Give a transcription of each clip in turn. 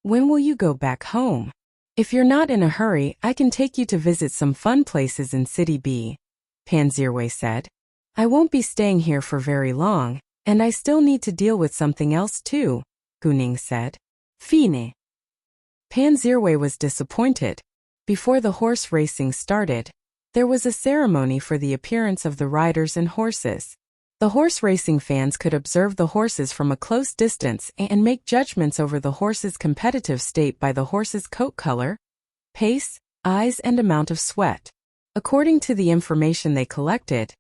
When will you go back home? If you're not in a hurry, I can take you to visit some fun places in City B, Panzirwei said. I won't be staying here for very long, and I still need to deal with something else too, Guning said. Fine. Panzirwei was disappointed. Before the horse racing started, there was a ceremony for the appearance of the riders and horses. The horse racing fans could observe the horses from a close distance and make judgments over the horse's competitive state by the horse's coat color, pace, eyes, and amount of sweat. According to the information they collected,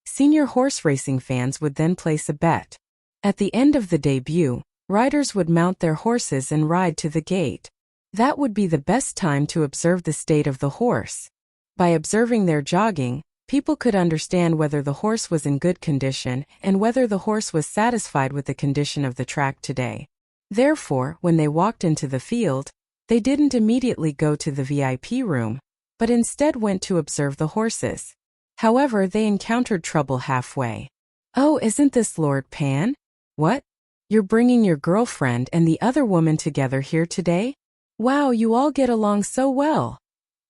senior horse racing fans would then place a bet. At the end of the debut, riders would mount their horses and ride to the gate. That would be the best time to observe the state of the horse. By observing their jogging, people could understand whether the horse was in good condition and whether the horse was satisfied with the condition of the track today. Therefore, when they walked into the field, they didn't immediately go to the VIP room, but instead went to observe the horses. However, they encountered trouble halfway. Oh, isn't this Lord Pan? What? You're bringing your girlfriend and the other woman together here today? Wow, you all get along so well,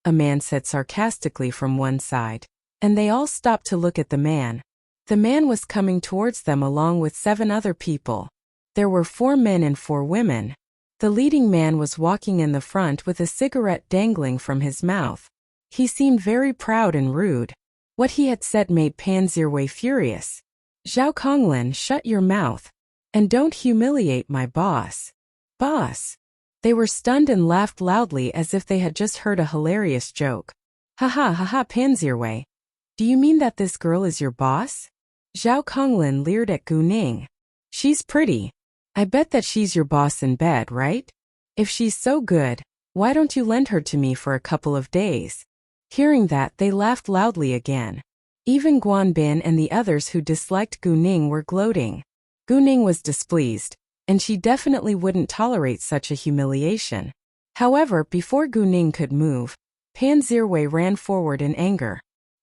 a man said sarcastically from one side. And they all stopped to look at the man. The man was coming towards them along with 7 other people. There were 4 men and 4 women. The leading man was walking in the front with a cigarette dangling from his mouth. He seemed very proud and rude. What he had said made Panzirwei furious. Zhao Konglin, shut your mouth. And don't humiliate my boss. Boss. They were stunned and laughed loudly as if they had just heard a hilarious joke. Ha ha ha ha, Panzirwei. Do you mean that this girl is your boss? Zhao Konglin leered at Guning. She's pretty. I bet that she's your boss in bed, right? If she's so good, why don't you lend her to me for a couple of days? Hearing that, they laughed loudly again. Even Guanbin and the others who disliked Guning were gloating. Guning was displeased, and she definitely wouldn't tolerate such a humiliation. However, before Guning could move, Panzirwei ran forward in anger.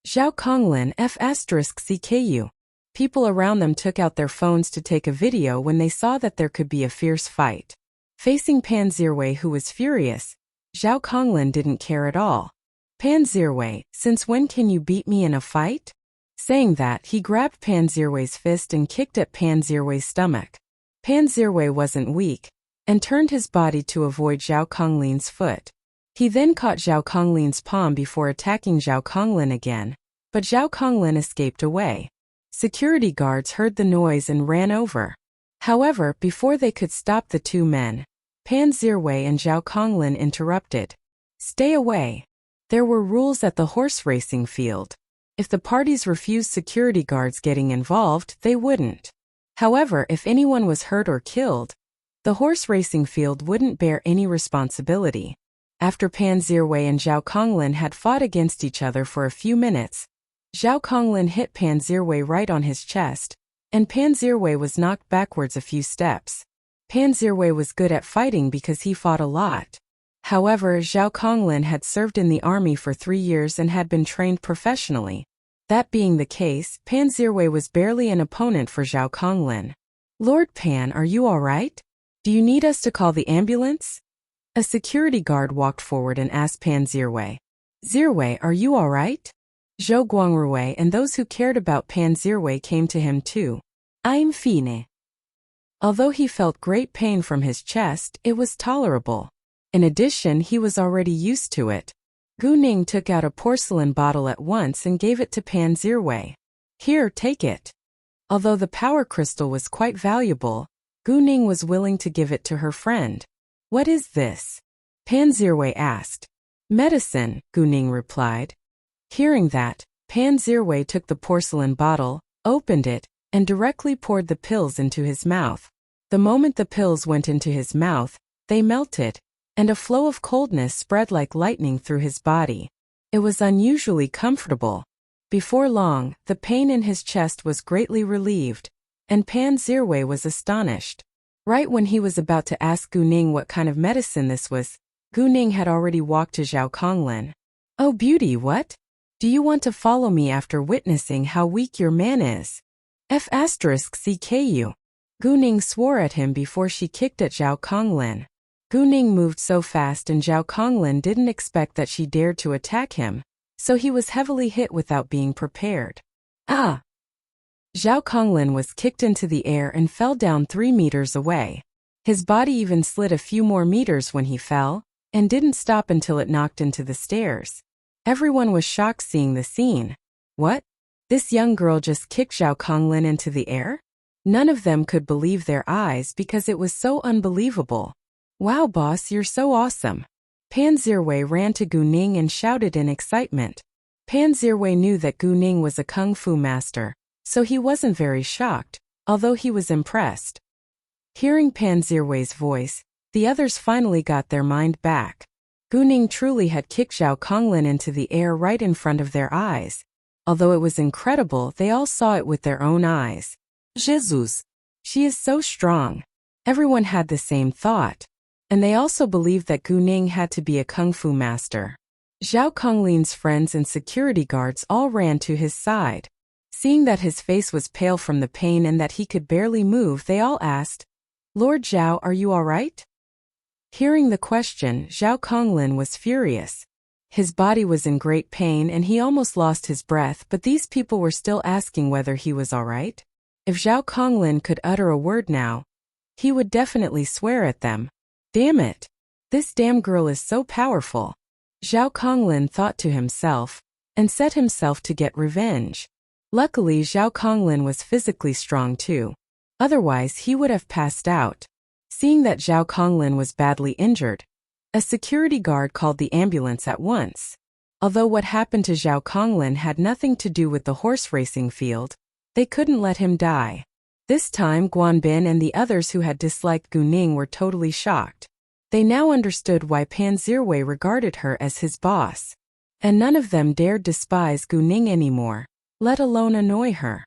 Zhao Konglin F***CKU. People around them took out their phones to take a video when they saw that there could be a fierce fight. Facing Panzirwei, who was furious, Zhao Konglin didn't care at all. Panzirwei, since when can you beat me in a fight? Saying that, he grabbed Panzirwei's fist and kicked at Panzirwei's stomach. Panzirwei wasn't weak, and turned his body to avoid Zhao Konglin's foot. He then caught Zhao Konglin's palm before attacking Zhao Konglin again, but Zhao Konglin escaped away. Security guards heard the noise and ran over. However, before they could stop the 2 men, Panzirwei and Zhao Konglin interrupted. Stay away. There were rules at the horse racing field. If the parties refused security guards getting involved, they wouldn't. However, if anyone was hurt or killed, the horse racing field wouldn't bear any responsibility. After Panzirwei and Zhao Konglin had fought against each other for a few minutes, Zhao Konglin hit Panzirwei right on his chest, and Panzirwei was knocked backwards a few steps. Panzirwei was good at fighting because he fought a lot. However, Zhao Konglin had served in the army for 3 years and had been trained professionally. That being the case, Panzirwei was barely an opponent for Zhao Konglin. Lord Pan, are you all right? Do you need us to call the ambulance? A security guard walked forward and asked Panzirwei. Zirwei, are you all right? Zhou Guangrui and those who cared about Panzirwei came to him too. I'm fine. Although he felt great pain from his chest, it was tolerable. In addition, he was already used to it. Guning took out a porcelain bottle at once and gave it to Panzirwei. Here, take it. Although the power crystal was quite valuable, Guning was willing to give it to her friend. What is this? Panzirwei asked. Medicine, Guning replied. Hearing that, Panzirwei took the porcelain bottle, opened it, and directly poured the pills into his mouth. The moment the pills went into his mouth, they melted, and a flow of coldness spread like lightning through his body. It was unusually comfortable. Before long, the pain in his chest was greatly relieved, and Panzirwei was astonished. Right when he was about to ask Guning what kind of medicine this was, Guning had already walked to Zhao Konglin. Oh beauty, what? Do you want to follow me after witnessing how weak your man is? F***CKU. Guning swore at him before she kicked at Zhao Konglin. Gu Ning moved so fast and Zhao Konglin didn't expect that she dared to attack him, so he was heavily hit without being prepared. Ah! Zhao Konglin was kicked into the air and fell down 3 meters away. His body even slid a few more meters when he fell, and didn't stop until it knocked into the stairs. Everyone was shocked seeing the scene. What? This young girl just kicked Zhao Konglin into the air? None of them could believe their eyes because it was so unbelievable. Wow, boss, you're so awesome. Pan Zhiwei ran to Gu Ning and shouted in excitement. Pan Zhiwei knew that Gu Ning was a kung fu master, so he wasn't very shocked, although he was impressed. Hearing Pan Zhiwei's voice, the others finally got their mind back. Gu Ning truly had kicked Zhao Konglin into the air right in front of their eyes. Although it was incredible, they all saw it with their own eyes. Jesus! She is so strong. Everyone had the same thought. And they also believed that Gu Ning had to be a kung fu master. Zhao Konglin's friends and security guards all ran to his side. Seeing that his face was pale from the pain and that he could barely move, they all asked, "Lord Zhao, are you all right?" Hearing the question, Zhao Konglin was furious. His body was in great pain and he almost lost his breath, but these people were still asking whether he was all right. If Zhao Konglin could utter a word now, he would definitely swear at them. Damn it! This damn girl is so powerful. Zhao Konglin thought to himself, and set himself to get revenge. Luckily, Zhao Konglin was physically strong too. Otherwise, he would have passed out. Seeing that Zhao Konglin was badly injured, a security guard called the ambulance at once. Although what happened to Zhao Konglin had nothing to do with the horse racing field, they couldn't let him die. This time Guanbin and the others who had disliked Gu Ning were totally shocked. They now understood why Pan Zhiwei regarded her as his boss. And none of them dared despise Gu Ning anymore, let alone annoy her.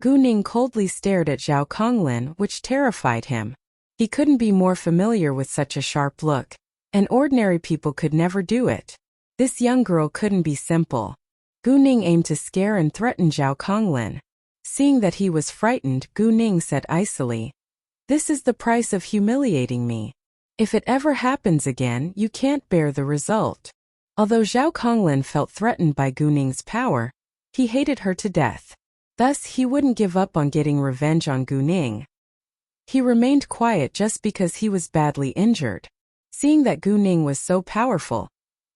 Gu Ning coldly stared at Zhao Konglin, which terrified him. He couldn't be more familiar with such a sharp look, and ordinary people could never do it. This young girl couldn't be simple. Gu Ning aimed to scare and threaten Zhao Konglin. Seeing that he was frightened, Gu Ning said icily, "This is the price of humiliating me. If it ever happens again, you can't bear the result." Although Zhao Konglin felt threatened by Gu Ning's power, he hated her to death. Thus, he wouldn't give up on getting revenge on Gu Ning. He remained quiet just because he was badly injured. Seeing that Gu Ning was so powerful,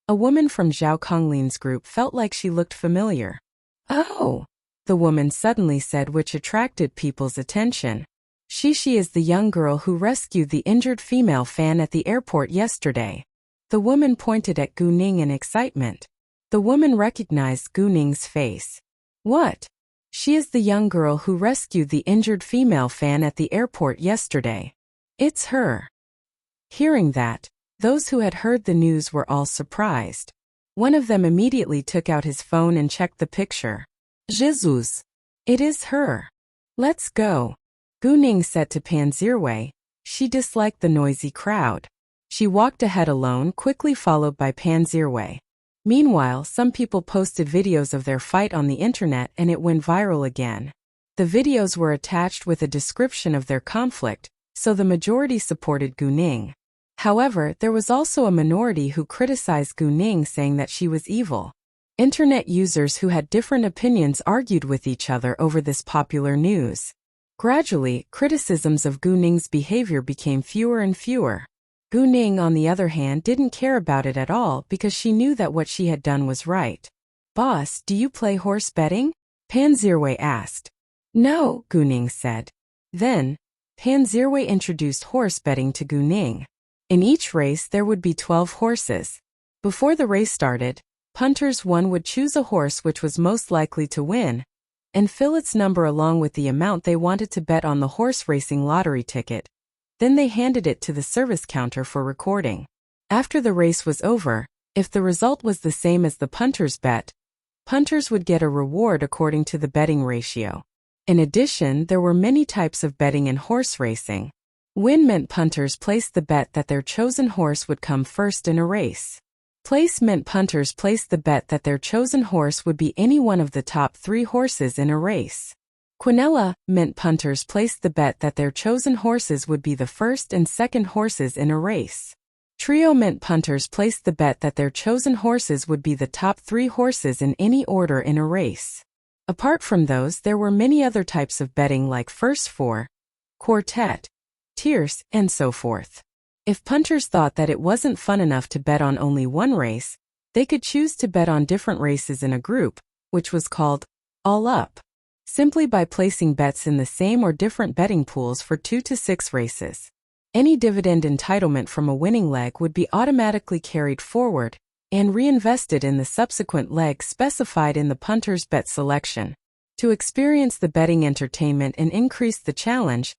a woman from Zhao Konglin's group felt like she looked familiar. "Oh!" the woman suddenly said, which attracted people's attention. She is the young girl who rescued the injured female fan at the airport yesterday." The woman pointed at Gu Ning in excitement. The woman recognized Gu Ning's face. "What? She is the young girl who rescued the injured female fan at the airport yesterday. It's her." Hearing that, those who had heard the news were all surprised. One of them immediately took out his phone and checked the picture. Jesus! It is her. Let's go. Gu Ning said to Pan Zhiwei. She disliked the noisy crowd. She walked ahead alone, quickly followed by Pan Zhiwei. Meanwhile, some people posted videos of their fight on the internet and it went viral again. The videos were attached with a description of their conflict, so the majority supported Gu Ning. However, there was also a minority who criticized Gu Ning, saying that she was evil. Internet users who had different opinions argued with each other over this popular news. Gradually, criticisms of Gu Ning's behavior became fewer and fewer. Gu Ning, on the other hand, didn't care about it at all because she knew that what she had done was right. "Boss, do you play horse betting?" Pan Zhiwei asked. "No," Gu Ning said. Then, Pan Zhiwei introduced horse betting to Gu Ning. In each race there would be 12 horses. Before the race started, punters one would choose a horse which was most likely to win, and fill its number along with the amount they wanted to bet on the horse racing lottery ticket. Then they handed it to the service counter for recording. After the race was over, if the result was the same as the punter's bet, punters would get a reward according to the betting ratio. In addition, there were many types of betting in horse racing. Win meant punters placed the bet that their chosen horse would come first in a race. Place meant punters placed the bet that their chosen horse would be any one of the top 3 horses in a race. Quinella meant punters placed the bet that their chosen horses would be the first and second horses in a race. Trio meant punters placed the bet that their chosen horses would be the top 3 horses in any order in a race. Apart from those, there were many other types of betting like first 4, quartet, tierce, and so forth. If punters thought that it wasn't fun enough to bet on only one race, they could choose to bet on different races in a group, which was called all up, simply by placing bets in the same or different betting pools for 2 to 6 races. Any dividend entitlement from a winning leg would be automatically carried forward and reinvested in the subsequent leg specified in the punter's bet selection. To experience the betting entertainment and increase the challenge,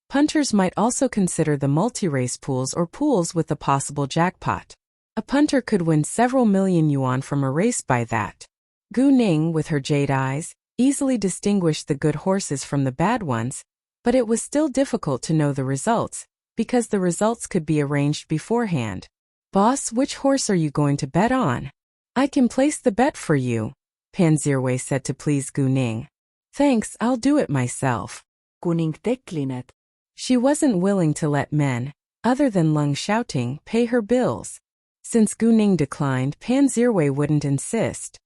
punters might also consider the multi-race pools or pools with a possible jackpot. A punter could win several million yuan from a race by that. Gu Ning, with her jade eyes, easily distinguished the good horses from the bad ones, but it was still difficult to know the results, because the results could be arranged beforehand. "Boss, which horse are you going to bet on?" "I can place the bet for you," Pan Zirwei said to please Gu Ning. "Thanks, I'll do it myself." Gu Ning teklinet. She wasn't willing to let men, other than Lung Shouting, pay her bills. Since Gu Ning declined, Pan Zirwei wouldn't insist.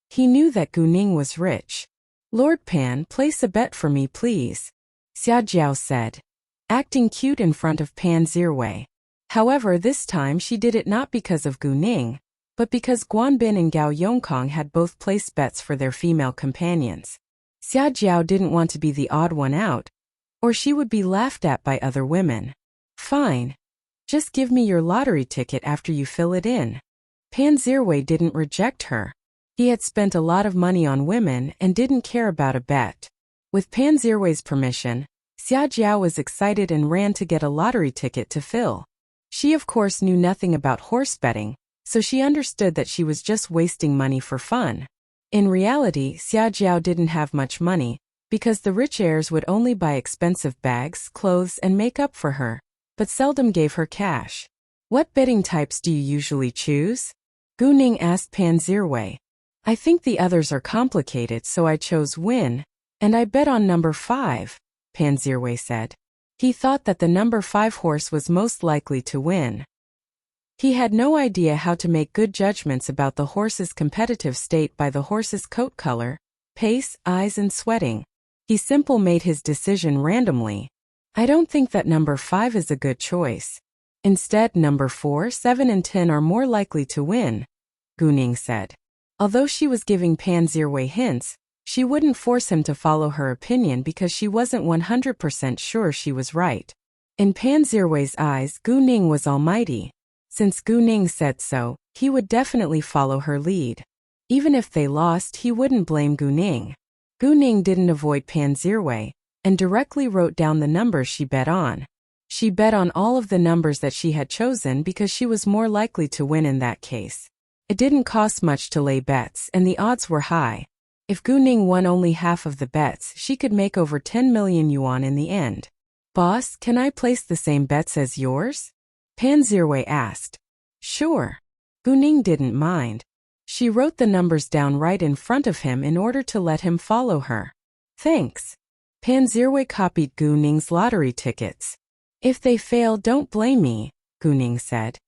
He knew that Gu Ning was rich. "Lord Pan, place a bet for me please," Xia Jiao said, acting cute in front of Pan Zirwei. However, this time she did it not because of Gu Ning, but because Guan Bin and Gao Yongkong had both placed bets for their female companions. Xia Jiao didn't want to be the odd one out, or she would be laughed at by other women. "Fine. Just give me your lottery ticket after you fill it in." Pan Zirwei didn't reject her. He had spent a lot of money on women and didn't care about a bet. With Pan Zirwei's permission, Xia Jiao was excited and ran to get a lottery ticket to fill. She of course knew nothing about horse betting, so she understood that she was just wasting money for fun. In reality, Xia Jiao didn't have much money, because the rich heirs would only buy expensive bags, clothes, and makeup for her, but seldom gave her cash. "What betting types do you usually choose?" Gu Ning asked Pan Zirwei. "I think the others are complicated, so I chose win, and I bet on number 5, Pan Zirwei said. He thought that the number 5 horse was most likely to win. He had no idea how to make good judgments about the horse's competitive state by the horse's coat color, pace, eyes, and sweating. He simply made his decision randomly. "I don't think that number 5 is a good choice. Instead, number 4, 7, and 10 are more likely to win," Gu Ning said. Although she was giving Pan Zirwei hints, she wouldn't force him to follow her opinion because she wasn't 100% sure she was right. In Pan Zirwei's eyes, Gu Ning was almighty. Since Gu Ning said so, he would definitely follow her lead. Even if they lost, he wouldn't blame Gu Ning. Gu Ning didn't avoid Pan Zirwei, and directly wrote down the numbers she bet on. She bet on all of the numbers that she had chosen because she was more likely to win in that case. It didn't cost much to lay bets, and the odds were high. If Gu Ning won only half of the bets, she could make over 10 million yuan in the end. "Boss, can I place the same bets as yours?" Pan Zirwei asked. "Sure." Gu Ning didn't mind. She wrote the numbers down right in front of him in order to let him follow her. "Thanks." Pan Zirwei copied Gu Ning's lottery tickets. "If they fail, don't blame me," Gu Ning said.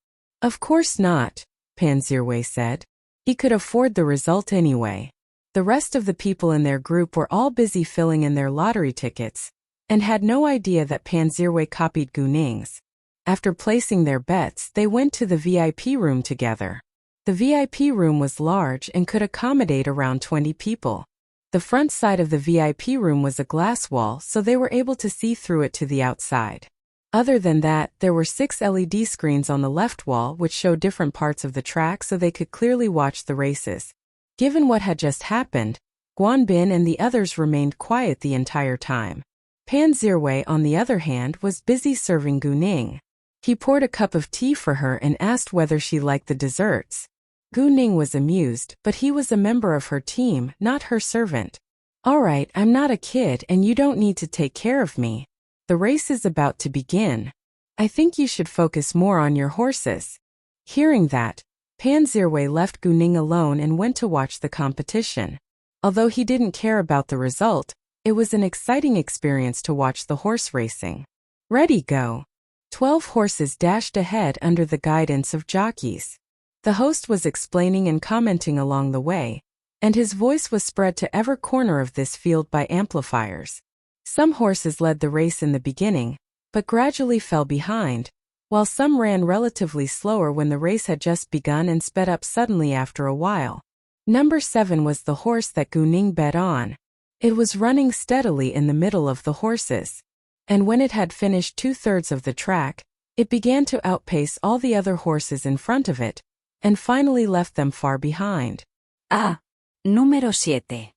"Of course not," Pan Zirwei said. He could afford the result anyway. The rest of the people in their group were all busy filling in their lottery tickets, and had no idea that Pan Zirwei copied Gu Ning's. After placing their bets, they went to the VIP room together. The VIP room was large and could accommodate around 20 people. The front side of the VIP room was a glass wall, so they were able to see through it to the outside. Other than that, there were 6 LED screens on the left wall which showed different parts of the track so they could clearly watch the races. Given what had just happened, Guan Bin and the others remained quiet the entire time. Pan Zirwei, on the other hand, was busy serving Gu Ning. He poured a cup of tea for her and asked whether she liked the desserts. Gu Ning was amused, but he was a member of her team, not her servant. "All right, I'm not a kid and you don't need to take care of me. The race is about to begin. I think you should focus more on your horses." Hearing that, Pan Zirwei left Gu Ning alone and went to watch the competition. Although he didn't care about the result, it was an exciting experience to watch the horse racing. "Ready, go." 12 horses dashed ahead under the guidance of jockeys. The host was explaining and commenting along the way, and his voice was spread to every corner of this field by amplifiers. Some horses led the race in the beginning, but gradually fell behind, while some ran relatively slower when the race had just begun and sped up suddenly after a while. Number 7 was the horse that Gu Ning bet on. It was running steadily in the middle of the horses, and when it had finished 2/3 of the track, it began to outpace all the other horses in front of it, and finally left them far behind. Número 7.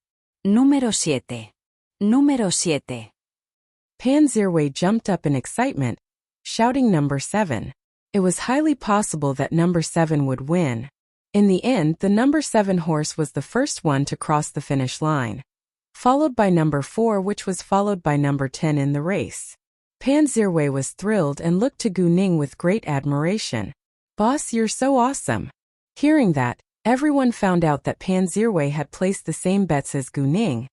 Número 7. Número 7. Pan Zirwei jumped up in excitement, shouting number 7. It was highly possible that number 7 would win. In the end, the number 7 horse was the first one to cross the finish line, followed by number 4, which was followed by number 10 in the race. Pan Zirwei was thrilled and looked to Gu Ning with great admiration. "Boss, you're so awesome." Hearing that, everyone found out that Pan Zirwei had placed the same bets as Gu Ning,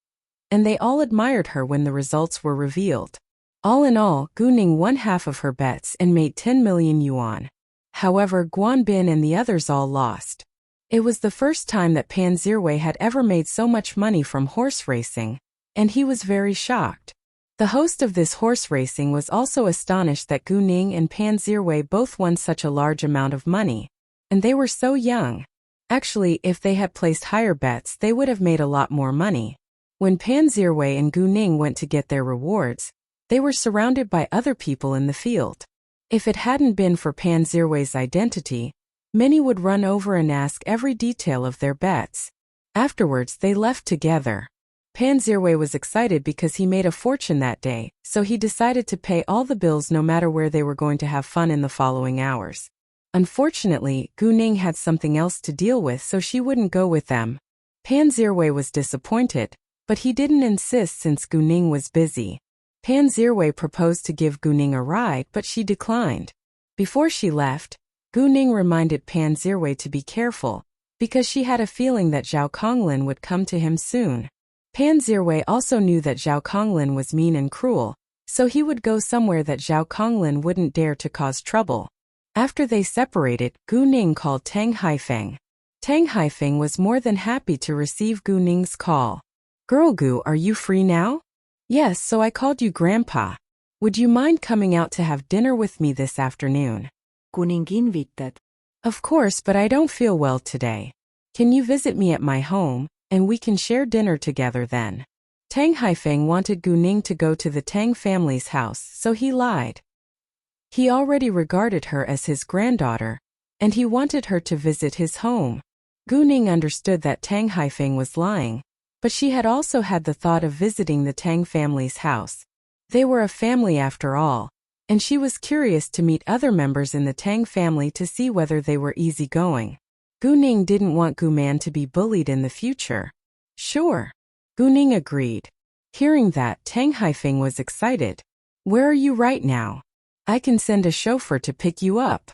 and they all admired her when the results were revealed. All in all, Gu Ning won half of her bets and made 10 million yuan. However, Guan Bin and the others all lost. It was the first time that Pan Zirwei had ever made so much money from horse racing, and he was very shocked. The host of this horse racing was also astonished that Gu Ning and Pan Zirwei both won such a large amount of money, and they were so young. Actually, if they had placed higher bets, they would have made a lot more money. When Pan Zirwei and Gu Ning went to get their rewards, they were surrounded by other people in the field. If it hadn't been for Pan Zirwei's identity, many would run over and ask every detail of their bets. Afterwards, they left together. Pan Zirwei was excited because he made a fortune that day, so he decided to pay all the bills no matter where they were going to have fun in the following hours. Unfortunately, Gu Ning had something else to deal with, so she wouldn't go with them. Pan Zirwei was disappointed, but he didn't insist since Gu Ning was busy. Pan Zirwei proposed to give Gu Ning a ride, but she declined. Before she left, Gu Ning reminded Pan Zirwei to be careful, because she had a feeling that Zhao Konglin would come to him soon. Pan Zirwei also knew that Zhao Konglin was mean and cruel, so he would go somewhere that Zhao Konglin wouldn't dare to cause trouble. After they separated, Gu Ning called Tang Haifeng. Tang Haifeng was more than happy to receive Gu Ning's call. "Girl Gu, are you free now?" "Yes, so I called you Grandpa. Would you mind coming out to have dinner with me this afternoon?" Kuningin viited. "Of course, but I don't feel well today. Can you visit me at my home, and we can share dinner together then?" Tang Haifeng wanted Gu Ning to go to the Tang family's house, so he lied. He already regarded her as his granddaughter, and he wanted her to visit his home. Gu Ning understood that Tang Haifeng was lying, but she had also had the thought of visiting the Tang family's house. They were a family after all, and she was curious to meet other members in the Tang family to see whether they were easygoing. Gu Ning didn't want Gu Man to be bullied in the future. "Sure." Gu Ning agreed. Hearing that, Tang Haifeng was excited. "Where are you right now? I can send a chauffeur to pick you up."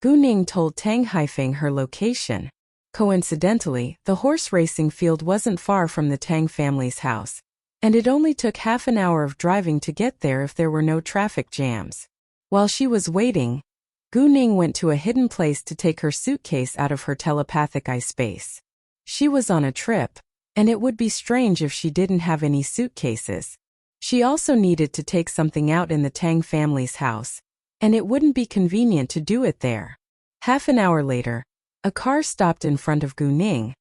Gu Ning told Tang Haifeng her location. Coincidentally, the horse racing field wasn't far from the Tang family's house, and it only took half an hour of driving to get there if there were no traffic jams. While she was waiting, Gu Ning went to a hidden place to take her suitcase out of her telepathic eye space. She was on a trip, and it would be strange if she didn't have any suitcases. She also needed to take something out in the Tang family's house, and it wouldn't be convenient to do it there. Half an hour later, a car stopped in front of Gu Ning.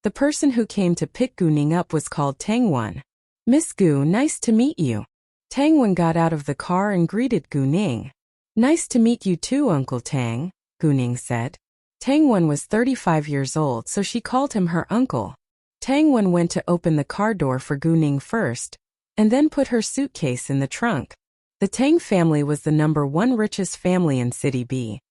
The person who came to pick Gu Ning up was called Tang Wen. "Miss Gu, nice to meet you." Tang Wen got out of the car and greeted Gu Ning. "Nice to meet you too, Uncle Tang," Gu Ning said. Tang Wen was 35 years old, so she called him her uncle. Tang Wen went to open the car door for Gu Ning first, and then put her suitcase in the trunk. The Tang family was the #1 richest family in City B,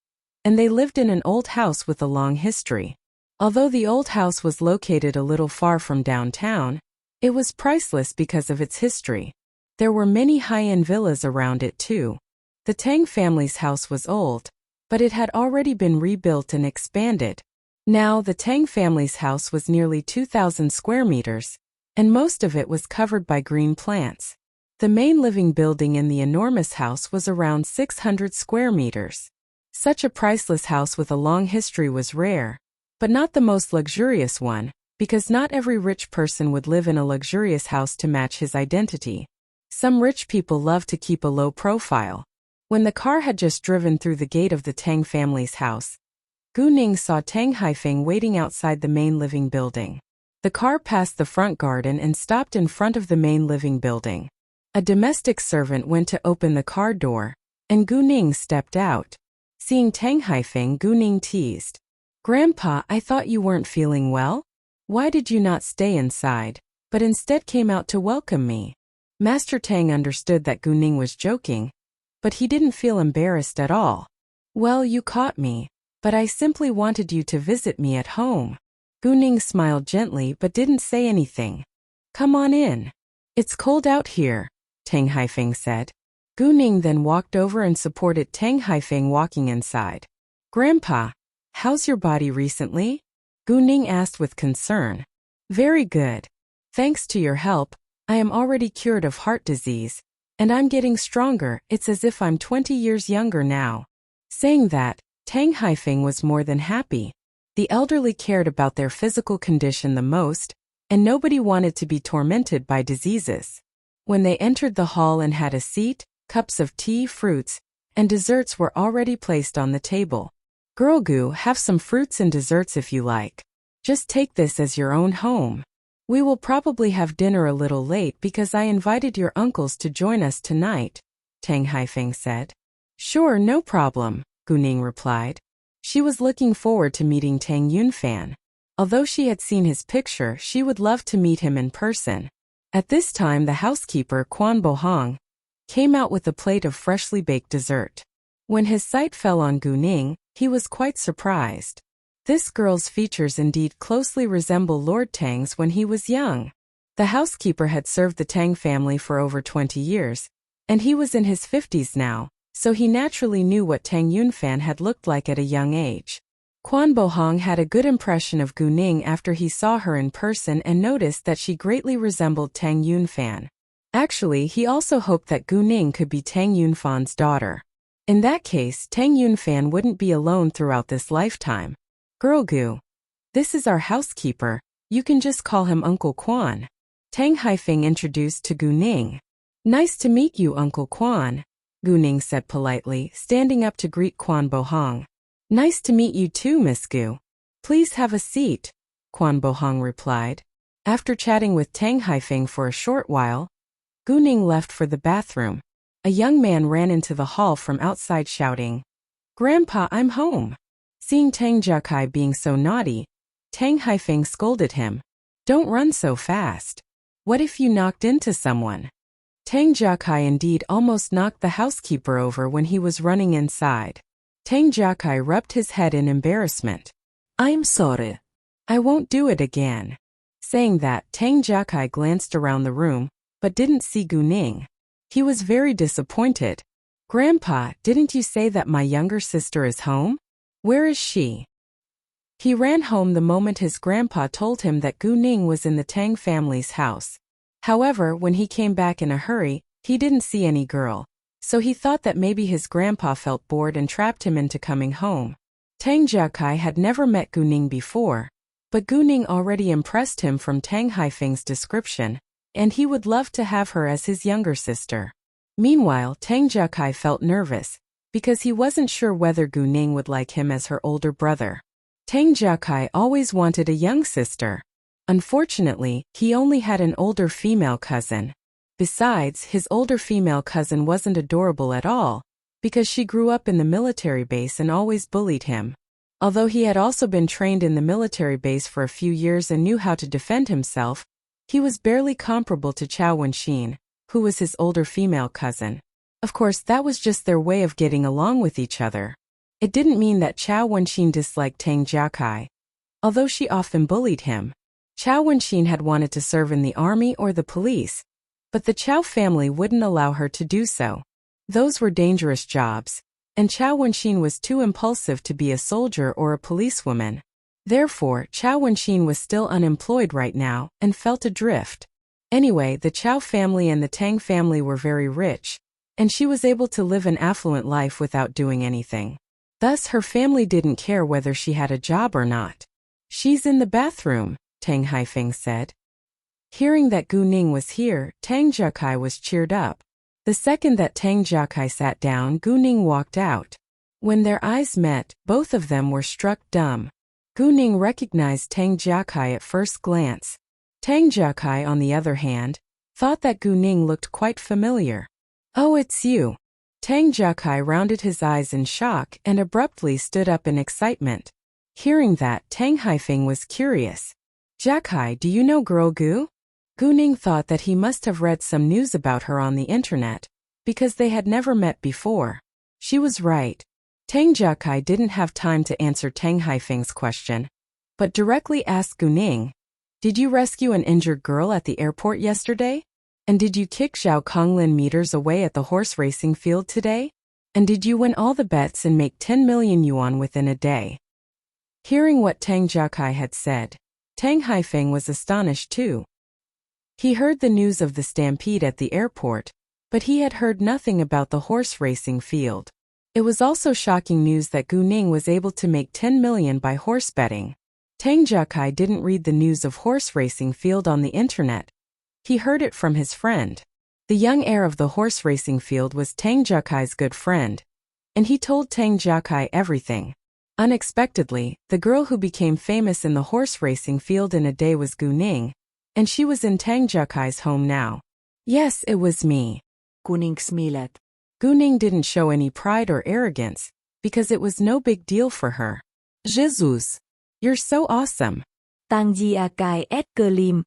and they lived in an old house with a long history. Although the old house was located a little far from downtown, it was priceless because of its history. There were many high-end villas around it too. The Tang family's house was old, but it had already been rebuilt and expanded. Now the Tang family's house was nearly 2,000 square meters, and most of it was covered by green plants. The main living building in the enormous house was around 600 square meters. Such a priceless house with a long history was rare, but not the most luxurious one, because not every rich person would live in a luxurious house to match his identity. Some rich people love to keep a low profile. When the car had just driven through the gate of the Tang family's house, Gu Ning saw Tang Haifeng waiting outside the main living building. The car passed the front garden and stopped in front of the main living building. A domestic servant went to open the car door, and Gu Ning stepped out. Seeing Tang Haifeng, Gu Ning teased, "Grandpa, I thought you weren't feeling well? Why did you not stay inside, but instead came out to welcome me?" Master Tang understood that Gu Ning was joking, but he didn't feel embarrassed at all. "Well, you caught me, but I simply wanted you to visit me at home." Gu Ning smiled gently but didn't say anything. "Come on in. It's cold out here," Tang Haifeng said. Gu Ning then walked over and supported Tang Haifeng walking inside. "Grandpa, how's your body recently?" Gu Ning asked with concern. "Very good. Thanks to your help, I am already cured of heart disease, and I'm getting stronger. It's as if I'm 20 years younger now." Saying that, Tang Haifeng was more than happy. The elderly cared about their physical condition the most, and nobody wanted to be tormented by diseases. When they entered the hall and had a seat, cups of tea, fruits, and desserts were already placed on the table. "Girl Gu, have some fruits and desserts if you like. Just take this as your own home. We will probably have dinner a little late because I invited your uncles to join us tonight," Tang Haifeng said. "Sure, no problem," Gu Ning replied. She was looking forward to meeting Tang Yunfan. Although she had seen his picture, she would love to meet him in person. At this time, the housekeeper, Quan Bohong, came out with a plate of freshly baked dessert. When his sight fell on Gu Ning, he was quite surprised. This girl's features indeed closely resemble Lord Tang's when he was young. The housekeeper had served the Tang family for over 20 years, and he was in his 50s now, so he naturally knew what Tang Yunfan had looked like at a young age. Quan Bohong had a good impression of Gu Ning after he saw her in person and noticed that she greatly resembled Tang Yunfan. Actually, he also hoped that Gu Ning could be Tang Yunfan's daughter. In that case, Tang Yunfan wouldn't be alone throughout this lifetime. "Girl Gu, this is our housekeeper. You can just call him Uncle Quan," Tang Haifeng introduced to Gu Ning. "Nice to meet you, Uncle Quan," Gu Ning said politely, standing up to greet Quan Bohong. "Nice to meet you too, Miss Gu. Please have a seat," Quan Bohong replied. After chatting with Tang Haifeng for a short while, Gu Ning left for the bathroom. A young man ran into the hall from outside shouting, "Grandpa, I'm home." Seeing Tang Jiakai being so naughty, Tang Haifeng scolded him. "Don't run so fast. What if you knocked into someone?" Tang Jiakai indeed almost knocked the housekeeper over when he was running inside. Tang Jiakai rubbed his head in embarrassment. "I'm sorry. I won't do it again." Saying that, Tang Jiakai glanced around the room, but didn't see Gu Ning. He was very disappointed. "Grandpa, didn't you say that my younger sister is home? Where is she?" He ran home the moment his grandpa told him that Gu Ning was in the Tang family's house. However, when he came back in a hurry, he didn't see any girl, so he thought that maybe his grandpa felt bored and trapped him into coming home. Tang Jiakai had never met Gu Ning before, but Gu Ning already impressed him from Tang Haifeng's description, and he would love to have her as his younger sister. Meanwhile, Tang Jiakai felt nervous, because he wasn't sure whether Gu Ning would like him as her older brother. Tang Jiakai always wanted a young sister. Unfortunately, he only had an older female cousin. Besides, his older female cousin wasn't adorable at all, because she grew up in the military base and always bullied him. Although he had also been trained in the military base for a few years and knew how to defend himself, he was barely comparable to Chao Wenxin, who was his older female cousin. Of course, that was just their way of getting along with each other. It didn't mean that Chao Wenxin disliked Tang Jiakai, although she often bullied him. Chao Wenxin had wanted to serve in the army or the police, but the Chao family wouldn't allow her to do so. Those were dangerous jobs, and Chao Wenxin was too impulsive to be a soldier or a policewoman. Therefore, Chao Wenxin was still unemployed right now and felt adrift. Anyway, the Chow family and the Tang family were very rich, and she was able to live an affluent life without doing anything. Thus, her family didn't care whether she had a job or not. She's in the bathroom, Tang Haifeng said. Hearing that Gu Ning was here, Tang Jiakai was cheered up. The second that Tang Jiakai sat down, Gu Ning walked out. When their eyes met, both of them were struck dumb. Gu Ning recognized Tang Jiakai at first glance. Tang Jiakai, on the other hand, thought that Gu Ning looked quite familiar. Oh, it's you. Tang Jiakai rounded his eyes in shock and abruptly stood up in excitement. Hearing that, Tang Haifeng was curious. Jiakai, do you know girl Gu? Gu Ning thought that he must have read some news about her on the internet, because they had never met before. She was right. Tang Jiakai didn't have time to answer Tang Haifeng's question, but directly asked Gu Ning, did you rescue an injured girl at the airport yesterday? And did you kick Zhao Konglin meters away at the horse racing field today? And did you win all the bets and make 10 million yuan within a day? Hearing what Tang Jiakai had said, Tang Haifeng was astonished too. He heard the news of the stampede at the airport, but he had heard nothing about the horse racing field. It was also shocking news that Gu Ning was able to make 10 million by horse betting. Tang Jiakai didn't read the news of horse racing field on the internet. He heard it from his friend. The young heir of the horse racing field was Tang Jiakai's good friend, and he told Tang Jiakai everything. Unexpectedly, the girl who became famous in the horse racing field in a day was Gu Ning, and she was in Tang Jiakai's home now. Yes, it was me. Gu Ning smiled. Gu Ning didn't show any pride or arrogance, because it was no big deal for her. Jesus! You're so awesome. Tang Jiakai ét cơ lim.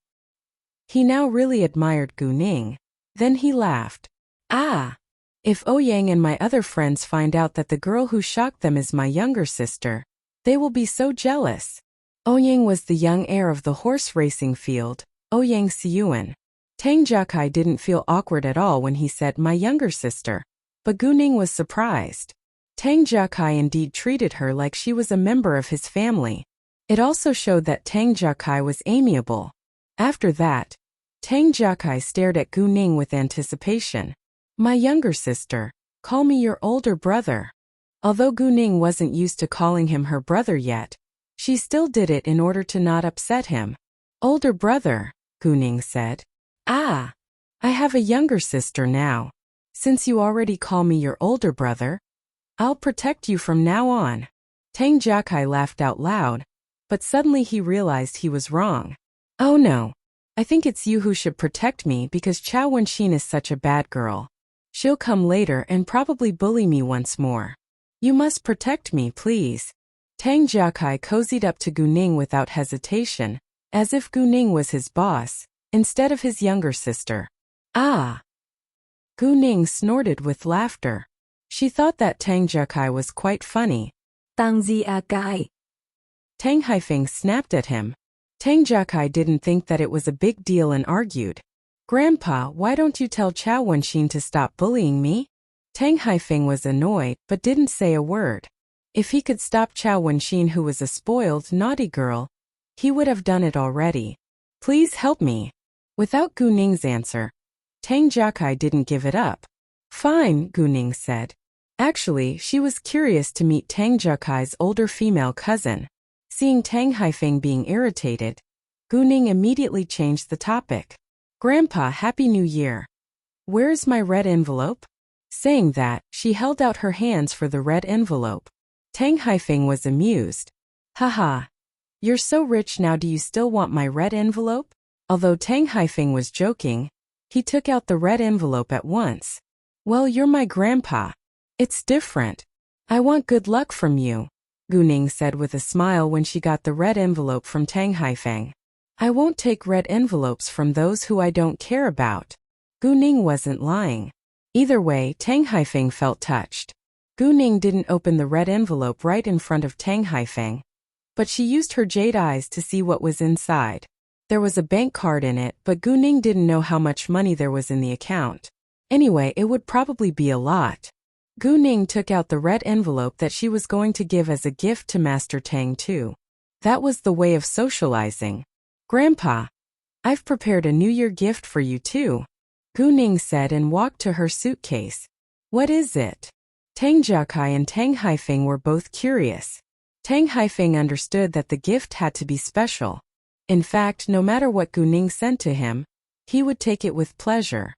He now really admired Gu Ning. Then he laughed. Ah! If Ouyang and my other friends find out that the girl who shocked them is my younger sister, they will be so jealous. Ouyang was the young heir of the horse racing field, Ouyang Siyuan. Tang Jiakai didn't feel awkward at all when he said my younger sister, but Gu Ning was surprised. Tang Jiakai indeed treated her like she was a member of his family. It also showed that Tang Jiakai was amiable. After that, Tang Jiakai stared at Gu Ning with anticipation. My younger sister, call me your older brother. Although Gu Ning wasn't used to calling him her brother yet, she still did it in order to not upset him. Older brother, Gu Ning said. Ah, I have a younger sister now. Since you already call me your older brother, I'll protect you from now on. Tang Jiakai laughed out loud, but suddenly he realized he was wrong. Oh no, I think it's you who should protect me because Chao Wenxin is such a bad girl. She'll come later and probably bully me once more. You must protect me, please. Tang Jiakai cozied up to Gu Ning without hesitation, as if Gu Ning was his boss, instead of his younger sister. Ah! Gu Ning snorted with laughter. She thought that Tang Jiakai was quite funny. Tang Jiakai. Tang Haifeng snapped at him. Tang Jiakai didn't think that it was a big deal and argued. Grandpa, why don't you tell Chao Wenxin to stop bullying me? Tang Haifeng was annoyed but didn't say a word. If he could stop Chao Wenxin, who was a spoiled, naughty girl, he would have done it already. Please help me. Without Gu Ning's answer, Tang Jiakai didn't give it up. Fine, Gu Ning said. Actually, she was curious to meet Tang Jiakai's older female cousin. Seeing Tang Haifeng being irritated, Gu Ning immediately changed the topic. Grandpa, Happy New Year. Where's my red envelope? Saying that, she held out her hands for the red envelope. Tang Haifeng was amused. Haha. You're so rich now, do you still want my red envelope? Although Tang Haifeng was joking, he took out the red envelope at once. Well, you're my grandpa. It's different. I want good luck from you, Gu Ning said with a smile when she got the red envelope from Tang Haifeng. I won't take red envelopes from those who I don't care about. Gu Ning wasn't lying. Either way, Tang Haifeng felt touched. Gu Ning didn't open the red envelope right in front of Tang Haifeng, but she used her jade eyes to see what was inside. There was a bank card in it, but Gu Ning didn't know how much money there was in the account. Anyway, it would probably be a lot. Gu Ning took out the red envelope that she was going to give as a gift to Master Tang too. That was the way of socializing. Grandpa, I've prepared a New Year gift for you too, Gu Ning said and walked to her suitcase. What is it? Tang Jiakai and Tang Haifeng were both curious. Tang Haifeng understood that the gift had to be special. In fact, no matter what Gu Ning sent to him, he would take it with pleasure.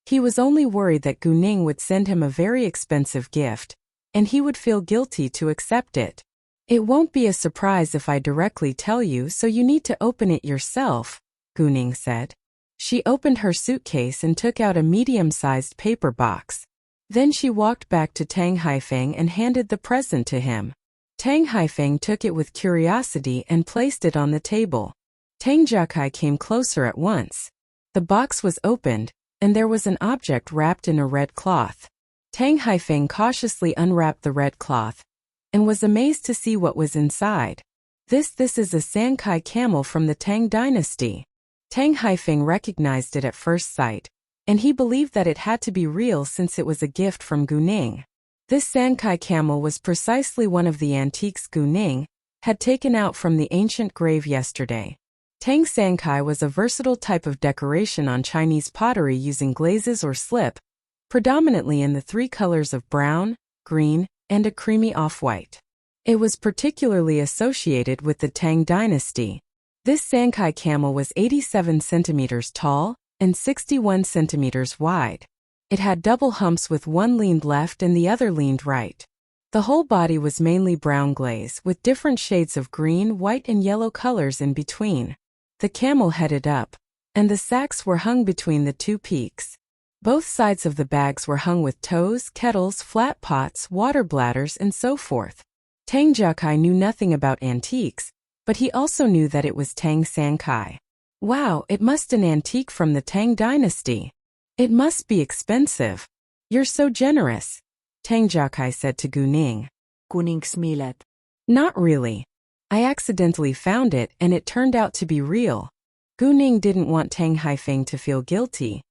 He was only worried that Gu Ning would send him a very expensive gift, and he would feel guilty to accept it. It won't be a surprise if I directly tell you, so you need to open it yourself, Gu Ning said. She opened her suitcase and took out a medium-sized paper box. Then she walked back to Tang Haifeng and handed the present to him. Tang Haifeng took it with curiosity and placed it on the table. Tang Jiakai came closer at once. The box was opened, and there was an object wrapped in a red cloth. Tang Haifeng cautiously unwrapped the red cloth and was amazed to see what was inside. This is a Sankai camel from the Tang dynasty. Tang Haifeng recognized it at first sight, and he believed that it had to be real since it was a gift from Gu Ning. This Sankai camel was precisely one of the antiques Gu Ning had taken out from the ancient grave yesterday. Tang Sankai was a versatile type of decoration on Chinese pottery using glazes or slip, predominantly in the three colors of brown, green, and a creamy off-white. It was particularly associated with the Tang dynasty. This Sankai camel was 87 centimeters tall and 61 centimeters wide. It had double humps with one leaned left and the other leaned right. The whole body was mainly brown glaze with different shades of green, white, and yellow colors in between. The camel headed up, and the sacks were hung between the two peaks. Both sides of the bags were hung with toes, kettles, flat pots, water bladders, and so forth. Tang Jiakai knew nothing about antiques, but he also knew that it was Tang Sankai. Wow, it must be an antique from the Tang dynasty. It must be expensive. You're so generous, Tang Jiakai said to Gu Ning. Gu Ning smiled. Not really. I accidentally found it and it turned out to be real. Gu Ning didn't want Tang Haifeng to feel guilty,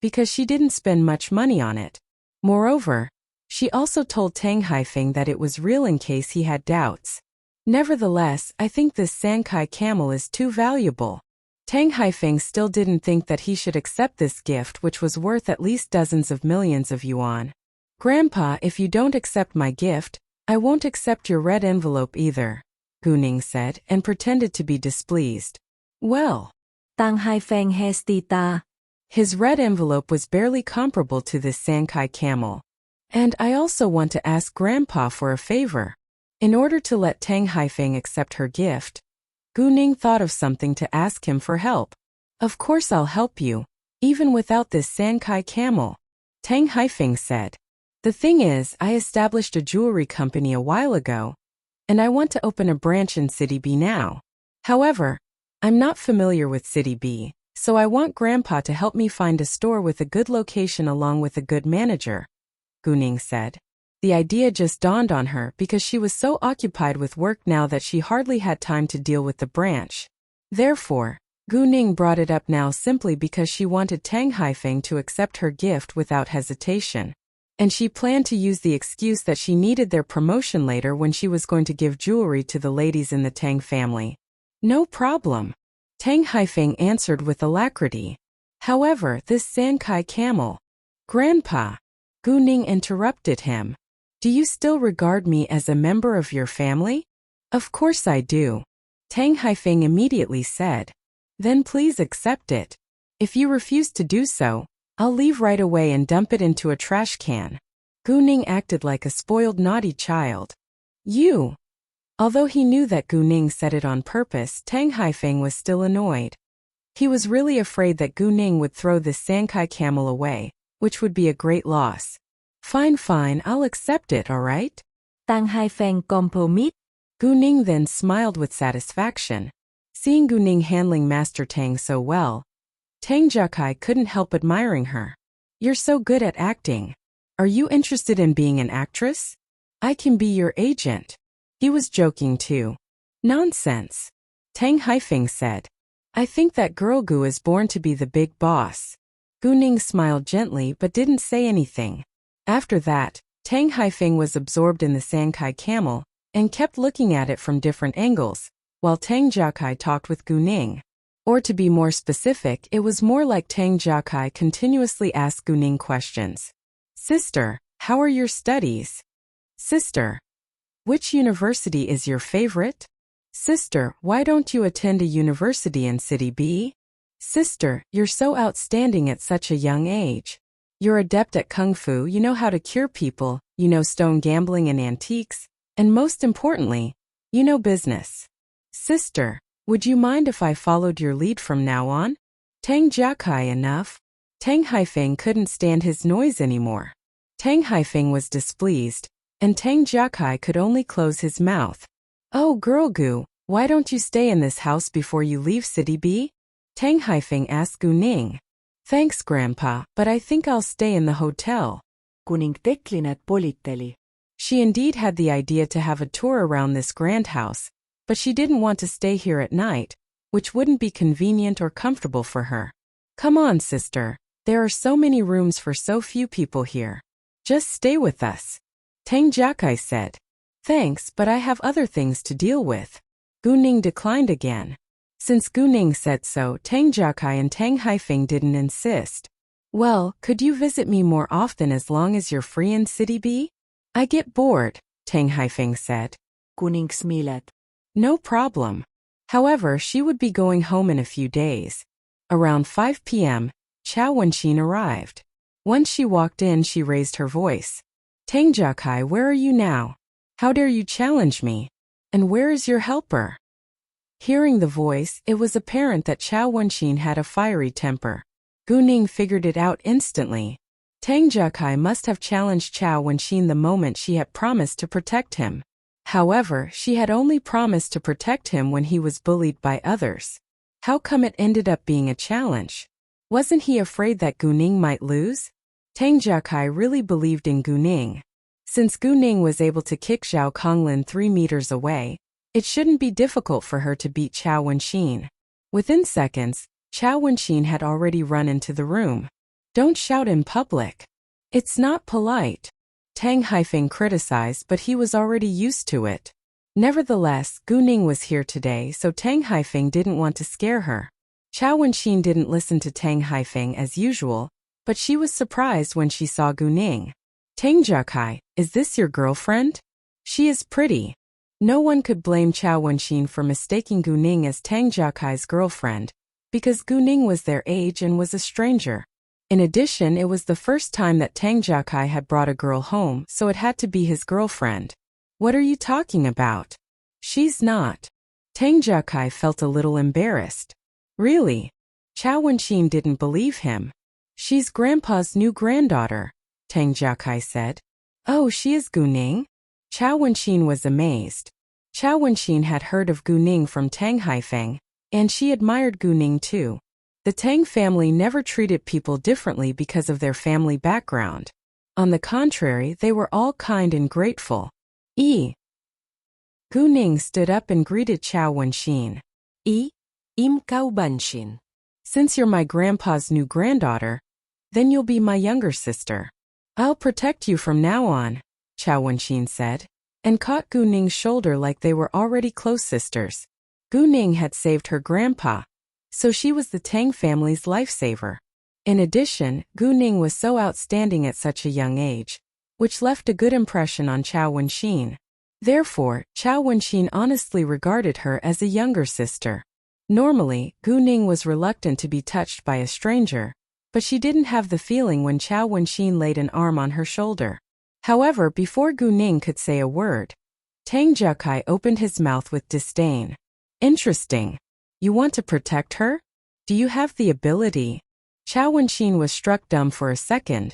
because she didn't spend much money on it. Moreover, she also told Tang Haifeng that it was real in case he had doubts. Nevertheless, I think this Sankai camel is too valuable. Tang Haifeng still didn't think that he should accept this gift, which was worth at least dozens of millions of yuan. Grandpa, if you don't accept my gift, I won't accept your red envelope either, Gu Ning said and pretended to be displeased. Well, Tang Haifeng hesitated. His red envelope was barely comparable to this Sankai camel. And I also want to ask Grandpa for a favor. In order to let Tang Haifeng accept her gift, Gu Ning thought of something to ask him for help. Of course I'll help you, even without this Sankai camel, Tang Haifeng said. The thing is, I established a jewelry company a while ago, and I want to open a branch in City B now. However, I'm not familiar with City B, so I want Grandpa to help me find a store with a good location along with a good manager, Gu Ning said. The idea just dawned on her because she was so occupied with work now that she hardly had time to deal with the branch. Therefore, Gu Ning brought it up now simply because she wanted Tang Haifeng to accept her gift without hesitation. And she planned to use the excuse that she needed their promotion later when she was going to give jewelry to the ladies in the Tang family. No problem, Tang Haifeng answered with alacrity. However, this Sankai camel. Grandpa, Gu Ning interrupted him. Do you still regard me as a member of your family? Of course I do, Tang Haifeng immediately said. Then please accept it. If you refuse to do so, I'll leave right away and dump it into a trash can. Gu Ning acted like a spoiled naughty child. You. Although he knew that Gu Ning said it on purpose, Tang Haifeng was still annoyed. He was really afraid that Gu Ning would throw this Sankai camel away, which would be a great loss. Fine, I'll accept it, alright? Tang Haifeng compromised. Gu Ning then smiled with satisfaction. Seeing Gu Ning handling Master Tang so well, Tang Jiakai couldn't help admiring her. You're so good at acting. Are you interested in being an actress? I can be your agent. He was joking too. Nonsense, Tang Haifeng said. I think that girl Gu is born to be the big boss. Gu Ning smiled gently but didn't say anything. After that, Tang Haifeng was absorbed in the Sankai camel and kept looking at it from different angles, while Tang Jiakai talked with Gu Ning. Or to be more specific, it was more like Tang Jiakai continuously asked Guning questions. Sister, how are your studies? Sister, which university is your favorite? Sister, why don't you attend a university in City B? Sister, you're so outstanding at such a young age. You're adept at kung fu, you know how to cure people, you know stone gambling and antiques, and most importantly, you know business. Sister, would you mind if I followed your lead from now on? Tang Jiakai enough. Tang Haifeng couldn't stand his noise anymore. Tang Haifeng was displeased, and Tang Jiakai could only close his mouth. Oh girl Gu, why don't you stay in this house before you leave City B? Tang Haifeng asked Gu Ning. Thanks grandpa, but I think I'll stay in the hotel. Kuning teklinet politeli. She indeed had the idea to have a tour around this grand house, but she didn't want to stay here at night, which wouldn't be convenient or comfortable for her. Come on sister, there are so many rooms for so few people here. Just stay with us. Tang Jiakai said. Thanks, but I have other things to deal with. Gu Ning declined again. Since Gu Ning said so, Tang Jiakai and Tang Haifeng didn't insist. Well, could you visit me more often as long as you're free in City B? I get bored, Tang Haifeng said. Kuning smilet. No problem. However, she would be going home in a few days. Around 5 p.m., Chao Wenxin arrived. Once she walked in, she raised her voice. Tang Jiakai, where are you now? How dare you challenge me? And where is your helper? Hearing the voice, it was apparent that Chao Wenxin had a fiery temper. Gu Ning figured it out instantly. Tang Jiakai must have challenged Chao Wenxin the moment she had promised to protect him. However, she had only promised to protect him when he was bullied by others. How come it ended up being a challenge? Wasn't he afraid that Gu Ning might lose? Tang Jiakai really believed in Gu Ning. Since Gu Ning was able to kick Zhao Konglin 3 meters away, it shouldn't be difficult for her to beat Chao Wenxin. Within seconds, Chao Wenxin had already run into the room. Don't shout in public. It's not polite. Tang Haifeng criticized, but he was already used to it. Nevertheless, Gu Ning was here today, so Tang Haifeng didn't want to scare her. Chao Wenxin didn't listen to Tang Haifeng as usual, but she was surprised when she saw Gu Ning. Tang Jiakai, is this your girlfriend? She is pretty. No one could blame Chao Wenxin for mistaking Gu Ning as Tang Jiakai's girlfriend, because Gu Ning was their age and was a stranger. In addition, it was the first time that Tang Jiakai had brought a girl home, so it had to be his girlfriend. What are you talking about? She's not. Tang Jiakai felt a little embarrassed. Really? Chao Wenxin didn't believe him. She's Grandpa's new granddaughter, Tang Jiakai said. Oh, she is Gu Ning? Chao Wenxin was amazed. Chao Wenxin had heard of Gu Ning from Tang Haifeng, and she admired Gu Ning too. The Tang family never treated people differently because of their family background. On the contrary, they were all kind and grateful. Gu Ning stood up and greeted Chao Wenxin. Im kau banshin. Since you're my grandpa's new granddaughter, then you'll be my younger sister. I'll protect you from now on, Chao Wenxin said, and caught Gu Ning's shoulder like they were already close sisters. Gu Ning had saved her grandpa, so she was the Tang family's lifesaver. In addition, Gu Ning was so outstanding at such a young age, which left a good impression on Chao Wenxin. Therefore, Chao Wenxin honestly regarded her as a younger sister. Normally, Gu Ning was reluctant to be touched by a stranger, but she didn't have the feeling when Chao Wenxin laid an arm on her shoulder. However, before Gu Ning could say a word, Tang Jiakai opened his mouth with disdain. Interesting. You want to protect her? Do you have the ability? Chao Wenxin was struck dumb for a second,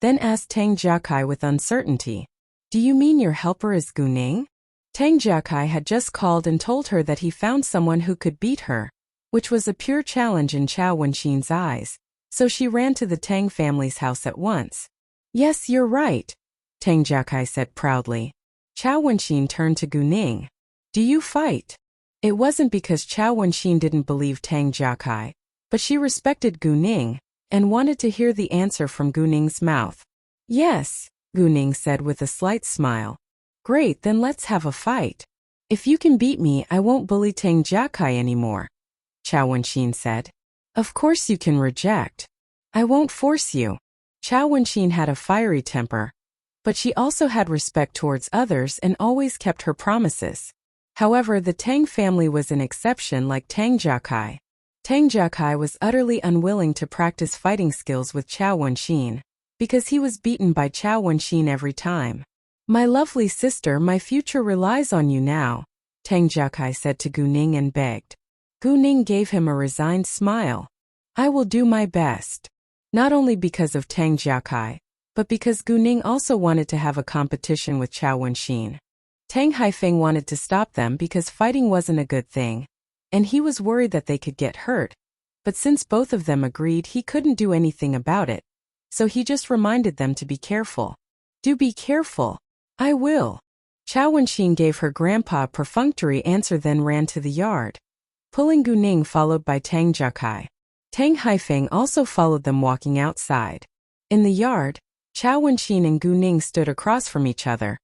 then asked Tang Jiakai with uncertainty. Do you mean your helper is Gu Ning? Tang Jiakai had just called and told her that he found someone who could beat her, which was a pure challenge in Chao Wenxin's eyes, so she ran to the Tang family's house at once. Yes, you're right, Tang Jiakai said proudly. Chao Wenxin turned to Gu Ning. Do you fight? It wasn't because Chao Wenxin didn't believe Tang Jiakai, but she respected Gu Ning and wanted to hear the answer from Gu Ning's mouth. Yes, Gu Ning said with a slight smile. Great, then let's have a fight. If you can beat me, I won't bully Tang Jiakai anymore. Chao Wenxin said. Of course you can reject. I won't force you. Chao Wenxin had a fiery temper, but she also had respect towards others and always kept her promises. However, the Tang family was an exception like Tang Jiakai. Tang Jiakai was utterly unwilling to practice fighting skills with Chao Wenxin, because he was beaten by Chao Wenxin every time. My lovely sister, my future relies on you now, Tang Jiakai said to Gu Ning and begged. Gu Ning gave him a resigned smile. I will do my best. Not only because of Tang Jiakai, but because Gu Ning also wanted to have a competition with Chao Wenxin. Tang Haifeng wanted to stop them because fighting wasn't a good thing, and he was worried that they could get hurt. But since both of them agreed, he couldn't do anything about it, so he just reminded them to be careful. Do be careful. I will. Chao Wenxin gave her grandpa a perfunctory answer, then ran to the yard, pulling Gu Ning, followed by Tang Jiakai. Tang Haifeng also followed them, walking outside. In the yard, Chao Wenxin and Gu Ning stood across from each other,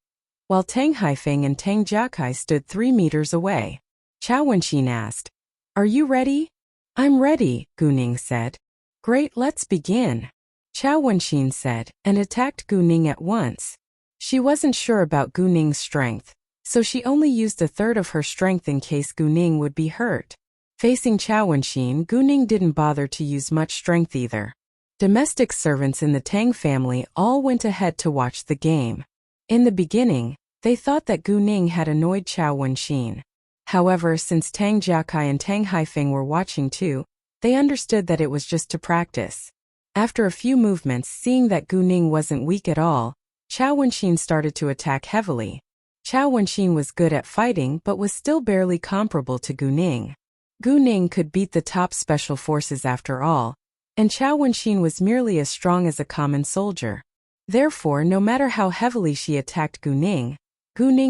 while Tang Haifeng and Tang Jiakai stood 3 meters away. Chao Wenxin asked, Are you ready? I'm ready, Gu Ning said. Great, let's begin. Chao Wenxin said, and attacked Gu Ning at once. She wasn't sure about Gu Ning's strength, so she only used a third of her strength in case Gu Ning would be hurt. Facing Chao Wenxin, Gu Ning didn't bother to use much strength either. Domestic servants in the Tang family all went ahead to watch the game. In the beginning, they thought that Gu Ning had annoyed Chao Wenxin. However, since Tang Jiakai and Tang Haifeng were watching too, they understood that it was just to practice. After a few movements, seeing that Gu Ning wasn't weak at all, Chao Wenxin started to attack heavily. Chao Wenxin was good at fighting but was still barely comparable to Gu Ning. Gu Ning could beat the top special forces after all, and Chao Wenxin was merely as strong as a common soldier. Therefore, no matter how heavily she attacked Gu Ning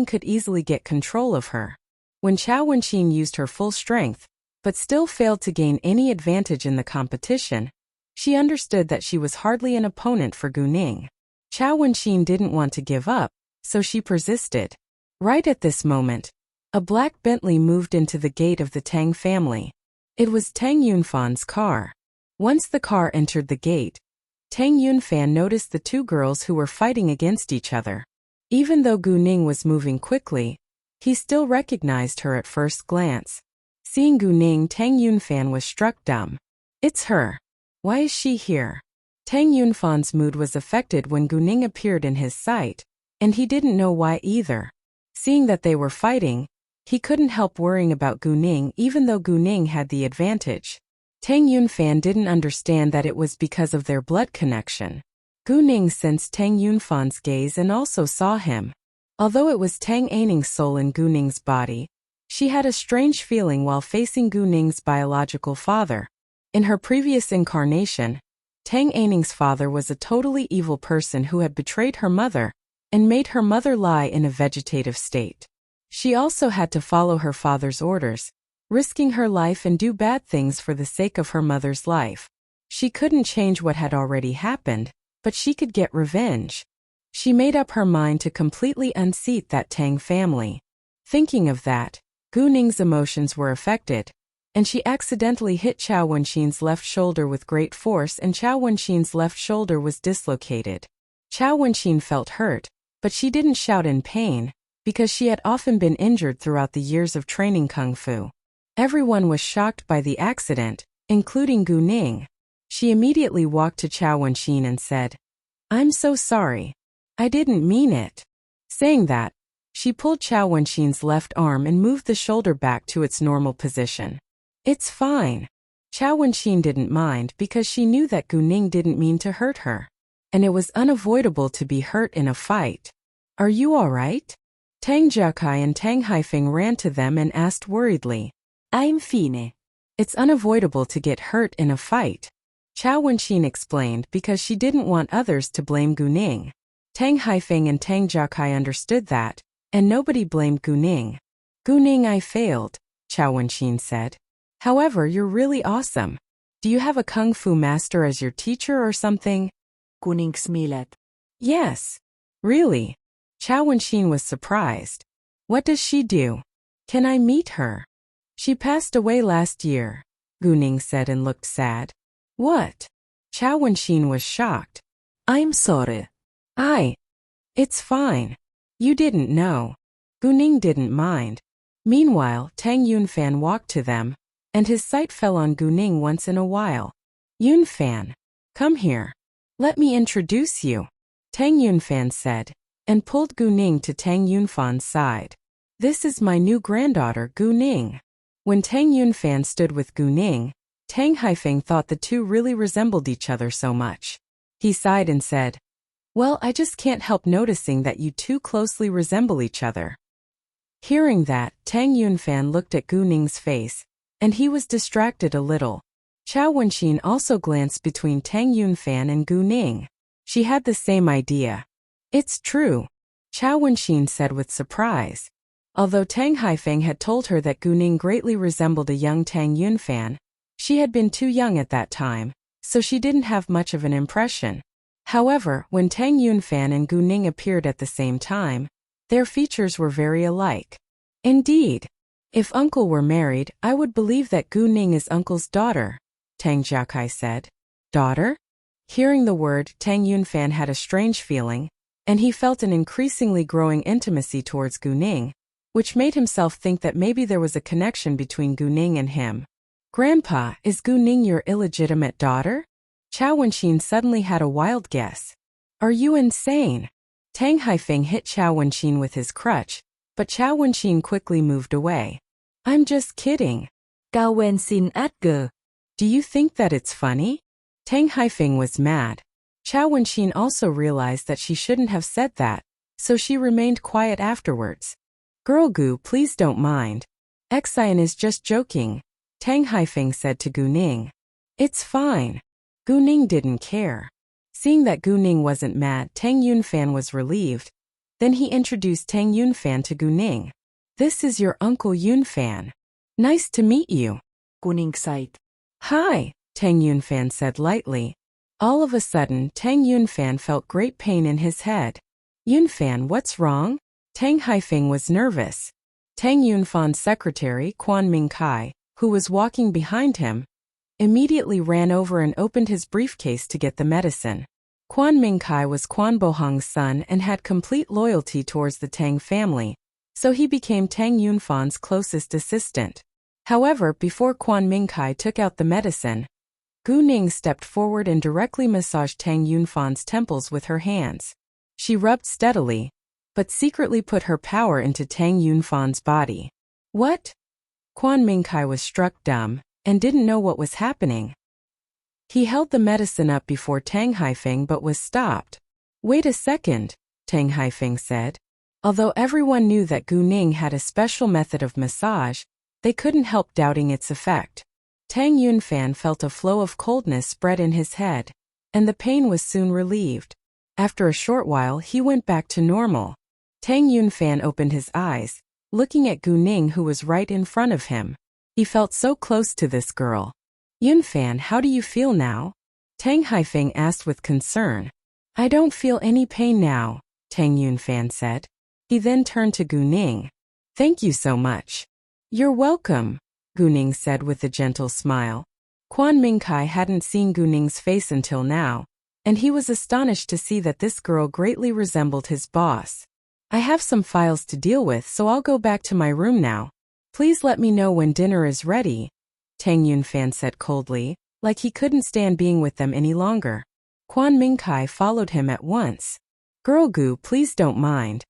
could easily get control of her. When Chao Wenxin used her full strength, but still failed to gain any advantage in the competition, she understood that she was hardly an opponent for Gu Ning. Chao Wenxin didn't want to give up, so she persisted. Right at this moment, a black Bentley moved into the gate of the Tang family. It was Tang Yunfan's car. Once the car entered the gate, Tang Yunfan noticed the two girls who were fighting against each other. Even though Gu Ning was moving quickly, he still recognized her at first glance. Seeing Gu Ning, Tang Yunfan was struck dumb. It's her. Why is she here? Tang Yunfan's mood was affected when Gu Ning appeared in his sight, and he didn't know why either. Seeing that they were fighting, he couldn't help worrying about Gu Ning even though Gu Ning had the advantage. Tang Yunfan didn't understand that it was because of their blood connection. Gu Ning sensed Tang Yunfan's gaze and also saw him. Although it was Tang Aining's soul in Gu Ning's body, she had a strange feeling while facing Gu Ning's biological father. In her previous incarnation, Tang Aining's father was a totally evil person who had betrayed her mother and made her mother lie in a vegetative state. She also had to follow her father's orders, risking her life and do bad things for the sake of her mother's life. She couldn't change what had already happened, but she could get revenge. She made up her mind to completely unseat that Tang family. Thinking of that, Gu Ning's emotions were affected, and she accidentally hit Chao Wenxin's left shoulder with great force, and Chao Wenxin's left shoulder was dislocated. Chao Wenxin felt hurt, but she didn't shout in pain, because she had often been injured throughout the years of training Kung Fu. Everyone was shocked by the accident, including Gu Ning. She immediately walked to Chao Wenxin and said, I'm so sorry. I didn't mean it. Saying that, she pulled Chao Wenxin's left arm and moved the shoulder back to its normal position. It's fine. Chao Wenxin didn't mind because she knew that Gu Ning didn't mean to hurt her, and it was unavoidable to be hurt in a fight. Are you all right? Tang Jiakai and Tang Haifeng ran to them and asked worriedly. I'm fine. It's unavoidable to get hurt in a fight, Chao Wenxin explained because she didn't want others to blame Gu Ning. Tang Haifeng and Tang Jiakai understood that, and nobody blamed Gu Ning. Gu Ning, I failed, Chao Wenxin said. However, you're really awesome. Do you have a Kung Fu master as your teacher or something? Gu Ning smiled. Yes. Really? Chao Wenxin was surprised. What does she do? Can I meet her? She passed away last year. Gu Ning said and looked sad. What? Chao Wenxin was shocked. I'm sorry. It's fine. You didn't know. Gu Ning didn't mind. Meanwhile, Tang Yunfan walked to them, and his sight fell on Gu Ning once in a while. Yunfan, come here. Let me introduce you, Tang Yunfan said, and pulled Gu Ning to Tang Yunfan's side. This is my new granddaughter, Gu Ning. When Tang Yunfan stood with Gu Ning, Tang Haifeng thought the two really resembled each other so much. He sighed and said, well, I just can't help noticing that you two closely resemble each other. Hearing that, Tang Yunfan looked at Gu Ning's face, and he was distracted a little. Chao Wenxin also glanced between Tang Yunfan and Gu Ning. She had the same idea. It's true, Chao Wenxin said with surprise. Although Tang Haifeng had told her that Gu Ning greatly resembled a young Tang Yunfan, she had been too young at that time, so she didn't have much of an impression. However, when Tang Yunfan and Gu Ning appeared at the same time, their features were very alike. Indeed, if Uncle were married, I would believe that Gu Ning is Uncle's daughter, Tang Jiakai said. Daughter? Hearing the word, Tang Yunfan had a strange feeling, and he felt an increasingly growing intimacy towards Gu Ning, which made himself think that maybe there was a connection between Gu Ning and him. Grandpa, is Gu Ning your illegitimate daughter? Chao Wenxin suddenly had a wild guess. Are you insane? Tang Haifeng hit Chao Wenxin with his crutch, but Chao Wenxin quickly moved away. I'm just kidding. Cao Wen xin at ge. Do you think that it's funny? Tang Haifeng was mad. Chao Wenxin also realized that she shouldn't have said that, so she remained quiet afterwards. Girl Gu, please don't mind. Xian is just joking, Tang Haifeng said to Gu Ning. It's fine. Gu Ning didn't care. Seeing that Gu Ning wasn't mad, Tang Yunfan was relieved. Then he introduced Tang Yunfan to Gu Ning. This is your Uncle Yunfan. Nice to meet you. Gu Ning sighed. Hi, Tang Yunfan said lightly. All of a sudden, Tang Yunfan felt great pain in his head. Yunfan, what's wrong? Tang Haifeng was nervous. Tang Yunfan's secretary, Quan Mingkai, who was walking behind him, immediately ran over and opened his briefcase to get the medicine. Quan Mingkai was Quan Bohong's son and had complete loyalty towards the Tang family, so he became Tang Yunfan's closest assistant. However, before Quan Mingkai took out the medicine, Gu Ning stepped forward and directly massaged Tang Yunfan's temples with her hands. She rubbed steadily, but secretly put her power into Tang Yunfan's body. What? Quan Mingkai was struck dumb and didn't know what was happening. He held the medicine up before Tang Haifeng but was stopped. Wait a second, Tang Haifeng said. Although everyone knew that Gu Ning had a special method of massage, they couldn't help doubting its effect. Tang Yunfan felt a flow of coldness spread in his head, and the pain was soon relieved. After a short while, he went back to normal. Tang Yunfan opened his eyes, looking at Gu Ning who was right in front of him. He felt so close to this girl. Yunfan, how do you feel now? Tang Haifeng asked with concern. I don't feel any pain now, Tang Yunfan said. He then turned to Gu Ning. Thank you so much. You're welcome, Gu Ning said with a gentle smile. Quan Mingkai hadn't seen Gu Ning's face until now, and he was astonished to see that this girl greatly resembled his boss. I have some files to deal with, so I'll go back to my room now. Please let me know when dinner is ready, Tang Yunfan said coldly, like he couldn't stand being with them any longer. Quan Mingkai followed him at once. Girl Gu, please don't mind.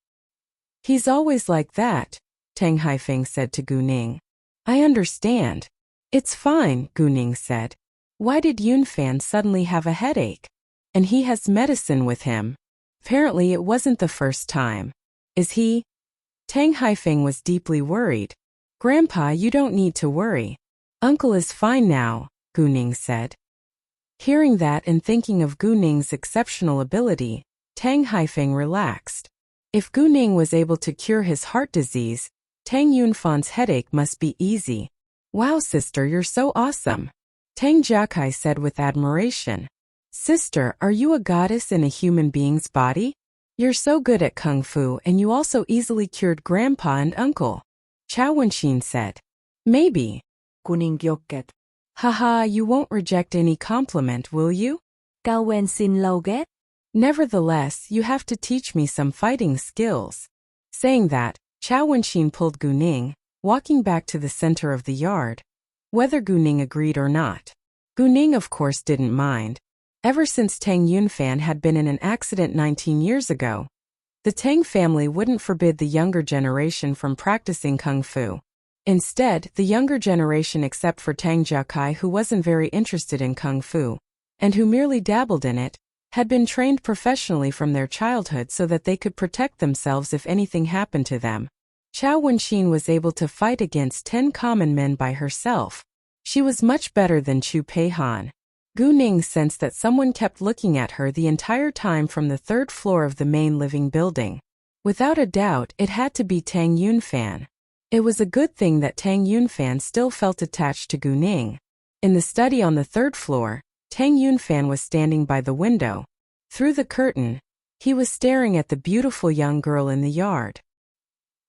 He's always like that, Tang Haifeng said to Gu Ning. I understand. It's fine, Gu Ning said. Why did Yunfan suddenly have a headache? And he has medicine with him. Apparently it wasn't the first time. Is he? Tang Haifeng was deeply worried. Grandpa, you don't need to worry. Uncle is fine now, Gu Ning said. Hearing that and thinking of Gu Ning's exceptional ability, Tang Haifeng relaxed. If Gu Ning was able to cure his heart disease, Tang Yunfan's headache must be easy. Wow, sister, you're so awesome, Tang Jiakai said with admiration. Sister, are you a goddess in a human being's body? You're so good at kung fu and you also easily cured grandpa and uncle, Chao Wenxin said. Maybe. Gu Ning jokket. Haha, you won't reject any compliment, will you? Cao Wen xin lau ghét. Nevertheless, you have to teach me some fighting skills. Saying that, Chao Wenxin pulled Gu Ning, walking back to the center of the yard. Whether Gu Ning agreed or not. Gu Ning of course didn't mind. Ever since Tang Yunfan had been in an accident 19 years ago, the Tang family wouldn't forbid the younger generation from practicing kung fu. Instead, the younger generation, except for Tang Jiakai, who wasn't very interested in kung fu, and who merely dabbled in it, had been trained professionally from their childhood so that they could protect themselves if anything happened to them. Chao Wenxin was able to fight against 10 common men by herself. She was much better than Chu Peihan. Gu Ning sensed that someone kept looking at her the entire time from the 3rd floor of the main living building. Without a doubt, it had to be Tang Yunfan. It was a good thing that Tang Yunfan still felt attached to Gu Ning. In the study on the 3rd floor, Tang Yunfan was standing by the window. Through the curtain, he was staring at the beautiful young girl in the yard.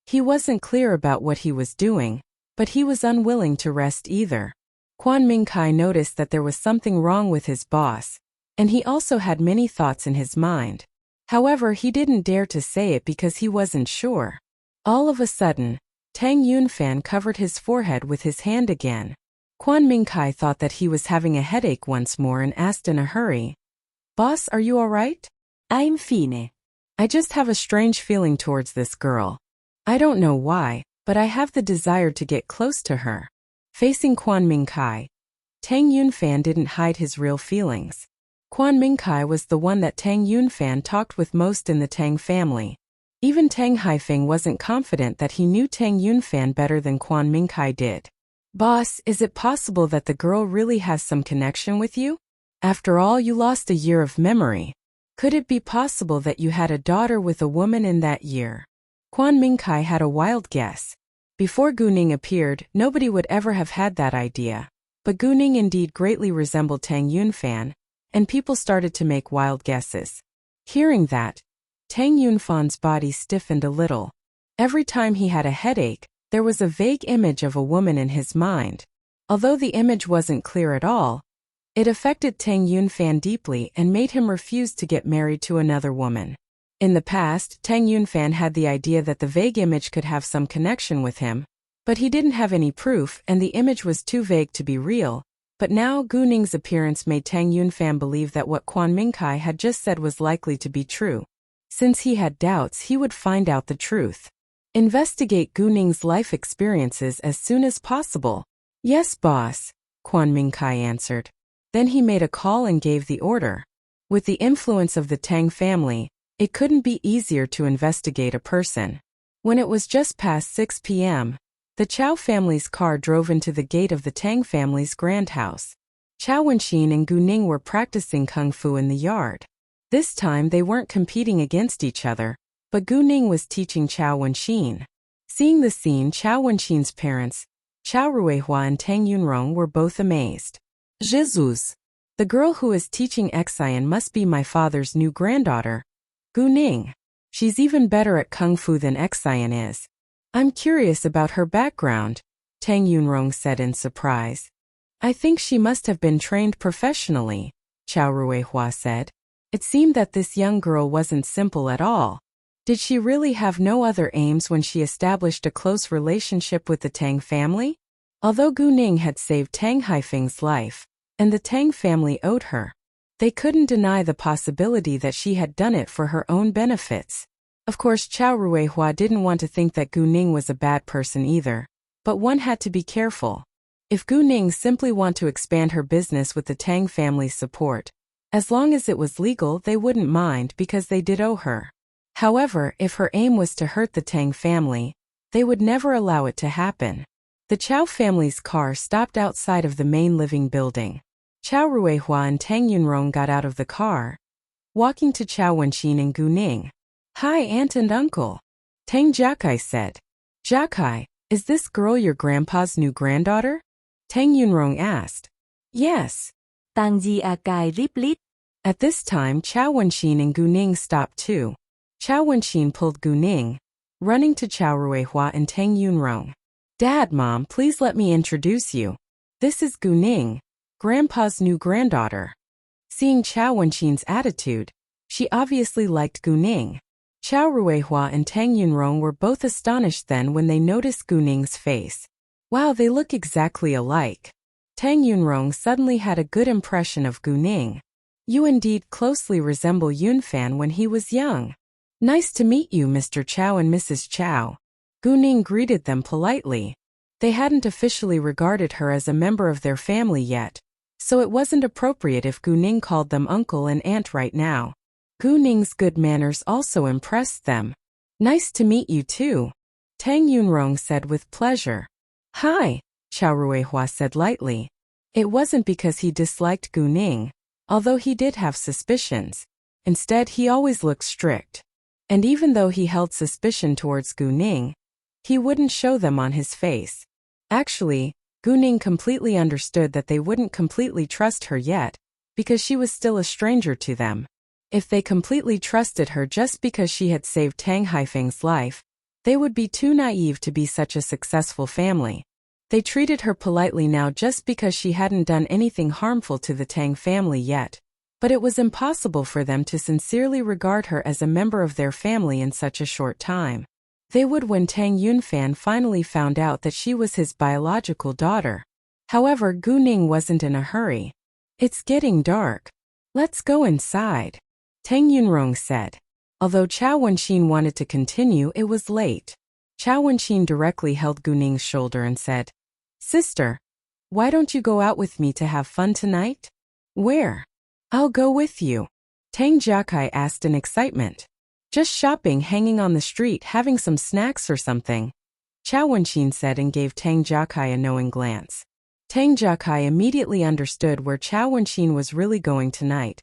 He wasn't clear about what he was doing, but he was unwilling to rest either. Quan Mingkai noticed that there was something wrong with his boss, and he also had many thoughts in his mind. However, he didn't dare to say it because he wasn't sure. All of a sudden, Tang Yunfan covered his forehead with his hand again. Quan Mingkai thought that he was having a headache once more and asked in a hurry, "Boss, are you all right?" I'm fine. "I just have a strange feeling towards this girl. I don't know why, but I have the desire to get close to her." Facing Quan Mingkai, Tang Yunfan didn't hide his real feelings. Quan Mingkai was the one that Tang Yunfan talked with most in the Tang family. Even Tang Haifeng wasn't confident that he knew Tang Yunfan better than Quan Mingkai did. "Boss, is it possible that the girl really has some connection with you? After all, you lost a year of memory. Could it be possible that you had a daughter with a woman in that year?" Quan Mingkai had a wild guess. Before Gu Ning appeared, nobody would ever have had that idea. But Gu Ning indeed greatly resembled Tang Yunfan, and people started to make wild guesses. Hearing that, Tang Yunfan's body stiffened a little. Every time he had a headache, there was a vague image of a woman in his mind. Although the image wasn't clear at all, it affected Tang Yunfan deeply and made him refuse to get married to another woman. In the past, Tang Yunfan had the idea that the vague image could have some connection with him, but he didn't have any proof and the image was too vague to be real. But now Gu Ning's appearance made Tang Yunfan believe that what Quan Mingkai had just said was likely to be true. Since he had doubts, he would find out the truth. Investigate Gu Ning's life experiences as soon as possible. "Yes, boss," Quan Mingkai answered. Then he made a call and gave the order. With the influence of the Tang family, it couldn't be easier to investigate a person. When it was just past 6 p.m., the Chao family's car drove into the gate of the Tang family's grand house. Chao Wenxin and Gu Ning were practicing kung fu in the yard. This time they weren't competing against each other, but Gu Ning was teaching Chao Wenxin. Seeing the scene, Chao Wenxin's parents, Chao Ruihua and Tang Yunrong, were both amazed. "Jesus! The girl who is teaching Xian must be my father's new granddaughter, Gu Ning. She's even better at kung fu than Xian is. I'm curious about her background," Tang Yunrong said in surprise. "I think she must have been trained professionally," Chao Ruihua said. It seemed that this young girl wasn't simple at all. Did she really have no other aims when she established a close relationship with the Tang family? Although Gu Ning had saved Tang Haifeng's life, and the Tang family owed her, they couldn't deny the possibility that she had done it for her own benefits. Of course, Chao Ruihua didn't want to think that Gu Ning was a bad person either, but one had to be careful. If Gu Ning simply wanted to expand her business with the Tang family's support, as long as it was legal, they wouldn't mind because they did owe her. However, if her aim was to hurt the Tang family, they would never allow it to happen. The Chao family's car stopped outside of the main living building. Chao Ruihua and Tang Yunrong got out of the car, walking to Chao Wenxin and Gu Ning. "Hi, aunt and uncle," Tang Jiakai said. "Jiakai, is this girl your grandpa's new granddaughter?" Tang Yunrong asked. "Yes." Tang Jiakai rip-lít. At this time, Chao Wenxin and Gu Ning stopped too. Chao Wenxin pulled Gu Ning, running to Chao Ruihua and Tang Yunrong. "Dad, Mom, please let me introduce you. This is Gu Ning, Grandpa's new granddaughter. Seeing Chao Wenqin's attitude, she obviously liked Gu Ning. Chao Ruihua and Tang Yunrong were both astonished then when they noticed Gu Ning's face. Wow, they look exactly alike. Tang Yunrong suddenly had a good impression of Gu Ning. You indeed closely resemble Yunfan when he was young. Nice to meet you, Mr. Chao and Mrs. Chao. Gu Ning greeted them politely. They hadn't officially regarded her as a member of their family yet, so it wasn't appropriate if Gu Ning called them uncle and aunt right now. Gu Ning's good manners also impressed them. Nice to meet you too, Tang Yunrong said with pleasure. Hi, Chao Ruihua said lightly. It wasn't because he disliked Gu Ning, although he did have suspicions. Instead, he always looked strict. And even though he held suspicion towards Gu Ning, he wouldn't show them on his face. Actually, Gu Ning completely understood that they wouldn't completely trust her yet, because she was still a stranger to them. If they completely trusted her just because she had saved Tang Haifeng's life, they would be too naive to be such a successful family. They treated her politely now just because she hadn't done anything harmful to the Tang family yet, but it was impossible for them to sincerely regard her as a member of their family in such a short time. They would when Tang Yunfan finally found out that she was his biological daughter. However, Gu Ning wasn't in a hurry. It's getting dark. Let's go inside, Tang Yunrong said. Although Chao Wenqin wanted to continue, it was late. Chao Wenqin directly held Gu Ning's shoulder and said, Sister, why don't you go out with me to have fun tonight? Where? I'll go with you, Tang Jiakai asked in excitement. Just shopping, hanging on the street, having some snacks or something, Chao Wenqin said and gave Tang Jiakai a knowing glance. Tang Jiakai immediately understood where Chao Wenqin was really going tonight,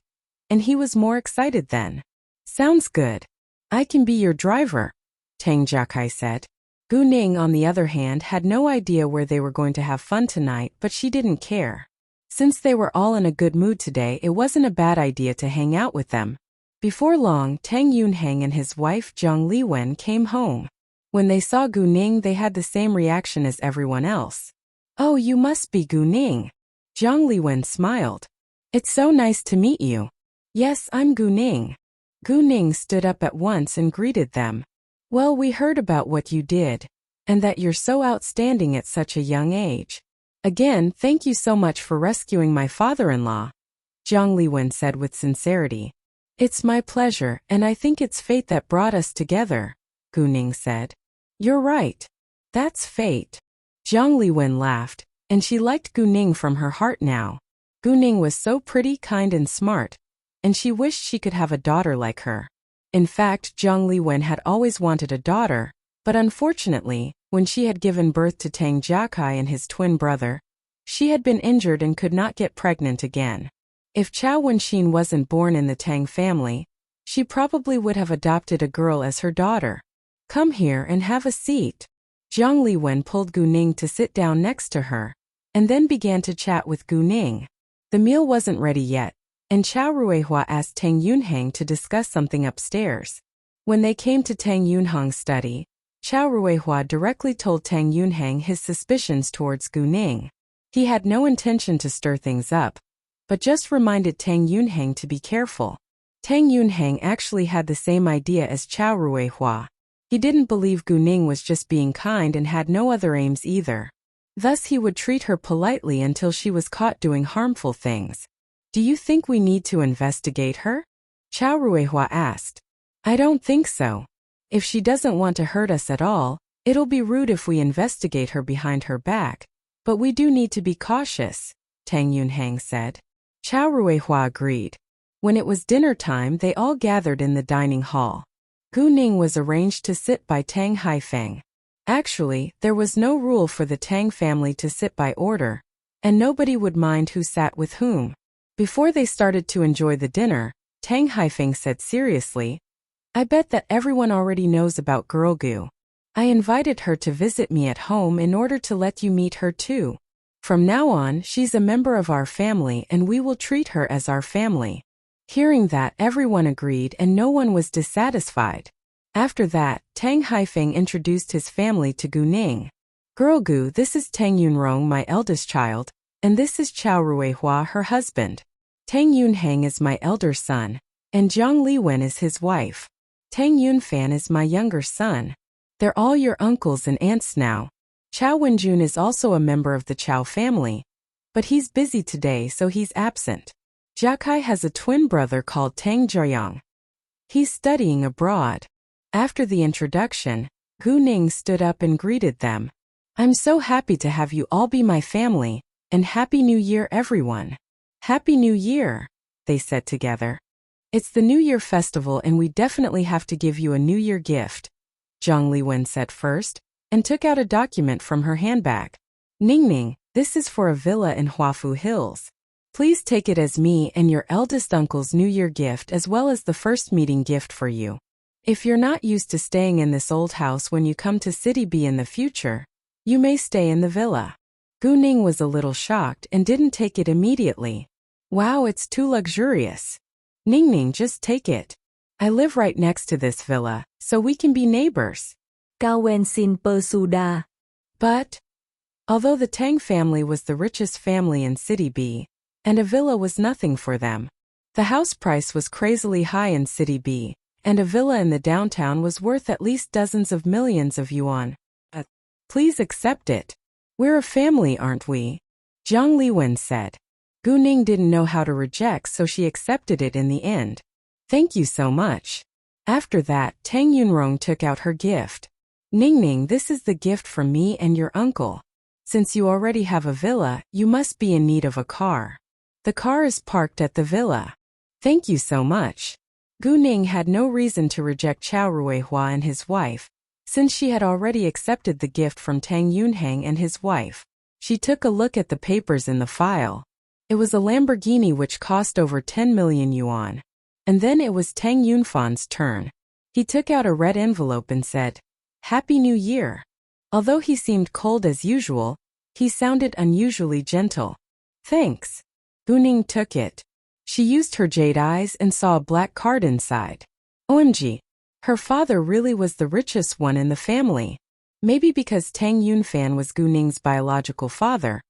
and he was more excited then. Sounds good. I can be your driver, Tang Jiakai said. Gu Ning, on the other hand, had no idea where they were going to have fun tonight, but she didn't care. Since they were all in a good mood today, it wasn't a bad idea to hang out with them. Before long, Tang Yunhang and his wife Zhang Liwen came home. When they saw Gu Ning, they had the same reaction as everyone else. Oh, you must be Gu Ning. Zhang Liwen smiled. It's so nice to meet you. Yes, I'm Gu Ning. Gu Ning stood up at once and greeted them. Well, we heard about what you did, and that you're so outstanding at such a young age. Again, thank you so much for rescuing my father-in-law, Zhang Liwen said with sincerity. It's my pleasure, and I think it's fate that brought us together, Gu Ning said. You're right. That's fate. Zhang Liwen laughed, and she liked Gu Ning from her heart now. Gu Ning was so pretty, kind, and smart, and she wished she could have a daughter like her. In fact, Zhang Liwen had always wanted a daughter, but unfortunately, when she had given birth to Tang Jiakai and his twin brother, she had been injured and could not get pregnant again. If Chao Wenqin wasn't born in the Tang family, she probably would have adopted a girl as her daughter. Come here and have a seat. Zhang Liwen pulled Gu Ning to sit down next to her, and then began to chat with Gu Ning. The meal wasn't ready yet, and Chao Ruihua asked Tang Yunhang to discuss something upstairs. When they came to Tang Yunhang's study, Chao Ruihua directly told Tang Yunhang his suspicions towards Gu Ning. He had no intention to stir things up, but just reminded Tang Yunhang to be careful. Tang Yunhang actually had the same idea as Chao Ruihua. He didn't believe Gu Ning was just being kind and had no other aims either. Thus he would treat her politely until she was caught doing harmful things. Do you think we need to investigate her? Chao Ruihua asked. I don't think so. If she doesn't want to hurt us at all, it'll be rude if we investigate her behind her back. But we do need to be cautious, Tang Yunhang said. Chao Ruihua agreed. When it was dinner time, they all gathered in the dining hall. Gu Ning was arranged to sit by Tang Haifeng. Actually, there was no rule for the Tang family to sit by order, and nobody would mind who sat with whom. Before they started to enjoy the dinner, Tang Haifeng said seriously, I bet that everyone already knows about Girl Gu. I invited her to visit me at home in order to let you meet her too. From now on, she's a member of our family and we will treat her as our family. Hearing that, everyone agreed and no one was dissatisfied. After that, Tang Haifeng introduced his family to Gu Ning. Girl Gu, this is Tang Yunrong, my eldest child, and this is Chao Ruihua, her husband. Tang Yunhang is my elder son, and Jiang Liwen is his wife. Tang Yunfan is my younger son. They're all your uncles and aunts now. Chao Wenjun is also a member of the Chao family, but he's busy today so he's absent. Jia Kai has a twin brother called Tang Jiayang. He's studying abroad. After the introduction, Gu Ning stood up and greeted them. I'm so happy to have you all be my family, and Happy New Year everyone. Happy New Year, they said together. It's the New Year festival and we definitely have to give you a New Year gift, Zhang Liwen said first, and took out a document from her handbag. Ningning, this is for a villa in Huafu Hills. Please take it as me and your eldest uncle's New Year gift as well as the first meeting gift for you. If you're not used to staying in this old house when you come to City B in the future, you may stay in the villa. Gu Ning was a little shocked and didn't take it immediately. Wow, it's too luxurious. Ningning, just take it. I live right next to this villa, so we can be neighbors. Cao Wen xin Persuda. But, although the Tang family was the richest family in City B, and a villa was nothing for them, the house price was crazily high in City B, and a villa in the downtown was worth at least dozens of millions of yuan. Please accept it. We're a family, aren't we? Jiang Liwen said. Gu Ning didn't know how to reject, so she accepted it in the end. Thank you so much. After that, Tang Yunrong took out her gift. Ningning, this is the gift from me and your uncle. Since you already have a villa, you must be in need of a car. The car is parked at the villa. Thank you so much. Gu Ning had no reason to reject Chao Ruihua and his wife, since she had already accepted the gift from Tang Yunhang and his wife. She took a look at the papers in the file. It was a Lamborghini which cost over 10 million yuan. And then it was Tang Yunfan's turn. He took out a red envelope and said, Happy New Year. Although he seemed cold as usual, he sounded unusually gentle. Thanks. Gu Ning took it. She used her jade eyes and saw a black card inside. OMG. Her father really was the richest one in the family. Maybe because Tang Yunfan was Gu Ning's biological father,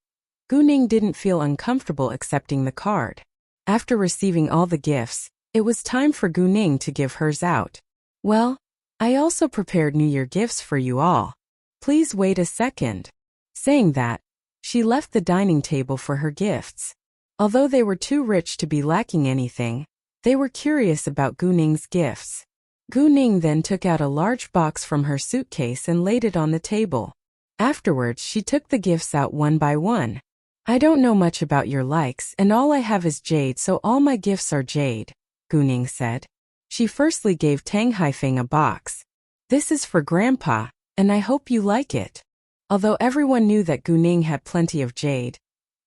Gu Ning didn't feel uncomfortable accepting the card. After receiving all the gifts, it was time for Gu Ning to give hers out. Well, I also prepared New Year gifts for you all. Please wait a second. Saying that, she left the dining table for her gifts. Although they were too rich to be lacking anything, they were curious about Gu Ning's gifts. Gu Ning then took out a large box from her suitcase and laid it on the table. Afterwards, she took the gifts out one by one. I don't know much about your likes and all I have is jade, so all my gifts are jade, Gu Ning said. She firstly gave Tang Haifeng a box. This is for Grandpa, and I hope you like it. Although everyone knew that Gu Ning had plenty of jade,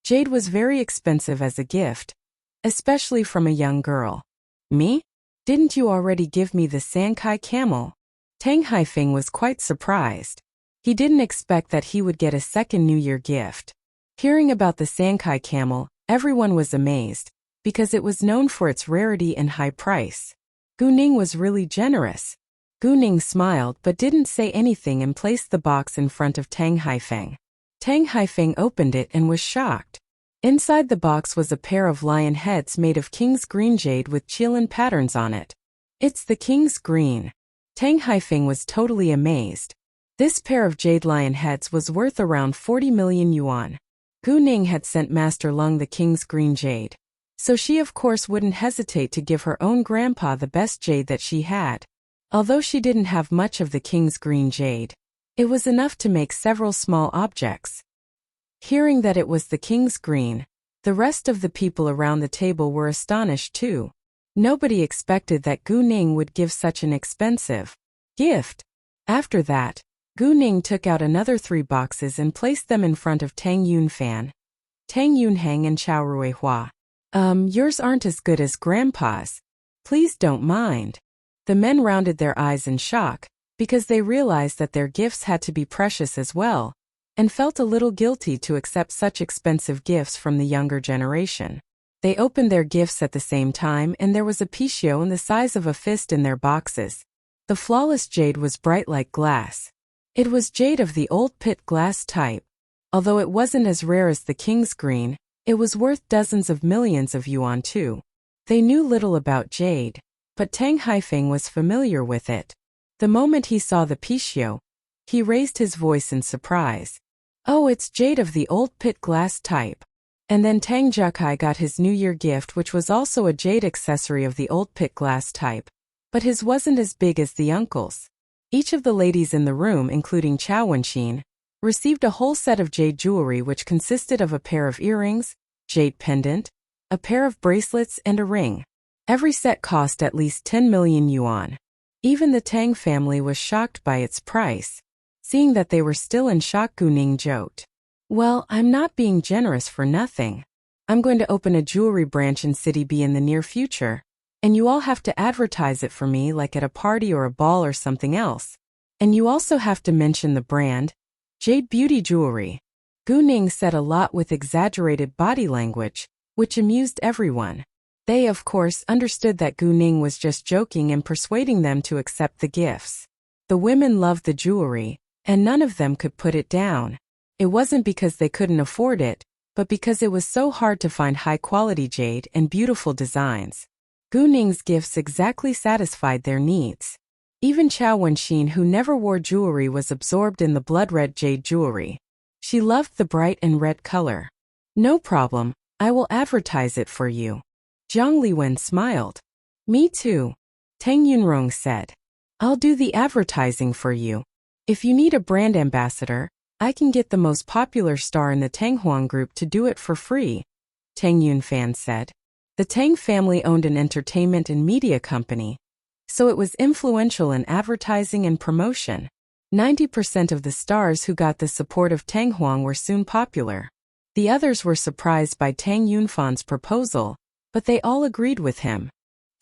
jade was very expensive as a gift, especially from a young girl. Me? Didn't you already give me the Sankai camel? Tang Haifeng was quite surprised. He didn't expect that he would get a second New Year gift. Hearing about the Sankai camel, everyone was amazed, because it was known for its rarity and high price. Gu Ning was really generous. Gu Ning smiled but didn't say anything and placed the box in front of Tang Haifeng. Tang Haifeng opened it and was shocked. Inside the box was a pair of lion heads made of king's green jade with Qilin patterns on it. It's the king's green. Tang Haifeng was totally amazed. This pair of jade lion heads was worth around 40 million yuan. Gu Ning had sent Master Lung the king's green jade, so she of course wouldn't hesitate to give her own grandpa the best jade that she had. Although she didn't have much of the king's green jade, it was enough to make several small objects. Hearing that it was the king's green, the rest of the people around the table were astonished too. Nobody expected that Gu Ning would give such an expensive gift. After that, Gu Ning took out another 3 boxes and placed them in front of Tang Yunfan, Tang Yunhang and Chao Ruihua. Yours aren't as good as Grandpa's. Please don't mind. The men rounded their eyes in shock, because they realized that their gifts had to be precious as well, and felt a little guilty to accept such expensive gifts from the younger generation. They opened their gifts at the same time and there was a pichio in the size of a fist in their boxes. The flawless jade was bright like glass. It was jade of the old pit glass type. Although it wasn't as rare as the king's green, it was worth dozens of millions of yuan too. They knew little about jade, but Tang Haifeng was familiar with it. The moment he saw the pixiu, he raised his voice in surprise. Oh, it's jade of the old pit glass type. And then Tang Jiakai got his New Year gift, which was also a jade accessory of the old pit glass type. But his wasn't as big as the uncle's. Each of the ladies in the room, including Chao Wenxin, received a whole set of jade jewelry which consisted of a pair of earrings, jade pendant, a pair of bracelets and a ring. Every set cost at least 10 million yuan. Even the Tang family was shocked by its price. Seeing that they were still in shock, Gu Ning joked. Well, I'm not being generous for nothing. I'm going to open a jewelry branch in City B in the near future. And you all have to advertise it for me like at a party or a ball or something else. And you also have to mention the brand, Jade Beauty Jewelry. Gu Ning said a lot with exaggerated body language, which amused everyone. They, of course, understood that Gu Ning was just joking and persuading them to accept the gifts. The women loved the jewelry, and none of them could put it down. It wasn't because they couldn't afford it, but because it was so hard to find high-quality jade and beautiful designs. Gu Ning's gifts exactly satisfied their needs. Even Chao Wenxin, who never wore jewelry, was absorbed in the blood-red jade jewelry. She loved the bright and red color. No problem, I will advertise it for you. Zhang Liwen smiled. Me too, Tang Yunrong said. I'll do the advertising for you. If you need a brand ambassador, I can get the most popular star in the Tang Huang group to do it for free, Tang Yunfan said. The Tang family owned an entertainment and media company, so it was influential in advertising and promotion. 90% of the stars who got the support of Tang Huang were soon popular. The others were surprised by Tang Yunfan's proposal, but they all agreed with him.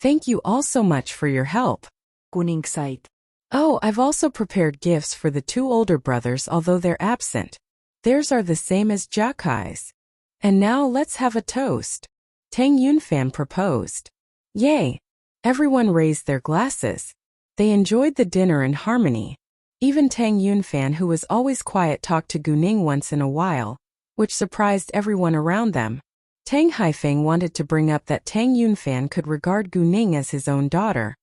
Thank you all so much for your help. Gu Ning sighed. Oh, I've also prepared gifts for the two older brothers, although they're absent. Theirs are the same as Jiakai's. And now let's have a toast, Tang Yunfan proposed. Yay! Everyone raised their glasses. They enjoyed the dinner in harmony. Even Tang Yunfan, who was always quiet, talked to Gu Ning once in a while, which surprised everyone around them. Tang Haifeng wanted to bring up that Tang Yunfan could regard Gu Ning as his own daughter,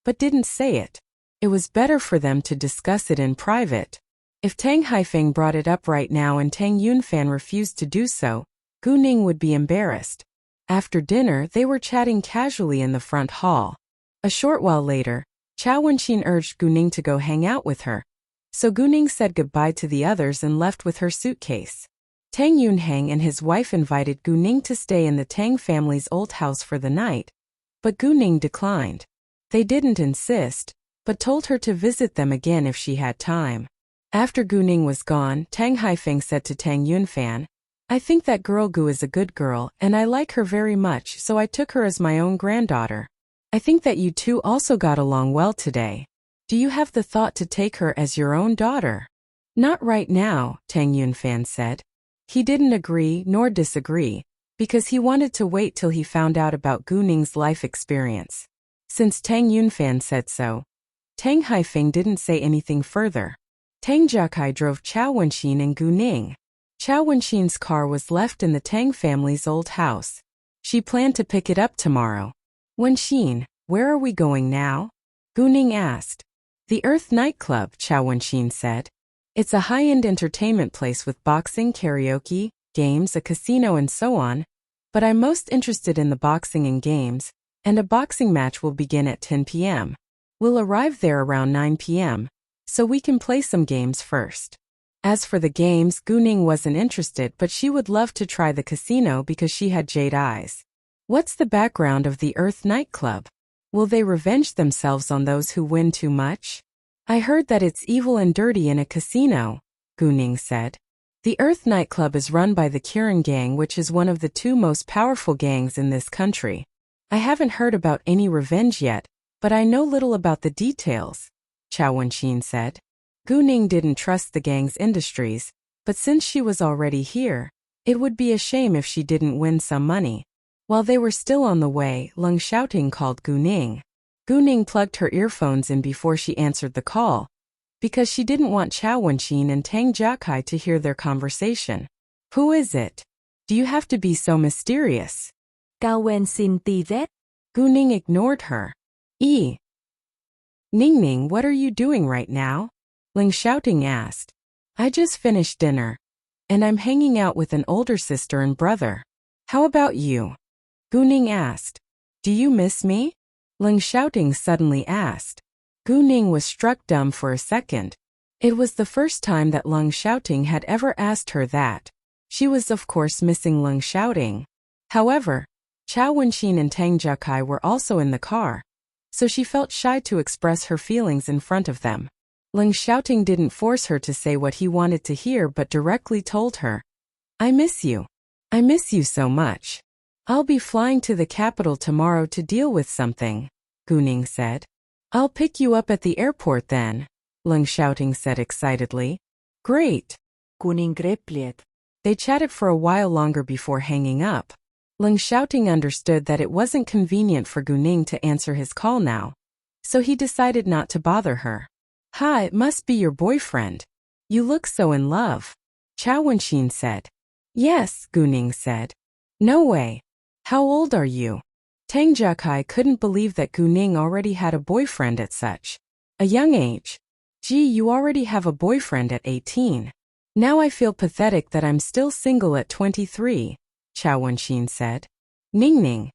but didn't say it. It was better for them to discuss it in private. If Tang Haifeng brought it up right now and Tang Yunfan refused to do so, Gu Ning would be embarrassed. After dinner, they were chatting casually in the front hall. A short while later, Chao Wenxin urged Gu Ning to go hang out with her. So Gu Ning said goodbye to the others and left with her suitcase. Tang Yunhang and his wife invited Gu Ning to stay in the Tang family's old house for the night, but Gu Ning declined. They didn't insist, but told her to visit them again if she had time. After Gu Ning was gone, Tang Haifeng said to Tang Yunfan, I think that girl Gu is a good girl and I like her very much, so I took her as my own granddaughter. I think that you two also got along well today. Do you have the thought to take her as your own daughter? Not right now, Tang Yunfan said. He didn't agree nor disagree, because he wanted to wait till he found out about Gu Ning's life experience. Since Tang Yunfan said so, Tang Haifeng didn't say anything further. Tang Jiakai drove Chao Wenxin and Gu Ning. Chao Wenxin's car was left in the Tang family's old house. She planned to pick it up tomorrow. Wenxin, where are we going now? Gu Ning asked. The Earth nightclub, Chao Wenxin said. It's a high-end entertainment place with boxing, karaoke, games, a casino and so on, but I'm most interested in the boxing and games, and a boxing match will begin at 10 p.m. We'll arrive there around 9 p.m., so we can play some games first. As for the games, Gu Ning wasn't interested, but she would love to try the casino because she had jade eyes. What's the background of the Earth nightclub? Will they revenge themselves on those who win too much? I heard that it's evil and dirty in a casino, Gu Ning said. The Earth nightclub is run by the Kirin gang, which is one of the two most powerful gangs in this country. I haven't heard about any revenge yet, but I know little about the details, Chao Wenxin said. Gu Ning didn't trust the gang's industries, but since she was already here, it would be a shame if she didn't win some money. While they were still on the way, Leng Xiaoting called Gu Ning. Gu Ning plugged her earphones in before she answered the call. because she didn't want Chao Wenxin and Tang Jiakai to hear their conversation. Who is it? Do you have to be so mysterious? Cao Wen xin tì vết. Gu Ning ignored her. Ning, what are you doing right now? Ling Xiaoting asked. I just finished dinner. And I'm hanging out with an older sister and brother. How about you? Gu Ning asked. Do you miss me? Ling Xiaoting suddenly asked. Gu Ning was struck dumb for a second. It was the first time that Ling Xiaoting had ever asked her that. She was of course missing Ling Xiaoting. However, Chao Wenxin and Tang Jiakai were also in the car, so she felt shy to express her feelings in front of them. Ling Xiaoting didn't force her to say what he wanted to hear but directly told her. I miss you. I miss you so much. I'll be flying to the capital tomorrow to deal with something, Gu Ning said. I'll pick you up at the airport then, Ling Xiaoting said excitedly. Great. Gu Ning replied. They chatted for a while longer before hanging up. Ling Xiaoting understood that it wasn't convenient for Gu Ning to answer his call now, so he decided not to bother her. Ha, it must be your boyfriend. You look so in love, Chao Wenxin said. Yes, Gu Ning said. No way. How old are you? Tang Jiakai couldn't believe that Gu Ning already had a boyfriend at such a young age. Gee, you already have a boyfriend at 18. Now I feel pathetic that I'm still single at 23, Chao Wenxin said. Ning,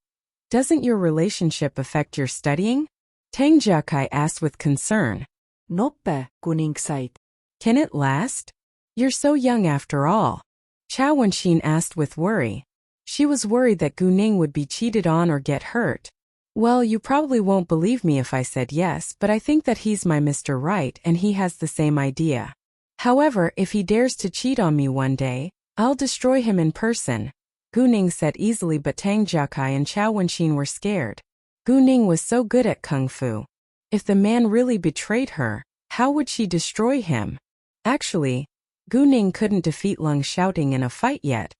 doesn't your relationship affect your studying? Tang Jiakai asked with concern. Nope, Gu Ning said. Can it last? You're so young after all. Chao Wenxin asked with worry. She was worried that Gu Ning would be cheated on or get hurt. Well, you probably won't believe me if I said yes, but I think that he's my Mr. Right and he has the same idea. However, if he dares to cheat on me one day, I'll destroy him in person, Gu Ning said easily, but Tang Jiakai and Chao Wenxin were scared. Gu Ning was so good at kung fu. If the man really betrayed her, how would she destroy him? Actually, Gu Ning couldn't defeat Ling Xiaoting in a fight yet,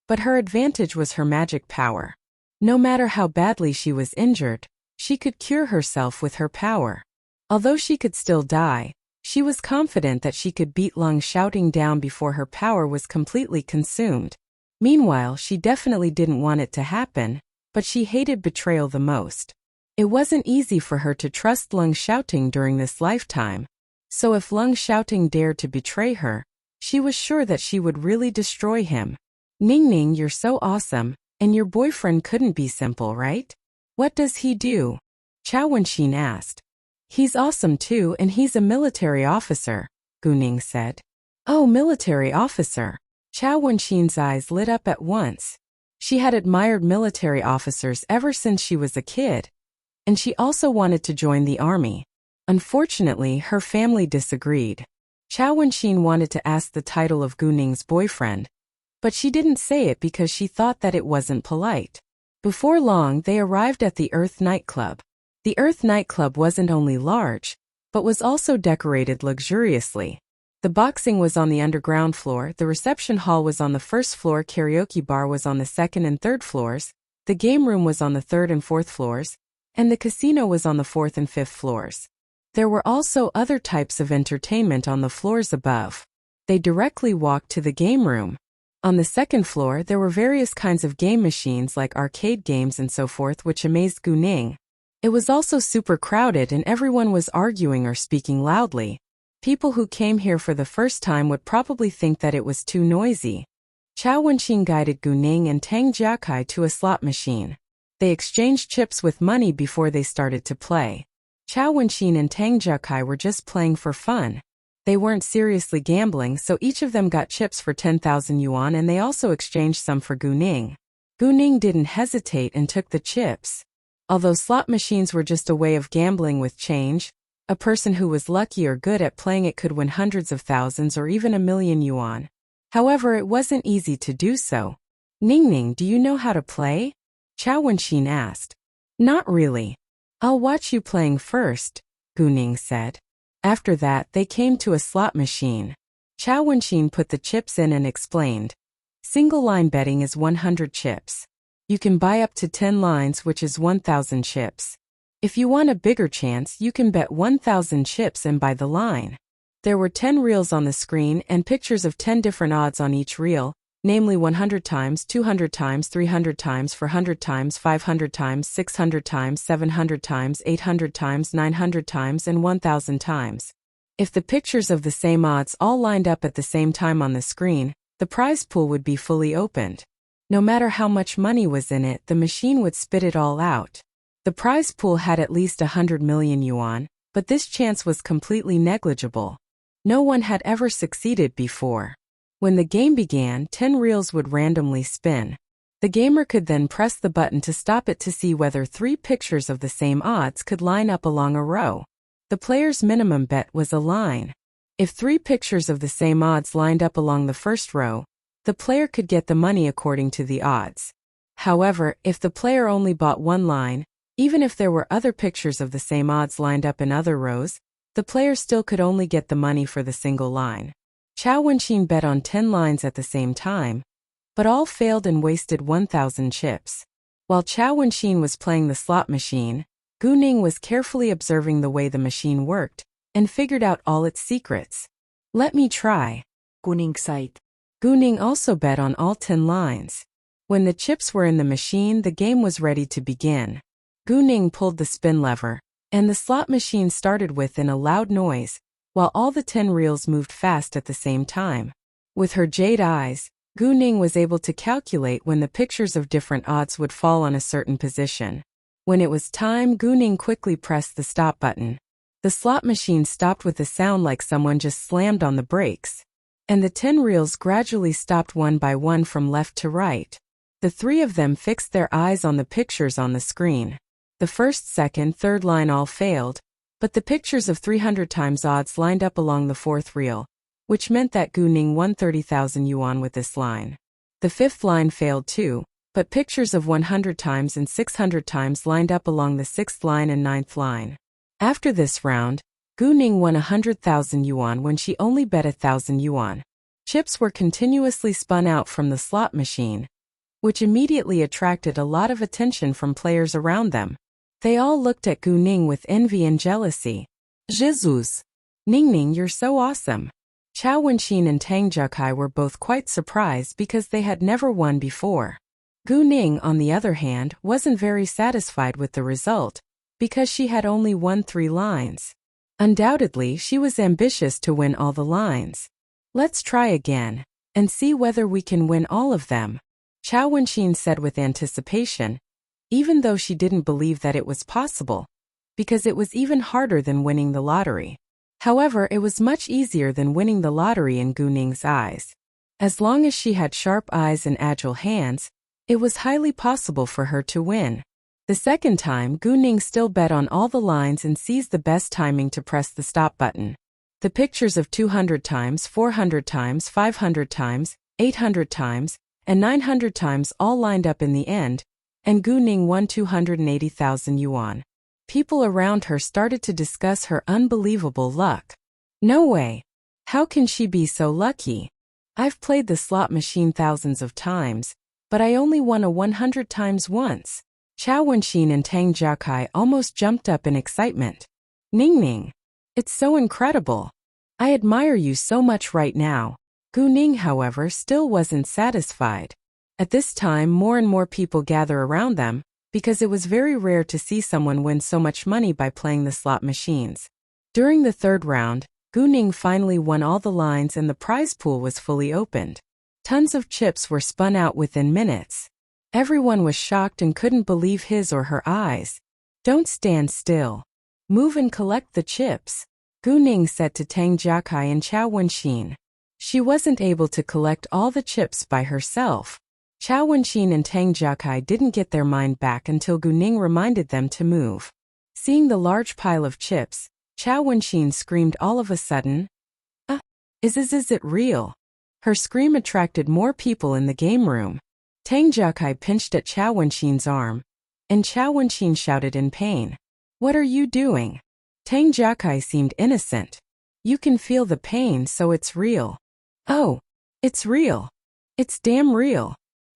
but her advantage was her magic power. No matter how badly she was injured, she could cure herself with her power. Although she could still die, she was confident that she could beat Ling Xiaoting down before her power was completely consumed. Meanwhile, she definitely didn't want it to happen, but she hated betrayal the most. It wasn't easy for her to trust Ling Xiaoting during this lifetime, so if Ling Xiaoting dared to betray her, she was sure that she would really destroy him. Ning, you're so awesome, and your boyfriend couldn't be simple, right? What does he do? Chao Wenxin asked. He's awesome too, and he's a military officer, Gu Ning said. Oh, military officer. Chao Wenxin's eyes lit up at once. She had admired military officers ever since she was a kid, and she also wanted to join the army. Unfortunately, her family disagreed. Chao Wenxin wanted to ask the title of Gu Ning's boyfriend, but she didn't say it because she thought that it wasn't polite. Before long, they arrived at the Earth nightclub. The Earth nightclub wasn't only large, but was also decorated luxuriously. The boxing was on the underground floor, the reception hall was on the first floor, karaoke bar was on the second and third floors, the game room was on the third and fourth floors, and the casino was on the fourth and fifth floors. There were also other types of entertainment on the floors above. They directly walked to the game room. On the second floor, there were various kinds of game machines like arcade games and so forth, which amazed Gu Ning. It was also super crowded and everyone was arguing or speaking loudly. People who came here for the first time would probably think that it was too noisy. Chao Wenxin guided Gu Ning and Tang Jiakai to a slot machine. They exchanged chips with money before they started to play. Chao Wenxin and Tang Jiakai were just playing for fun. They weren't seriously gambling, so each of them got chips for 10,000 yuan and they also exchanged some for Gu Ning. Gu Ning didn't hesitate and took the chips. Although slot machines were just a way of gambling with change, a person who was lucky or good at playing it could win hundreds of thousands or even 1,000,000 yuan. However, it wasn't easy to do so. Ning, do you know how to play? Chao Wenxin asked. Not really. I'll watch you playing first, Gu Ning said. After that, they came to a slot machine. Chao Wenxin put the chips in and explained. Single line betting is 100 chips. You can buy up to 10 lines, which is 1,000 chips. If you want a bigger chance, you can bet 1,000 chips and buy the line. There were 10 reels on the screen and pictures of 10 different odds on each reel, namely 100 times, 200 times, 300 times, 400 times, 500 times, 600 times, 700 times, 800 times, 900 times, and 1000 times. If the pictures of the same odds all lined up at the same time on the screen, the prize pool would be fully opened. No matter how much money was in it, the machine would spit it all out. The prize pool had at least 100 million yuan, but this chance was completely negligible. No one had ever succeeded before. When the game began, 10 reels would randomly spin. The gamer could then press the button to stop it to see whether 3 pictures of the same odds could line up along a row. The player's minimum bet was a line. If 3 pictures of the same odds lined up along the first row, the player could get the money according to the odds. However, if the player only bought one line, even if there were other pictures of the same odds lined up in other rows, the player still could only get the money for the single line. Chao Wenxin bet on 10 lines at the same time, but all failed and wasted 1,000 chips. While Chao Wenxin was playing the slot machine, Gu Ning was carefully observing the way the machine worked and figured out all its secrets. Let me try. Gu Ning said. Gu Ning also bet on all 10 lines. When the chips were in the machine, the game was ready to begin. Gu Ning pulled the spin lever, and the slot machine started within a loud noise, while all the 10 reels moved fast at the same time. With her jade eyes, Gu Ning was able to calculate when the pictures of different odds would fall on a certain position. When it was time, Gu Ning quickly pressed the stop button. The slot machine stopped with a sound like someone just slammed on the brakes. And the 10 reels gradually stopped one by one from left to right. The 3 of them fixed their eyes on the pictures on the screen. The first, second, third line all failed, but the pictures of 300 times odds lined up along the 4th reel, which meant that Gu Ning won 30,000 yuan with this line. The 5th line failed too, but pictures of 100 times and 600 times lined up along the 6th line and 9th line. After this round, Gu Ning won 100,000 yuan when she only bet 1,000 yuan. Chips were continuously spun out from the slot machine, which immediately attracted a lot of attention from players around them. They all looked at Gu Ning with envy and jealousy. Jesus! Ning, you're so awesome. Chao Wenxin and Tang Jiakai were both quite surprised because they had never won before. Gu Ning, on the other hand, wasn't very satisfied with the result, because she had only won 3 lines. Undoubtedly, she was ambitious to win all the lines. Let's try again, and see whether we can win all of them, Chao Wenxin said with anticipation, even though she didn't believe that it was possible, because it was even harder than winning the lottery. However, it was much easier than winning the lottery in Gu Ning's eyes. As long as she had sharp eyes and agile hands, it was highly possible for her to win. The second time, Gu Ning still bet on all the lines and seized the best timing to press the stop button. The pictures of 200 times, 400 times, 500 times, 800 times, and 900 times all lined up in the end, and Gu Ning won 280,000 yuan. People around her started to discuss her unbelievable luck. No way! How can she be so lucky? I've played the slot machine thousands of times, but I only won a 100 times once. Chao Wenxin and Tang Jiakai almost jumped up in excitement. Ning, it's so incredible. I admire you so much right now. Gu Ning, however, still wasn't satisfied. At this time, more and more people gather around them, because it was very rare to see someone win so much money by playing the slot machines. During the 3rd round, Gu Ning finally won all the lines and the prize pool was fully opened. Tons of chips were spun out within minutes. Everyone was shocked and couldn't believe his or her eyes. Don't stand still. Move and collect the chips, Gu Ning said to Tang Jiakai and Chao Wenxin. She wasn't able to collect all the chips by herself. Chao Wenxin and Tang Jiakai didn't get their mind back until Gu Ning reminded them to move. Seeing the large pile of chips, Chao Wenxin screamed all of a sudden, Is it real? Her scream attracted more people in the game room. Tang Jiakai pinched at Chao Wenxin's arm, and Chao Wenxin shouted in pain. What are you doing? Tang Jiakai seemed innocent. You can feel the pain, so it's real. Oh, it's real. It's damn real.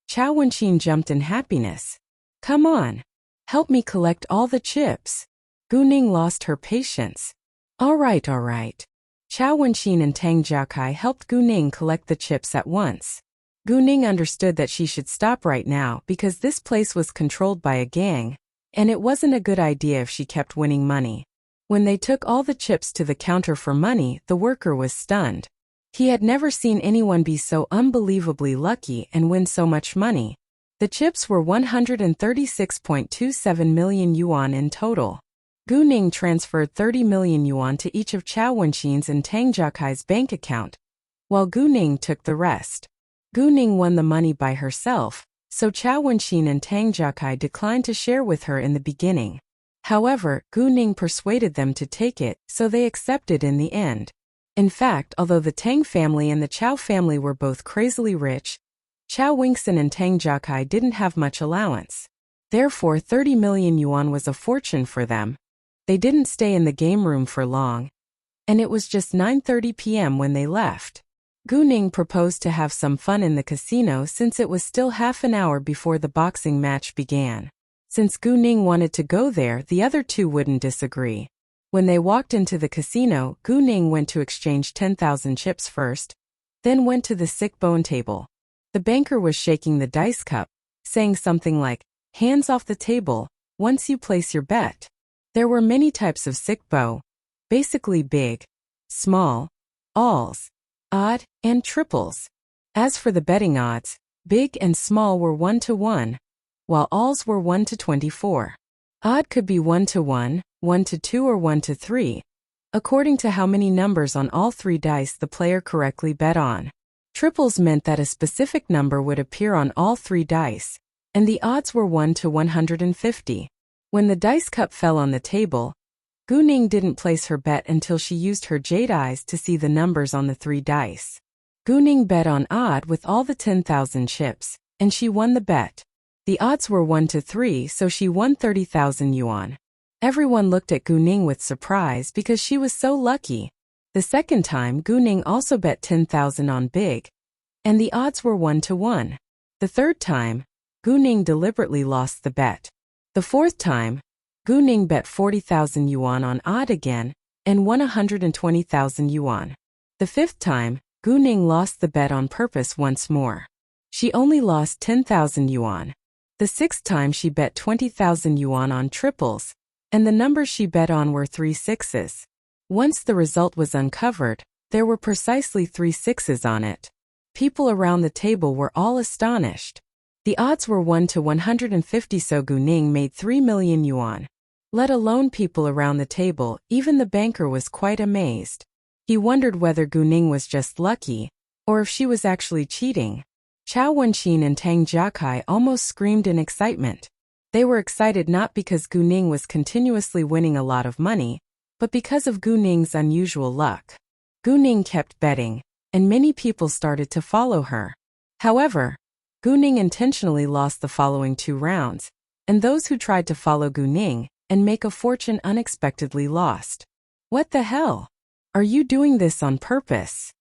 Chao Wenxin jumped in happiness. Come on. Help me collect all the chips. Gu Ning lost her patience. All right. Chao Wenxin and Tang Jiakai helped Gu Ning collect the chips at once. Gu Ning understood that she should stop right now because this place was controlled by a gang, and it wasn't a good idea if she kept winning money. When they took all the chips to the counter for money, the worker was stunned. He had never seen anyone be so unbelievably lucky and win so much money. The chips were 136.27 million yuan in total. Gu Ning transferred 30 million yuan to each of Chao Wenxin's and Tang Jiakai's bank account, while Gu Ning took the rest. Gu Ning won the money by herself, so Chao Wenxin and Tang Jiakai declined to share with her in the beginning. However, Gu Ning persuaded them to take it, so they accepted in the end. In fact, although the Tang family and the Chao family were both crazily rich, Chao Wenxin and Tang Jiakai didn't have much allowance. Therefore, 30 million yuan was a fortune for them. They didn't stay in the game room for long, and it was just 9:30 p.m. when they left. Gu Ning proposed to have some fun in the casino since it was still half an hour before the boxing match began. Since Gu Ning wanted to go there, the other two wouldn't disagree. When they walked into the casino, Gu Ning went to exchange 10,000 chips first, then went to the sick bone table. The banker was shaking the dice cup, saying something like, "Hands off the table, once you place your bet." There were many types of sick bow, basically big, small, alls, odd, and triples. As for the betting odds, big and small were 1-to-1, while alls were 1-to-24. Odd could be 1-to-1, 1-to-2 or 1-to-3, according to how many numbers on all three dice the player correctly bet on. Triples meant that a specific number would appear on all three dice, and the odds were 1-to-150. When the dice cup fell on the table, Gu Ning didn't place her bet until she used her jade eyes to see the numbers on the three dice. Gu Ning bet on odd with all the 10,000 chips, and she won the bet. The odds were 1-to-3, so she won 30,000 yuan. Everyone looked at Gu Ning with surprise because she was so lucky. The second time, Gu Ning also bet 10,000 on big, and the odds were 1-to-1. The third time, Gu Ning deliberately lost the bet. The fourth time, Gu Ning bet 40,000 yuan on odd again, and won 120,000 yuan. The fifth time, Gu Ning lost the bet on purpose once more. She only lost 10,000 yuan. The sixth time she bet 20,000 yuan on triples, and the numbers she bet on were 3 sixes. Once the result was uncovered, there were precisely 3 sixes on it. People around the table were all astonished. The odds were 1-to-150, so Gu Ning made 3 million yuan. Let alone people around the table, even the banker was quite amazed. He wondered whether Gu Ning was just lucky, or if she was actually cheating. Chao Wenxin and Tang Jiakai almost screamed in excitement. They were excited not because Gu Ning was continuously winning a lot of money, but because of Gu Ning's unusual luck. Gu Ning kept betting, and many people started to follow her. However, Gu Ning intentionally lost the following 2 rounds, and those who tried to follow Gu Ning and make a fortune unexpectedly lost. What the hell? Are you doing this on purpose?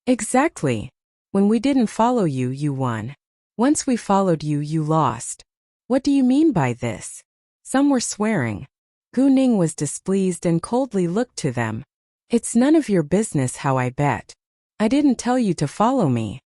Exactly. When we didn't follow you, you won. Once we followed you, you lost. What do you mean by this? Some were swearing. Gu Ning was displeased and coldly looked to them. It's none of your business how I bet. I didn't tell you to follow me.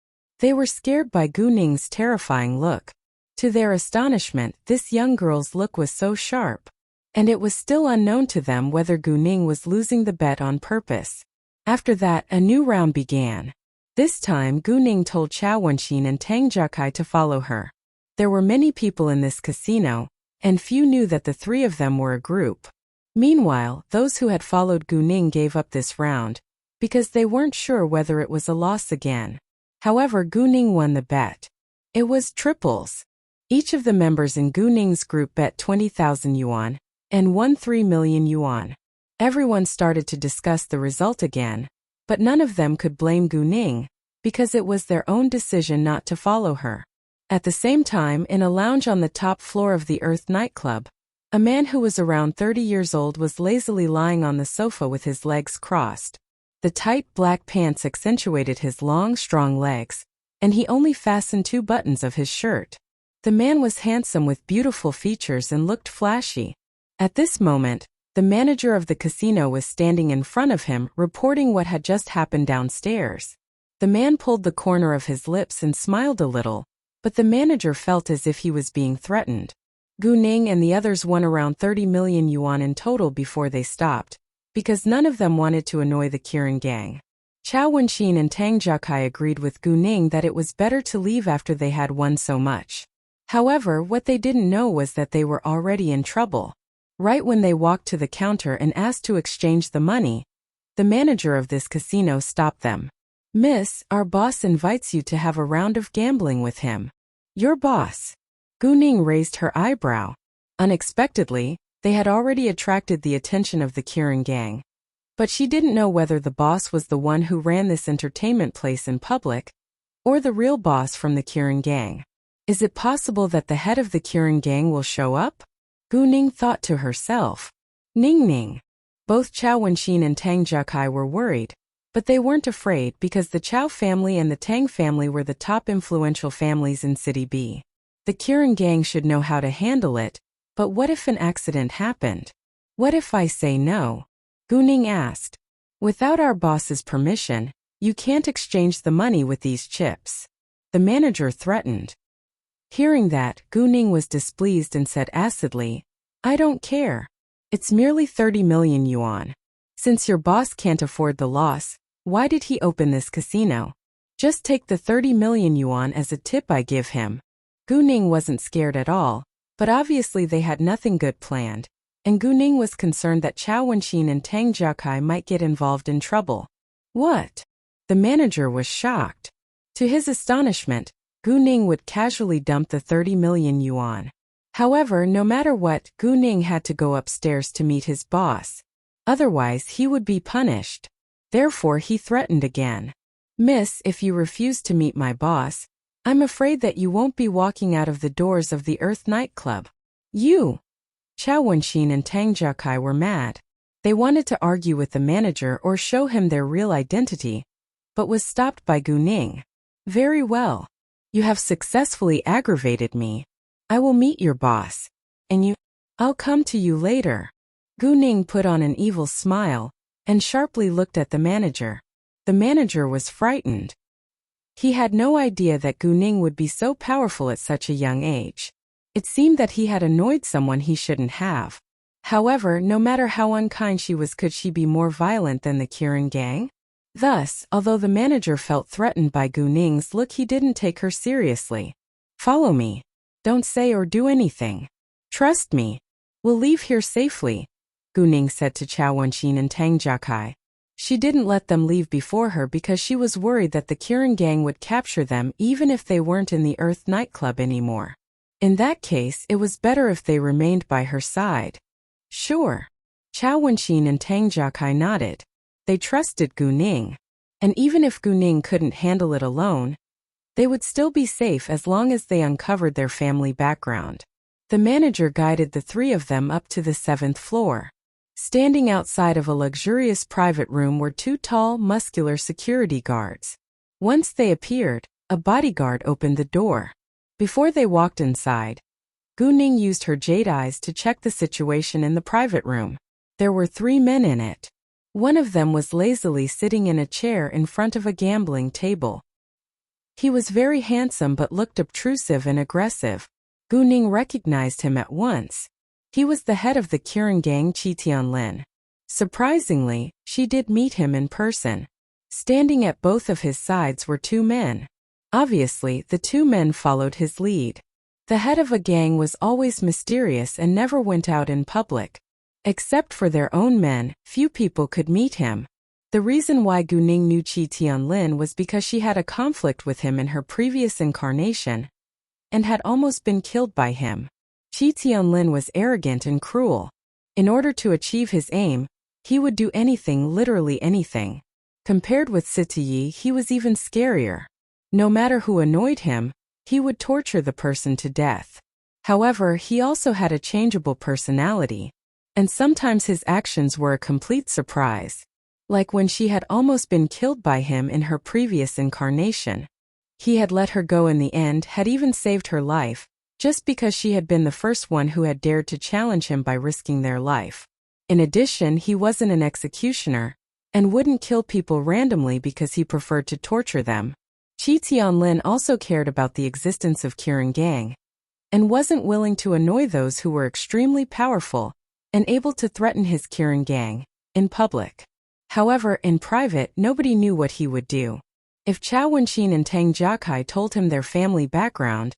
They were scared by Gu Ning's terrifying look. To their astonishment, this young girl's look was so sharp, and it was still unknown to them whether Gu Ning was losing the bet on purpose. After that, a new round began. This time, Gu Ning told Chao Wenxin and Tang Jiakai to follow her. There were many people in this casino, and few knew that the 3 of them were a group. Meanwhile, those who had followed Gu Ning gave up this round, because they weren't sure whether it was a loss again. However, Gu Ning won the bet. It was triples. Each of the members in Gu Ning's group bet 20,000 yuan, and won 3 million yuan. Everyone started to discuss the result again, but none of them could blame Gu Ning, because it was their own decision not to follow her. At the same time, in a lounge on the top floor of the Earth nightclub, a man who was around 30 years old was lazily lying on the sofa with his legs crossed. The tight black pants accentuated his long, strong legs, and he only fastened 2 buttons of his shirt. The man was handsome with beautiful features and looked flashy. At this moment, The manager of the casino was standing in front of him, reporting what had just happened downstairs. The man pulled the corner of his lips and smiled a little, but the manager felt as if he was being threatened. Gu Ning and the others won around 30 million yuan in total before they stopped, because none of them wanted to annoy the Kirin gang. Chao Wenxin and Tang Jiakai agreed with Gu Ning that it was better to leave after they had won so much. However, what they didn't know was that they were already in trouble. Right when they walked to the counter and asked to exchange the money, the manager of this casino stopped them. "Miss, our boss invites you to have a round of gambling with him." "Your boss?" Gu Ning raised her eyebrow. Unexpectedly, they had already attracted the attention of the Kirin gang. But she didn't know whether the boss was the one who ran this entertainment place in public, or the real boss from the Kirin gang. Is it possible that the head of the Kirin gang will show up? Gu Ning thought to herself. Ning Ning. Both Chao Wenxin and Tang Jiakai were worried, but they weren't afraid because the Chao family and the Tang family were the top influential families in City B. The Kirin gang should know how to handle it, but what if an accident happened? What if I say no? Gu Ning asked. Without our boss's permission, you can't exchange the money with these chips. The manager threatened. Hearing that, Gu Ning was displeased and said acidly, I don't care. It's merely 30 million yuan. Since your boss can't afford the loss, why did he open this casino? Just take the 30 million yuan as a tip I give him. Gu Ning wasn't scared at all, but obviously they had nothing good planned, and Gu Ning was concerned that Chao Wenxin and Tang Jiakai might get involved in trouble. What? The manager was shocked. To his astonishment, Gu Ning would casually dump the 30 million yuan. However, no matter what, Gu Ning had to go upstairs to meet his boss. Otherwise, he would be punished. Therefore, he threatened again. Miss, if you refuse to meet my boss, I'm afraid that you won't be walking out of the doors of the Earth nightclub. You! Chao Wenxin and Tang Jiakai were mad. They wanted to argue with the manager or show him their real identity, but was stopped by Gu Ning. Very well. You have successfully aggravated me. I will meet your boss. And you? I'll come to you later. Gu Ning put on an evil smile and sharply looked at the manager. The manager was frightened. He had no idea that Gu Ning would be so powerful at such a young age. It seemed that he had annoyed someone he shouldn't have. However, no matter how unkind she was, could she be more violent than the Kirin gang? Thus, although the manager felt threatened by Gu Ning's look, he didn't take her seriously. Follow me. Don't say or do anything. Trust me. We'll leave here safely, Gu Ning said to Chao Wenxin and Tang Jiakai. She didn't let them leave before her because she was worried that the Kirin gang would capture them even if they weren't in the Earth nightclub anymore. In that case, it was better if they remained by her side. Sure. Chao Wenxin and Tang Jiakai nodded. They trusted Gu Ning. And even if Gu Ning couldn't handle it alone, they would still be safe as long as they uncovered their family background. The manager guided the three of them up to the 7th floor. Standing outside of a luxurious private room were two tall, muscular security guards. Once they appeared, a bodyguard opened the door. Before they walked inside, Gu Ning used her jade eyes to check the situation in the private room. There were 3 men in it. One of them was lazily sitting in a chair in front of a gambling table. He was very handsome but looked obtrusive and aggressive. Gu Ning recognized him at once. He was the head of the Kirin gang, Qi Tianlin. Surprisingly, she did meet him in person. Standing at both of his sides were 2 men. Obviously, the 2 men followed his lead. The head of a gang was always mysterious and never went out in public. Except for their own men, few people could meet him. The reason why Gu Ning knew Qi Tianlin was because she had a conflict with him in her previous incarnation and had almost been killed by him. Qi Tianlin was arrogant and cruel. In order to achieve his aim, he would do anything, literally anything. Compared with Sitiyi, he was even scarier. No matter who annoyed him, he would torture the person to death. However, he also had a changeable personality, and sometimes his actions were a complete surprise. Like when she had almost been killed by him in her previous incarnation. He had let her go in the end, had even saved her life, just because she had been the first one who had dared to challenge him by risking their life. In addition, he wasn't an executioner and wouldn't kill people randomly because he preferred to torture them. Chi Tianlin also cared about the existence of Kirin Gang and wasn't willing to annoy those who were extremely powerful and able to threaten his Kirin Gang in public. However, in private, nobody knew what he would do. If Chao Wenxin and Tang Jiakai told him their family background,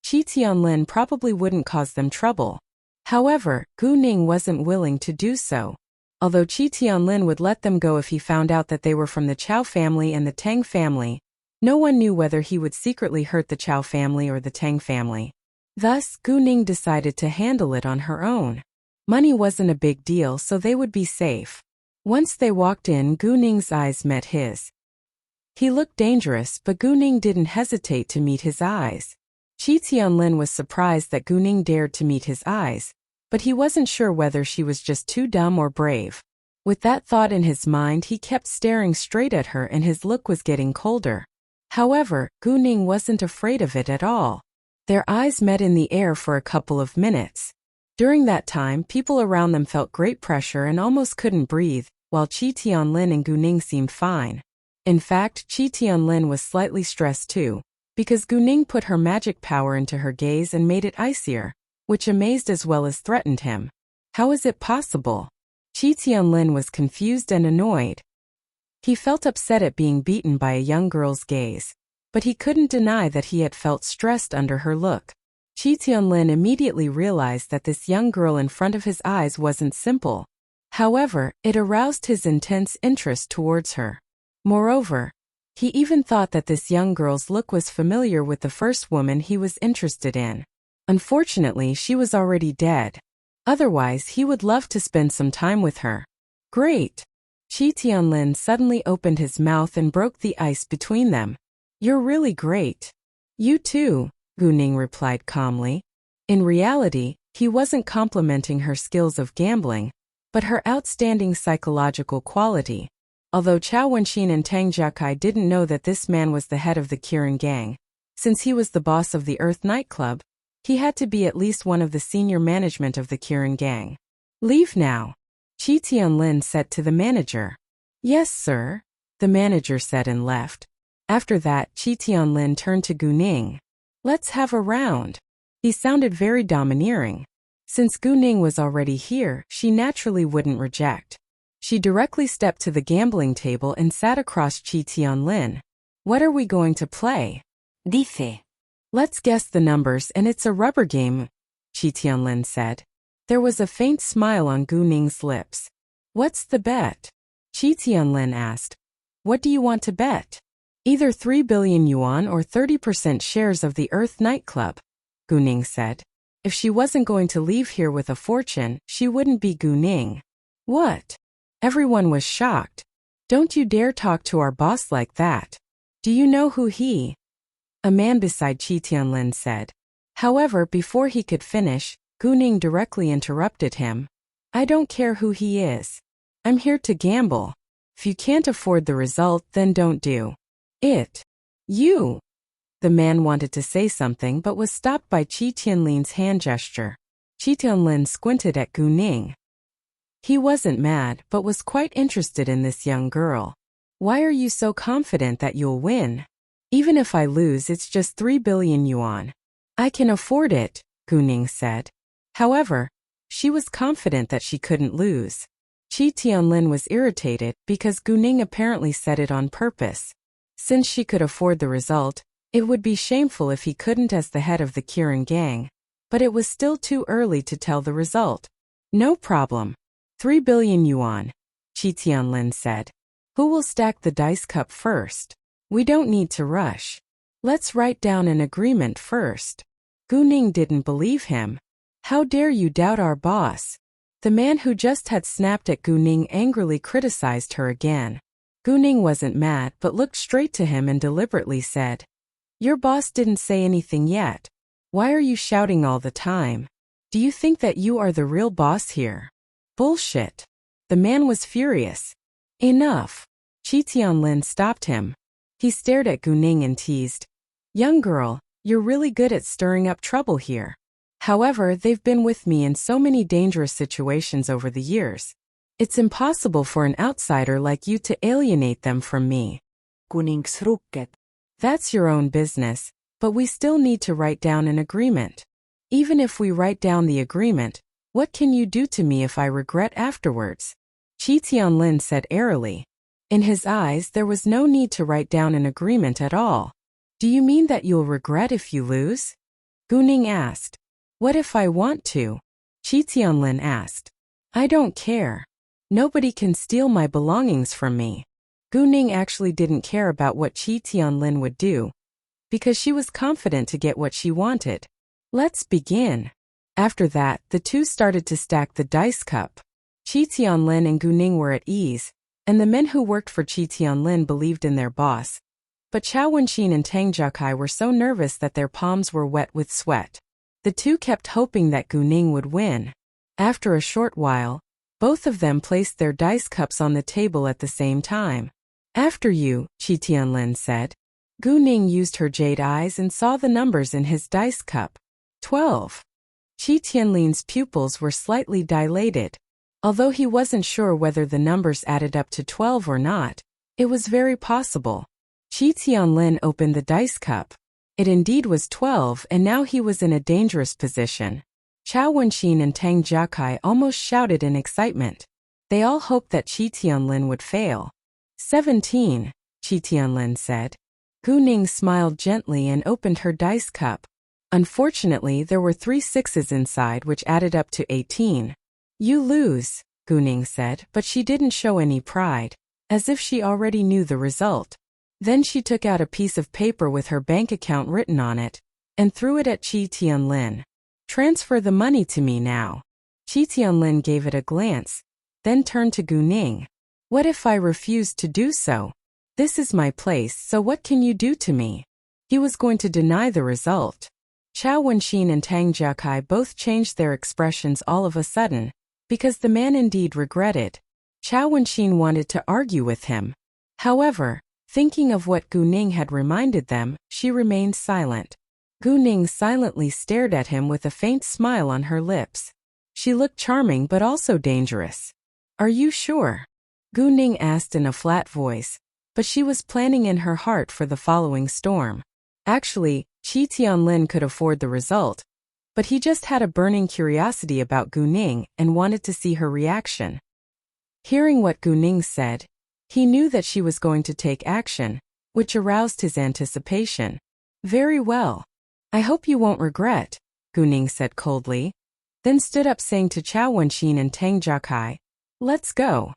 Chi Tianlin probably wouldn't cause them trouble. However, Gu Ning wasn't willing to do so. Although Chi Tianlin would let them go if he found out that they were from the Chao family and the Tang family, no one knew whether he would secretly hurt the Chao family or the Tang family. Thus, Gu Ning decided to handle it on her own. Money wasn't a big deal, so they would be safe. Once they walked in, Gu Ning's eyes met his. He looked dangerous, but Gu Ning didn't hesitate to meet his eyes. Chi Tianlin was surprised that Gu Ning dared to meet his eyes, but he wasn't sure whether she was just too dumb or brave. With that thought in his mind, he kept staring straight at her and his look was getting colder. However, Gu Ning wasn't afraid of it at all. Their eyes met in the air for a couple of minutes. During that time, people around them felt great pressure and almost couldn't breathe, while Chi Tianlin and Gu Ning seemed fine. In fact, Chi Tianlin was slightly stressed too, because Gu Ning put her magic power into her gaze and made it icier, which amazed as well as threatened him. How is it possible? Chi Tianlin was confused and annoyed. He felt upset at being beaten by a young girl's gaze, but he couldn't deny that he had felt stressed under her look. Chi Tianlin immediately realized that this young girl in front of his eyes wasn't simple. However, it aroused his intense interest towards her. Moreover, he even thought that this young girl's look was familiar with the first woman he was interested in. Unfortunately, she was already dead. Otherwise, he would love to spend some time with her. Great! Chi Tianlin suddenly opened his mouth and broke the ice between them. You're really great. You too, Gu Ning replied calmly. In reality, he wasn't complimenting her skills of gambling, but her outstanding psychological quality. Although Chao Wenxin and Tang Jiakai didn't know that this man was the head of the Kirin Gang, since he was the boss of the Earth nightclub, he had to be at least one of the senior management of the Kirin Gang. Leave now, Chi Tianlin said to the manager. Yes, sir, the manager said and left. After that, Chi Tianlin turned to Gu Ning. Let's have a round. He sounded very domineering. Since Gu Ning was already here, she naturally wouldn't reject. She directly stepped to the gambling table and sat across Chi Tianlin. What are we going to play? Dice. Let's guess the numbers and it's a rubber game, Chi Tianlin said. There was a faint smile on Gu Ning's lips. What's the bet? Chi Tianlin asked. What do you want to bet? Either 3 billion yuan or 30% shares of the Earth nightclub, Gu Ning said. If she wasn't going to leave here with a fortune, she wouldn't be Gu Ning. What? Everyone was shocked. Don't you dare talk to our boss like that. Do you know who he? A man beside Chi Tianlin said. However, before he could finish, Gu Ning directly interrupted him. I don't care who he is. I'm here to gamble. If you can't afford the result, then don't do it. You. The man wanted to say something but was stopped by Chi Tianlin's hand gesture. Chi Tianlin squinted at Gu Ning. He wasn't mad, but was quite interested in this young girl. Why are you so confident that you'll win? Even if I lose, it's just 3 billion yuan. I can afford it, Gu Ning said. However, she was confident that she couldn't lose. Chi Tianlin was irritated because Gu Ning apparently said it on purpose. Since she could afford the result, it would be shameful if he couldn't as the head of the Kirin Gang. But it was still too early to tell the result. No problem. 3 billion yuan, Chi Tianlin said. Who will stack the dice cup first? We don't need to rush. Let's write down an agreement first. Gu Ning didn't believe him. How dare you doubt our boss? The man who just had snapped at Gu Ning angrily criticized her again. Gu Ning wasn't mad but looked straight to him and deliberately said, Your boss didn't say anything yet. Why are you shouting all the time? Do you think that you are the real boss here? Bullshit. The man was furious. Enough. Chi Tianlin stopped him. He stared at Gu Ning and teased. Young girl, you're really good at stirring up trouble here. However, they've been with me in so many dangerous situations over the years. It's impossible for an outsider like you to alienate them from me. Kuningsrukked. That's your own business, but we still need to write down an agreement. Even if we write down the agreement, what can you do to me if I regret afterwards? Chi Tianlin said airily. In his eyes there was no need to write down an agreement at all. Do you mean that you'll regret if you lose? Gu Ning asked. What if I want to? Chi Tianlin asked. I don't care. Nobody can steal my belongings from me. Gu Ning actually didn't care about what Chi Tianlin would do, because she was confident to get what she wanted. Let's begin. After that, the two started to stack the dice cup. Chi Tianlin and Gu Ning were at ease, and the men who worked for Chi Tianlin believed in their boss. But Chao Wenxin and Tang Jiakai were so nervous that their palms were wet with sweat. The two kept hoping that Gu Ning would win. After a short while, both of them placed their dice cups on the table at the same time. After you, Chi Tianlin said. Gu Ning used her jade eyes and saw the numbers in his dice cup. 12. Chi Tianlin's pupils were slightly dilated. Although he wasn't sure whether the numbers added up to 12 or not, it was very possible. Chi Tianlin opened the dice cup. It indeed was 12, and now he was in a dangerous position. Chao Wenxin and Tang Jiakai almost shouted in excitement. They all hoped that Chi Tianlin would fail. 17, Chi Tianlin said. Gu Ning smiled gently and opened her dice cup. Unfortunately, there were 3 sixes inside, which added up to 18. You lose, Gu Ning said, but she didn't show any pride, as if she already knew the result. Then she took out a piece of paper with her bank account written on it, and threw it at Chi Tianlin. Transfer the money to me now. Chi Tianlin gave it a glance, then turned to Gu Ning. What if I refused to do so? This is my place, so what can you do to me? He was going to deny the result. Chao Wenxin and Tang Jiakai both changed their expressions all of a sudden, because the man indeed regretted. Chao Wenxin wanted to argue with him. However, thinking of what Gu Ning had reminded them, she remained silent. Gu Ning silently stared at him with a faint smile on her lips. She looked charming but also dangerous. Are you sure? Gu Ning asked in a flat voice, but she was planning in her heart for the following storm. Actually, Chi Tianlin could afford the result, but he just had a burning curiosity about Gu Ning and wanted to see her reaction. Hearing what Gu Ning said, he knew that she was going to take action, which aroused his anticipation. Very well. I hope you won't regret, Gu Ning said coldly, then stood up saying to Chao Wenxin and Tang Jiakai, let's go.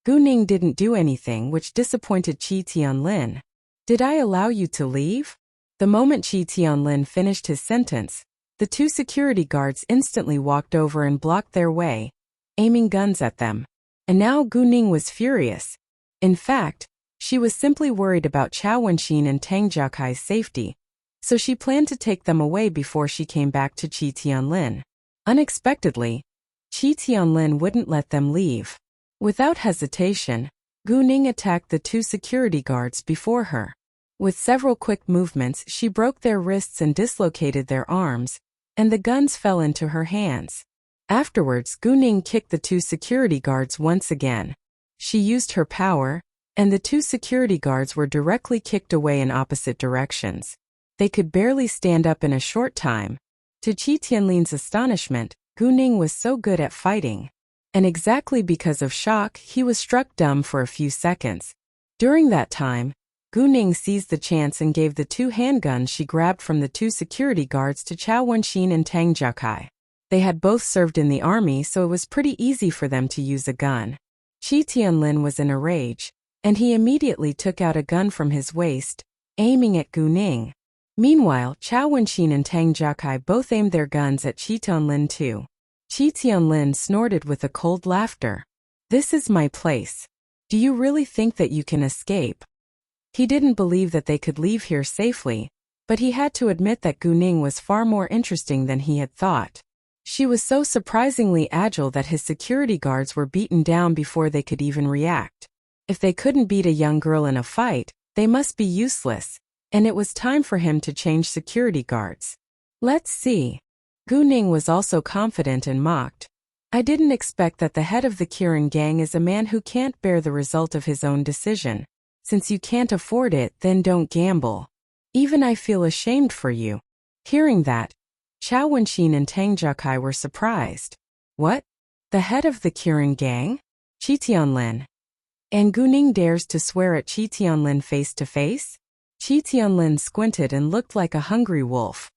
Gu Ning didn't do anything, which disappointed Chi Tianlin. Did I allow you to leave? The moment Chi Tianlin finished his sentence, the 2 security guards instantly walked over and blocked their way, aiming guns at them. And now Gu Ning was furious. In fact, she was simply worried about Chao Wenxin and Tang Jiakai's safety, so she planned to take them away before she came back to Chi Tianlin. Unexpectedly, Chi Tianlin wouldn't let them leave. Without hesitation, Gu Ning attacked the 2 security guards before her. With several quick movements, she broke their wrists and dislocated their arms, and the guns fell into her hands. Afterwards, Gu Ning kicked the 2 security guards once again. She used her power, and the 2 security guards were directly kicked away in opposite directions. They could barely stand up in a short time. To Chi Tianlin's astonishment, Gu Ning was so good at fighting. And exactly because of shock, he was struck dumb for a few seconds. During that time, Gu Ning seized the chance and gave the 2 handguns she grabbed from the 2 security guards to Chao Wenxin and Tang Jiakai. They had both served in the army, so it was pretty easy for them to use a gun. Chi Tianlin was in a rage, and he immediately took out a gun from his waist, aiming at Gu Ning. Meanwhile, Chao Wenxin and Tang Jiakai both aimed their guns at Chi Tianlin too. Chi Tianlin snorted with a cold laughter. This is my place. Do you really think that you can escape? He didn't believe that they could leave here safely, but he had to admit that Gu Ning was far more interesting than he had thought. She was so surprisingly agile that his security guards were beaten down before they could even react. If they couldn't beat a young girl in a fight, they must be useless, and it was time for him to change security guards. Let's see. Gu Ning was also confident and mocked. I didn't expect that the head of the Kirin gang is a man who can't bear the result of his own decision. Since you can't afford it, then don't gamble. Even I feel ashamed for you. Hearing that, Chao Wenxin and Tang Jiakai were surprised. What? The head of the Kirin gang? Qi Tianlin. And Gu Ning dares to swear at Qi Tianlin face to face? Qi Tianlin squinted and looked like a hungry wolf.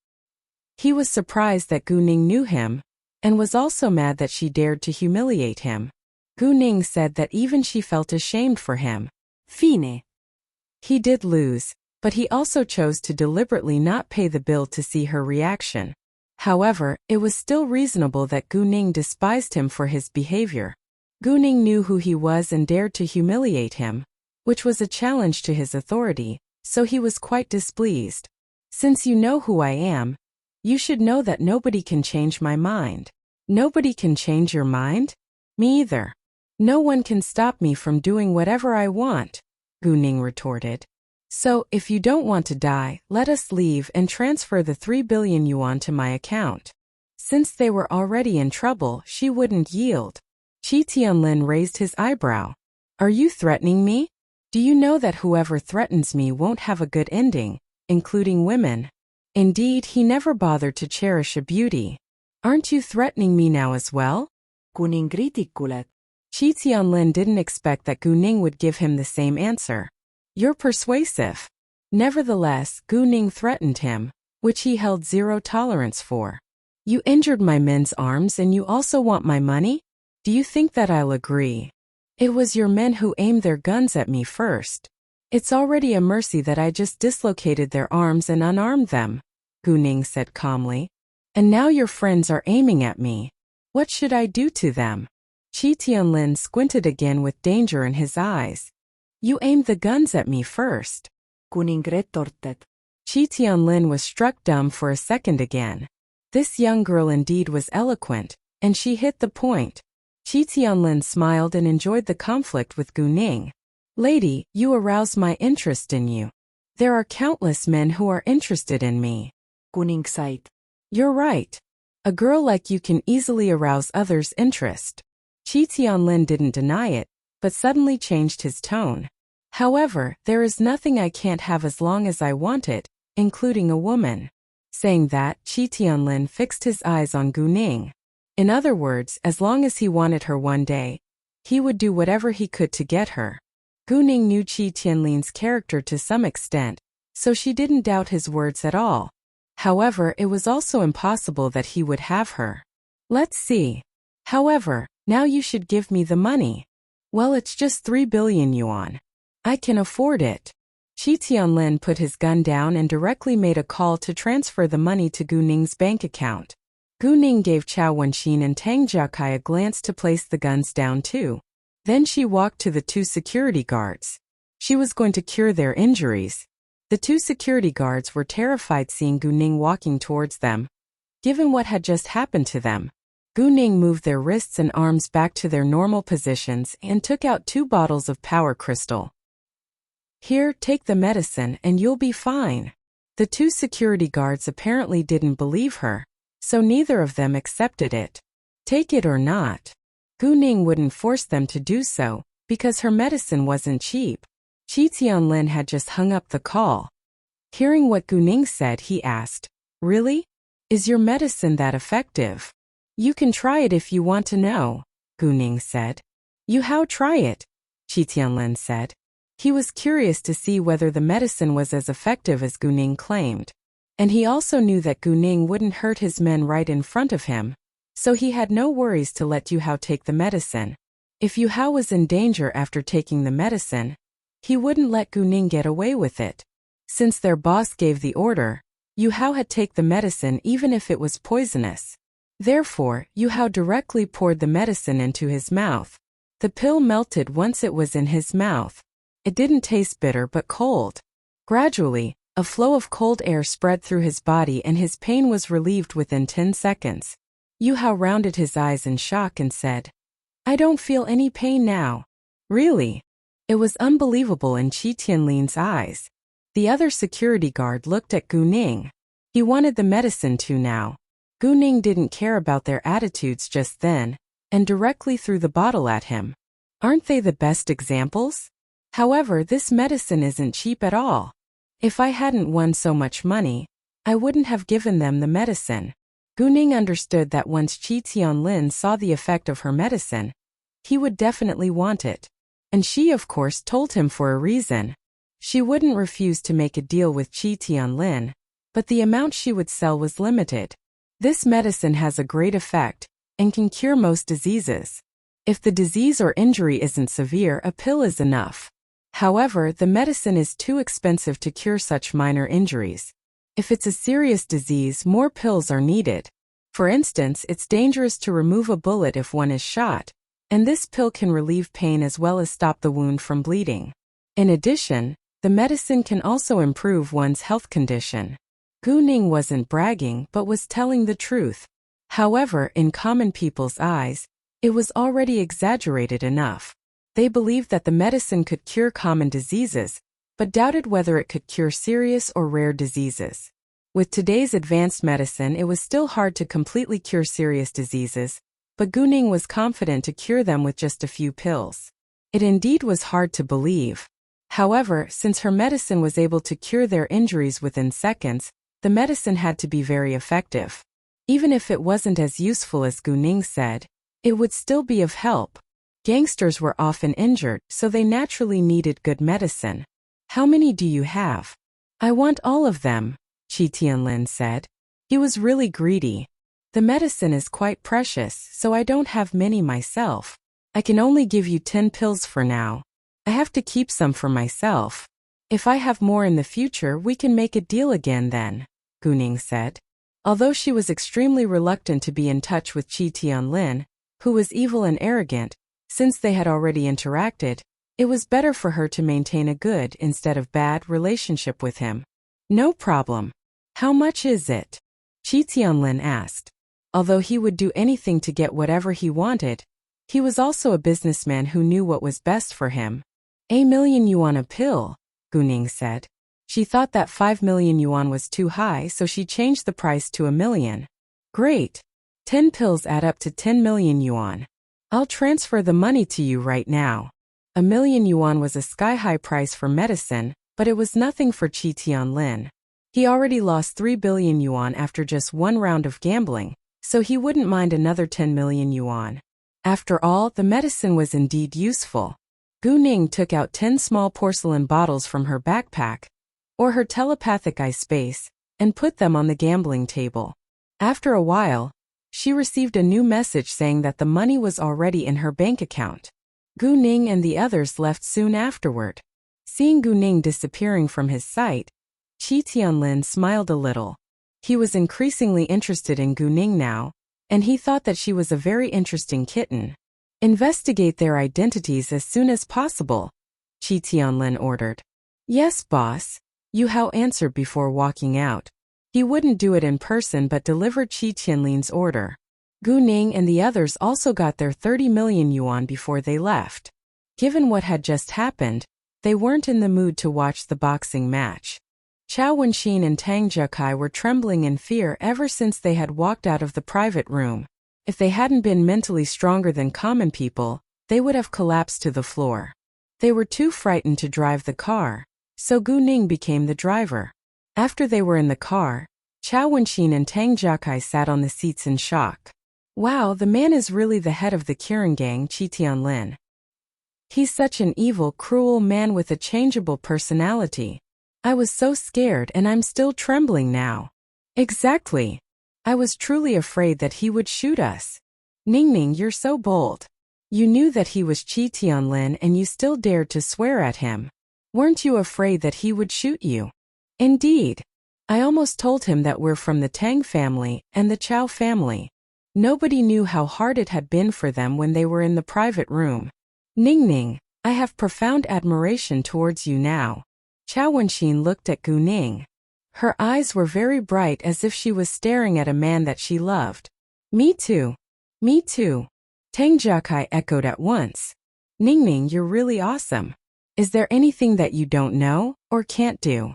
He was surprised that Gu Ning knew him, and was also mad that she dared to humiliate him. Gu Ning said that even she felt ashamed for him. Fine. He did lose, but he also chose to deliberately not pay the bill to see her reaction. However, it was still reasonable that Gu Ning despised him for his behavior. Gu Ning knew who he was and dared to humiliate him, which was a challenge to his authority, so he was quite displeased. Since you know who I am, you should know that nobody can change my mind. Nobody can change your mind? Me either. No one can stop me from doing whatever I want, Gu Ning retorted. So, if you don't want to die, let us leave and transfer the 3 billion yuan to my account. Since they were already in trouble, she wouldn't yield. Qi Tianlin raised his eyebrow. Are you threatening me? Do you know that whoever threatens me won't have a good ending, including women? Indeed, he never bothered to cherish a beauty. Aren't you threatening me now as well? Kuningriitikulet. Qi Tianlin didn't expect that Gu Ning would give him the same answer. You're persuasive. Nevertheless, Gu Ning threatened him, which he held zero tolerance for. You injured my men's arms and you also want my money? Do you think that I'll agree? It was your men who aimed their guns at me first. It's already a mercy that I just dislocated their arms and unarmed them, Gu Ning said calmly. And now your friends are aiming at me. What should I do to them? Qi Tianlin squinted again with danger in his eyes. You aimed the guns at me first. Kuningretortet. Qi Tianlin was struck dumb for a second again. This young girl indeed was eloquent, and she hit the point. Qi Tianlin smiled and enjoyed the conflict with Gu Ning. Lady, you arouse my interest in you. There are countless men who are interested in me. Kuningsait. You're right. A girl like you can easily arouse others' interest. Qi Tianlin didn't deny it, but suddenly changed his tone. However, there is nothing I can't have as long as I want it, including a woman. Saying that, Qi Tianlin fixed his eyes on Gu Ning. In other words, as long as he wanted her one day, he would do whatever he could to get her. Gu Ning knew Qi Tianlin's character to some extent, so she didn't doubt his words at all. However, it was also impossible that he would have her. Let's see. However, now you should give me the money. Well, it's just 3 billion yuan. I can afford it. Qi Tianlin put his gun down and directly made a call to transfer the money to Gu Ning's bank account. Gu Ning gave Chao Wenxin and Tang Jiakai a glance to place the guns down too. Then she walked to the 2 security guards. She was going to cure their injuries. The 2 security guards were terrified seeing Gu Ning walking towards them. Given what had just happened to them, Gu Ning moved their wrists and arms back to their normal positions and took out 2 bottles of power crystal. Here, take the medicine and you'll be fine. The 2 security guards apparently didn't believe her, so neither of them accepted it. Take it or not. Gu Ning wouldn't force them to do so, because her medicine wasn't cheap. Qi Tianlin had just hung up the call. Hearing what Gu Ning said, he asked, Really? Is your medicine that effective? You can try it if you want to know, Gu Ning said. You how try it? Qi Tianlin said. He was curious to see whether the medicine was as effective as Gu Ning claimed. And he also knew that Gu Ning wouldn't hurt his men right in front of him, so he had no worries to let Yu Hao take the medicine. If Yu Hao was in danger after taking the medicine, he wouldn't let Gu Ning get away with it. Since their boss gave the order, Yu Hao had take the medicine even if it was poisonous. Therefore, Yu Hao directly poured the medicine into his mouth. The pill melted once it was in his mouth. It didn't taste bitter but cold. Gradually, a flow of cold air spread through his body and his pain was relieved within 10 seconds. Yu Hao rounded his eyes in shock and said, I don't feel any pain now. Really? It was unbelievable in Qi Tianlin's eyes. The other security guard looked at Gu Ning. He wanted the medicine too now. Gu Ning didn't care about their attitudes just then, and directly threw the bottle at him. Aren't they the best examples? However, this medicine isn't cheap at all. If I hadn't won so much money, I wouldn't have given them the medicine. Gu Ning understood that once Qi Tianlin saw the effect of her medicine, he would definitely want it. And she of course told him for a reason. She wouldn't refuse to make a deal with Qi Tianlin, but the amount she would sell was limited. This medicine has a great effect, and can cure most diseases. If the disease or injury isn't severe, a pill is enough. However, the medicine is too expensive to cure such minor injuries. If it's a serious disease, more pills are needed. For instance, it's dangerous to remove a bullet if one is shot, and this pill can relieve pain as well as stop the wound from bleeding. In addition, the medicine can also improve one's health condition. Gu Ning wasn't bragging but was telling the truth. However, in common people's eyes, it was already exaggerated enough. They believed that the medicine could cure common diseases, but doubted whether it could cure serious or rare diseases. With today's advanced medicine, it was still hard to completely cure serious diseases, but Gu Ning was confident to cure them with just a few pills. It indeed was hard to believe. However, since her medicine was able to cure their injuries within seconds, the medicine had to be very effective. Even if it wasn't as useful as Gu Ning said, it would still be of help. Gangsters were often injured, so they naturally needed good medicine. How many do you have? I want all of them, Qi Tianlin said. He was really greedy. The medicine is quite precious, so I don't have many myself. I can only give you 10 pills for now. I have to keep some for myself. If I have more in the future, we can make a deal again then, Gu Ning said. Although she was extremely reluctant to be in touch with Qi Tianlin, who was evil and arrogant, since they had already interacted, it was better for her to maintain a good instead of bad relationship with him. No problem. How much is it? Qi Tianlin asked. Although he would do anything to get whatever he wanted, he was also a businessman who knew what was best for him. 1,000,000 yuan a pill, Gu Ning said. She thought that 5,000,000 yuan was too high, so she changed the price to 1,000,000. Great. 10 pills add up to 10,000,000 yuan. I'll transfer the money to you right now. 1,000,000 yuan was a sky-high price for medicine, but it was nothing for Qi Tianlin. He already lost 3 billion yuan after just one round of gambling, so he wouldn't mind another 10,000,000 yuan. After all, the medicine was indeed useful. Gu Ning took out 10 small porcelain bottles from her backpack, or her telepathic eye space, and put them on the gambling table. After a while, she received a new message saying that the money was already in her bank account. Gu Ning and the others left soon afterward. Seeing Gu Ning disappearing from his sight, Qi Tianlin smiled a little. He was increasingly interested in Gu Ning now, and he thought that she was a very interesting kitten. Investigate their identities as soon as possible, Qi Tianlin ordered. Yes, boss, Yu Hao answered before walking out. He wouldn't do it in person but delivered Qi Tianlin's order. Gu Ning and the others also got their 30 million yuan before they left. Given what had just happened, they weren't in the mood to watch the boxing match. Chao Wenxin and Tang Jiakai were trembling in fear ever since they had walked out of the private room. If they hadn't been mentally stronger than common people, they would have collapsed to the floor. They were too frightened to drive the car, so Gu Ning became the driver. After they were in the car, Chao Wenxin and Tang Jiakai sat on the seats in shock. Wow, the man is really the head of the Kirin gang, Qi Tianlin. He's such an evil, cruel man with a changeable personality. I was so scared and I'm still trembling now. Exactly. I was truly afraid that he would shoot us. Ningning, you're so bold. You knew that he was Qi Tianlin and you still dared to swear at him. Weren't you afraid that he would shoot you? Indeed. I almost told him that we're from the Tang family and the Chao family. Nobody knew how hard it had been for them when they were in the private room. Ningning, I have profound admiration towards you now. Chao Wenxin looked at Gu Ning. Her eyes were very bright as if she was staring at a man that she loved. Me too. Me too. Tang Jiakai echoed at once. Ningning, you're really awesome. Is there anything that you don't know, or can't do?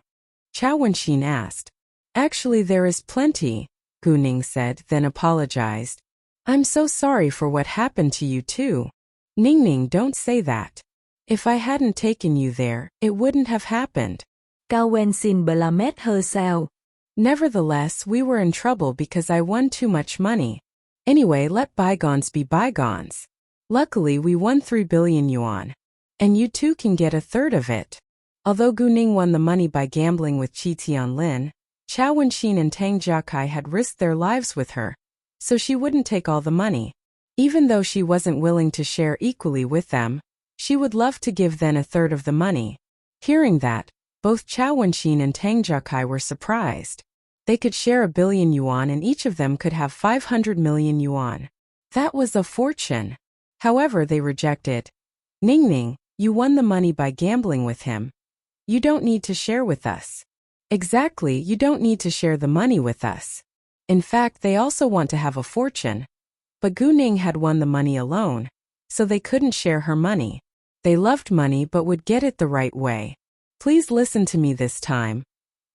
Chao Wenxin asked. Actually there is plenty, Gu Ning said, then apologized. I'm so sorry for what happened to you too. Ning, don't say that. If I hadn't taken you there, it wouldn't have happened. Cao Wen xin blamed herself. Nevertheless, we were in trouble because I won too much money. Anyway, let bygones be bygones. Luckily, we won 3 billion yuan. And you too can get a third of it. Although Gu Ning won the money by gambling with Qi Tianlin, Chao Wenxin and Tang Jiakai had risked their lives with her, so she wouldn't take all the money. Even though she wasn't willing to share equally with them, she would love to give them a third of the money. Hearing that, both Chao Wenxin and Tang Jiakai were surprised. They could share 1 billion yuan and each of them could have 500 million yuan. That was a fortune. However, they rejected. Ning, you won the money by gambling with him. You don't need to share with us. Exactly, you don't need to share the money with us. In fact, they also want to have a fortune. But Gu Ning had won the money alone, so they couldn't share her money. They loved money but would get it the right way. Please listen to me this time.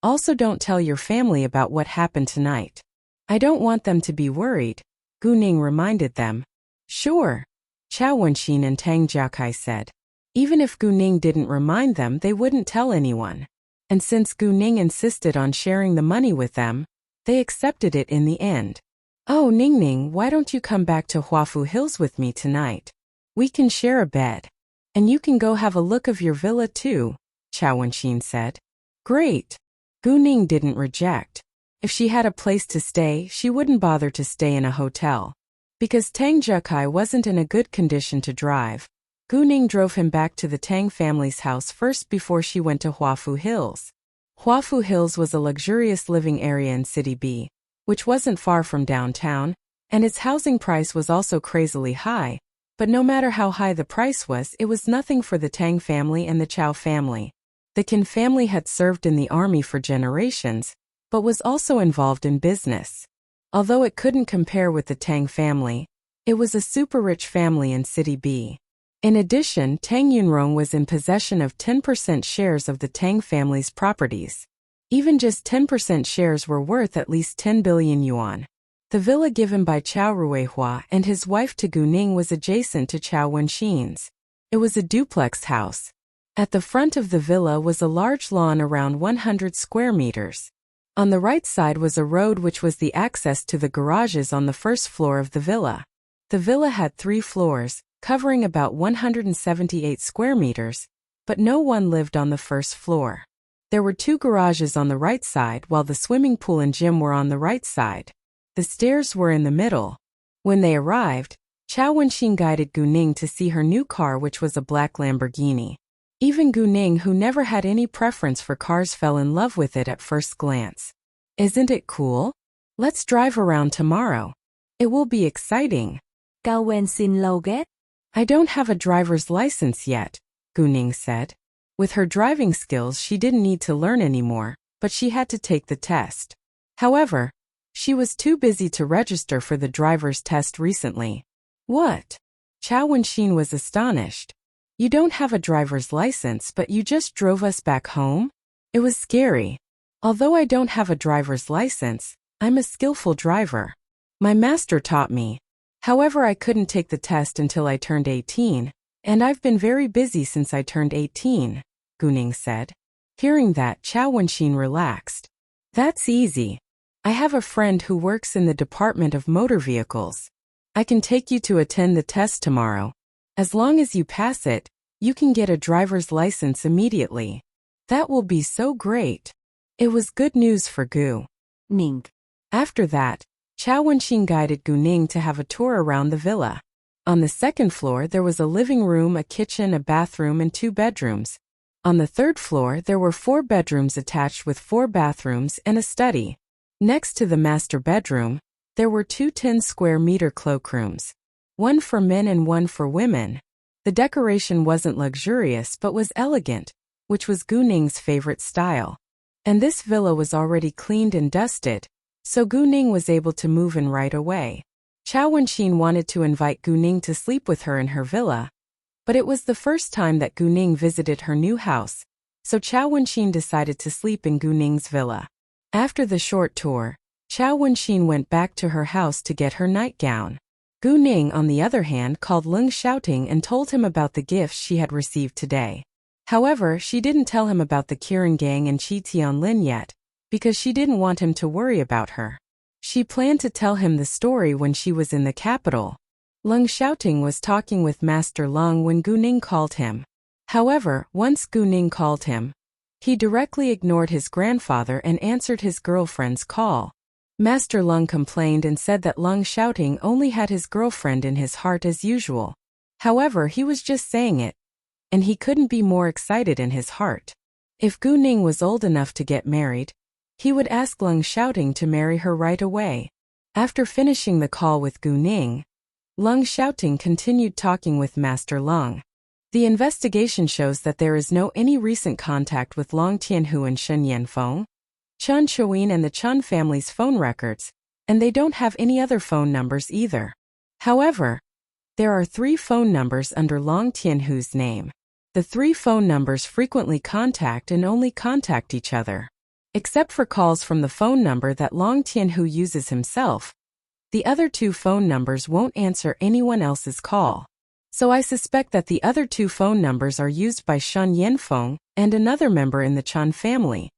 Also, don't tell your family about what happened tonight. I don't want them to be worried, Gu Ning reminded them. Sure, Chao Wenxin and Tang Jiakai said. Even if Gu Ning didn't remind them, they wouldn't tell anyone. And since Gu Ning insisted on sharing the money with them, they accepted it in the end. Oh, Ning, why don't you come back to Huafu Hills with me tonight? We can share a bed. And you can go have a look of your villa too, Chao Wenxin said. Great. Gu Ning didn't reject. If she had a place to stay, she wouldn't bother to stay in a hotel. Because Tang Jiakai wasn't in a good condition to drive, Gu Ning drove him back to the Tang family's house first before she went to Huafu Hills. Huafu Hills was a luxurious living area in City B, which wasn't far from downtown, and its housing price was also crazily high, but no matter how high the price was, it was nothing for the Tang family and the Chao family. The Qin family had served in the army for generations, but was also involved in business. Although it couldn't compare with the Tang family, it was a super-rich family in City B. In addition, Tang Yunrong was in possession of 10% shares of the Tang family's properties. Even just 10% shares were worth at least 10 billion yuan. The villa given by Chao Ruihua and his wife to Gu Ning was adjacent to Chao Wenxin's. It was a duplex house. At the front of the villa was a large lawn around 100 square meters. On the right side was a road which was the access to the garages on the first floor of the villa. The villa had 3 floors, covering about 178 square meters, but no one lived on the first floor. There were 2 garages on the right side while the swimming pool and gym were on the right side. The stairs were in the middle. When they arrived, Chao Wenxin guided Gu Ning to see her new car, which was a black Lamborghini. Even Gu Ning, who never had any preference for cars, fell in love with it at first glance. Isn't it cool? Let's drive around tomorrow. It will be exciting. Cao Wen xin lâu ghét. I don't have a driver's license yet, Gu Ning said. With her driving skills, she didn't need to learn anymore, but she had to take the test. However, she was too busy to register for the driver's test recently. What? Chao Wenxin was astonished. You don't have a driver's license, but you just drove us back home? It was scary. Although I don't have a driver's license, I'm a skillful driver. My master taught me. However, I couldn't take the test until I turned 18, and I've been very busy since I turned 18, Gu Ning said. Hearing that, Chao Wenxin relaxed. That's easy. I have a friend who works in the department of motor vehicles. I can take you to attend the test tomorrow. As long as you pass it, you can get a driver's license immediately. That will be so great. It was good news for Gu Ning. After that, Chao Wenxin guided Gu Ning to have a tour around the villa. On the second floor, there was a living room, a kitchen, a bathroom, and 2 bedrooms. On the third floor, there were 4 bedrooms attached with 4 bathrooms and a study. Next to the master bedroom, there were 2 10-square-meter cloakrooms, one for men and one for women. The decoration wasn't luxurious but was elegant, which was Gu Ning's favorite style. And this villa was already cleaned and dusted, so Gu Ning was able to move in right away. Chao Wenxin wanted to invite Gu Ning to sleep with her in her villa, but it was the first time that Gu Ning visited her new house, so Chao Wenxin decided to sleep in Gu Ning's villa. After the short tour, Chao Wenxin went back to her house to get her nightgown. Gu Ning, on the other hand, called Leng Xiaoting and told him about the gifts she had received today. However, she didn't tell him about the Kirin Gang and Qi Tianlin yet, because she didn't want him to worry about her. She planned to tell him the story when she was in the capital. Leng Xiaoting was talking with Master Leng when Gu Ning called him. However, once Gu Ning called him, he directly ignored his grandfather and answered his girlfriend's call. Master Leng complained and said that Leng Xiaoting only had his girlfriend in his heart as usual. However, he was just saying it, and he couldn't be more excited in his heart. If Gu Ning was old enough to get married, he would ask Leng Xiaoting to marry her right away. After finishing the call with Gu Ning, Leng Xiaoting continued talking with Master Leng. The investigation shows that there is no any recent contact with Long Tianhu and Shen Yanfeng, Chen Chuyin and the Chen family's phone records, and they don't have any other phone numbers either. However, there are 3 phone numbers under Long Tianhu's name. The 3 phone numbers frequently contact and only contact each other. Except for calls from the phone number that Long Tianhu uses himself, the other 2 phone numbers won't answer anyone else's call. So I suspect that the other 2 phone numbers are used by Shen Yanfeng and another member in the Chen family,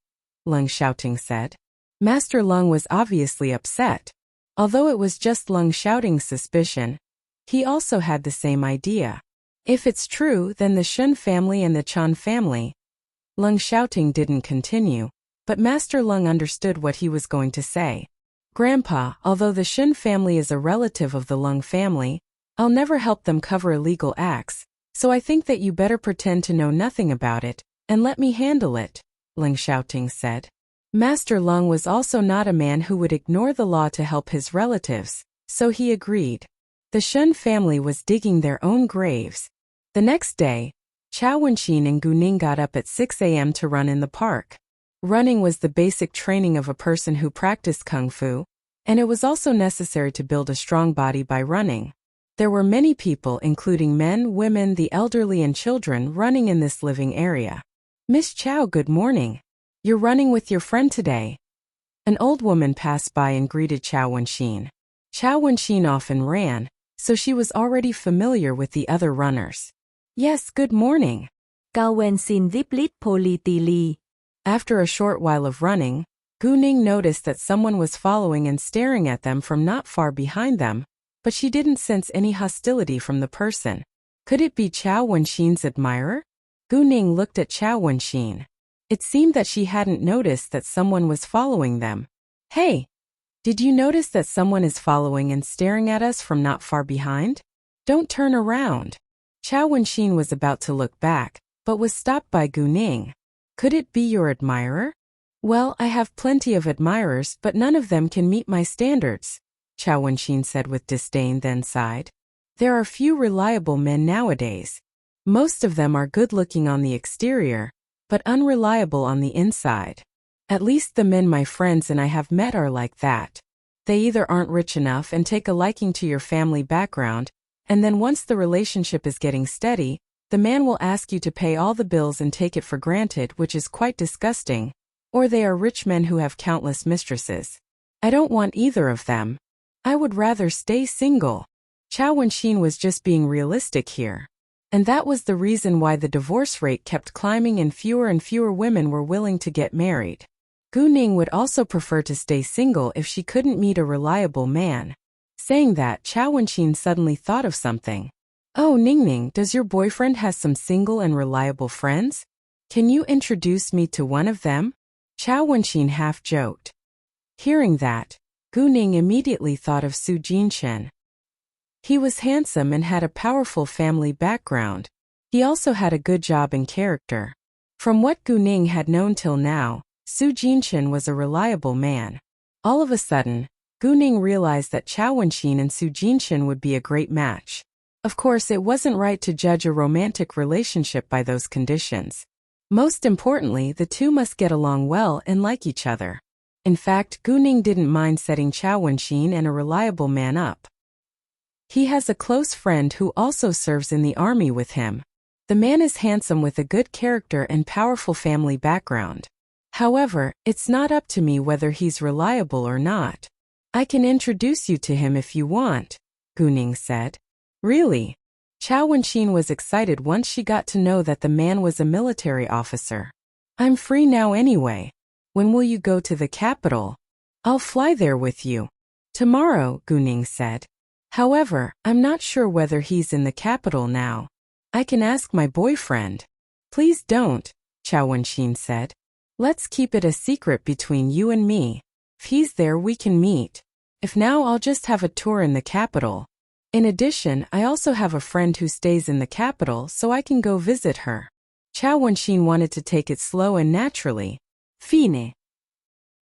Leng Xiaoting said. Master Leng was obviously upset. Although it was just Leng Xiaoting's suspicion, he also had the same idea. If it's true, then the Shen family and the Chen family. Leng Xiaoting didn't continue, but Master Leng understood what he was going to say. Grandpa, although the Shen family is a relative of the Leng family, I'll never help them cover illegal acts, so I think that you better pretend to know nothing about it, and let me handle it, Leng Xiaoting said. Master Leng was also not a man who would ignore the law to help his relatives, so he agreed. The Shen family was digging their own graves. The next day, Chao Wenxin and Gu Ning got up at 6 a.m. to run in the park. Running was the basic training of a person who practiced kung fu, and it was also necessary to build a strong body by running. There were many people, including men, women, the elderly and children, running in this living area. Miss Chao, good morning. You're running with your friend today. An old woman passed by and greeted Chao Wenxin. Chao Wenxin often ran, so she was already familiar with the other runners. Yes, good morning. Cao Wenxin Diplit Politili. After a short while of running, Gu Ning noticed that someone was following and staring at them from not far behind them, but she didn't sense any hostility from the person. Could it be Chao Wenxin's admirer? Gu Ning looked at Chao Wenxin. It seemed that she hadn't noticed that someone was following them. Hey! Did you notice that someone is following and staring at us from not far behind? Don't turn around. Chao Wenxin was about to look back, but was stopped by Gu Ning. Could it be your admirer? Well, I have plenty of admirers, but none of them can meet my standards, Chao Wenxin said with disdain, then sighed. There are few reliable men nowadays. Most of them are good-looking on the exterior, but unreliable on the inside. At least the men my friends and I have met are like that. They either aren't rich enough and take a liking to your family background, and then once the relationship is getting steady, the man will ask you to pay all the bills and take it for granted, which is quite disgusting, or they are rich men who have countless mistresses. I don't want either of them. I would rather stay single. Chao Wenxin was just being realistic here. And that was the reason why the divorce rate kept climbing and fewer women were willing to get married. Gu Ning would also prefer to stay single if she couldn't meet a reliable man. Saying that, Chao Wenxin suddenly thought of something. Oh, Ningning, does your boyfriend have some single and reliable friends? Can you introduce me to one of them? Chao Wenxin half joked. Hearing that, Gu Ning immediately thought of Su Jinshen. He was handsome and had a powerful family background. He also had a good job and character. From what Gu Ning had known till now, Su Jinshen was a reliable man. All of a sudden, Gu Ning realized that Chao Wenxin and Su Jinshen would be a great match. Of course, it wasn't right to judge a romantic relationship by those conditions. Most importantly, the two must get along well and like each other. In fact, Gu Ning didn't mind setting Chao Wenxin and a reliable man up. He has a close friend who also serves in the army with him. The man is handsome with a good character and powerful family background. However, it's not up to me whether he's reliable or not. I can introduce you to him if you want, Gu Ning said. Really? Chao Wenxin was excited once she got to know that the man was a military officer. I'm free now anyway. When will you go to the capital? I'll fly there with you. Tomorrow, Gu Ning said. However, I'm not sure whether he's in the capital now. I can ask my boyfriend. Please don't, Chao Wenxin said. Let's keep it a secret between you and me. If he's there, we can meet. If now, I'll just have a tour in the capital. In addition, I also have a friend who stays in the capital, so I can go visit her. Chao Wenxin wanted to take it slow and naturally. Fine.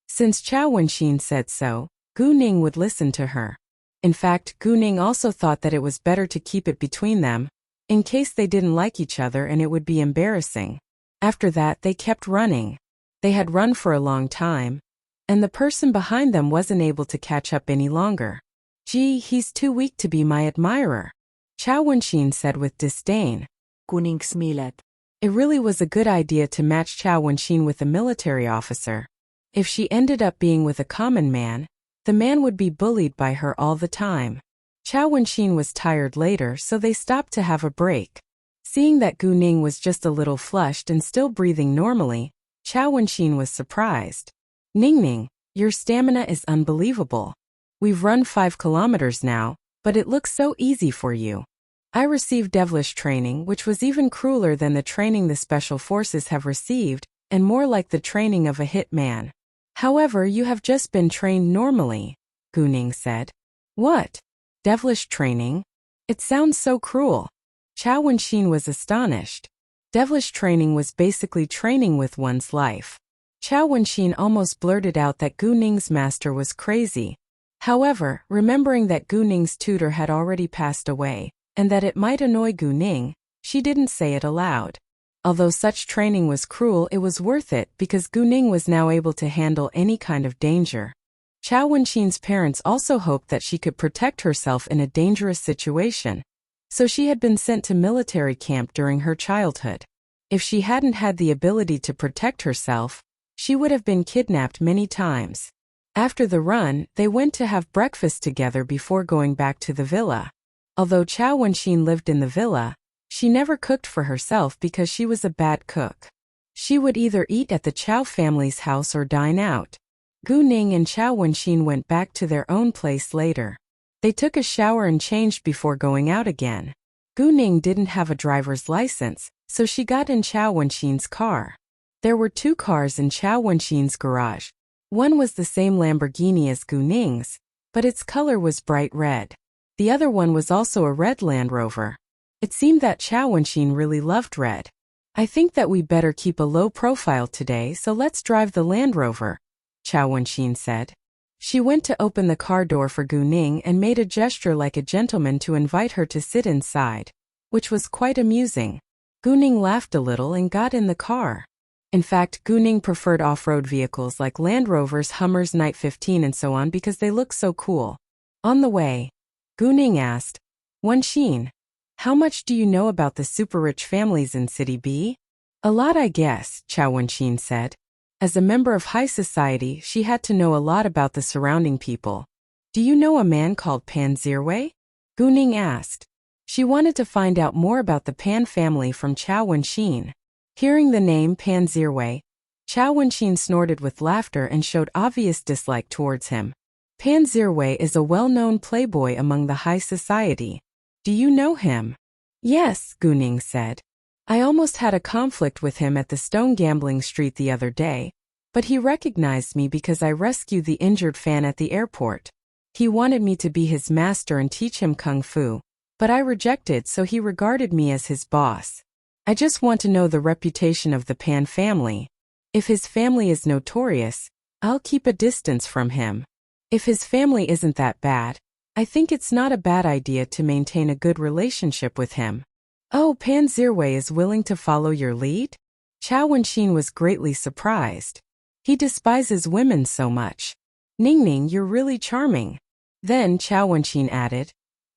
Since Chao Wenxin said so, Gu Ning would listen to her. In fact, Gu Ning also thought that it was better to keep it between them, in case they didn't like each other and it would be embarrassing. After that, they kept running. They had run for a long time, and the person behind them wasn't able to catch up any longer. Gee, he's too weak to be my admirer, Chao Wenxin said with disdain. Gu Ning smiled. It really was a good idea to match Chao Wenxin with a military officer. If she ended up being with a common man, the man would be bullied by her all the time. Chao Wenxin was tired later, so they stopped to have a break. Seeing that Gu Ning was just a little flushed and still breathing normally, Chao Wenxin was surprised. Ning, your stamina is unbelievable. We've run 5 kilometers now, but it looks so easy for you. I received devilish training, which was even crueler than the training the special forces have received, and more like the training of a hitman. However, you have just been trained normally, Gu Ning said. What? Devilish training? It sounds so cruel. Chao Wenxin was astonished. Devilish training was basically training with one's life. Chao Wenxin almost blurted out that Gu Ning's master was crazy. However, remembering that Gu Ning's tutor had already passed away, and that it might annoy Gu Ning, she didn't say it aloud. Although such training was cruel, it was worth it because Gu Ning was now able to handle any kind of danger. Chao Wenxin's parents also hoped that she could protect herself in a dangerous situation, so she had been sent to military camp during her childhood. If she hadn't had the ability to protect herself, she would have been kidnapped many times. After the run, they went to have breakfast together before going back to the villa. Although Chao Wenxin lived in the villa, she never cooked for herself because she was a bad cook. She would either eat at the Chao family's house or dine out. Gu Ning and Chao Wenxin went back to their own place later. They took a shower and changed before going out again. Gu Ning didn't have a driver's license, so she got in Chao Wenxin's car. There were 2 cars in Chao Wenxin's garage. One was the same Lamborghini as Gu Ning's, but its color was bright red. The other one was also a red Land Rover. It seemed that Chao Wenxin really loved red. I think that we better keep a low profile today, so let's drive the Land Rover, Chao Wenxin said. She went to open the car door for Gu Ning and made a gesture like a gentleman to invite her to sit inside, which was quite amusing. Gu Ning laughed a little and got in the car. In fact, Gu Ning preferred off-road vehicles like Land Rovers, Hummers, Night 15 and so on because they look so cool. On the way, Gu Ning asked, Wenxin, how much do you know about the super-rich families in City B? A lot, I guess, Chao Wenxin said. As a member of high society, she had to know a lot about the surrounding people. Do you know a man called Pan Zirwei? Gu Ning asked. She wanted to find out more about the Pan family from Chao Wenxin. Hearing the name Pan Zirwei, Chao Wenxin snorted with laughter and showed obvious dislike towards him. Pan Zirwei is a well-known playboy among the high society. Do you know him? Yes, Gu Ning said. I almost had a conflict with him at the Stone Gambling Street the other day, but he recognized me because I rescued the injured fan at the airport. He wanted me to be his master and teach him kung fu, but I rejected, so he regarded me as his boss. I just want to know the reputation of the Pan family. If his family is notorious, I'll keep a distance from him. If his family isn't that bad, I think it's not a bad idea to maintain a good relationship with him. Oh, Pan Zirwei is willing to follow your lead? Chao Wenxin was greatly surprised. He despises women so much. Ning, you're really charming. Then Chao Wenxin added,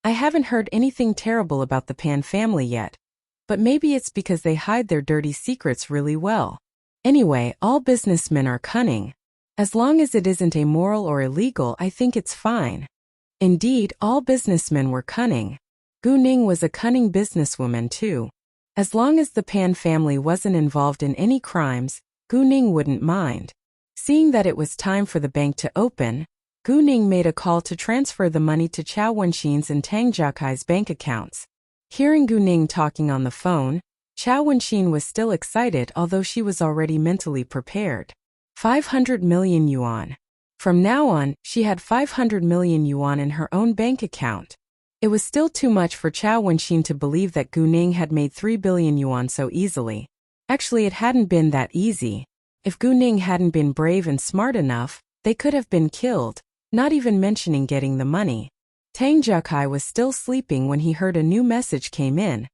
I haven't heard anything terrible about the Pan family yet, but maybe it's because they hide their dirty secrets really well. Anyway, all businessmen are cunning. As long as it isn't immoral or illegal, I think it's fine. Indeed, all businessmen were cunning. Gu Ning was a cunning businesswoman too. As long as the Pan family wasn't involved in any crimes, Gu Ning wouldn't mind. Seeing that it was time for the bank to open, Gu Ning made a call to transfer the money to Chao Wenxin's and Tang Jiakai's bank accounts. Hearing Gu Ning talking on the phone, Chao Wenxin was still excited, although she was already mentally prepared. 500 million yuan. From now on, she had 500 million yuan in her own bank account. It was still too much for Chao Wenxin to believe that Gu Ning had made 3 billion yuan so easily. Actually, it hadn't been that easy. If Gu Ning hadn't been brave and smart enough, they could have been killed, not even mentioning getting the money. Tang Jiakai was still sleeping when he heard a new message came in,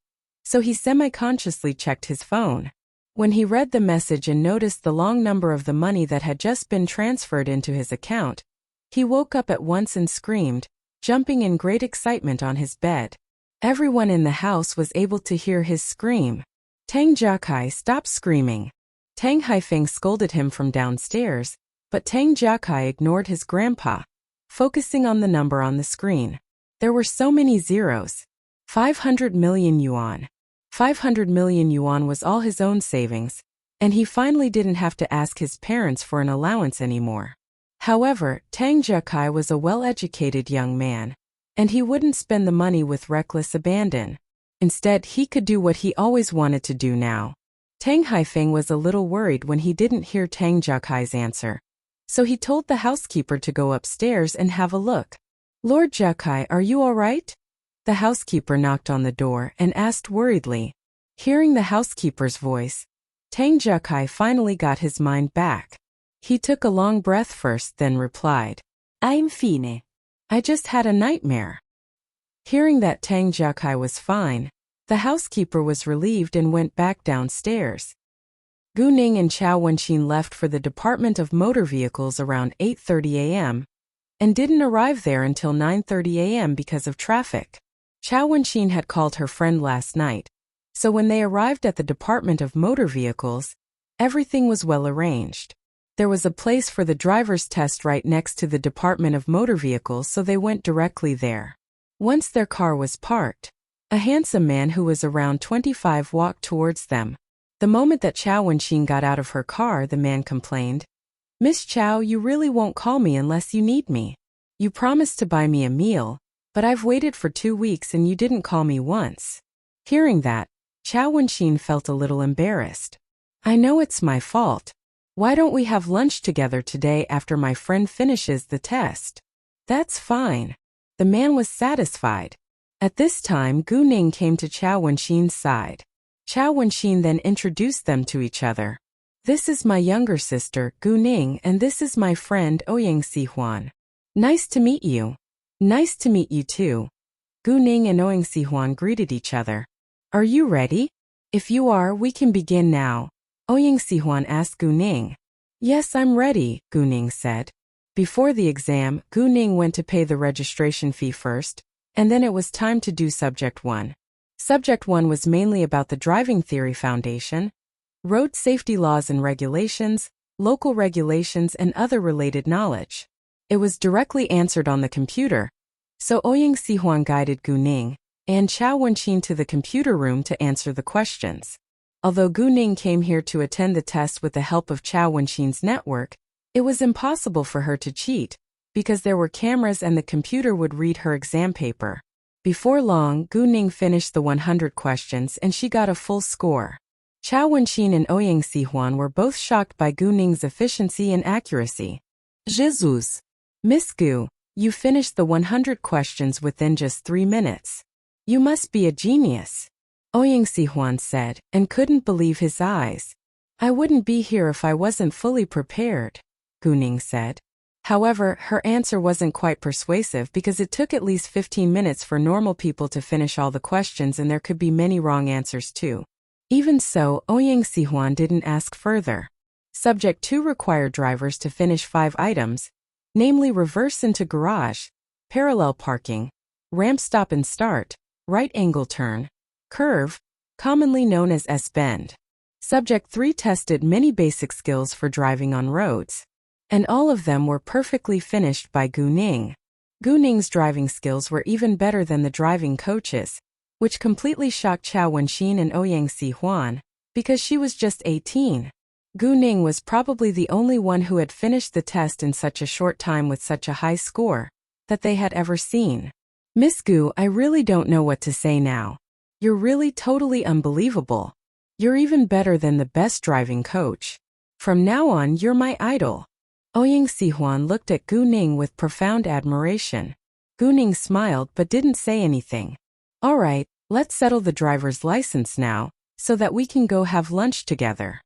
so he semi-consciously checked his phone. When he read the message and noticed the long number of the money that had just been transferred into his account, he woke up at once and screamed, jumping in great excitement on his bed. Everyone in the house was able to hear his scream. Tang Jiakai stopped screaming. Tang Haifeng scolded him from downstairs, but Tang Jiakai ignored his grandpa, focusing on the number on the screen. There were so many zeros. 500 million yuan. 500 million yuan was all his own savings, and he finally didn't have to ask his parents for an allowance anymore. However, Tang Jiakai was a well-educated young man, and he wouldn't spend the money with reckless abandon. Instead, he could do what he always wanted to do now. Tang Haifeng was a little worried when he didn't hear Tang Jiakai's answer, so he told the housekeeper to go upstairs and have a look. "Lord Jiakai, are you all right?" The housekeeper knocked on the door and asked worriedly. Hearing the housekeeper's voice, Tang Jiakai finally got his mind back. He took a long breath first, then replied, "I'm fine. I just had a nightmare." Hearing that Tang Jiakai was fine, the housekeeper was relieved and went back downstairs. Gu Ning and Chao Wenxin left for the Department of Motor Vehicles around 8:30 a.m. and didn't arrive there until 9:30 a.m. because of traffic. Chao Wenxin had called her friend last night, so when they arrived at the Department of Motor Vehicles, everything was well arranged. There was a place for the driver's test right next to the Department of Motor Vehicles, so they went directly there. Once their car was parked, a handsome man who was around 25 walked towards them. The moment that Chao Wenxin got out of her car, the man complained, "Miss Chao, you really won't call me unless you need me. You promised to buy me a meal, but I've waited for 2 weeks and you didn't call me once." Hearing that, Chao Wenxin felt a little embarrassed. "I know it's my fault. Why don't we have lunch together today after my friend finishes the test?" "That's fine." The man was satisfied. At this time, Gu Ning came to Chao Wenxin's side. Chao Wenxin then introduced them to each other. "This is my younger sister, Gu Ning, and this is my friend, Ouyang Sihuan. Nice to meet you." "Nice to meet you too." Gu Ning and Ouyang Sihuan greeted each other. "Are you ready?" "If you are, we can begin now," Ouyang Sihuan asked Gu Ning. "Yes, I'm ready," Gu Ning said. Before the exam, Gu Ning went to pay the registration fee first, and then it was time to do Subject 1. Subject 1 was mainly about the driving theory foundation, road safety laws and regulations, local regulations, and other related knowledge. It was directly answered on the computer, so Ouyang Sihuan guided Gu Ning and Chao Wenxin to the computer room to answer the questions. Although Gu Ning came here to attend the test with the help of Chao Wenxin's network, it was impossible for her to cheat, because there were cameras and the computer would read her exam paper. Before long, Gu Ning finished the 100 questions and she got a full score. Chao Wenxin and Ouyang Sihuan were both shocked by Gu Ning's efficiency and accuracy. "Jesus! Miss Gu, you finished the 100 questions within just 3 minutes. You must be a genius," Ouyang Sihuan said, and couldn't believe his eyes. "I wouldn't be here if I wasn't fully prepared," Gu Ning said. However, her answer wasn't quite persuasive because it took at least 15 minutes for normal people to finish all the questions and there could be many wrong answers too. Even so, Ouyang Sihuan didn't ask further. Subject 2 required drivers to finish 5 items, namely reverse into garage, parallel parking, ramp stop and start, right angle turn, curve, commonly known as S-bend. Subject 3 tested many basic skills for driving on roads. And all of them were perfectly finished by Gu Ning. Gu Ning's driving skills were even better than the driving coaches, which completely shocked Chao Wenxin and Ouyang Si-huan, because she was just 18. Gu Ning was probably the only one who had finished the test in such a short time with such a high score that they had ever seen. Miss Gu, I really don't know what to say now. You're really totally unbelievable. You're even better than the best driving coach. From now on, you're my idol. Ouyang Si-huan looked at Gu Ning with profound admiration. Gu Ning smiled but didn't say anything. All right, let's settle the driver's license now, so that we can go have lunch together.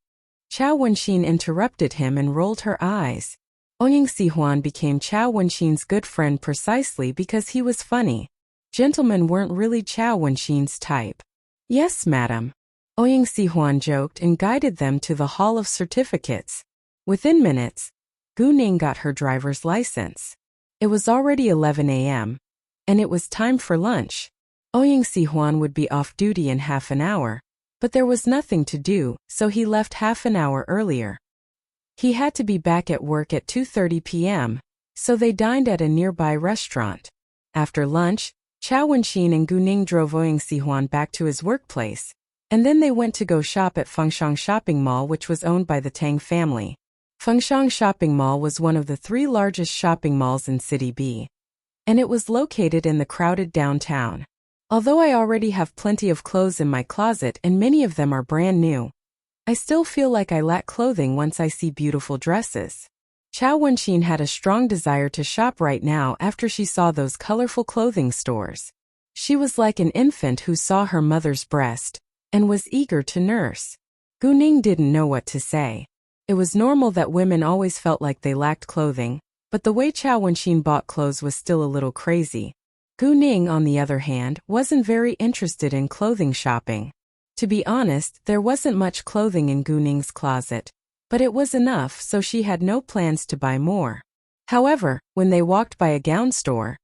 Chao Wenxin interrupted him and rolled her eyes. Ouyang Si-huan became Chao Wenxin's good friend precisely because he was funny. Gentlemen weren't really Chao Wenxin's type. Yes, madam. Ouyang Si-huan joked and guided them to the hall of certificates. Within minutes, Gu Ning got her driver's license. It was already 11 a.m., and it was time for lunch. Ouyang Si-huan would be off duty in half an hour, but there was nothing to do, so he left half an hour earlier. He had to be back at work at 2:30 p.m., so they dined at a nearby restaurant. After lunch, Chao Wenxin and Gu Ning drove Ouyang Si-huan back to his workplace, and then they went to go shop at Fengshang Shopping Mall, which was owned by the Tang family. Fengshang Shopping Mall was one of the 3 largest shopping malls in City B, and it was located in the crowded downtown. Although I already have plenty of clothes in my closet and many of them are brand new, I still feel like I lack clothing once I see beautiful dresses. Chao Wenxin had a strong desire to shop right now after she saw those colorful clothing stores. She was like an infant who saw her mother's breast and was eager to nurse. Gu Ning didn't know what to say. It was normal that women always felt like they lacked clothing, but the way Chao Wenxin bought clothes was still a little crazy. Gu Ning, on the other hand, wasn't very interested in clothing shopping. To be honest, there wasn't much clothing in Gu Ning's closet, but it was enough, so she had no plans to buy more. However, when they walked by a gown store,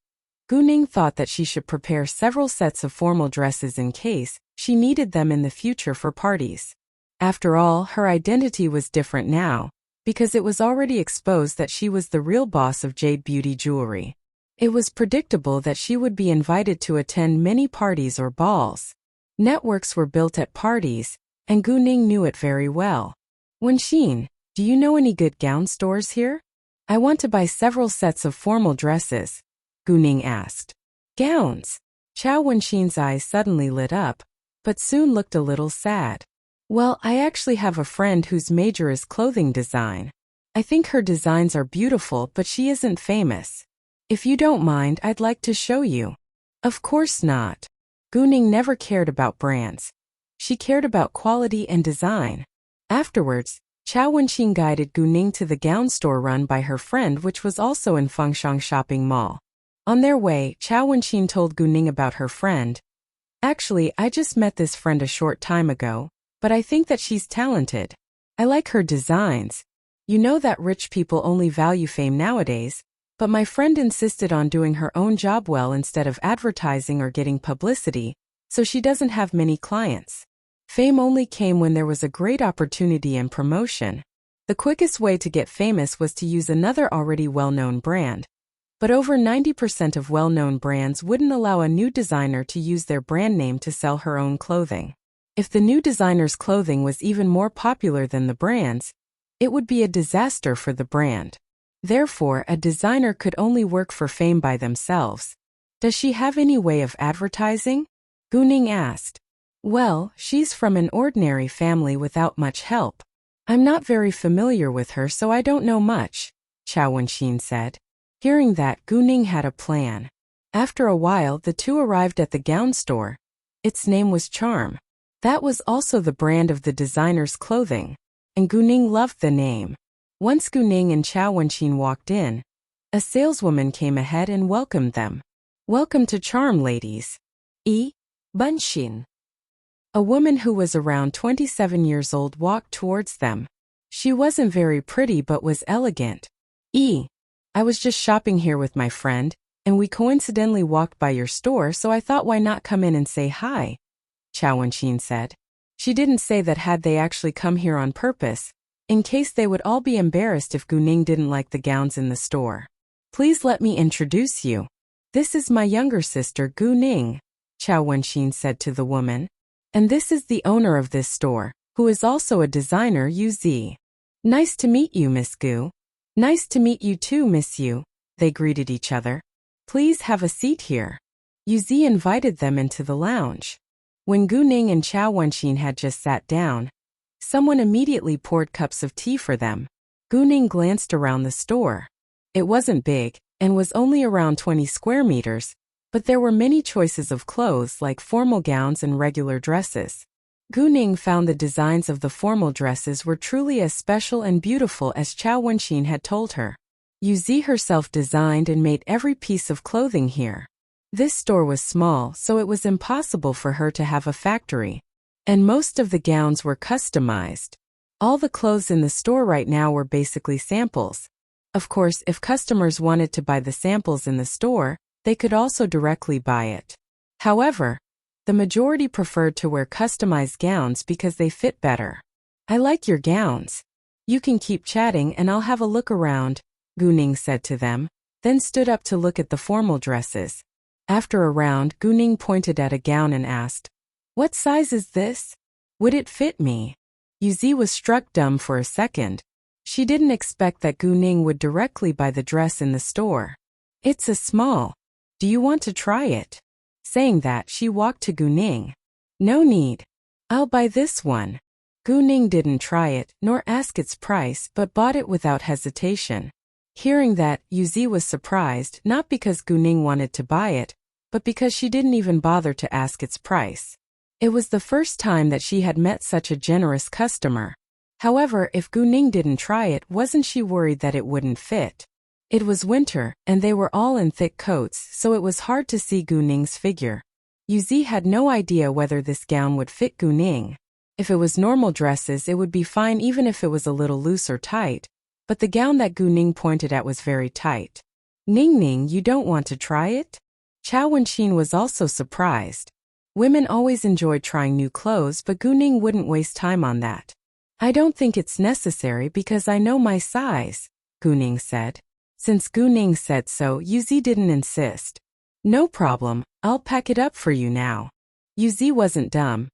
Gu Ning thought that she should prepare several sets of formal dresses in case she needed them in the future for parties. After all, her identity was different now, because it was already exposed that she was the real boss of Jade Beauty Jewelry. It was predictable that she would be invited to attend many parties or balls. Networks were built at parties, and Gu Ning knew it very well. Wenxin, do you know any good gown stores here? I want to buy several sets of formal dresses, Gu Ning asked. Gowns? Chao Wenxin's eyes suddenly lit up, but soon looked a little sad. Well, I actually have a friend whose major is clothing design. I think her designs are beautiful, but she isn't famous. If you don't mind, I'd like to show you. Of course not. Gu Ning never cared about brands. She cared about quality and design. Afterwards, Chao Wenxin guided Gu Ning to the gown store run by her friend, which was also in Fengshang Shopping Mall. On their way, Chao Wenxin told Gu Ning about her friend. Actually, I just met this friend a short time ago, but I think that she's talented. I like her designs. You know that rich people only value fame nowadays, but my friend insisted on doing her own job well instead of advertising or getting publicity, so she doesn't have many clients. Fame only came when there was a great opportunity and promotion. The quickest way to get famous was to use another already well-known brand. But over 90% of well-known brands wouldn't allow a new designer to use their brand name to sell her own clothing. If the new designer's clothing was even more popular than the brand's, it would be a disaster for the brand. Therefore, a designer could only work for fame by themselves. Does she have any way of advertising? Gu Ning asked. Well, she's from an ordinary family without much help. I'm not very familiar with her, so I don't know much, Chao Wenxin said. Hearing that, Gu Ning had a plan. After a while, the two arrived at the gown store. Its name was Charm. That was also the brand of the designer's clothing, and Gu Ning loved the name. Once Gu Ning and Chao Wenxin walked in, a saleswoman came ahead and welcomed them. Welcome to Charm, ladies. Wenxin. A woman who was around 27 years old walked towards them. She wasn't very pretty but was elegant. I was just shopping here with my friend, and we coincidentally walked by your store, so I thought why not come in and say hi, Chao Wenxin said. She didn't say that had they actually come here on purpose, in case they would all be embarrassed if Guning didn't like the gowns in the store. Please let me introduce you. This is my younger sister Guning, Chao Wenxin said to the woman. And this is the owner of this store, who is also a designer, Yu. Nice to meet you, Miss Gu. Nice to meet you too, Miss Yu, they greeted each other. Please have a seat here. Yu invited them into the lounge. When Guning and Chao Wenxin had just sat down, someone immediately poured cups of tea for them. Guning glanced around the store. It wasn't big, and was only around 20 square meters, but there were many choices of clothes like formal gowns and regular dresses. Guning found the designs of the formal dresses were truly as special and beautiful as Chao Wenxin had told her. Yu herself designed and made every piece of clothing here. This store was small, so it was impossible for her to have a factory. And most of the gowns were customized. All the clothes in the store right now were basically samples. Of course, if customers wanted to buy the samples in the store, they could also directly buy it. However, the majority preferred to wear customized gowns because they fit better. I like your gowns. You can keep chatting and I'll have a look around, Guning said to them, then stood up to look at the formal dresses. After a round, Guning pointed at a gown and asked, "What size is this? Would it fit me?" Yu was struck dumb for a second. She didn't expect that Guning would directly buy the dress in the store. "It's a small. Do you want to try it?" Saying that, she walked to Guning. "No need. I'll buy this one." Guning didn't try it, nor ask its price, but bought it without hesitation. Hearing that, Yu was surprised, not because Guning wanted to buy it, but because she didn't even bother to ask its price. It was the first time that she had met such a generous customer. However, if Guning didn't try it, wasn't she worried that it wouldn't fit? It was winter, and they were all in thick coats, so it was hard to see Guning's figure. Yu had no idea whether this gown would fit Guning. If it was normal dresses, it would be fine even if it was a little loose or tight, but the gown that Guning pointed at was very tight. "Ning, you don't want to try it?" Chao Wenxin was also surprised. Women always enjoyed trying new clothes, but Guning wouldn't waste time on that. "I don't think it's necessary because I know my size," Guning said. Since Guning said so, Yu didn't insist. "No problem, I'll pack it up for you now." Yu wasn't dumb,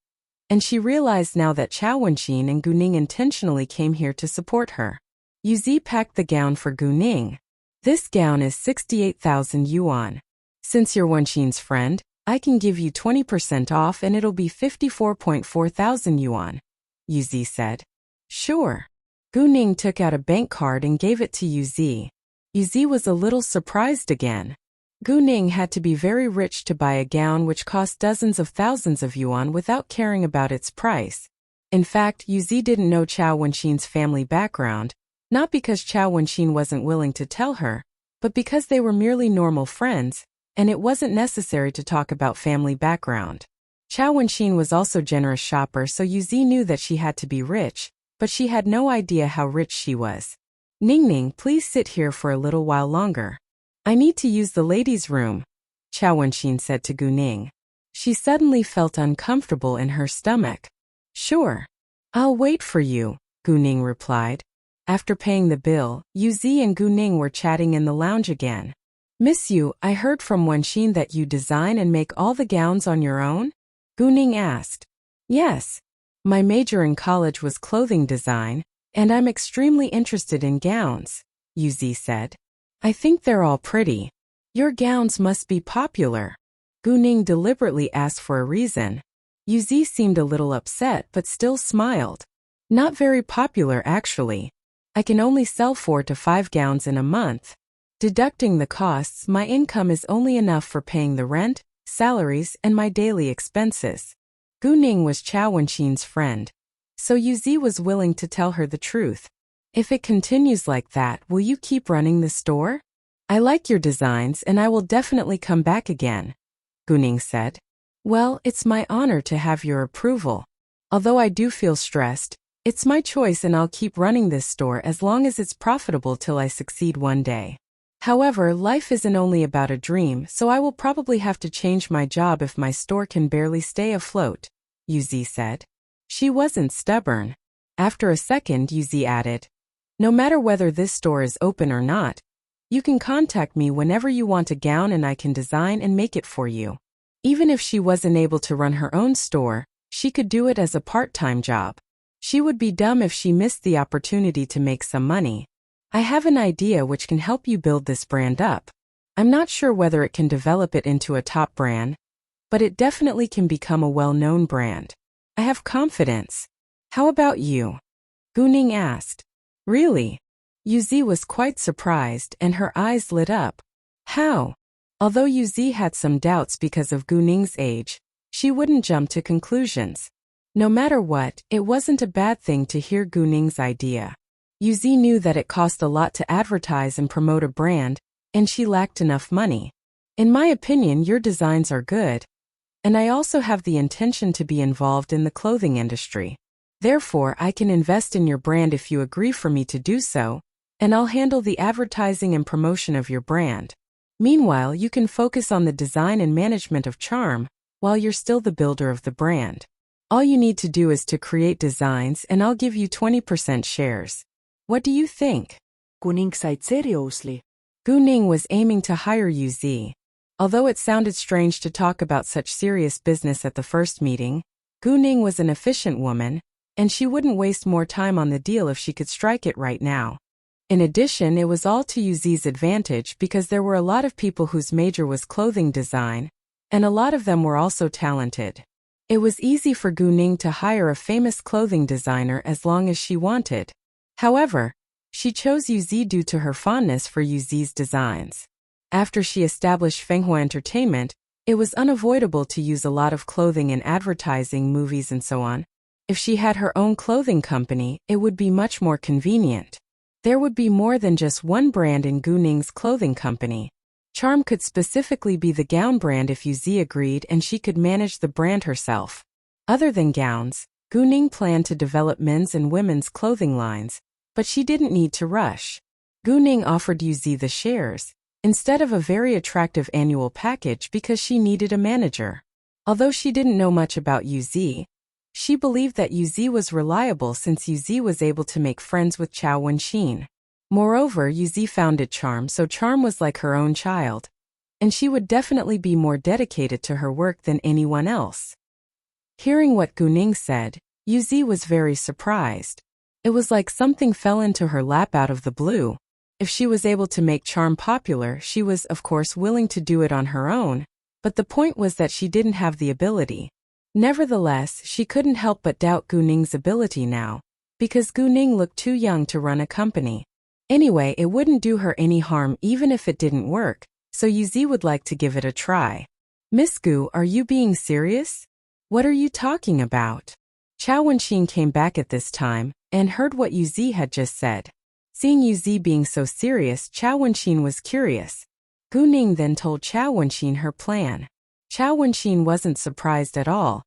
and she realized now that Chao Wenxin and Guning intentionally came here to support her. Yu packed the gown for Guning. "This gown is 68,000 yuan. Since you're Wenxin's friend, I can give you 20% off and it'll be 54.4 thousand yuan, Yu said. "Sure." Guning took out a bank card and gave it to Yu. Yu was a little surprised again. Guning had to be very rich to buy a gown which cost dozens of thousands of yuan without caring about its price. In fact, Yu didn't know Chao Wenxin's family background, not because Chao Wenxin wasn't willing to tell her, but because they were merely normal friends, and it wasn't necessary to talk about family background. Chao Wenxin was also a generous shopper, so Yu knew that she had to be rich, but she had no idea how rich she was. "Ning, please sit here for a little while longer. I need to use the ladies' room," Chao Wenxin said to Guning. She suddenly felt uncomfortable in her stomach. "Sure. I'll wait for you," Guning replied. After paying the bill, Yu and Guning were chatting in the lounge again. "Miss Yu, I heard from Wenxin that you design and make all the gowns on your own?" Guning asked. "Yes. My major in college was clothing design, and I'm extremely interested in gowns," Yu said. "I think they're all pretty. Your gowns must be popular." Guning deliberately asked for a reason. Yu seemed a little upset but still smiled. "Not very popular, actually. I can only sell 4 to 5 gowns in a month. Deducting the costs, my income is only enough for paying the rent, salaries, and my daily expenses." Guning was Chao Wenxin's friend, so Yu was willing to tell her the truth. "If it continues like that, will you keep running the store? I like your designs and I will definitely come back again," Guning said. "Well, it's my honor to have your approval. Although I do feel stressed, it's my choice and I'll keep running this store as long as it's profitable till I succeed one day. However, life isn't only about a dream, so I will probably have to change my job if my store can barely stay afloat," Yu said. She wasn't stubborn. After a second, Yuzi added, "No matter whether this store is open or not, you can contact me whenever you want a gown and I can design and make it for you." Even if she wasn't able to run her own store, she could do it as a part-time job. She would be dumb if she missed the opportunity to make some money. "I have an idea which can help you build this brand up. I'm not sure whether it can develop it into a top brand, but it definitely can become a well-known brand. I have confidence. How about you?" Guning asked. "Really?" Yuzi was quite surprised and her eyes lit up. "How?" Although Yuzi had some doubts because of Guning's age, she wouldn't jump to conclusions. No matter what, it wasn't a bad thing to hear Guning's idea. Yuzi knew that it cost a lot to advertise and promote a brand, and she lacked enough money. "In my opinion, your designs are good, and I also have the intention to be involved in the clothing industry. Therefore, I can invest in your brand if you agree for me to do so, and I'll handle the advertising and promotion of your brand. Meanwhile, you can focus on the design and management of charm, while you're still the builder of the brand. All you need to do is to create designs and I'll give you 20% shares. What do you think?" Guning said seriously. Guning was aiming to hire Yuzi. Although it sounded strange to talk about such serious business at the first meeting, Guning was an efficient woman, and she wouldn't waste more time on the deal if she could strike it right now. In addition, it was all to Yuzi's advantage because there were a lot of people whose major was clothing design, and a lot of them were also talented. It was easy for Guning to hire a famous clothing designer as long as she wanted. However, she chose Yuzi due to her fondness for Yuzi's designs. After she established Fenghua Entertainment, it was unavoidable to use a lot of clothing in advertising, movies and so on. If she had her own clothing company, it would be much more convenient. There would be more than just one brand in Guning's clothing company. Charm could specifically be the gown brand if Yuzi agreed, and she could manage the brand herself. Other than gowns, Guning planned to develop men's and women's clothing lines, but she didn't need to rush. Guning offered Yuzi the shares, instead of a very attractive annual package because she needed a manager. Although she didn't know much about Yuzi, she believed that Yuzi was reliable since Yuzi was able to make friends with Chao Wenxin. Moreover, Yuzi founded Charm, so Charm was like her own child, and she would definitely be more dedicated to her work than anyone else. Hearing what Guning said, Yuzi was very surprised. It was like something fell into her lap out of the blue. If she was able to make Charm popular, she was, of course, willing to do it on her own, but the point was that she didn't have the ability. Nevertheless, she couldn't help but doubt Guning's ability now, because Guning looked too young to run a company. Anyway, it wouldn't do her any harm even if it didn't work, so Yuzi would like to give it a try. "Miss Gu, are you being serious? What are you talking about?" Chao Wenxin came back at this time and heard what Yuzi had just said. Seeing Yuzi being so serious, Chao Wenxin was curious. Guning then told Chao Wenxin her plan. Chao Wenxin wasn't surprised at all,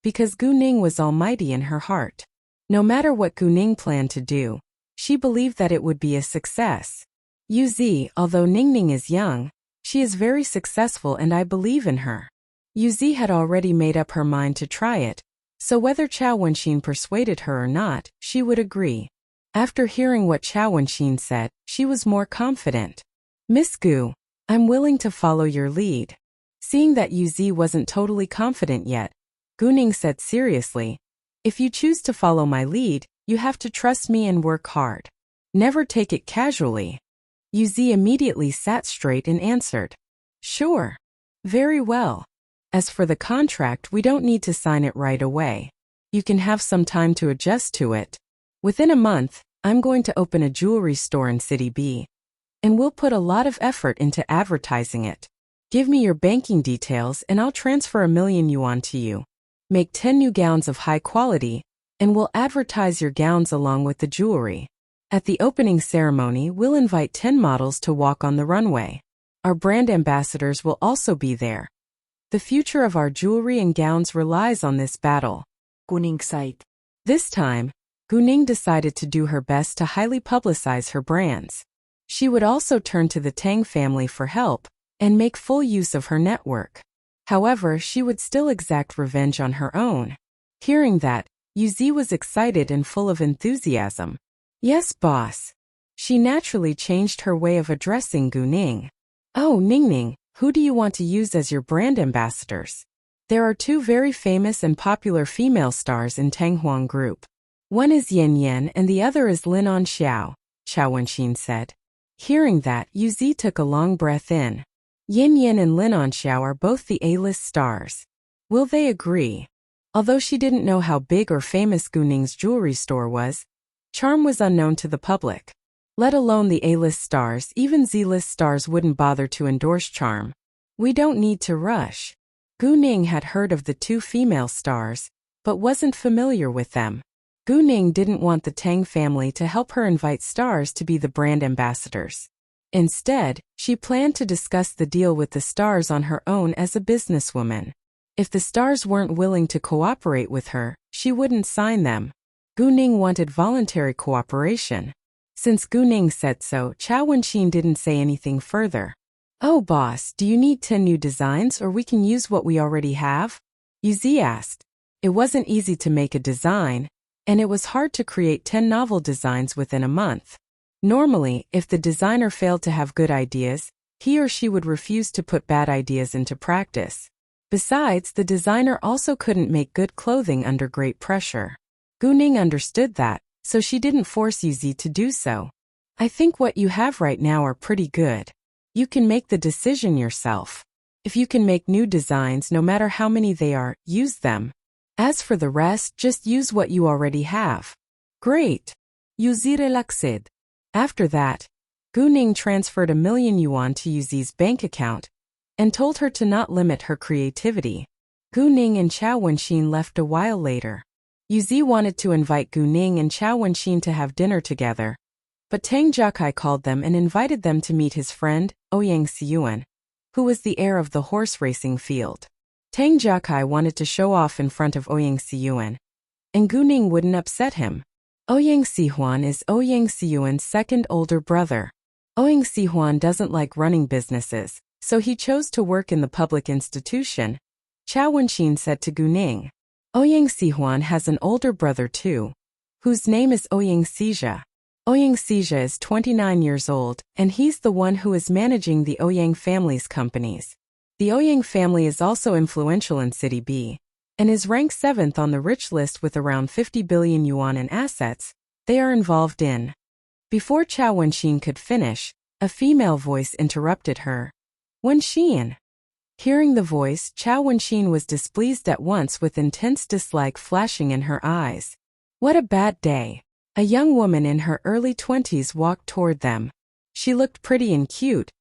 because Guning was almighty in her heart. No matter what Guning planned to do, she believed that it would be a success. "Yuzi, although Ningning is young, she is very successful and I believe in her." Yuzi had already made up her mind to try it, so whether Chao Wenxin persuaded her or not, she would agree. After hearing what Chao Wenxin said, she was more confident. "Miss Gu, I'm willing to follow your lead." Seeing that Yuzi wasn't totally confident yet, Guning said seriously, "If you choose to follow my lead, you have to trust me and work hard. Never take it casually." Yuzi immediately sat straight and answered, "Sure. Very well. As for the contract, we don't need to sign it right away. You can have some time to adjust to it. Within a month, I'm going to open a jewelry store in City B, and we'll put a lot of effort into advertising it. Give me your banking details and I'll transfer 1,000,000 yuan to you. Make 10 new gowns of high quality, and we'll advertise your gowns along with the jewelry. At the opening ceremony, we'll invite 10 models to walk on the runway. Our brand ambassadors will also be there. The future of our jewelry and gowns relies on this battle." Guning said. This time, Guning decided to do her best to highly publicize her brands. She would also turn to the Tang family for help and make full use of her network. However, she would still exact revenge on her own. Hearing that, Yuzi was excited and full of enthusiasm. Yes, boss. She naturally changed her way of addressing Gu Ning. Oh, Ningning, who do you want to use as your brand ambassadors? There are two very famous and popular female stars in Tanghuang Group. One is Yan Yan and the other is Lin On Xiao, Qiao Wenxin said. Hearing that, Yuzi took a long breath in. Yan Yan and Lin On Xiao are both the A-list stars. Will they agree? Although she didn't know how big or famous Gu Ning's jewelry store was, charm was unknown to the public. Let alone the A-list stars, even Z-list stars wouldn't bother to endorse charm. We don't need to rush. Gu Ning had heard of the two female stars, but wasn't familiar with them. Gu Ning didn't want the Tang family to help her invite stars to be the brand ambassadors. Instead, she planned to discuss the deal with the stars on her own as a businesswoman. If the stars weren't willing to cooperate with her, she wouldn't sign them. Gu Ning wanted voluntary cooperation. Since Gu Ning said so, Qiao Wenxin didn't say anything further. Oh boss, do you need 10 new designs or we can use what we already have? Yuzi asked. It wasn't easy to make a design, and it was hard to create 10 novel designs within a month. Normally, if the designer failed to have good ideas, he or she would refuse to put bad ideas into practice. Besides, the designer also couldn't make good clothing under great pressure. Gu Ning understood that, so she didn't force Yuzi to do so. I think what you have right now are pretty good. You can make the decision yourself. If you can make new designs, no matter how many they are, use them. As for the rest, just use what you already have. Great. Yuzi relaxed. After that, Gu Ning transferred 1 million yuan to Yuzi's bank account and told her to not limit her creativity. Gu Ning and Qiao Wenxin left a while later. Yuzi wanted to invite Gu Ning and Qiao Wenxin to have dinner together, but Tang Jiakai called them and invited them to meet his friend, Ouyang Xiyuan, who was the heir of the horse racing field. Tang Jiakai wanted to show off in front of Ouyang Xiyuan, and Gu Ning wouldn't upset him. Ouyang Xiyuan is Ouyang Xiyuan's second older brother. Ouyang Xiyuan doesn't like running businesses, so he chose to work in the public institution, Qiao Wenxin said to Gu Ning. Ouyang Xiyuan has an older brother too, whose name is Ouyang Xijia. Ouyang Xijia is 29 years old, and he's the one who is managing the Ouyang family's companies. The Ouyang family is also influential in City B, and is ranked 7th on the rich list with around 50 billion yuan in assets they are involved in. Before Qiao Wenxin could finish, a female voice interrupted her. Wenxin. Hearing the voice, Qiao Wenxin was displeased at once with intense dislike flashing in her eyes. What a bad day. A young woman in her early 20s walked toward them. She looked pretty and cute,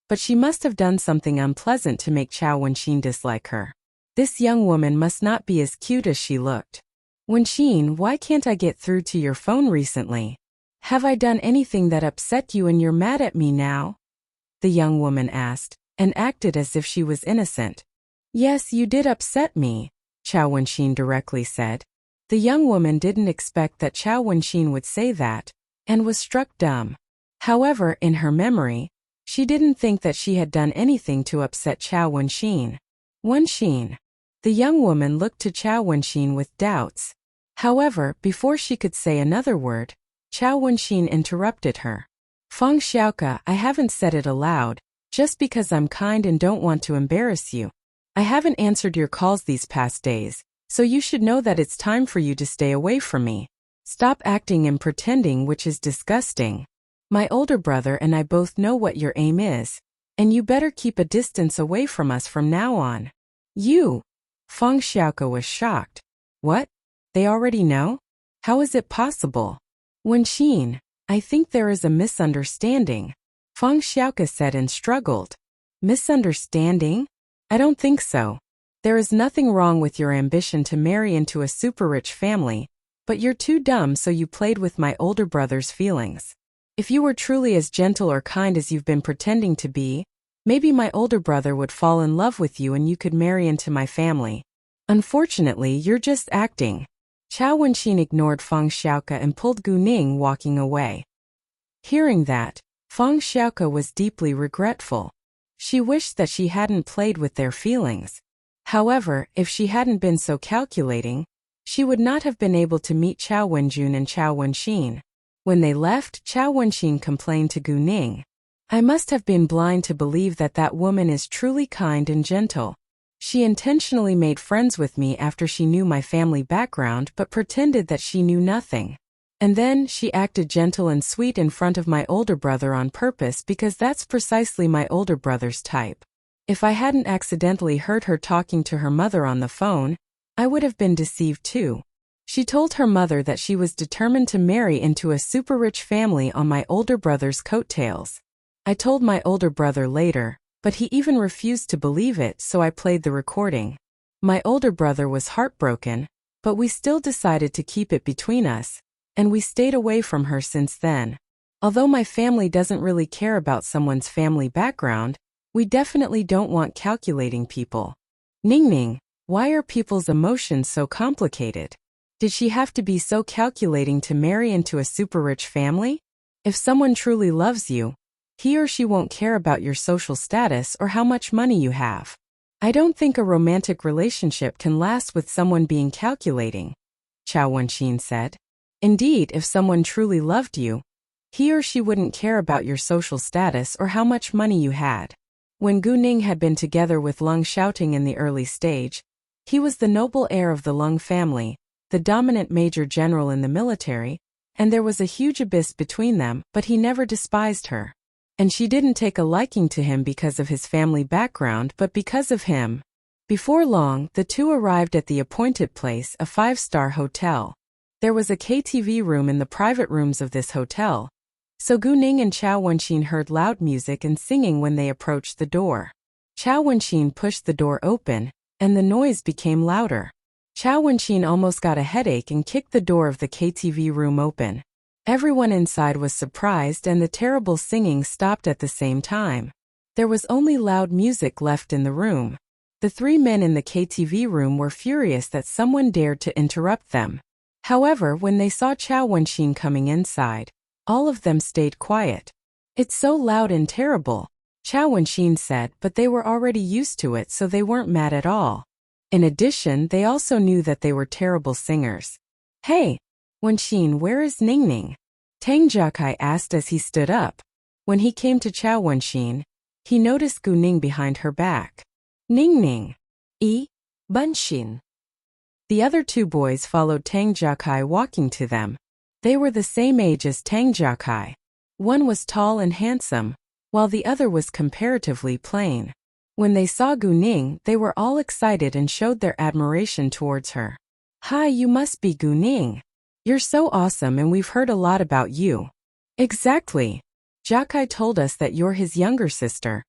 but she must have done something unpleasant to make Qiao Wenxin dislike her. This young woman must not be as cute as she looked. Wenxin, why can't I get through to your phone recently? Have I done anything that upset you and you're mad at me now? The young woman asked, and acted as if she was innocent. Yes, you did upset me, Qiao Wenxin directly said. The young woman didn't expect that Qiao Wenxin would say that, and was struck dumb. However, in her memory, she didn't think that she had done anything to upset Qiao Wenxin. Wenxin. The young woman looked to Qiao Wenxin with doubts. However, before she could say another word, Qiao Wenxin interrupted her. Feng Xiaoke, I haven't said it aloud, just because I'm kind and don't want to embarrass you. I haven't answered your calls these past days, so you should know that it's time for you to stay away from me. Stop acting and pretending, which is disgusting. My older brother and I both know what your aim is, and you better keep a distance away from us from now on. You! Feng Xiaoke was shocked. What? They already know? How is it possible? Wenxin, I think there is a misunderstanding, Feng Xiaoke said and struggled. Misunderstanding? I don't think so. There is nothing wrong with your ambition to marry into a super-rich family, but you're too dumb, so you played with my older brother's feelings. If you were truly as gentle or kind as you've been pretending to be, maybe my older brother would fall in love with you and you could marry into my family. Unfortunately, you're just acting. Qiao Wenxin ignored Feng Xiaoke and pulled Gu Ning, walking away. Hearing that, Feng Xiaoke was deeply regretful. She wished that she hadn't played with their feelings. However, if she hadn't been so calculating, She would not have been able to meet Chao Wenjun and Chao Wenxin. When they left, Chao Wenxin complained to Gu Ning. I must have been blind to believe that that woman is truly kind and gentle. She intentionally made friends with me after she knew my family background but pretended that she knew nothing. And then, she acted gentle and sweet in front of my older brother on purpose because that's precisely my older brother's type. If I hadn't accidentally heard her talking to her mother on the phone, I would have been deceived too. She told her mother that she was determined to marry into a super-rich family on my older brother's coattails. I told my older brother later, but he even refused to believe it, so I played the recording. My older brother was heartbroken, but we still decided to keep it between us, and we stayed away from her since then. Although my family doesn't really care about someone's family background, we definitely don't want calculating people. Ningning, why are people's emotions so complicated? Did she have to be so calculating to marry into a super-rich family? If someone truly loves you, he or she won't care about your social status or how much money you have. I don't think a romantic relationship can last with someone being calculating, Chao Wenxin said. Indeed, if someone truly loved you, he or she wouldn't care about your social status or how much money you had. When Gu Ning had been together with Lung Xiaoting in the early stage, he was the noble heir of the Lung family, the dominant major general in the military, and there was a huge abyss between them, but he never despised her. And she didn't take a liking to him because of his family background but because of him. Before long, the two arrived at the appointed place, a 5-star hotel. There was a KTV room in the private rooms of this hotel, so Gu Ning and Chao Wenxin heard loud music and singing when they approached the door. Chao Wenxin pushed the door open, and the noise became louder. Chao Wenxin almost got a headache and kicked the door of the KTV room open. Everyone inside was surprised and the terrible singing stopped at the same time. There was only loud music left in the room. The 3 men in the KTV room were furious that someone dared to interrupt them. However, when they saw Chao Wenxin coming inside, all of them stayed quiet. It's so loud and terrible, Chao Wenxin said, but they were already used to it so they weren't mad at all. In addition, they also knew that they were terrible singers. Hey, Wenxin, where is Ningning? Tang Jiakai asked as he stood up. When he came to Chao Wenxin, he noticed Gu Ning behind her back. Ningning. Bunxin. The other 2 boys followed Tang Jiakai, walking to them. They were the same age as Tang Jiakai. One was tall and handsome, while the other was comparatively plain. When they saw Gu Ning, they were all excited and showed their admiration towards her. Hi, you must be Gu Ning. You're so awesome and we've heard a lot about you. Exactly. Jiakai told us that you're his younger sister.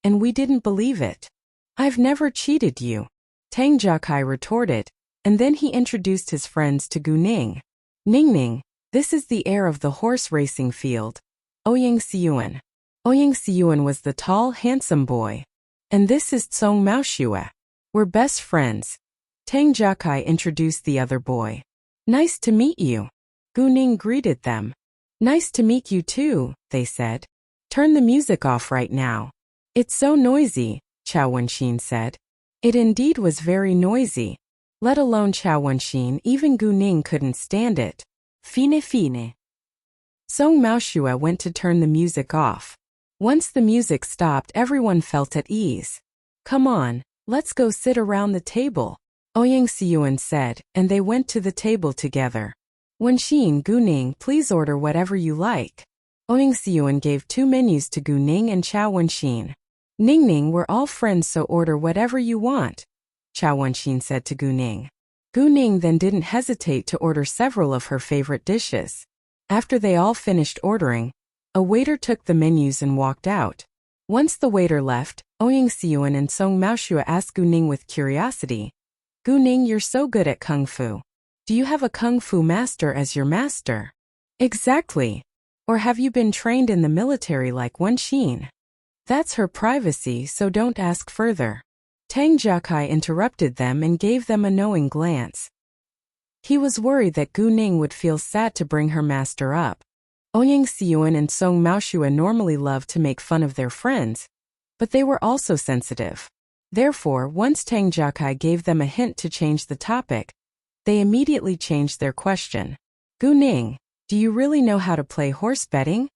And we didn't believe it. I've never cheated you, Tang Jiakai retorted, and then he introduced his friends to Gu Ning. Ningning, this is the heir of the horse racing field, Ouyang Xiyuan. Ouyang Xiyuan was the tall, handsome boy. And this is Tsong Maoxue. We're best friends. Tang Jiakai introduced the other boy. Nice to meet you. Gu Ning greeted them. Nice to meet you too, they said. Turn the music off right now. It's so noisy, Chao Wenxin said. It indeed was very noisy. Let alone Chao Wenxin, even Gu Ning couldn't stand it. Fine. Tsong Maoxue went to turn the music off. Once the music stopped, everyone felt at ease. Come on, let's go sit around the table, Ouyang Xiyuan said, and they went to the table together. Wenxin, Gu Ning, please order whatever you like. Ouyang Xiyuan gave 2 menus to Gu Ning and Chao Wenxin. Ningning, we're all friends so order whatever you want, Chao Wenxin said to Gu Ning. Gu Ning then didn't hesitate to order several of her favorite dishes. After they all finished ordering, a waiter took the menus and walked out. Once the waiter left, Ouyang Xiyuan and Tsong Maoxue asked Gu Ning with curiosity, Gu Ning, you're so good at Kung Fu. Do you have a Kung Fu master as your master? Exactly. Or have you been trained in the military like Wenxin? That's her privacy, so don't ask further. Tang Jiakai interrupted them and gave them a knowing glance. He was worried that Gu Ning would feel sad to bring her master up. Ouyang Xiyuan and Tsong Maoxue normally loved to make fun of their friends, but they were also sensitive. Therefore, once Tang Jiakai gave them a hint to change the topic, They immediately changed their question. Gu Ning, do you really know how to play horse betting?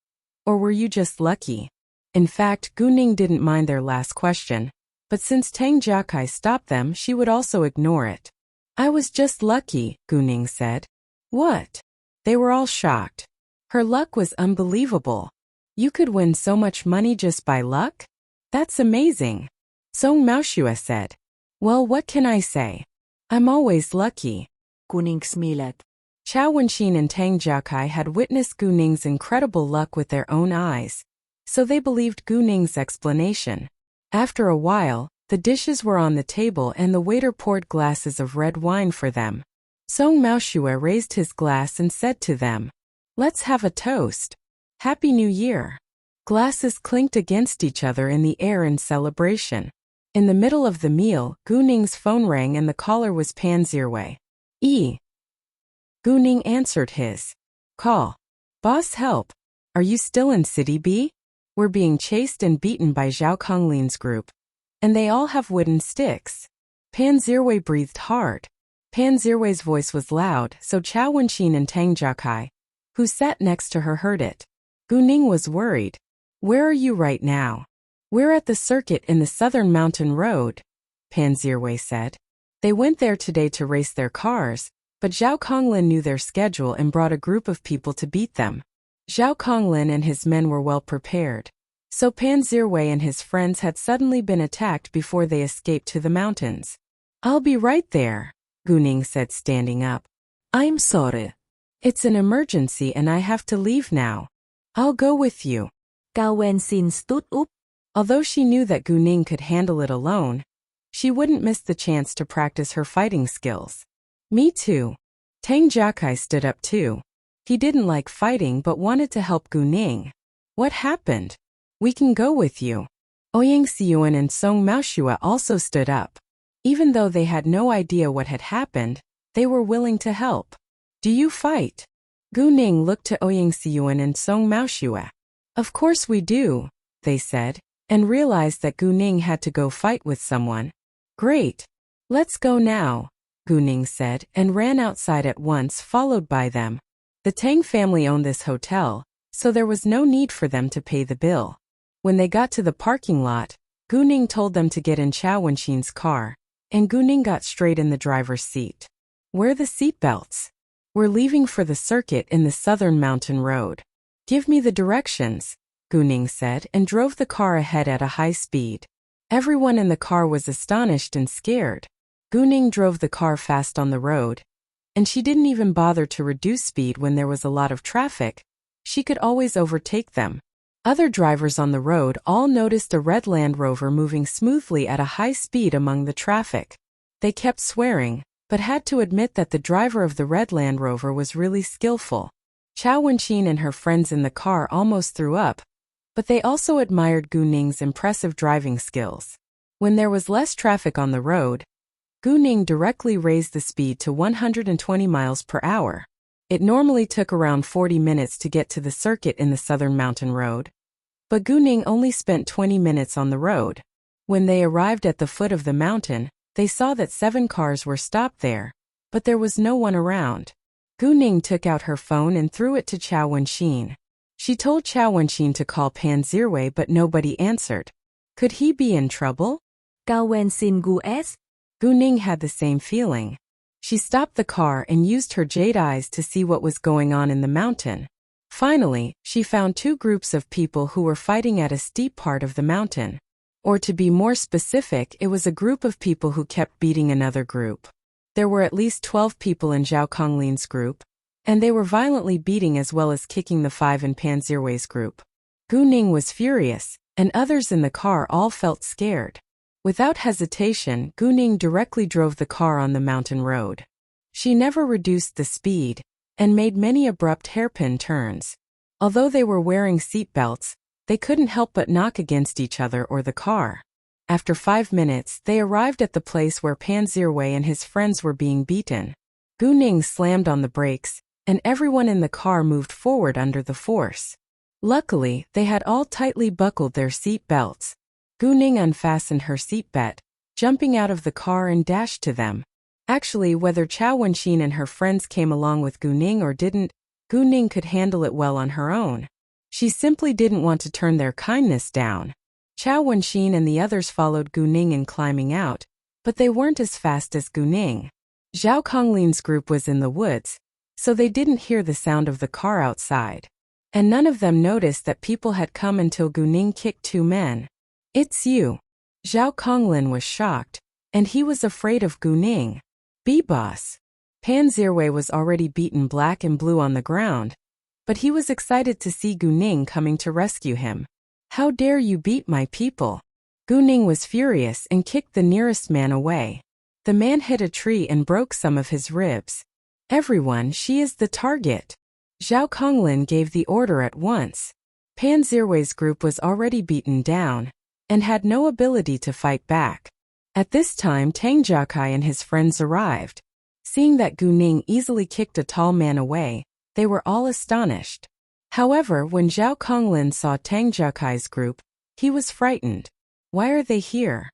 Or were you just lucky? In fact, Gu Ning didn't mind their last question, but since Tang Jiakai stopped them, she would also ignore it. I was just lucky, Gu Ning said. What? They were all shocked. Her luck was unbelievable. You could win so much money just by luck? That's amazing. Song Maoshua said. Well, what can I say? I'm always lucky. Gu Ning smiled. Chao Wenxin and Tang Jiakai had witnessed Gu Ning's incredible luck with their own eyes, so they believed Gu Ning's explanation. After a while, the dishes were on the table and the waiter poured glasses of red wine for them. Song Maoshua raised his glass and said to them, Let's have a toast. Happy New Year. Glasses clinked against each other in the air in celebration. In the middle of the meal, Gu Ning's phone rang and the caller was Pan Zirwei. Gu Ning answered his call. Boss, help. Are you still in City B? We're being chased and beaten by Zhao Konglin's group. And they all have wooden sticks. Pan Zirwei breathed hard. Pan Zirwei's voice was loud, so Chao Wenxin and Tang Jiakai, who sat next to her, heard it. Gu Ning was worried. Where are you right now? We're at the circuit in the Southern Mountain Road, Pan Zirwei said. They went there today to race their cars, but Zhao Konglin knew their schedule and brought a group of people to beat them. Zhao Konglin and his men were well prepared. So Pan Zirwei and his friends had suddenly been attacked before they escaped to the mountains. I'll be right there, Gu Ning said, standing up. I'm sorry. It's an emergency and I have to leave now. I'll go with you. Cao Wenxin stood up. Although she knew that Gu Ning could handle it alone, she wouldn't miss the chance to practice her fighting skills. Me too. Tang Jiakai stood up too. He didn't like fighting but wanted to help Gu Ning. What happened? We can go with you. Ouyang Xiyuan and Song Maoshua also stood up. Even though they had no idea what had happened, they were willing to help. Do you fight? Gu Ning looked to Ouyang Xiyuan and Song Maoshua. Of course we do, they said, and realized that Gu Ning had to go fight with someone. Great. Let's go now, Gu Ning said, and ran outside at once, followed by them. The Tang family owned this hotel, so there was no need for them to pay the bill. When they got to the parking lot, Gu Ning told them to get in Chao Wenxin's car, and Gu Ning got straight in the driver's seat. Wear the seatbelts. We're leaving for the circuit in the Southern Mountain Road. Give me the directions, Gu Ning said, and drove the car ahead at a high speed. Everyone in the car was astonished and scared. Gu Ning drove the car fast on the road, and she didn't even bother to reduce speed when there was a lot of traffic. She could always overtake them. Other drivers on the road all noticed a red Land Rover moving smoothly at a high speed among the traffic. They kept swearing, but had to admit that the driver of the red Land Rover was really skillful. Chao Wenxin and her friends in the car almost threw up, but they also admired Gu Ning's impressive driving skills. When there was less traffic on the road, Gu Ning directly raised the speed to 120 miles per hour. It normally took around 40 minutes to get to the circuit in the Southern Mountain Road, but Gu Ning only spent 20 minutes on the road. When they arrived at the foot of the mountain, they saw that 7 cars were stopped there, but there was no one around. Gu Ning took out her phone and threw it to Chao Wenxin. She told Chao Wenxin to call Pan Zirwei, but nobody answered. Could he be in trouble? Cao Wenxin Gu-S. Gu Ning had the same feeling. She stopped the car and used her jade eyes to see what was going on in the mountain. Finally, she found 2 groups of people who were fighting at a steep part of the mountain. Or to be more specific, it was a group of people who kept beating another group. There were at least 12 people in Zhao Konglin's group, and they were violently beating as well as kicking the 5 in Pan Zirwei's group. Gu Ning was furious, and others in the car all felt scared. Without hesitation, Gu Ning directly drove the car on the mountain road. She never reduced the speed, and made many abrupt hairpin turns. Although they were wearing seat belts, they couldn't help but knock against each other or the car. After 5 minutes, they arrived at the place where Pan Zirwei and his friends were being beaten. Gu Ning slammed on the brakes, and everyone in the car moved forward under the force. Luckily, they had all tightly buckled their seat belts. Gu Ning unfastened her seatbelt, jumping out of the car and dashed to them. Actually, whether Chao Wenxin and her friends came along with Gu Ning or didn't, Gu Ning could handle it well on her own. She simply didn't want to turn their kindness down. Chao Wenxin and the others followed Gu Ning in climbing out, but they weren't as fast as Gu Ning. Zhao Konglin's group was in the woods, so they didn't hear the sound of the car outside. And none of them noticed that people had come until Gu Ning kicked two men. "It's you." Zhao Konglin was shocked, and he was afraid of Gu Ning. "B-boss." Pan Zirwei was already beaten black and blue on the ground, but he was excited to see Gu Ning coming to rescue him. "How dare you beat my people?" Gu Ning was furious and kicked the nearest man away. The man hit a tree and broke some of his ribs. "Everyone, she is the target." Zhao Konglin gave the order at once. Pan Zirwei's group was already beaten down and had no ability to fight back. At this time, Tang Jiakai and his friends arrived. Seeing that Gu Ning easily kicked a tall man away, they were all astonished. However, when Zhao Konglin saw Tang Jiakai's group, he was frightened. Why are they here?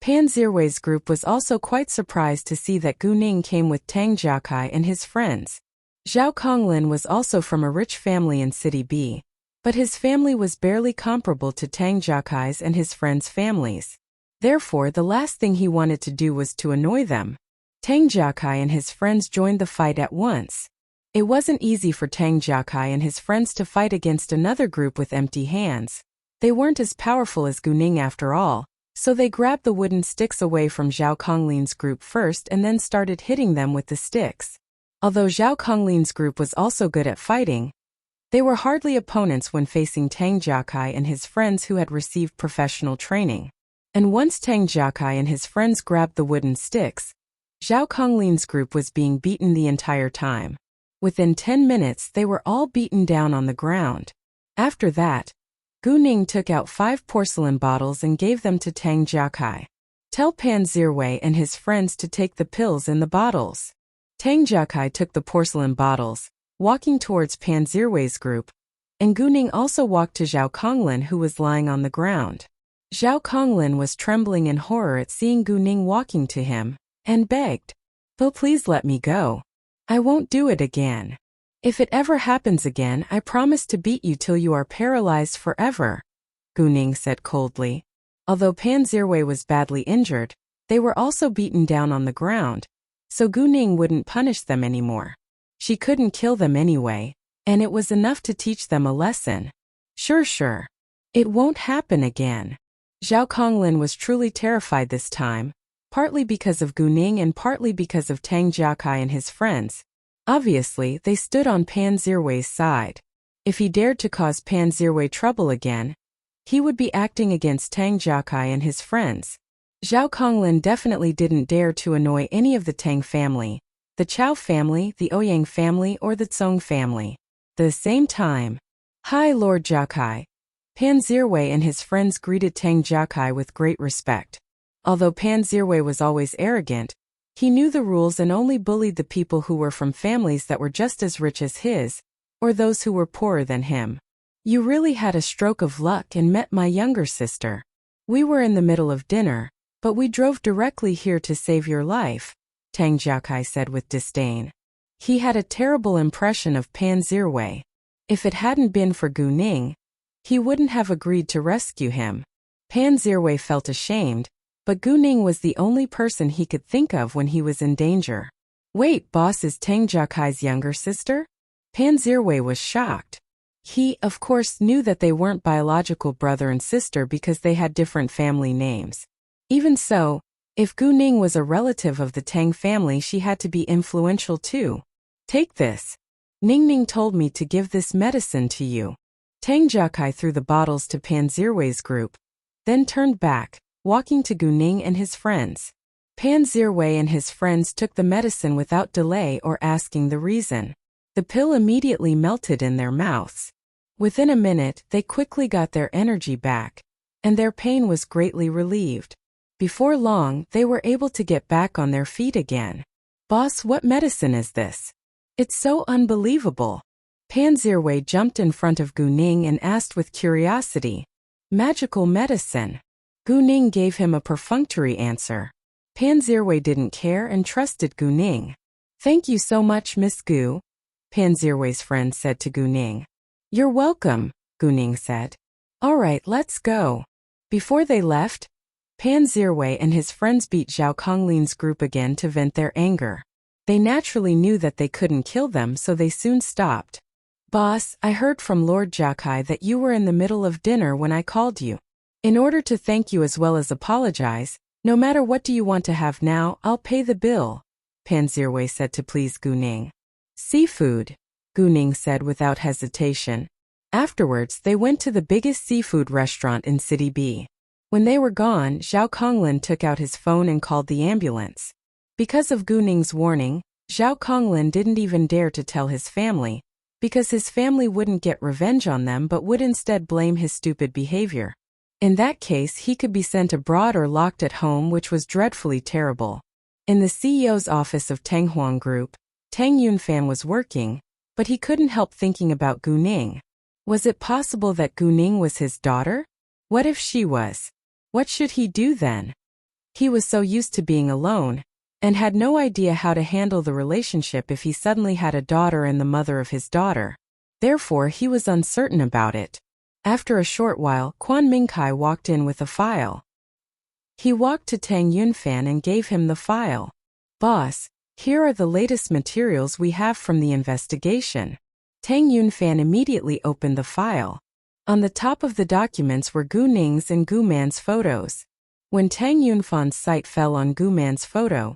Pan Zirwei's group was also quite surprised to see that Gu Ning came with Tang Jiakai and his friends. Zhao Konglin was also from a rich family in City B, but his family was barely comparable to Tang Jiakai's and his friends' families. Therefore, the last thing he wanted to do was to annoy them. Tang Jiakai and his friends joined the fight at once. It wasn't easy for Tang Jiakai and his friends to fight against another group with empty hands. They weren't as powerful as Gu Ning after all, so they grabbed the wooden sticks away from Zhao Konglin's group first and then started hitting them with the sticks. Although Zhao Konglin's group was also good at fighting, they were hardly opponents when facing Tang Jiakai and his friends who had received professional training. And once Tang Jiakai and his friends grabbed the wooden sticks, Zhao Konglin's group was being beaten the entire time. Within 10 minutes, they were all beaten down on the ground. After that, Gu Ning took out 5 porcelain bottles and gave them to Tang Jiakai. "Tell Pan Zirwei and his friends to take the pills in the bottles." Tang Jiakai took the porcelain bottles, walking towards Pan Zirwei's group, and Gu Ning also walked to Zhao Konglin, who was lying on the ground. Zhao Konglin was trembling in horror at seeing Gu Ning walking to him, and begged, "Oh, please let me go. I won't do it again. If it ever happens again, I promise to beat you till you are paralyzed forever," Gu Ning said coldly. Although Pan Zirwei was badly injured, they were also beaten down on the ground, so Gu Ning wouldn't punish them anymore. She couldn't kill them anyway, and it was enough to teach them a lesson. Sure. It won't happen again." Zhao Konglin was truly terrified this time, partly because of Gu Ning and partly because of Tang Jiakai and his friends. Obviously, they stood on Pan Zirwei's side. If he dared to cause Pan Zirwei trouble again, he would be acting against Tang Jiakai and his friends. Zhao Konglin definitely didn't dare to annoy any of the Tang family, the Chao family, the Ouyang family, or the Tsong family. At the same time, "Hi, Lord Jiakai." Pan Zirwei and his friends greeted Tang Jiakai with great respect. Although Pan Zirwei was always arrogant, he knew the rules and only bullied the people who were from families that were just as rich as his, or those who were poorer than him. "You really had a stroke of luck and met my younger sister. We were in the middle of dinner, but we drove directly here to save your life," Tang Jiakai said with disdain. He had a terrible impression of Pan Zirwei. If it hadn't been for Gu Ning, he wouldn't have agreed to rescue him. Pan Zirwei felt ashamed, but Gu Ning was the only person he could think of when he was in danger. "Wait, boss is Tang Jiakai's younger sister?" Pan Zirwei was shocked. He, of course, knew that they weren't biological brother and sister because they had different family names. Even so, if Gu Ning was a relative of the Tang family, she had to be influential too. "Take this. Ning Ning told me to give this medicine to you." Tang Jiakai threw the bottles to Pan Zirwei's group, then turned back, walking to Gu Ning and his friends. Pan Zirwei and his friends took the medicine without delay or asking the reason. The pill immediately melted in their mouths. Within a minute, they quickly got their energy back, and their pain was greatly relieved. Before long, they were able to get back on their feet again. "Boss, what medicine is this? It's so unbelievable." Pan Zirwei jumped in front of Gu Ning and asked with curiosity, "Magical medicine?" Gu Ning gave him a perfunctory answer. Pan Zirwei didn't care and trusted Gu Ning. Thank you so much, Miss Gu, Pan Zirwei's friend said to Gu Ning. You're welcome, Gu Ning said. All right, let's go. Before they left, Pan Zirwei and his friends beat Zhao Konglin's group again to vent their anger. They naturally knew that they couldn't kill them, so they soon stopped. Boss, I heard from Lord Jiakai that you were in the middle of dinner when I called you. In order to thank you as well as apologize, no matter what do you want to have now, I'll pay the bill, Pan Zirwei said to please Gu Ning. Seafood, Gu Ning said without hesitation. Afterwards, they went to the biggest seafood restaurant in City B. When they were gone, Zhao Konglin took out his phone and called the ambulance. Because of Gu Ning's warning, Zhao Konglin didn't even dare to tell his family, because his family wouldn't get revenge on them but would instead blame his stupid behavior. In that case, he could be sent abroad or locked at home, which was dreadfully terrible. In the CEO's office of Tang Huang Group, Tang Yunfan was working, but he couldn't help thinking about Gu Ning. Was it possible that Gu Ning was his daughter? What if she was? What should he do then? He was so used to being alone, and had no idea how to handle the relationship if he suddenly had a daughter and the mother of his daughter. Therefore, he was uncertain about it. After a short while, Quan Mingkai walked in with a file. He walked to Tang Yunfan and gave him the file. Boss, here are the latest materials we have from the investigation. Tang Yunfan immediately opened the file. On the top of the documents were Gu Ning's and Gu Man's photos. When Tang Yunfan's sight fell on Gu Man's photo,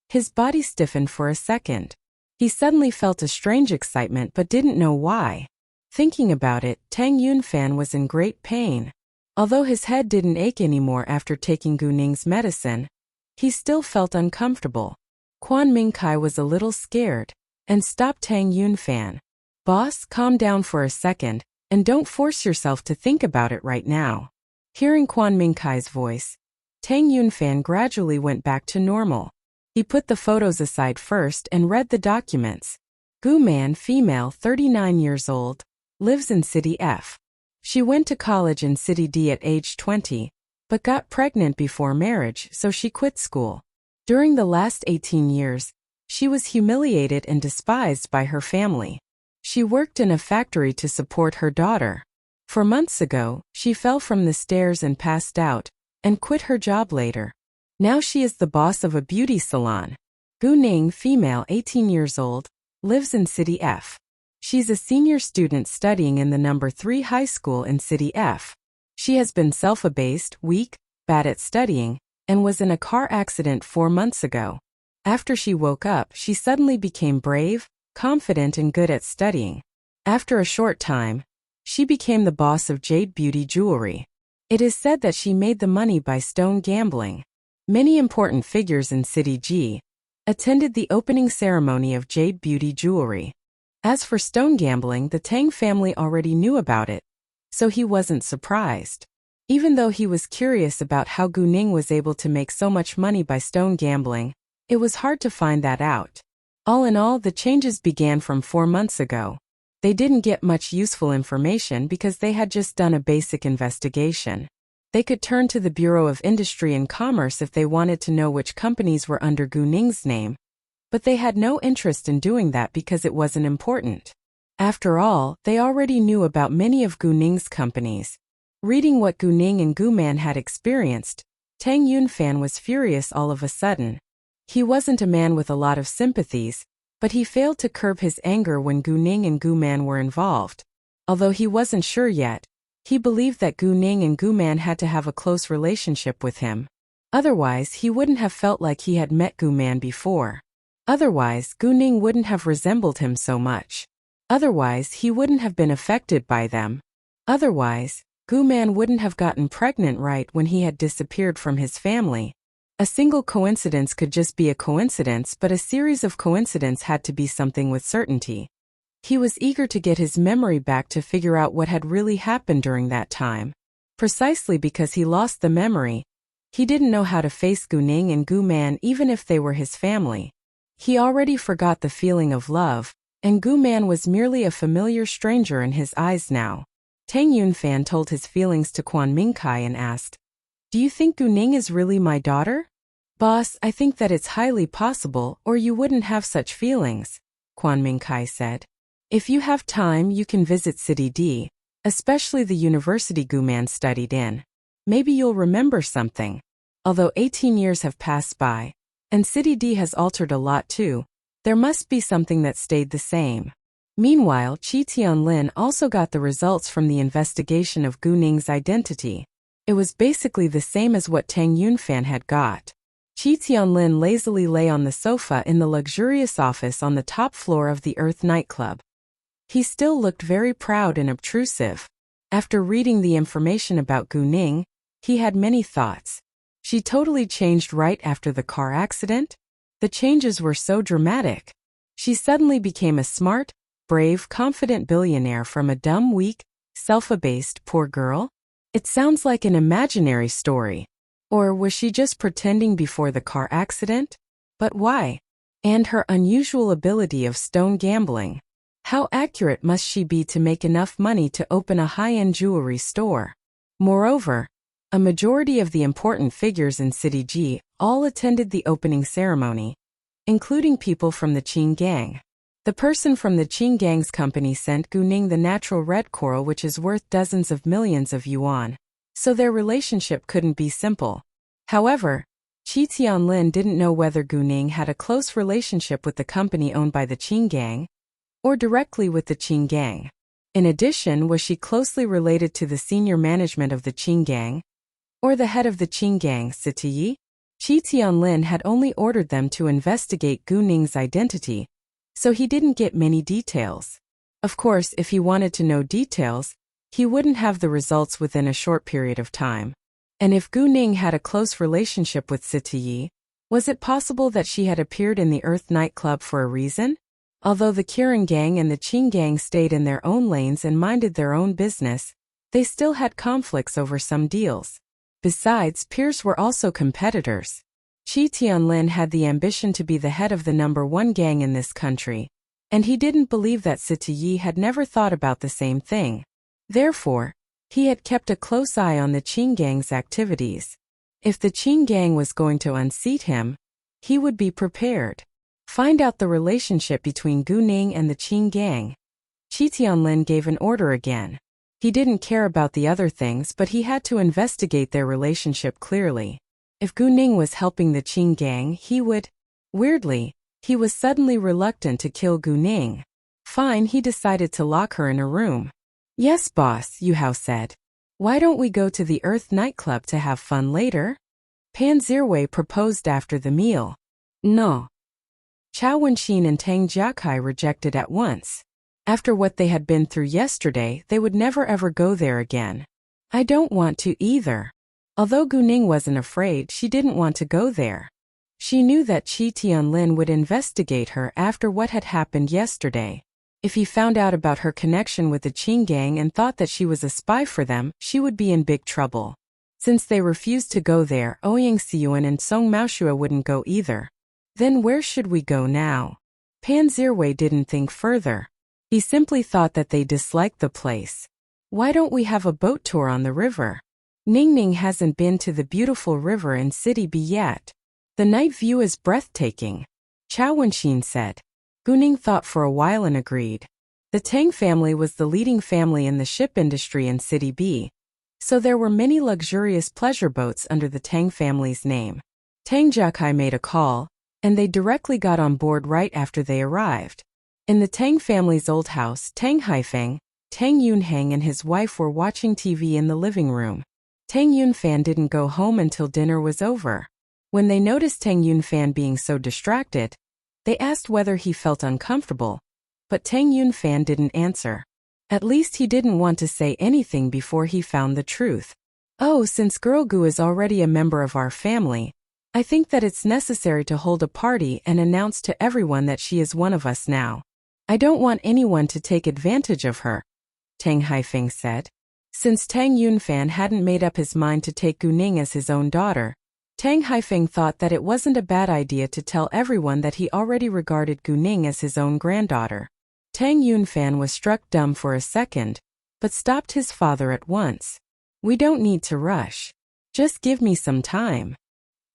his body stiffened for a second. He suddenly felt a strange excitement but didn't know why. Thinking about it, Tang Yunfan was in great pain. Although his head didn't ache anymore after taking Gu Ning's medicine, he still felt uncomfortable. Quan Mingkai was a little scared and stopped Tang Yunfan. Boss, calm down for a second, and don't force yourself to think about it right now. Hearing Quan Mingkai's voice, Tang Yunfan gradually went back to normal. He put the photos aside first and read the documents. Gu Man, female, 39 years old, lives in City F. She went to college in City D at age 20, but got pregnant before marriage, so she quit school. During the last 18 years, she was humiliated and despised by her family. She worked in a factory to support her daughter. 4 months ago, she fell from the stairs and passed out, and quit her job later. Now she is the boss of a beauty salon. Gu Ning, female, 18 years old, lives in City F. She's a senior student studying in the number 3 high school in City F. She has been self-abased, weak, bad at studying, and was in a car accident 4 months ago. After she woke up, she suddenly became brave, confident and good at studying. After a short time, she became the boss of Jade Beauty Jewelry. It is said that she made the money by stone gambling. Many important figures in City G attended the opening ceremony of Jade Beauty Jewelry. As for stone gambling, the Tang family already knew about it, so he wasn't surprised. Even though he was curious about how Gu Ning was able to make so much money by stone gambling, it was hard to find that out. All in all, the changes began from 4 months ago. They didn't get much useful information because they had just done a basic investigation. They could turn to the Bureau of Industry and Commerce if they wanted to know which companies were under Gu Ning's name, but they had no interest in doing that because it wasn't important. After all, they already knew about many of Gu Ning's companies. Reading what Gu Ning and Gu Man had experienced, Tang Yunfan was furious all of a sudden. He wasn't a man with a lot of sympathies, but he failed to curb his anger when Gu Ning and Gu Man were involved. Although he wasn't sure yet, he believed that Gu Ning and Gu Man had to have a close relationship with him. Otherwise, he wouldn't have felt like he had met Gu Man before. Otherwise, Gu Ning wouldn't have resembled him so much. Otherwise, he wouldn't have been affected by them. Otherwise, Gu Man wouldn't have gotten pregnant right when he had disappeared from his family. A single coincidence could just be a coincidence, but a series of coincidences had to be something with certainty. He was eager to get his memory back to figure out what had really happened during that time. Precisely because he lost the memory, he didn't know how to face Gu Ning and Gu Man even if they were his family. He already forgot the feeling of love, and Gu Man was merely a familiar stranger in his eyes now. Tang Yunfan told his feelings to Quan Mingkai and asked, "Do you think Gu Ning is really my daughter?" Boss, I think that it's highly possible, or you wouldn't have such feelings, Quan Mingkai said. If you have time, you can visit City D, especially the university Gu Man studied in. Maybe you'll remember something. Although 18 years have passed by, and City D has altered a lot too, there must be something that stayed the same. Meanwhile, Qi Tianlin also got the results from the investigation of Gu Ning's identity. It was basically the same as what Tang Yunfan had got. Qi Tianlin lazily lay on the sofa in the luxurious office on the top floor of the Earth nightclub. He still looked very proud and obtrusive. After reading the information about Gu Ning, he had many thoughts. She totally changed right after the car accident? The changes were so dramatic. She suddenly became a smart, brave, confident billionaire from a dumb, weak, self-abased poor girl? It sounds like an imaginary story. Or was she just pretending before the car accident? But why? And her unusual ability of stone gambling. How accurate must she be to make enough money to open a high-end jewelry store? Moreover, a majority of the important figures in City G all attended the opening ceremony, including people from the Qing gang. The person from the Qing gang's company sent Gu Ning the natural red coral, which is worth dozens of millions of yuan, so their relationship couldn't be simple. However, Qi Tianlin didn't know whether Gu Ning had a close relationship with the company owned by the Qing gang, or directly with the Qing gang. In addition, was she closely related to the senior management of the Qing gang, or the head of the Qing gang, Sitiyi? Qi Tianlin had only ordered them to investigate Gu Ning's identity, so he didn't get many details. Of course, if he wanted to know details, he wouldn't have the results within a short period of time. And if Gu Ning had a close relationship with Sitiyi, was it possible that she had appeared in the Earth nightclub for a reason? Although the Kirin gang and the Qing gang stayed in their own lanes and minded their own business, they still had conflicts over some deals. Besides, peers were also competitors. Qi Tianlin had the ambition to be the head of the #1 gang in this country, and he didn't believe that Sitiyi had never thought about the same thing. Therefore, he had kept a close eye on the Qing gang's activities. If the Qing gang was going to unseat him, he would be prepared. Find out the relationship between Gu Ning and the Qing gang. Qi Tianlin gave an order again. He didn't care about the other things, but he had to investigate their relationship clearly. If Gu Ning was helping the Qing gang, he would. Weirdly, he was suddenly reluctant to kill Gu Ning. Fine, he decided to lock her in a room. Yes, boss, Yu Hao said. Why don't we go to the Earth nightclub to have fun later? Pan Zirwei proposed after the meal. No. Chao Wenxin and Tang Jiakai rejected at once. After what they had been through yesterday, they would never ever go there again. I don't want to either. Although Gu Ning wasn't afraid, she didn't want to go there. She knew that Qi Tianlin would investigate her after what had happened yesterday. If he found out about her connection with the Qing gang and thought that she was a spy for them, she would be in big trouble. Since they refused to go there, Ouyang Xiyuan and Song Maoshua wouldn't go either. Then where should we go now? Pan Zirwei didn't think further. He simply thought that they disliked the place. Why don't we have a boat tour on the river? Ningning hasn't been to the beautiful river in City B yet. The night view is breathtaking, Chao Wenxin said. Gu Ning thought for a while and agreed. The Tang family was the leading family in the ship industry in City B, so there were many luxurious pleasure boats under the Tang family's name. Tang Jiakai made a call, and they directly got on board right after they arrived. In the Tang family's old house, Tang Haifeng, Tang Yunhang and his wife were watching TV in the living room. Tang Yunfan didn't go home until dinner was over. When they noticed Tang Yunfan being so distracted, they asked whether he felt uncomfortable, but Tang Yunfan didn't answer. At least he didn't want to say anything before he found the truth. Oh, since Girl Gu is already a member of our family, I think that it's necessary to hold a party and announce to everyone that she is one of us now. I don't want anyone to take advantage of her, Tang Haifeng said. Since Tang Yunfan hadn't made up his mind to take Gu Ning as his own daughter, Tang Haifeng thought that it wasn't a bad idea to tell everyone that he already regarded Gu Ning as his own granddaughter. Tang Yunfan was struck dumb for a second, but stopped his father at once. We don't need to rush. Just give me some time.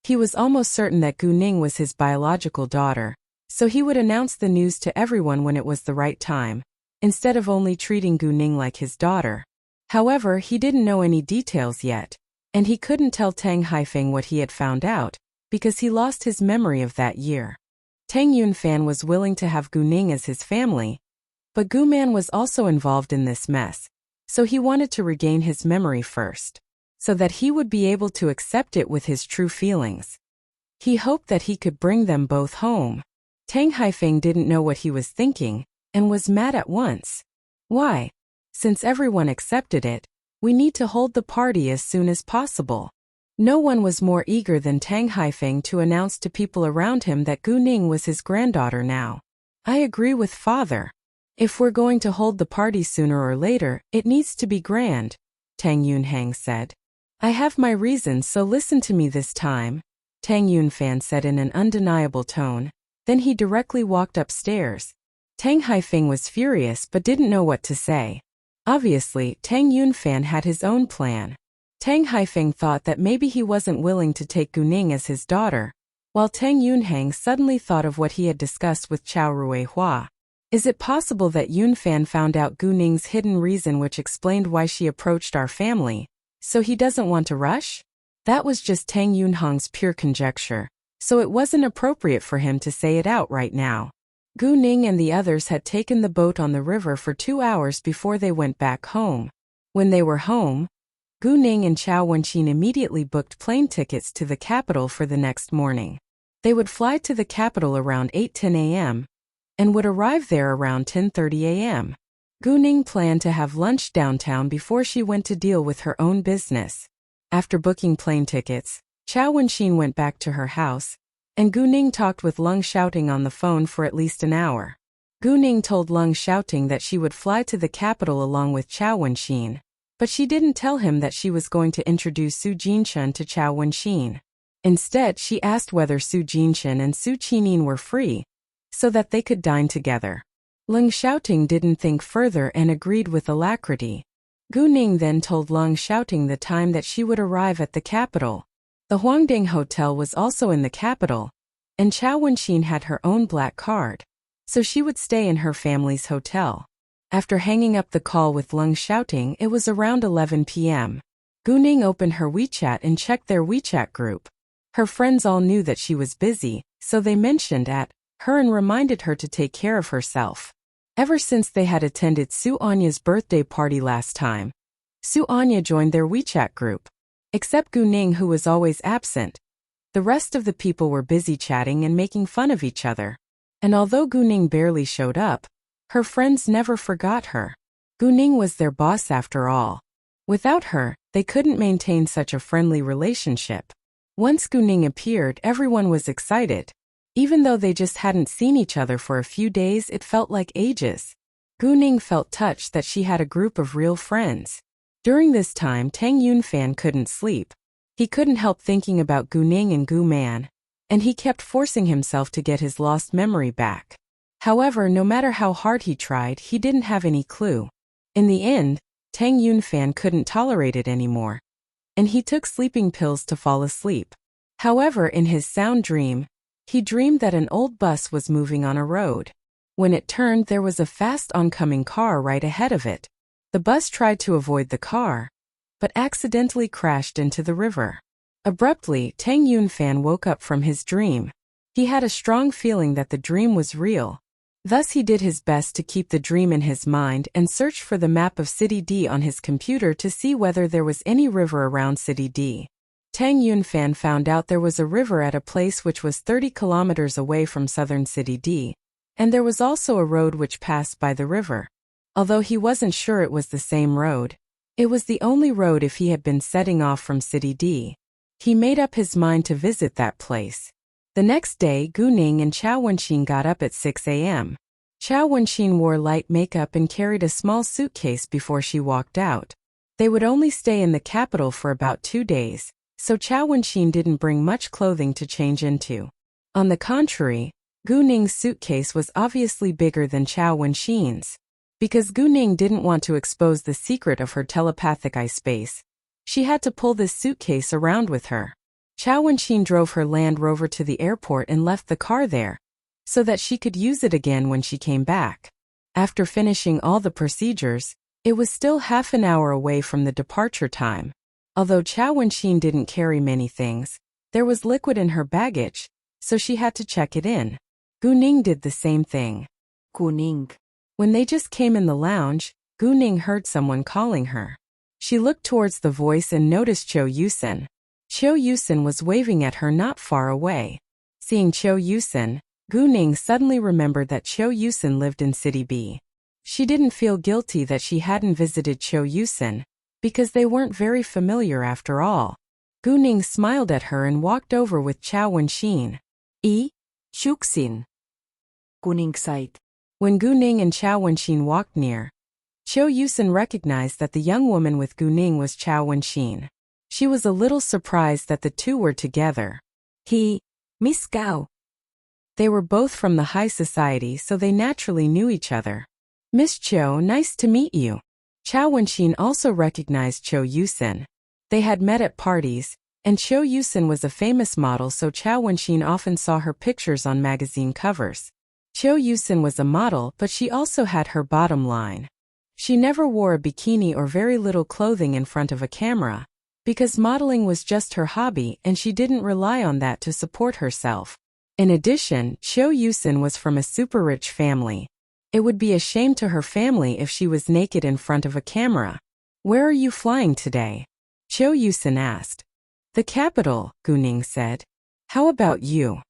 He was almost certain that Gu Ning was his biological daughter, so he would announce the news to everyone when it was the right time, instead of only treating Gu Ning like his daughter. However, he didn't know any details yet, and he couldn't tell Tang Haifeng what he had found out, because he lost his memory of that year. Tang Yunfan was willing to have Gu Ning as his family, but Gu Man was also involved in this mess, so he wanted to regain his memory first, so that he would be able to accept it with his true feelings. He hoped that he could bring them both home. Tang Haifeng didn't know what he was thinking, and was mad at once. Why? Since everyone accepted it, we need to hold the party as soon as possible. No one was more eager than Tang Haifeng to announce to people around him that Gu Ning was his granddaughter now. I agree with father. If we're going to hold the party sooner or later, it needs to be grand, Tang Yunhang said. I have my reasons, so listen to me this time, Tang Yunfan said in an undeniable tone. Then he directly walked upstairs. Tang Haifeng was furious but didn't know what to say. Obviously, Tang Yunfan had his own plan. Tang Haifeng thought that maybe he wasn't willing to take Gu Ning as his daughter, while Tang Yunhang suddenly thought of what he had discussed with Chao Ruihua. Is it possible that Yunfan found out Gu Ning's hidden reason, which explained why she approached our family, so he doesn't want to rush? That was just Tang Yunhang's pure conjecture, so it wasn't appropriate for him to say it out right now. Gu Ning and the others had taken the boat on the river for 2 hours before they went back home. When they were home, Gu Ning and Chao Wenqin immediately booked plane tickets to the capital for the next morning. They would fly to the capital around 8:10 a.m. and would arrive there around 10:30 a.m. Gu Ning planned to have lunch downtown before she went to deal with her own business. After booking plane tickets, Chao Wenqin went back to her house, and Gu Ning talked with Leng Xiaoting on the phone for at least an hour. Gu Ning told Leng Xiaoting that she would fly to the capital along with Chao Wenqin, but she didn't tell him that she was going to introduce Su Jinchen to Chao Wenqin. Instead, she asked whether Su Jinchen and Su Qinin were free, so that they could dine together. Leng Xiaoting didn't think further and agreed with alacrity. Gu Ning then told Leng Xiaoting the time that she would arrive at the capital. The Huangding Hotel was also in the capital, and Chao Wenqin had her own black card, so she would stay in her family's hotel. After hanging up the call with Leng Xiaoting, it was around 11 p.m. Gu Ning opened her WeChat and checked their WeChat group. Her friends all knew that she was busy, so they mentioned at her and reminded her to take care of herself. Ever since they had attended Su Anya's birthday party last time, Su Anya joined their WeChat group. Except Gu Ning, who was always absent. The rest of the people were busy chatting and making fun of each other. And although Gu Ning barely showed up, her friends never forgot her. Gu Ning was their boss after all. Without her, they couldn't maintain such a friendly relationship. Once Gu Ning appeared, everyone was excited. Even though they just hadn't seen each other for a few days, it felt like ages. Gu Ning felt touched that she had a group of real friends. During this time, Tang Yunfan couldn't sleep. He couldn't help thinking about Gu Ning and Gu Man, and he kept forcing himself to get his lost memory back. However, no matter how hard he tried, he didn't have any clue. In the end, Tang Yunfan couldn't tolerate it anymore, and he took sleeping pills to fall asleep. However, in his sound dream, he dreamed that an old bus was moving on a road. When it turned, there was a fast oncoming car right ahead of it. The bus tried to avoid the car, but accidentally crashed into the river. Abruptly, Tang Yunfan woke up from his dream. He had a strong feeling that the dream was real. Thus he did his best to keep the dream in his mind and searched for the map of City D on his computer to see whether there was any river around City D. Tang Yunfan found out there was a river at a place which was 30 kilometers away from southern City D, and there was also a road which passed by the river. Although he wasn't sure it was the same road, it was the only road if he had been setting off from City D. He made up his mind to visit that place. The next day, Gu Ning and Chao Wenqin got up at 6 a.m. Chao Wenqin wore light makeup and carried a small suitcase before she walked out. They would only stay in the capital for about 2 days, so Chao Wenqin didn't bring much clothing to change into. On the contrary, Gu Ning's suitcase was obviously bigger than Chao Wenqin's. Because Gu Ning didn't want to expose the secret of her telepathic eye space, she had to pull this suitcase around with her. Chao Wenxin drove her Land Rover to the airport and left the car there, so that she could use it again when she came back. After finishing all the procedures, it was still half an hour away from the departure time. Although Chao Wenxin didn't carry many things, there was liquid in her baggage, so she had to check it in. Gu Ning did the same thing. Gu Ning. When they just came in the lounge, Gu Ning heard someone calling her. She looked towards the voice and noticed Cho Yusin. Cho Yusin was waving at her not far away. Seeing Cho Yusin, Gu Ning suddenly remembered that Cho Yusin lived in City B. She didn't feel guilty that she hadn't visited Cho Yusin, because they weren't very familiar after all. Gu Ning smiled at her and walked over with Chao Wenxin. Shuksin. Gu Ning sighed. When Gu Ning and Chao Wenxin walked near, Cho Yusin recognized that the young woman with Gu Ning was Chao Wenxin. She was a little surprised that the two were together. Miss Gao. They were both from the high society, so they naturally knew each other. Miss Cho, nice to meet you. Chao Wenxin also recognized Cho Yusin. They had met at parties, and Cho Yusin was a famous model, so Chao Wenxin often saw her pictures on magazine covers. Cho Yusin was a model, but she also had her bottom line. She never wore a bikini or very little clothing in front of a camera, because modeling was just her hobby and she didn't rely on that to support herself. In addition, Cho Yusin was from a super rich family. It would be a shame to her family if she was naked in front of a camera. Where are you flying today? Cho Yusin asked. The capital, Gu Ning said. How about you?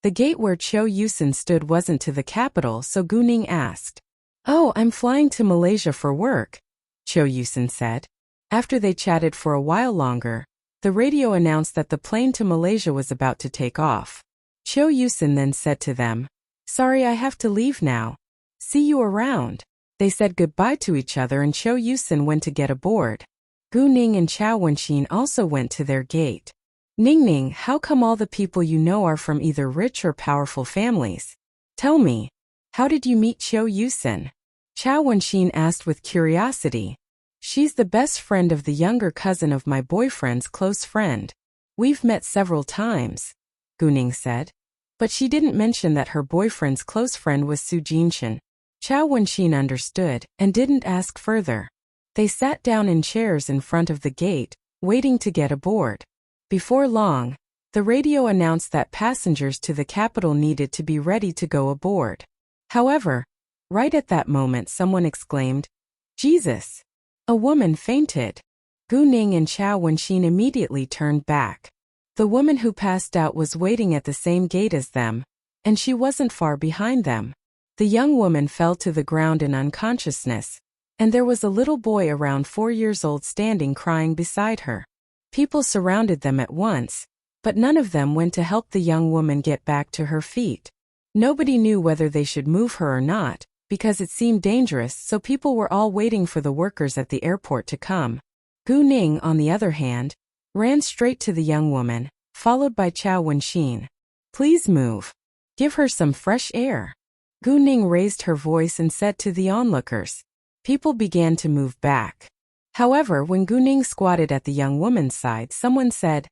The gate where Cho Yusin stood wasn't to the capital, so Gu Ning asked. Oh, I'm flying to Malaysia for work, Cho Yusin said. After they chatted for a while longer, the radio announced that the plane to Malaysia was about to take off. Cho Yusin then said to them, Sorry, I have to leave now. See you around. They said goodbye to each other and Cho Yusin went to get aboard. Gu Ning and Chao Wenxin also went to their gate. Ning, how come all the people you know are from either rich or powerful families? Tell me, how did you meet Cho Yusin? Chao Wenxin asked with curiosity. She's the best friend of the younger cousin of my boyfriend's close friend. We've met several times, Gu Ning said. But she didn't mention that her boyfriend's close friend was Su Jinshan. Chao Wenxin understood and didn't ask further. They sat down in chairs in front of the gate, waiting to get aboard. Before long, the radio announced that passengers to the capital needed to be ready to go aboard. However, right at that moment someone exclaimed, Jesus! A woman fainted. Gu Ning and Chao Wenxin immediately turned back. The woman who passed out was waiting at the same gate as them, and she wasn't far behind them. The young woman fell to the ground in unconsciousness, and there was a little boy around 4 years old standing crying beside her. People surrounded them at once, but none of them went to help the young woman get back to her feet. Nobody knew whether they should move her or not, because it seemed dangerous, so people were all waiting for the workers at the airport to come. Gu Ning, on the other hand, ran straight to the young woman, followed by Chao Wenxin. Please move. Give her some fresh air. Gu Ning raised her voice and said to the onlookers. People began to move back. However, when Gu Ning squatted at the young woman's side, someone said,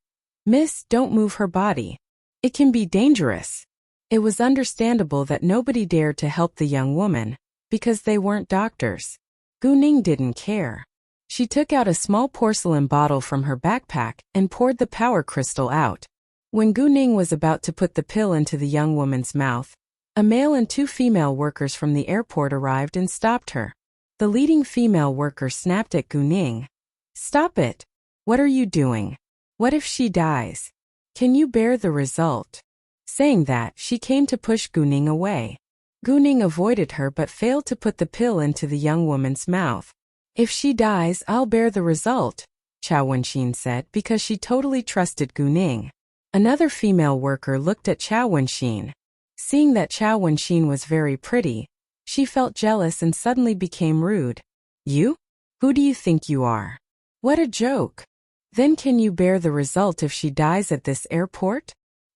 Miss, don't move her body. It can be dangerous. It was understandable that nobody dared to help the young woman, because they weren't doctors. Gu Ning didn't care. She took out a small porcelain bottle from her backpack and poured the power crystal out. When Gu Ning was about to put the pill into the young woman's mouth, a male and 2 female workers from the airport arrived and stopped her. The leading female worker snapped at Gu Ning. Stop it. What are you doing? What if she dies? Can you bear the result? Saying that, she came to push Gu Ning away. Gu Ning avoided her but failed to put the pill into the young woman's mouth. If she dies, I'll bear the result, Chao Wenxin said, because she totally trusted Gu Ning. Another female worker looked at Chao Wenxin. Seeing that Chao Wenxin was very pretty, she felt jealous and suddenly became rude. You? Who do you think you are? What a joke. Then can you bear the result if she dies at this airport?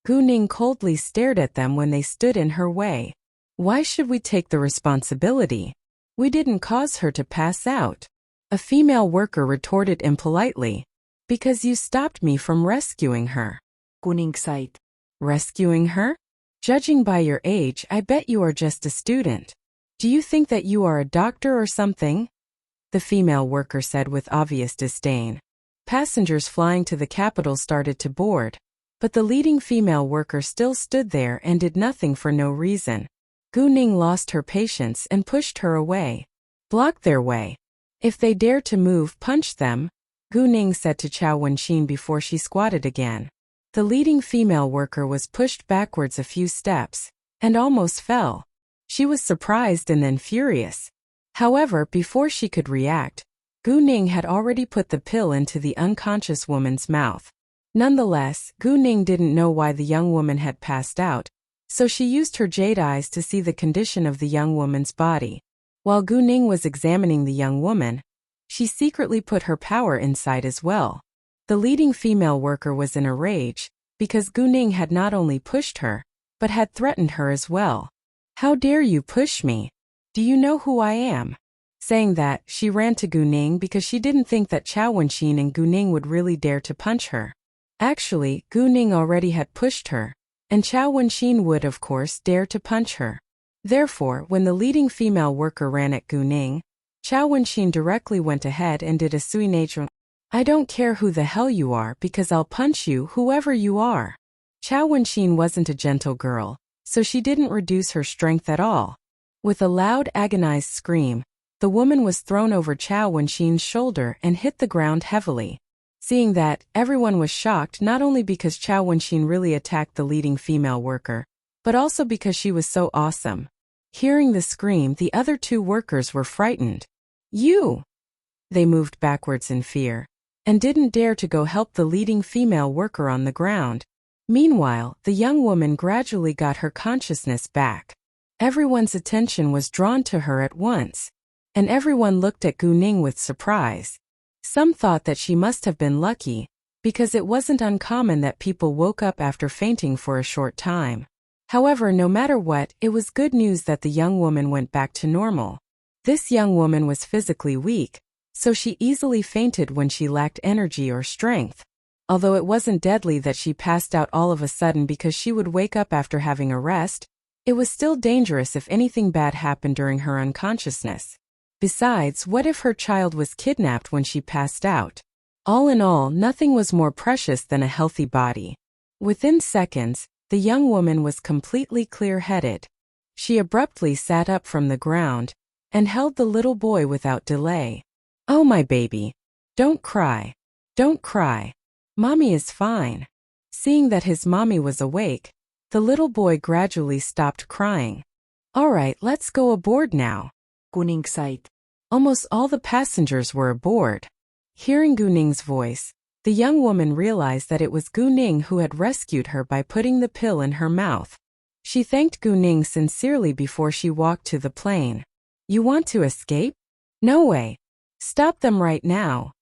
Gu Ning coldly stared at them when they stood in her way. Why should we take the responsibility? We didn't cause her to pass out. A female worker retorted impolitely. Because you stopped me from rescuing her. Kuningsait. Rescuing her? Judging by your age, I bet you are just a student. Do you think that you are a doctor or something? The female worker said with obvious disdain. Passengers flying to the capital started to board, but the leading female worker still stood there and did nothing for no reason. Gu Ning lost her patience and pushed her away. Blocked their way. If they dare to move, punch them, Gu Ning said to Chao Wenxin before she squatted again. The leading female worker was pushed backwards a few steps, and almost fell. She was surprised and then furious. However, before she could react, Gu Ning had already put the pill into the unconscious woman's mouth. Nonetheless, Gu Ning didn't know why the young woman had passed out, so she used her jade eyes to see the condition of the young woman's body. While Gu Ning was examining the young woman, she secretly put her power inside as well. The leading female worker was in a rage, because Gu Ning had not only pushed her, but had threatened her as well. How dare you push me? Do you know who I am? Saying that, she ran to Gu Ning because she didn't think that Chao Wenxin and Gu Ning would really dare to punch her. Actually, Gu Ning already had pushed her, and Chao Wenxin would of course dare to punch her. Therefore, when the leading female worker ran at Gu Ning, Chao Wenxin directly went ahead and did a sui nature. I don't care who the hell you are because I'll punch you whoever you are. Chao Wenxin wasn't a gentle girl, so she didn't reduce her strength at all. With a loud agonized scream, the woman was thrown over Chao Wenxin's shoulder and hit the ground heavily. Seeing that, everyone was shocked not only because Chao Wenxin really attacked the leading female worker, but also because she was so awesome. Hearing the scream, the other two workers were frightened. You! They moved backwards in fear, and didn't dare to go help the leading female worker on the ground. Meanwhile, the young woman gradually got her consciousness back. Everyone's attention was drawn to her at once, and everyone looked at Gu Ning with surprise. Some thought that she must have been lucky, because it wasn't uncommon that people woke up after fainting for a short time. However, no matter what, it was good news that the young woman went back to normal. This young woman was physically weak, so she easily fainted when she lacked energy or strength. Although it wasn't deadly that she passed out all of a sudden because she would wake up after having a rest, it was still dangerous if anything bad happened during her unconsciousness. Besides, what if her child was kidnapped when she passed out? All in all, nothing was more precious than a healthy body. Within seconds, the young woman was completely clear-headed. She abruptly sat up from the ground and held the little boy without delay. Oh my baby. Don't cry. Don't cry. Mommy is fine. Seeing that his mommy was awake, the little boy gradually stopped crying. Alright, let's go aboard now. Kuningsait. Almost all the passengers were aboard. Hearing Gu Ning's voice, the young woman realized that it was Gu Ning who had rescued her by putting the pill in her mouth. She thanked Gu Ning sincerely before she walked to the plane. You want to escape? No way. Stop them right now.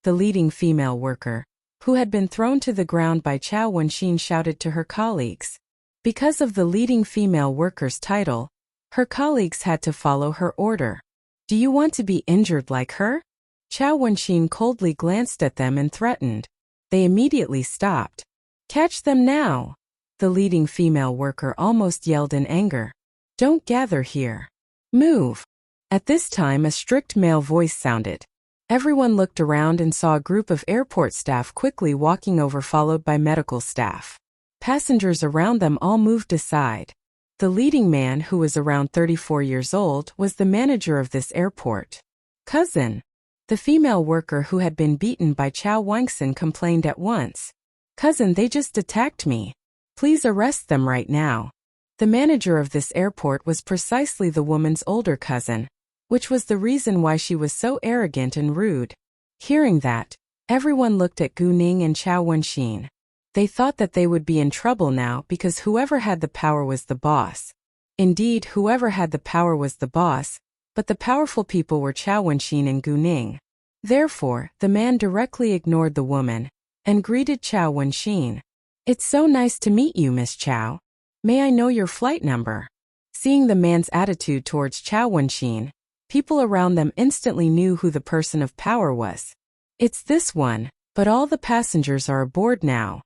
The leading female worker, who had been thrown to the ground by Chao Wenxin, shouted to her colleagues. Because of the leading female worker's title, her colleagues had to follow her order. Do you want to be injured like her? Chao Wenxin coldly glanced at them and threatened. They immediately stopped. Catch them now! The leading female worker almost yelled in anger. Don't gather here. Move! At this time, a strict male voice sounded. Everyone looked around and saw a group of airport staff quickly walking over, followed by medical staff. Passengers around them all moved aside. The leading man, who was around 34 years old, was the manager of this airport. Cousin! The female worker who had been beaten by Chao Wenxin complained at once. Cousin, they just attacked me. Please arrest them right now. The manager of this airport was precisely the woman's older cousin, which was the reason why she was so arrogant and rude. Hearing that, everyone looked at Gu Ning and Chao Wenxin. They thought that they would be in trouble now because whoever had the power was the boss. Indeed, whoever had the power was the boss, but the powerful people were Chao Wenxin and Gu Ning. Therefore, the man directly ignored the woman and greeted Chao Wenxin. It's so nice to meet you, Miss Chao. May I know your flight number? Seeing the man's attitude towards Chao Wenxin, people around them instantly knew who the person of power was. It's this one, but all the passengers are aboard now.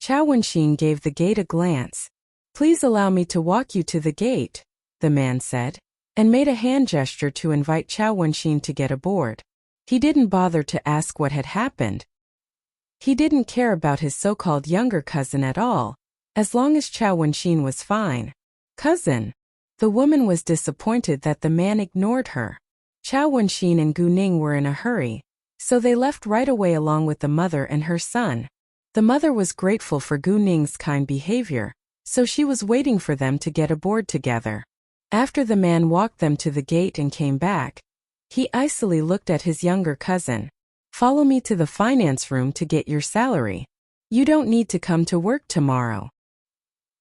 Chao Wenxin gave the gate a glance. Please allow me to walk you to the gate, the man said, and made a hand gesture to invite Chao Wenxin to get aboard. He didn't bother to ask what had happened. He didn't care about his so-called younger cousin at all, as long as Chao Wenxin was fine. Cousin. The woman was disappointed that the man ignored her. Chao Wenxin and Gu Ning were in a hurry, so they left right away along with the mother and her son. The mother was grateful for Gu Ning's kind behavior, so she was waiting for them to get aboard together. After the man walked them to the gate and came back, he icily looked at his younger cousin. Follow me to the finance room to get your salary. You don't need to come to work tomorrow.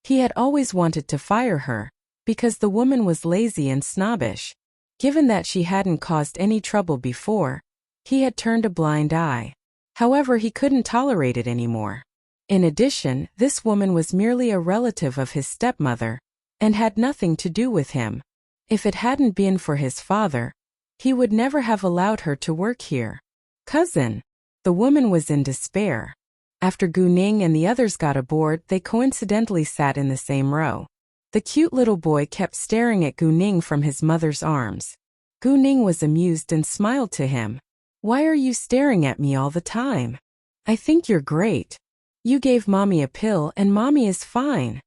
He had always wanted to fire her, because the woman was lazy and snobbish. Given that she hadn't caused any trouble before, he had turned a blind eye. However, he couldn't tolerate it anymore. In addition, this woman was merely a relative of his stepmother, and had nothing to do with him. If it hadn't been for his father, he would never have allowed her to work here. Cousin. The woman was in despair. After Gu Ning and the others got aboard, they coincidentally sat in the same row. The cute little boy kept staring at Gu Ning from his mother's arms. Gu Ning was amused and smiled to him. Why are you staring at me all the time? I think you're great. You gave mommy a pill and mommy is fine,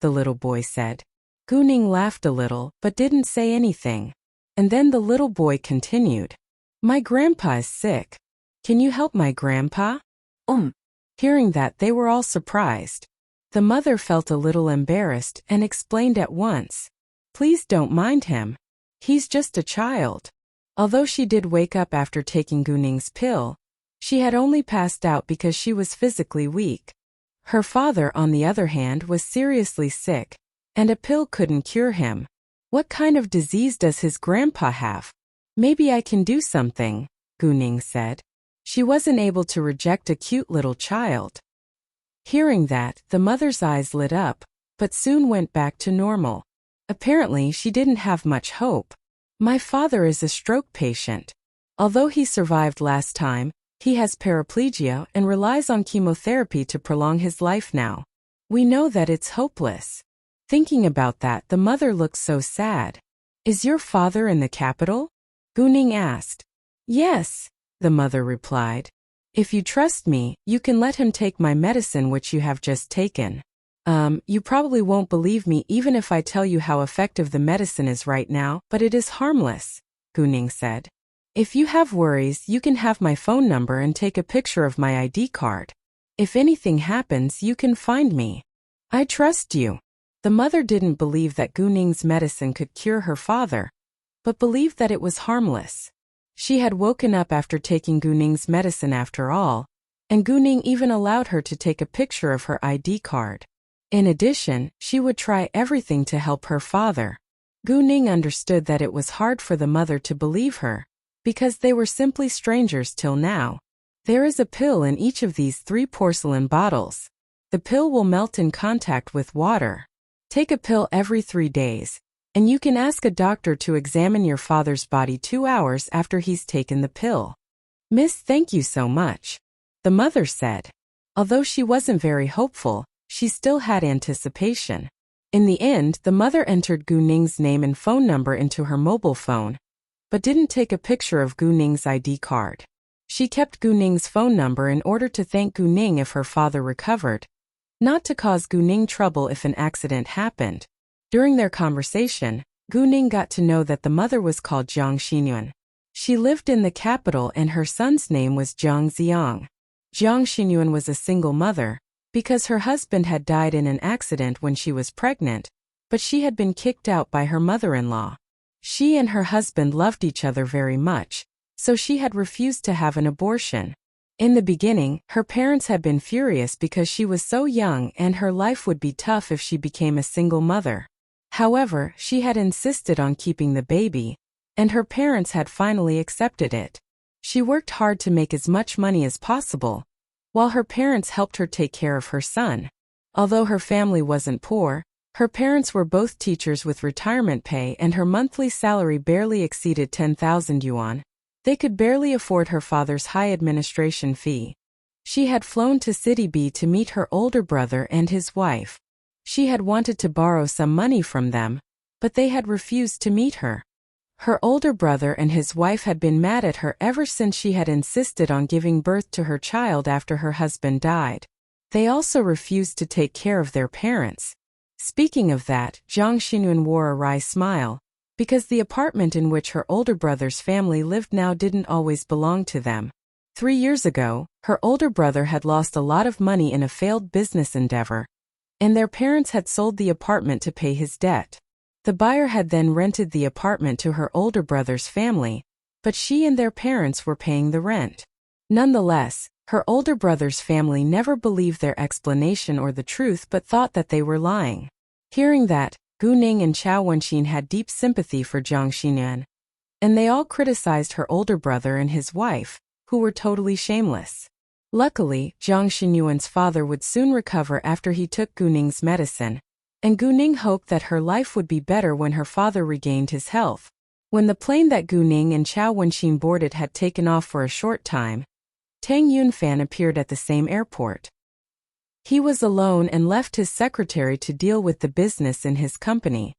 the little boy said. Gu Ning laughed a little but didn't say anything. And then the little boy continued. My grandpa is sick. Can you help my grandpa? Hearing that, they were all surprised. The mother felt a little embarrassed and explained at once. Please don't mind him. He's just a child. Although she did wake up after taking Gu Ning's pill, she had only passed out because she was physically weak. Her father, on the other hand, was seriously sick, and a pill couldn't cure him. What kind of disease does his grandpa have? Maybe I can do something, Gu Ning said. She wasn't able to reject a cute little child. Hearing that, the mother's eyes lit up, but soon went back to normal. Apparently, she didn't have much hope. My father is a stroke patient. Although he survived last time, he has paraplegia and relies on chemotherapy to prolong his life now. We know that it's hopeless. Thinking about that, the mother looked so sad. Is your father in the capital? Gu Ning asked. Yes, the mother replied. If you trust me, you can let him take my medicine which you have just taken. You probably won't believe me even if I tell you how effective the medicine is right now, but it is harmless, Gu Ning said. If you have worries, you can have my phone number and take a picture of my ID card. If anything happens, you can find me. I trust you. The mother didn't believe that Gu Ning's medicine could cure her father, but believed that it was harmless. She had woken up after taking Gu Ning's medicine after all, and Gu Ning even allowed her to take a picture of her ID card. In addition, she would try everything to help her father. Gu Ning understood that it was hard for the mother to believe her, because they were simply strangers till now. There is a pill in each of these 3 porcelain bottles. The pill will melt in contact with water. Take a pill every 3 days, and you can ask a doctor to examine your father's body 2 hours after he's taken the pill. Miss, thank you so much, the mother said. Although she wasn't very hopeful, she still had anticipation. In the end, the mother entered Gu Ning's name and phone number into her mobile phone, but didn't take a picture of Gu Ning's ID card. She kept Gu Ning's phone number in order to thank Gu Ning if her father recovered, not to cause Gu Ning trouble if an accident happened. During their conversation, Gu Ning got to know that the mother was called Jiang Xinyuan. She lived in the capital and her son's name was Jiang Ziang. Jiang Xinyuan was a single mother, because her husband had died in an accident when she was pregnant, but she had been kicked out by her mother-in-law. She and her husband loved each other very much, so she had refused to have an abortion. In the beginning, her parents had been furious because she was so young and her life would be tough if she became a single mother. However, she had insisted on keeping the baby, and her parents had finally accepted it. She worked hard to make as much money as possible, while her parents helped her take care of her son. Although her family wasn't poor, her parents were both teachers with retirement pay and her monthly salary barely exceeded 10,000 yuan. They could barely afford her father's high administration fee. She had flown to City B to meet her older brother and his wife. She had wanted to borrow some money from them, but they had refused to meet her. Her older brother and his wife had been mad at her ever since she had insisted on giving birth to her child after her husband died. They also refused to take care of their parents. Speaking of that, Jiang Xinyun wore a wry smile, because the apartment in which her older brother's family lived now didn't always belong to them. 3 years ago, her older brother had lost a lot of money in a failed business endeavor, and their parents had sold the apartment to pay his debt. The buyer had then rented the apartment to her older brother's family, but she and their parents were paying the rent. Nonetheless, her older brother's family never believed their explanation or the truth but thought that they were lying. Hearing that, Gu Ning and Chao Wenxin had deep sympathy for Jiang Xinyun, and they all criticized her older brother and his wife, who were totally shameless. Luckily, Jiang Xinyuan's father would soon recover after he took Gu Ning's medicine, and Gu Ning hoped that her life would be better when her father regained his health. When the plane that Gu Ning and Chao Wenxin boarded had taken off for a short time, Tang Yunfan appeared at the same airport. He was alone and left his secretary to deal with the business in his company.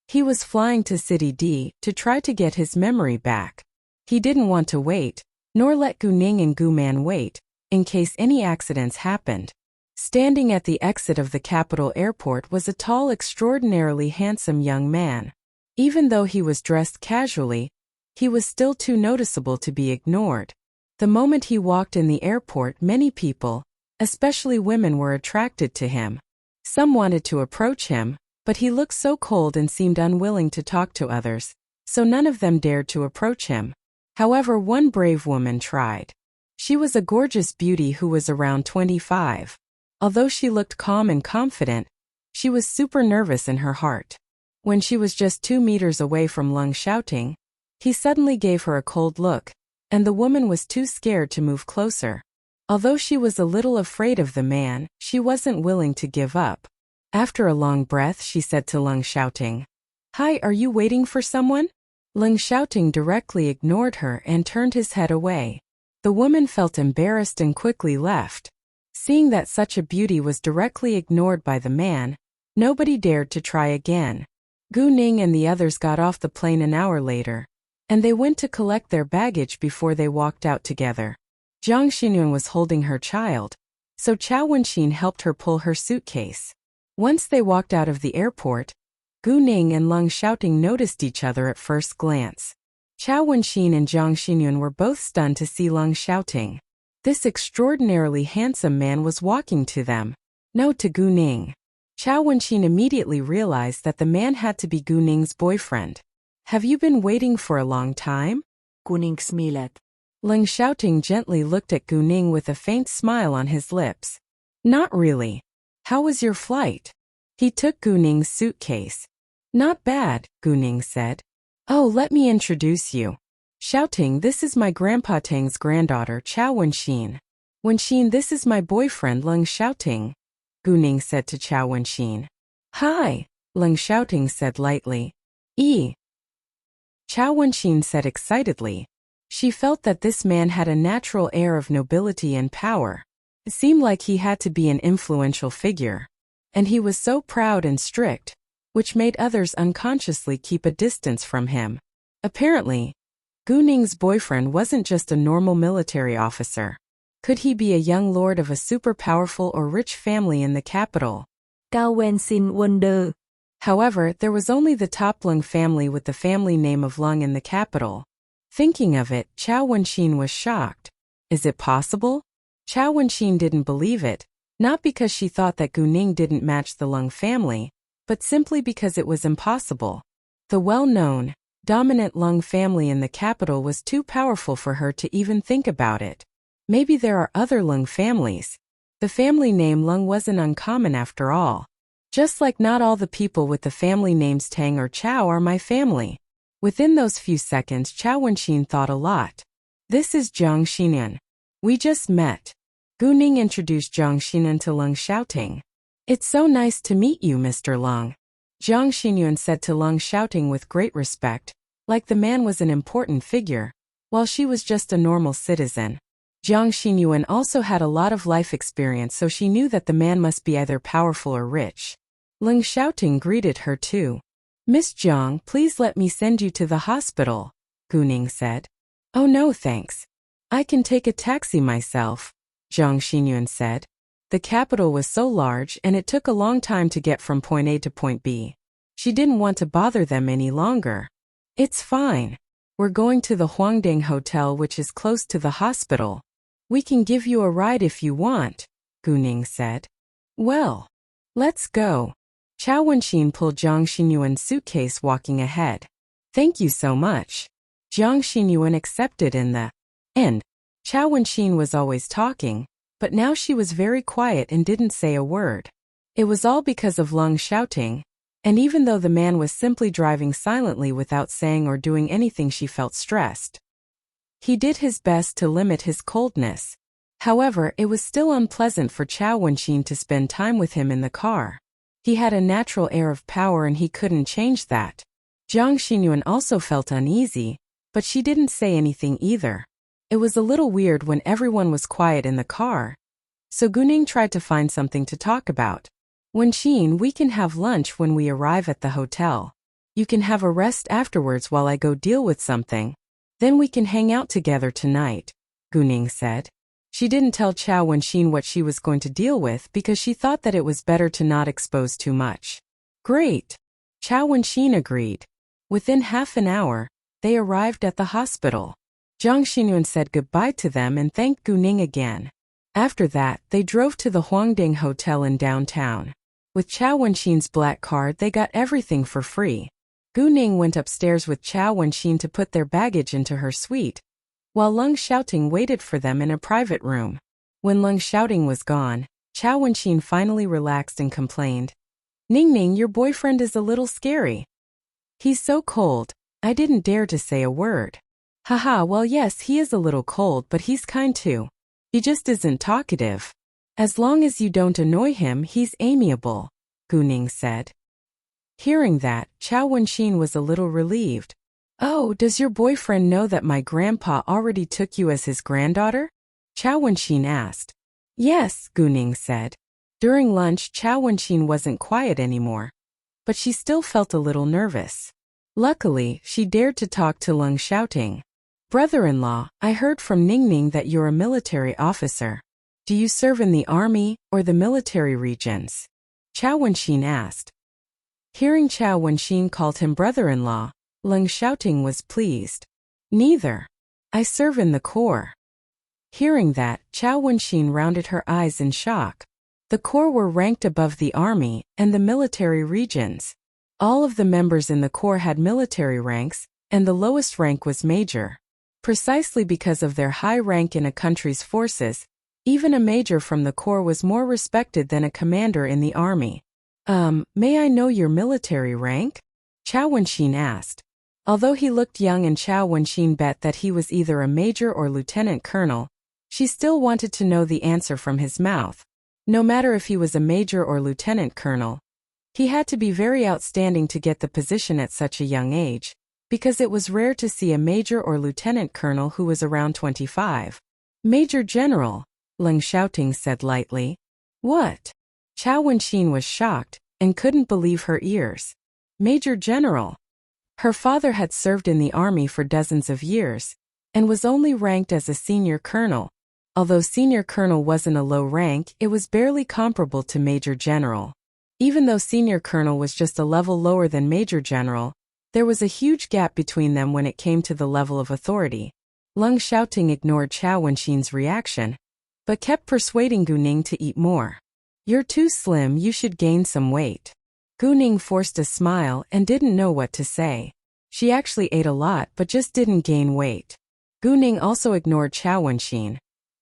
He was flying to City D to try to get his memory back. He didn't want to wait, nor let Gu Ning and Gu Man wait, in case any accidents happened. Standing at the exit of the capital airport was a tall, extraordinarily handsome young man. Even though he was dressed casually, he was still too noticeable to be ignored. The moment he walked in the airport, many people, especially women, were attracted to him. Some wanted to approach him, but he looked so cold and seemed unwilling to talk to others, so none of them dared to approach him. However, one brave woman tried. She was a gorgeous beauty who was around 25. Although she looked calm and confident, she was super nervous in her heart. When she was just 2 meters away from Leng Xiaoting, he suddenly gave her a cold look, and the woman was too scared to move closer. Although she was a little afraid of the man, she wasn't willing to give up. After a long breath, she said to Leng Xiaoting, "Hi, are you waiting for someone?" Leng Xiaoting directly ignored her and turned his head away. The woman felt embarrassed and quickly left. Seeing that such a beauty was directly ignored by the man, nobody dared to try again. Gu Ning and the others got off the plane an hour later, and they went to collect their baggage before they walked out together. Jiang Xinyun was holding her child, so Chao Wenxin helped her pull her suitcase. Once they walked out of the airport, Gu Ning and Leng Xiaoting noticed each other at first glance. Chao Wenxin and Jiang Xinyun were both stunned to see Leng Xiaoting. This extraordinarily handsome man was walking to them. No, to Gu Ning. Chao Wenxin immediately realized that the man had to be Gu Ning's boyfriend. "Have you been waiting for a long time?" Gu Ning smiled. Leng Xiaoting gently looked at Gu Ning with a faint smile on his lips. "Not really. How was your flight?" He took Gu Ning's suitcase. "Not bad," Gu Ning said. "Oh, let me introduce you. Xiaoting, this is my Grandpa Tang's granddaughter, Chao Wenxin. Wenxin, this is my boyfriend, Leng Xiaoting," Gu Ning said to Chao Wenxin. "Hi," Leng Xiaoting said lightly. Chao Wenxin said excitedly. She felt that this man had a natural air of nobility and power. It seemed like he had to be an influential figure. And he was so proud and strict, which made others unconsciously keep a distance from him. Apparently, Gu Ning's boyfriend wasn't just a normal military officer. Could he be a young lord of a super powerful or rich family in the capital? Cao Wenxin wondered. However, there was only the top Leng family with the family name of Leng in the capital. Thinking of it, Chao Wenxin was shocked. Is it possible? Chao Wenxin didn't believe it, not because she thought that Gu Ning didn't match the Leng family, but simply because it was impossible. The well-known, dominant Leng family in the capital was too powerful for her to even think about it. Maybe there are other Leng families. The family name Leng wasn't uncommon after all. Just like not all the people with the family names Tang or Chao are my family. Within those few seconds, Chao Wenxin thought a lot. "This is Jiang Xinyun. We just met." Gu Ning introduced Jiang Xinyun to Leng Xiaoting. "It's so nice to meet you, Mr. Leng," Jiang Xinyun said to Leng Xiaoting with great respect, like the man was an important figure, while she was just a normal citizen. Jiang Xinyuan also had a lot of life experience, so she knew that the man must be either powerful or rich. Leng Xiaoting greeted her too. Miss Jiang, please let me send you to the hospital, Guning said. Oh no thanks. I can take a taxi myself, Jiang Xinyuan said. The capital was so large and it took a long time to get from point A to point B. She didn't want to bother them any longer. It's fine. We're going to the Huangding Hotel, which is close to the hospital. We can give you a ride if you want, Guning said. Well, let's go. Chao Wenxin pulled Jiang Xinyuan's suitcase, walking ahead. Thank you so much. Jiang Xinyuan accepted. In the end, Chao Wenxin was always talking, but now she was very quiet and didn't say a word. It was all because of Leng Xiaoting, and even though the man was simply driving silently without saying or doing anything, she felt stressed. He did his best to limit his coldness. However, it was still unpleasant for Chao Wenxin to spend time with him in the car. He had a natural air of power and he couldn't change that. Jiang Xinyuan also felt uneasy, but she didn't say anything either. It was a little weird when everyone was quiet in the car. So Guning tried to find something to talk about. Wenxin, we can have lunch when we arrive at the hotel. You can have a rest afterwards while I go deal with something. Then we can hang out together tonight, Guning said. She didn't tell Chao Wenxin what she was going to deal with because she thought that it was better to not expose too much. Great. Chao Wenxin agreed. Within half an hour, they arrived at the hospital. Jiang Xinyuan said goodbye to them and thanked Guning again. After that, they drove to the Huangding Hotel in downtown. With Chao Wenxin's black card, they got everything for free. Guning went upstairs with Chao Wenxin to put their baggage into her suite, while Leng Xiaoting waited for them in a private room. When Leng Xiaoting was gone, Chao Wenxin finally relaxed and complained. Ningning, your boyfriend is a little scary. He's so cold, I didn't dare to say a word. Haha, well yes, he is a little cold, but he's kind too. He just isn't talkative. As long as you don't annoy him, he's amiable, Guning said. Hearing that, Chao Wenxin was a little relieved. Oh, does your boyfriend know that my grandpa already took you as his granddaughter? Chao Wenxin asked. Yes, Guning said. During lunch, Chao Wenxin wasn't quiet anymore, but she still felt a little nervous. Luckily, she dared to talk to Leng Xiaoting. Brother-in-law, I heard from Ningning that you're a military officer. Do you serve in the army or the military regions? Chao Wenxin asked. Hearing Chao Wenxin called him brother-in-law, Leng Xiaoting was pleased. Neither. I serve in the Corps. Hearing that, Chao Wenxin rounded her eyes in shock. The Corps were ranked above the army and the military regions. All of the members in the Corps had military ranks, and the lowest rank was major. Precisely because of their high rank in a country's forces, even a major from the Corps was more respected than a commander in the army. May I know your military rank? Chao Wenxin asked. Although he looked young and Chao Wenxin bet that he was either a major or lieutenant colonel, she still wanted to know the answer from his mouth. No matter if he was a major or lieutenant colonel, he had to be very outstanding to get the position at such a young age, because it was rare to see a major or lieutenant colonel who was around 25. Major General, Leng Xiaoting said lightly. What? Chao Wenxin was shocked and couldn't believe her ears. Major General. Her father had served in the army for dozens of years and was only ranked as a senior colonel. Although senior colonel wasn't a low rank, it was barely comparable to Major General. Even though senior colonel was just a level lower than Major General, there was a huge gap between them when it came to the level of authority. Leng Xiaoting ignored Chao Wenxin's reaction, but kept persuading Guning to eat more. You're too slim, you should gain some weight. Guning forced a smile and didn't know what to say. She actually ate a lot but just didn't gain weight. Guning also ignored Chao Wenxin,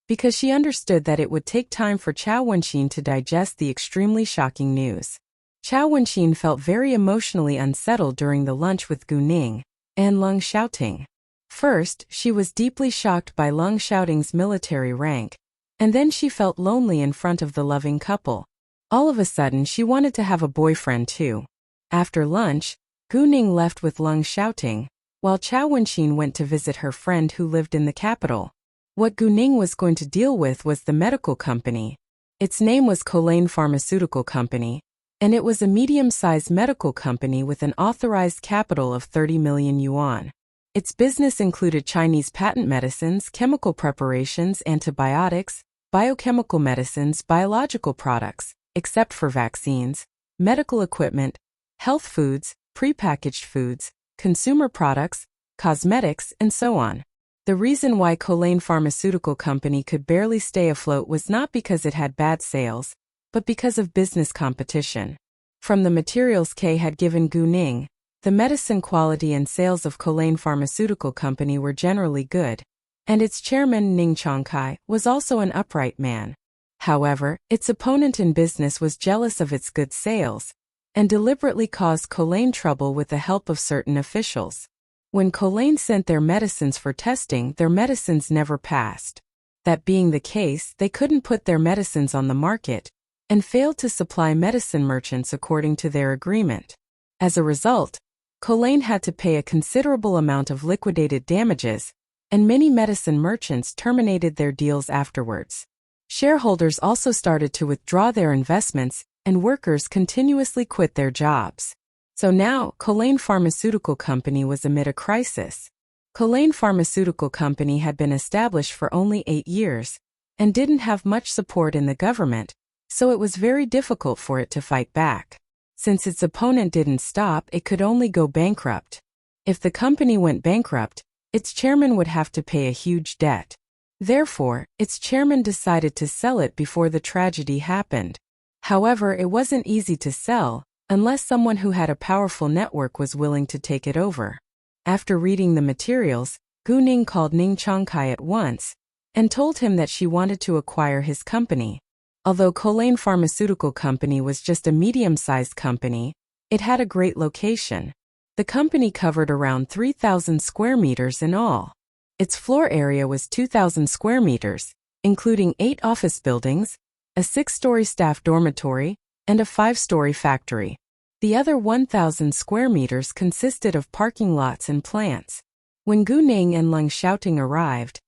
because she understood that it would take time for Chao Wenxin to digest the extremely shocking news. Chao Wenxin felt very emotionally unsettled during the lunch with Guning and Leng Xiaoting. First, she was deeply shocked by Leng Xiaoting's military rank, and then she felt lonely in front of the loving couple. All of a sudden she wanted to have a boyfriend too. After lunch, Guning left with Leng Xiaoting, while Chao Wenxin went to visit her friend who lived in the capital. What Gu Ning was going to deal with was the medical company. Its name was Colane Pharmaceutical Company, and it was a medium-sized medical company with an authorized capital of 30 million yuan. Its business included Chinese patent medicines, chemical preparations, antibiotics, biochemical medicines, biological products, except for vaccines, medical equipment, health foods, prepackaged foods, consumer products, cosmetics, and so on. The reason why Colane Pharmaceutical Company could barely stay afloat was not because it had bad sales, but because of business competition. From the materials K had given Gu Ning, the medicine quality and sales of Colane Pharmaceutical Company were generally good, and its chairman Ning Chongkai was also an upright man. However, its opponent in business was jealous of its good sales, and deliberately caused Colane trouble with the help of certain officials. When Colane sent their medicines for testing, their medicines never passed. That being the case, they couldn't put their medicines on the market, and failed to supply medicine merchants according to their agreement. As a result, Colane had to pay a considerable amount of liquidated damages, and many medicine merchants terminated their deals afterwards. Shareholders also started to withdraw their investments, and workers continuously quit their jobs. So now, Colane Pharmaceutical Company was amid a crisis. Colane Pharmaceutical Company had been established for only 8 years, and didn't have much support in the government, so it was very difficult for it to fight back. Since its opponent didn't stop, it could only go bankrupt. If the company went bankrupt, its chairman would have to pay a huge debt. Therefore, its chairman decided to sell it before the tragedy happened. However, it wasn't easy to sell, unless someone who had a powerful network was willing to take it over. After reading the materials, Gu Ning called Ning Chongkai at once, and told him that she wanted to acquire his company. Although Colane Pharmaceutical Company was just a medium-sized company, it had a great location. The company covered around 3,000 square meters in all. Its floor area was 2,000 square meters, including 8 office buildings, a 6-story staff dormitory, and a 5-story factory. The other 1,000 square meters consisted of parking lots and plants. When Gu Ning and Leng Xiaoting arrived,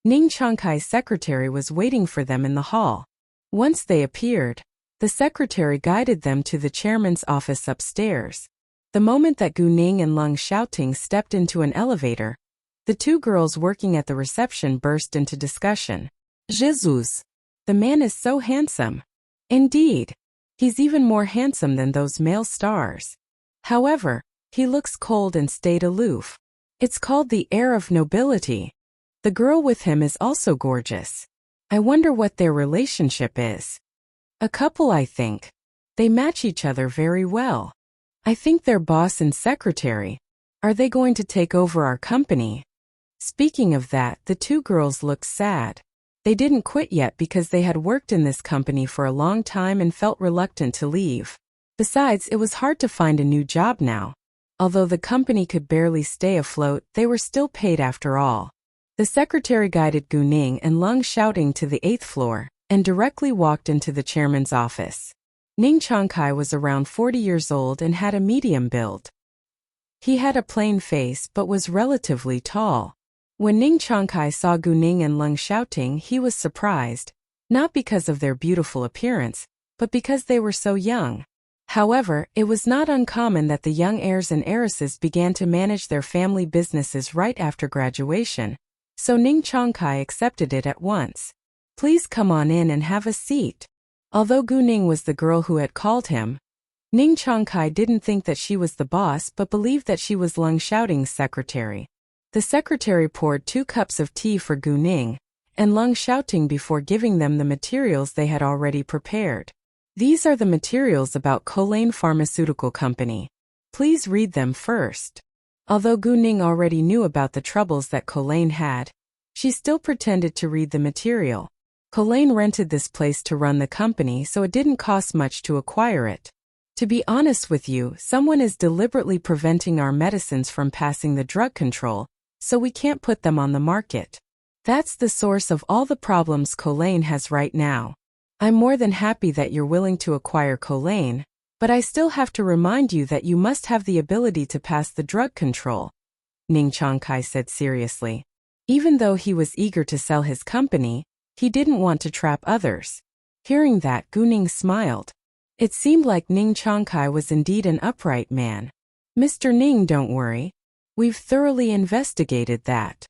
Ning Chongkai's secretary was waiting for them in the hall. Once they appeared, the secretary guided them to the chairman's office upstairs. The moment that Gu Ning and Leng Xiaoting stepped into an elevator, the 2 girls working at the reception burst into discussion. Jesus! The man is so handsome. Indeed. He's even more handsome than those male stars. However, he looks cold and stayed aloof. It's called the air of nobility. The girl with him is also gorgeous. I wonder what their relationship is. A couple, I think. They match each other very well. I think they're boss and secretary. Are they going to take over our company? Speaking of that, the 2 girls looked sad. They didn't quit yet because they had worked in this company for a long time and felt reluctant to leave. Besides, it was hard to find a new job now. Although the company could barely stay afloat, they were still paid after all. The secretary guided Gu Ning and Leng Xiaoting to the 8th floor, and directly walked into the chairman's office. Ning Chongkai was around 40 years old and had a medium build. He had a plain face but was relatively tall. When Ning Chongkai saw Gu Ning and Leng Xiaoting, he was surprised, not because of their beautiful appearance, but because they were so young. However, it was not uncommon that the young heirs and heiresses began to manage their family businesses right after graduation, so Ning Chongkai accepted it at once. Please come on in and have a seat. Although Gu Ning was the girl who had called him, Ning Chongkai didn't think that she was the boss but believed that she was Leng Xiaoting's secretary. The secretary poured 2 cups of tea for Gu Ning and Leng Xiaoting before giving them the materials they had already prepared. These are the materials about Colane Pharmaceutical Company. Please read them first. Although Gu Ning already knew about the troubles that Colane had, she still pretended to read the material. Colane rented this place to run the company, so it didn't cost much to acquire it. To be honest with you, someone is deliberately preventing our medicines from passing the drug control, so we can't put them on the market. That's the source of all the problems Colane has right now. I'm more than happy that you're willing to acquire Colane, but I still have to remind you that you must have the ability to pass the drug control, Ning Chongkai said seriously. Even though he was eager to sell his company, he didn't want to trap others. Hearing that, Gu Ning smiled. It seemed like Ning Changkai was indeed an upright man. Mr. Ning, don't worry. We've thoroughly investigated that.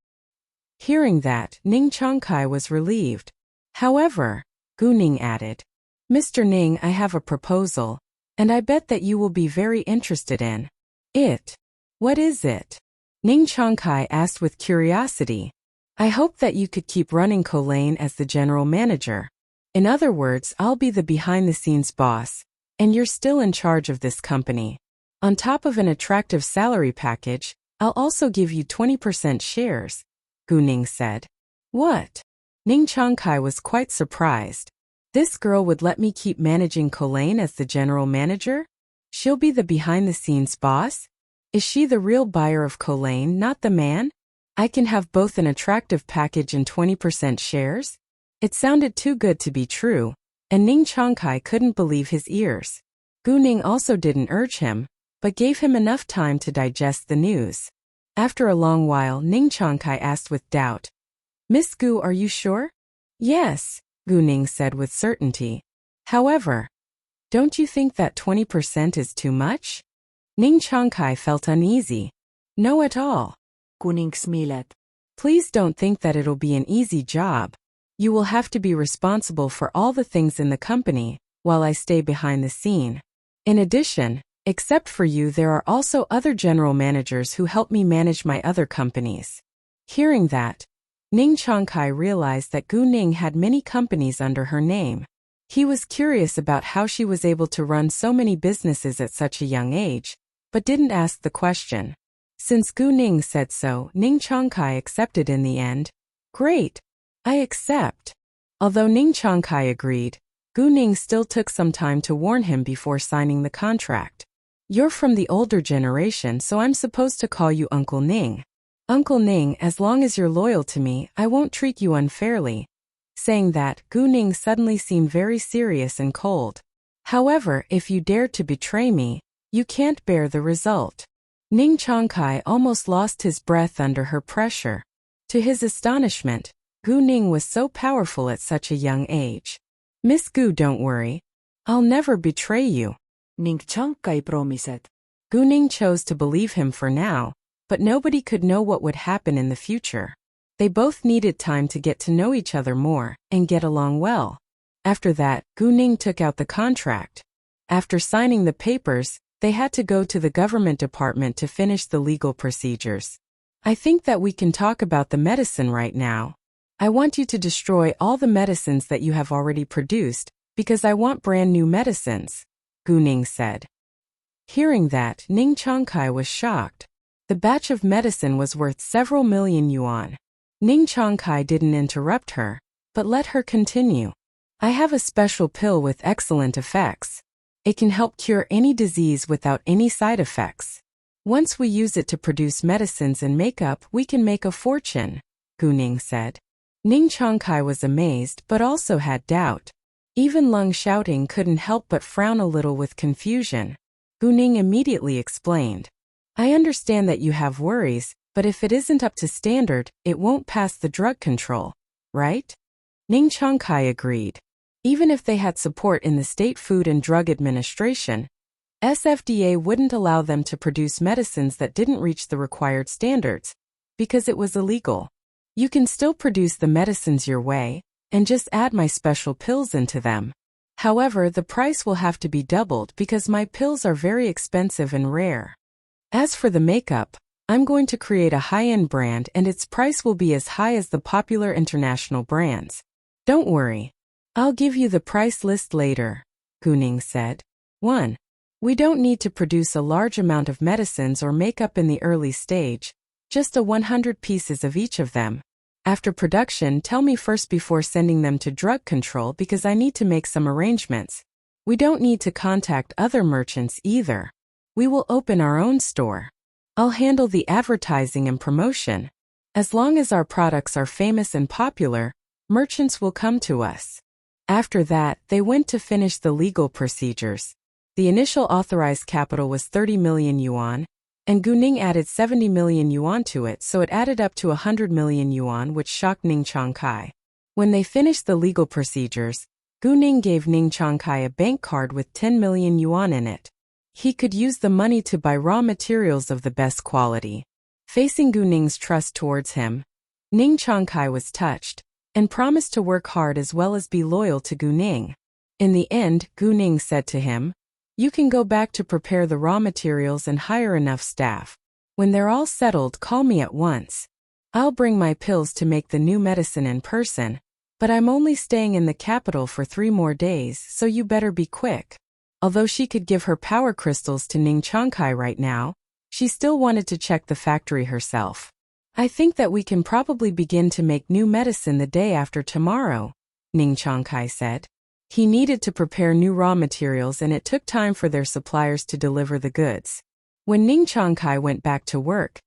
Hearing that, Ning Changkai was relieved. However, Gu Ning added, Mr. Ning, I have a proposal, and I bet that you will be very interested in it. What is it? Ning Changkai asked with curiosity. I hope that you could keep running Colane as the general manager. In other words, I'll be the behind-the-scenes boss, and you're still in charge of this company. On top of an attractive salary package, I'll also give you 20% shares, Gu Ning said. What? Ning Changkai was quite surprised. This girl would let me keep managing Colane as the general manager? She'll be the behind-the-scenes boss? Is she the real buyer of Colane, not the man? I can have both an attractive package and 20% shares? It sounded too good to be true, and Ning Changkai couldn't believe his ears. Gu Ning also didn't urge him, but gave him enough time to digest the news. After a long while, Ning Changkai asked with doubt, Miss Gu, are you sure? Yes, Gu Ning said with certainty. However, don't you think that 20% is too much? Ning Changkai felt uneasy. No at all. Gu Ning smiled. Please don't think that it'll be an easy job. You will have to be responsible for all the things in the company, while I stay behind the scene. In addition, except for you, there are also other general managers who help me manage my other companies. Hearing that, Ning Changkai realized that Gu Ning had many companies under her name. He was curious about how she was able to run so many businesses at such a young age, but didn't ask the question. Since Gu Ning said so, Ning Changkai accepted in the end. Great. I accept. Although Ning Changkai agreed, Gu Ning still took some time to warn him before signing the contract. You're from the older generation, so I'm supposed to call you Uncle Ning. Uncle Ning, as long as you're loyal to me, I won't treat you unfairly. Saying that, Gu Ning suddenly seemed very serious and cold. However, if you dare to betray me, you can't bear the result. Ning Changkai almost lost his breath under her pressure. To his astonishment, Gu Ning was so powerful at such a young age. Miss Gu, don't worry. I'll never betray you. Ning Changkai promised. Gu Ning chose to believe him for now, but nobody could know what would happen in the future. They both needed time to get to know each other more and get along well. After that, Gu Ning took out the contract. After signing the papers, they had to go to the government department to finish the legal procedures. I think that we can talk about the medicine right now. I want you to destroy all the medicines that you have already produced, because I want brand new medicines, Gu Ning said. Hearing that, Ning Changkai was shocked. The batch of medicine was worth several million yuan. Ning Changkai didn't interrupt her, but let her continue. I have a special pill with excellent effects. It can help cure any disease without any side effects. Once we use it to produce medicines and makeup, we can make a fortune, Gu Ning said. Ning Changkai was amazed but also had doubt. Even Lung Shouting couldn't help but frown a little with confusion. Gu Ning immediately explained. I understand that you have worries, but if it isn't up to standard, it won't pass the drug control, right? Ning Changkai agreed. Even if they had support in the State Food and Drug Administration, SFDA wouldn't allow them to produce medicines that didn't reach the required standards, because it was illegal. You can still produce the medicines your way, and just add my special pills into them. However, the price will have to be doubled because my pills are very expensive and rare. As for the makeup, I'm going to create a high-end brand and its price will be as high as the popular international brands. Don't worry. I'll give you the price list later, Gu Ning said. 1. We don't need to produce a large amount of medicines or makeup in the early stage, just 100 pieces of each of them. After production, tell me first before sending them to drug control because I need to make some arrangements. We don't need to contact other merchants either. We will open our own store. I'll handle the advertising and promotion. As long as our products are famous and popular, merchants will come to us. After that, they went to finish the legal procedures. The initial authorized capital was 30 million yuan, And Gu Ning added 70 million yuan to it, so it added up to 100 million yuan, which shocked Ning Changkai. When they finished the legal procedures, Gu Ning gave Ning Changkai a bank card with 10 million yuan in it. He could use the money to buy raw materials of the best quality. Facing Gu Ning's trust towards him, Ning Changkai was touched, and promised to work hard as well as be loyal to Gu Ning. In the end, Gu Ning said to him, "You can go back to prepare the raw materials and hire enough staff. When they're all settled, call me at once. I'll bring my pills to make the new medicine in person, but I'm only staying in the capital for 3 more days, so you better be quick." Although she could give her power crystals to Ning Changkai right now, she still wanted to check the factory herself. "I think that we can probably begin to make new medicine the day after tomorrow," Ning Changkai said. He needed to prepare new raw materials, and it took time for their suppliers to deliver the goods. When Ning Changkai went back to work,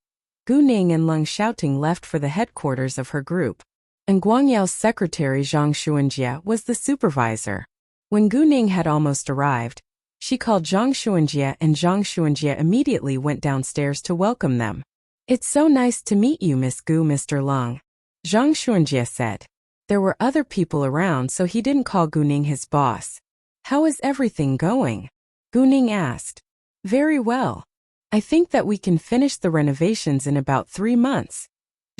Gu Ning and Leng Xiaoting left for the headquarters of her group, and Guangyao's secretary Zhang Xuanjie was the supervisor. When Gu Ning had almost arrived, she called Zhang Xuanjie, and Zhang Xuanjie immediately went downstairs to welcome them. "It's so nice to meet you, Miss Gu, Mr. Leng," Zhang Xuanjie said. There were other people around, so he didn't call Gu Ning his boss. "How is everything going?" Gu Ning asked. "Very well. I think that we can finish the renovations in about 3 months,"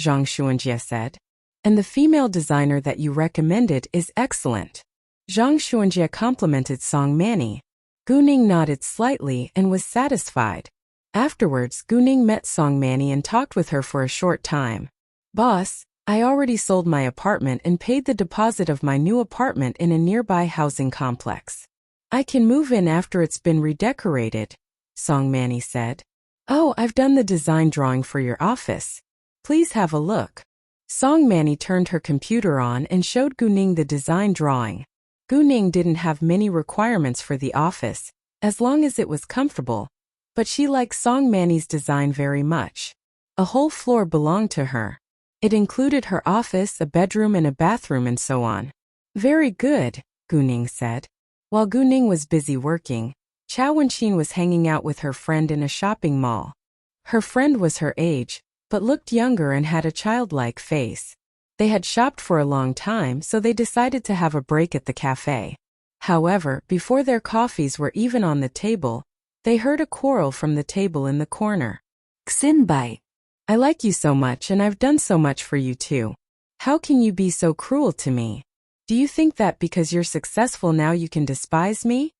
Zhang Xuanjie said. "And the female designer that you recommended is excellent." Zhang Xuanjie complimented Song Manny. Gu Ning nodded slightly and was satisfied. Afterwards, Gu Ning met Song Manny and talked with her for a short time. "Boss, I already sold my apartment and paid the deposit of my new apartment in a nearby housing complex. I can move in after it's been redecorated," Song Manny said. "Oh, I've done the design drawing for your office. Please have a look." Song Manny turned her computer on and showed Gu Ning the design drawing. Gu Ning didn't have many requirements for the office, as long as it was comfortable, but she liked Song Manny's design very much. A whole floor belonged to her. It included her office, a bedroom, and a bathroom, and so on. "Very good," Gu Ning said. While Gu Ning was busy working, Chao Wenxin was hanging out with her friend in a shopping mall. Her friend was her age, but looked younger and had a childlike face. They had shopped for a long time, so they decided to have a break at the cafe. However, before their coffees were even on the table, they heard a quarrel from the table in the corner. Xinbai. "I like you so much, and I've done so much for you too. How can you be so cruel to me? Do you think that because you're successful now you can despise me?"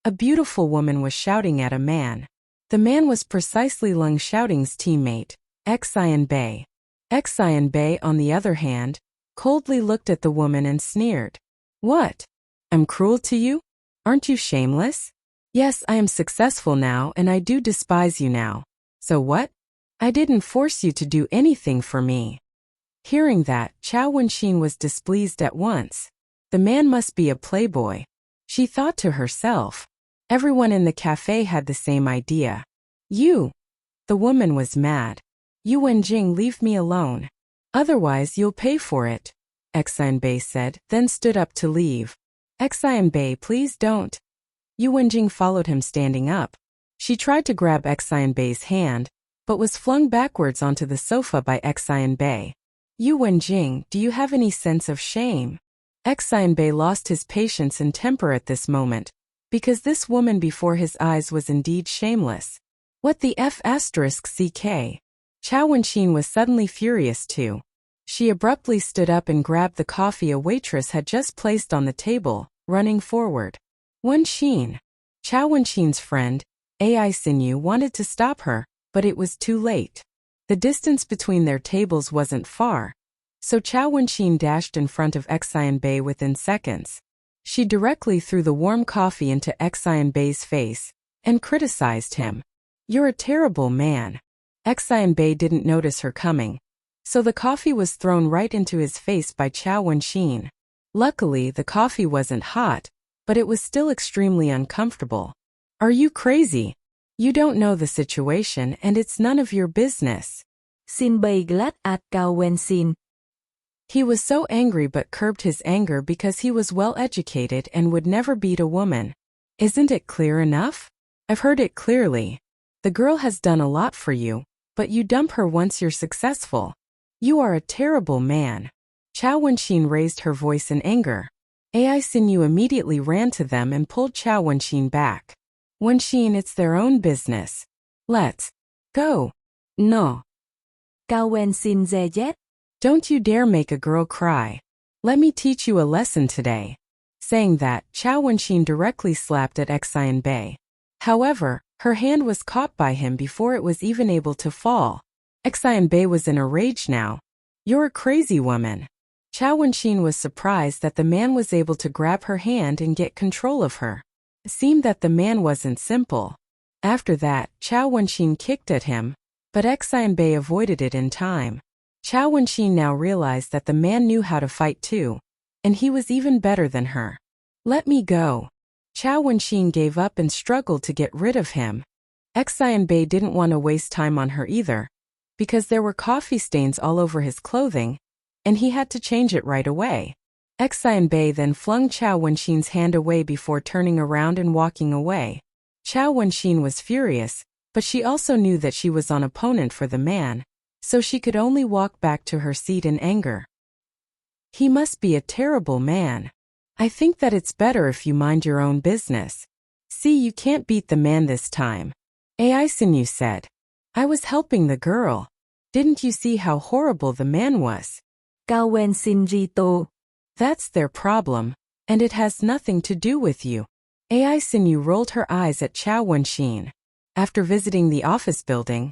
A beautiful woman was shouting at a man. The man was precisely Leng Xiaoting's teammate, Xian Bei. Xian Bei, on the other hand, coldly looked at the woman and sneered. "What? I'm cruel to you? Aren't you shameless? Yes, I am successful now, and I do despise you now. So what? I didn't force you to do anything for me." Hearing that, Chao Wenxin was displeased at once. The man must be a playboy. She thought to herself. Everyone in the cafe had the same idea. "You!" The woman was mad. "You Wenjing, leave me alone. Otherwise you'll pay for it," Xian Bei said, then stood up to leave. "Xian Bei, please don't." Yu Wenjing followed him, standing up. She tried to grab Xian Bei's hand, but was flung backwards onto the sofa by Xian Bei. "Yu Wenjing, do you have any sense of shame?" Xian Bei lost his patience and temper at this moment, because this woman before his eyes was indeed shameless. What the F***ck? Chao Wenxin was suddenly furious too. She abruptly stood up and grabbed the coffee a waitress had just placed on the table, running forward. Wenxin. Chao Wenxin's friend, Ai Sinew, wanted to stop her, but it was too late. The distance between their tables wasn't far, so Chao Wenxin dashed in front of Xian Bei within seconds. She directly threw the warm coffee into Xian Bei's face and criticized him. "You're a terrible man." Xian Bei didn't notice her coming, so the coffee was thrown right into his face by Chao Wenxin. Luckily, the coffee wasn't hot, but it was still extremely uncomfortable. "Are you crazy? You don't know the situation, and it's none of your business." Xin Bei glared at Cao Wenxin. He was so angry but curbed his anger because he was well educated and would never beat a woman. "Isn't it clear enough? I've heard it clearly. The girl has done a lot for you, but you dump her once you're successful. You are a terrible man. Chao Wenxin raised her voice in anger. Ai Sinew immediately ran to them and pulled Chao Wenxin back. Wenxin, it's their own business. Let's go. No. Cao Wenxin dè dét. Don't you dare make a girl cry. Let me teach you a lesson today. Saying that, Chao Wenxin directly slapped at Xian Bei. However, her hand was caught by him before it was even able to fall. Xian Bei was in a rage now. You're a crazy woman. Chao Wenxin was surprised that the man was able to grab her hand and get control of her. It seemed that the man wasn't simple. After that, Chao Wenxin kicked at him, but Xian Bei avoided it in time. Chao Wenxin now realized that the man knew how to fight too, and he was even better than her. Let me go. Chao Wenxin gave up and struggled to get rid of him. Xian Bei didn't want to waste time on her either, because there were coffee stains all over his clothing, and he had to change it right away. Xian Bei then flung Chao Wenxin's hand away before turning around and walking away. Chao Wenxin was furious, but she also knew that she was an opponent for the man, so she could only walk back to her seat in anger. He must be a terrible man. I think that it's better if you mind your own business. See, you can't beat the man this time. Ai Sinew said. I was helping the girl. Didn't you see how horrible the man was? Cao Wenxin rito. That's their problem, and it has nothing to do with you. Ai Sinew rolled her eyes at Chao Wenxin. After visiting the office building,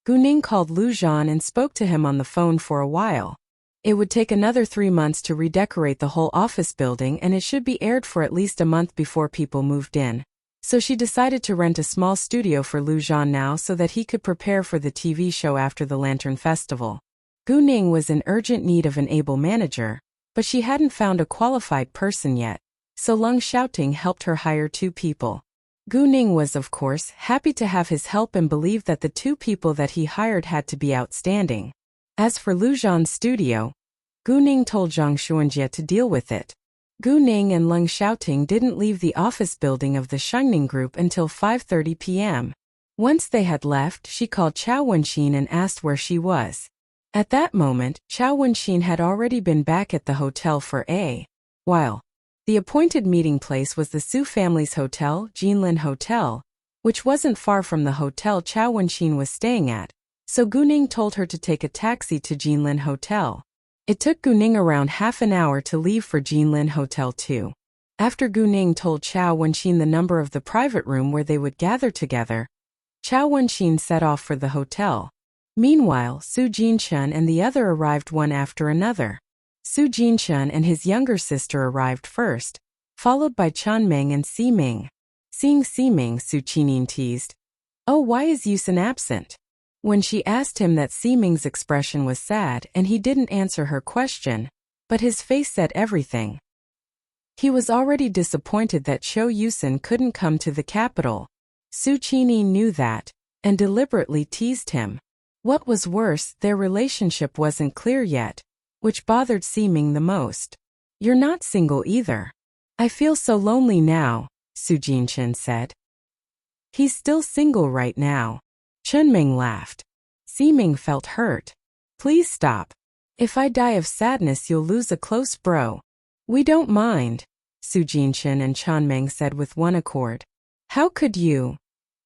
Gu Ning called Lu Zhan and spoke to him on the phone for a while. It would take another 3 months to redecorate the whole office building, and it should be aired for at least a month before people moved in. So she decided to rent a small studio for Lu Zhan now so that he could prepare for the TV show after the Lantern Festival. Gu Ning was in urgent need of an able manager, but she hadn't found a qualified person yet, so Leng Xiaoting helped her hire 2 people. Gu Ning was, of course, happy to have his help and believed that the 2 people that he hired had to be outstanding. As for Lu Zhan's studio, Gu Ning told Zhang Xuanjie to deal with it. Gu Ning and Leng Xiaoting didn't leave the office building of the Shengning Group until 5:30 p.m. Once they had left, she called Chao Wenxin and asked where she was. At that moment, Chao Wenxin had already been back at the hotel for a while. The appointed meeting place was the Su family's hotel, Jinlin Hotel, which wasn't far from the hotel Chao Wenxin was staying at, so Gu Ning told her to take a taxi to Jinlin Hotel. It took Gu Ning around half an hour to leave for Jinlin Hotel too. After Gu Ning told Chao Wenxin the number of the private room where they would gather together, Chao Wenxin set off for the hotel. Meanwhile, Su Jinchun and the other arrived one after another. Su Jinchun and his younger sister arrived first, followed by Chunming and Ximing. Seeing Ximing, Su Qinin teased, "Oh, why is Yusen absent?" When she asked him that, Ximing's expression was sad and he didn't answer her question, but his face said everything. He was already disappointed that Qiu Yusen couldn't come to the capital. Su Qinin knew that, and deliberately teased him. What was worse, their relationship wasn't clear yet, which bothered Ximing the most. "You're not single either. I feel so lonely now," Su Jinchun said. "He's still single right now." Chunming laughed. Ximing felt hurt. "Please stop. If I die of sadness, you'll lose a close bro." "We don't mind," Su Jinchun and Chunming said with one accord. "How could you?"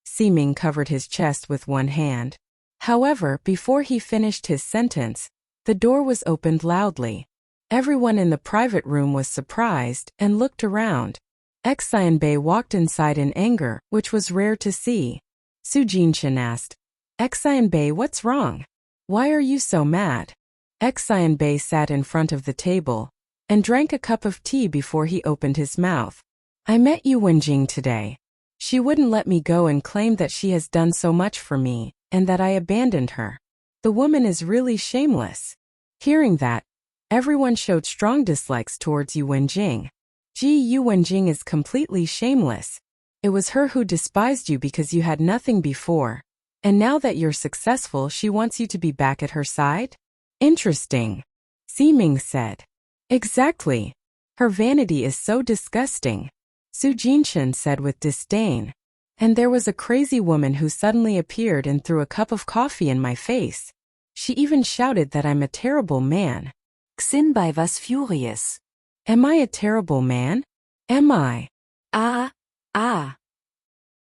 Ximing covered his chest with one hand. However, before he finished his sentence, the door was opened loudly. Everyone in the private room was surprised and looked around. Xian Bei walked inside in anger, which was rare to see. Su Jinchun asked, "Xian Bei, what's wrong? Why are you so mad?" Xian Bei sat in front of the table and drank a cup of tea before he opened his mouth. "I met Yu Wenjing today. She wouldn't let me go and claimed that she has done so much for me, and that I abandoned her. The woman is really shameless." Hearing that, everyone showed strong dislikes towards Yu Wenjing. "Gee, Yu Wenjing is completely shameless. It was her who despised you because you had nothing before, and now that you're successful she wants you to be back at her side? Interesting," Ximing said. "Exactly. Her vanity is so disgusting," Su Jinchun said with disdain. And there was a crazy woman who suddenly appeared and threw a cup of coffee in my face. She even shouted that I'm a terrible man. Xinbei was furious. Am I a terrible man? Am I? Ah.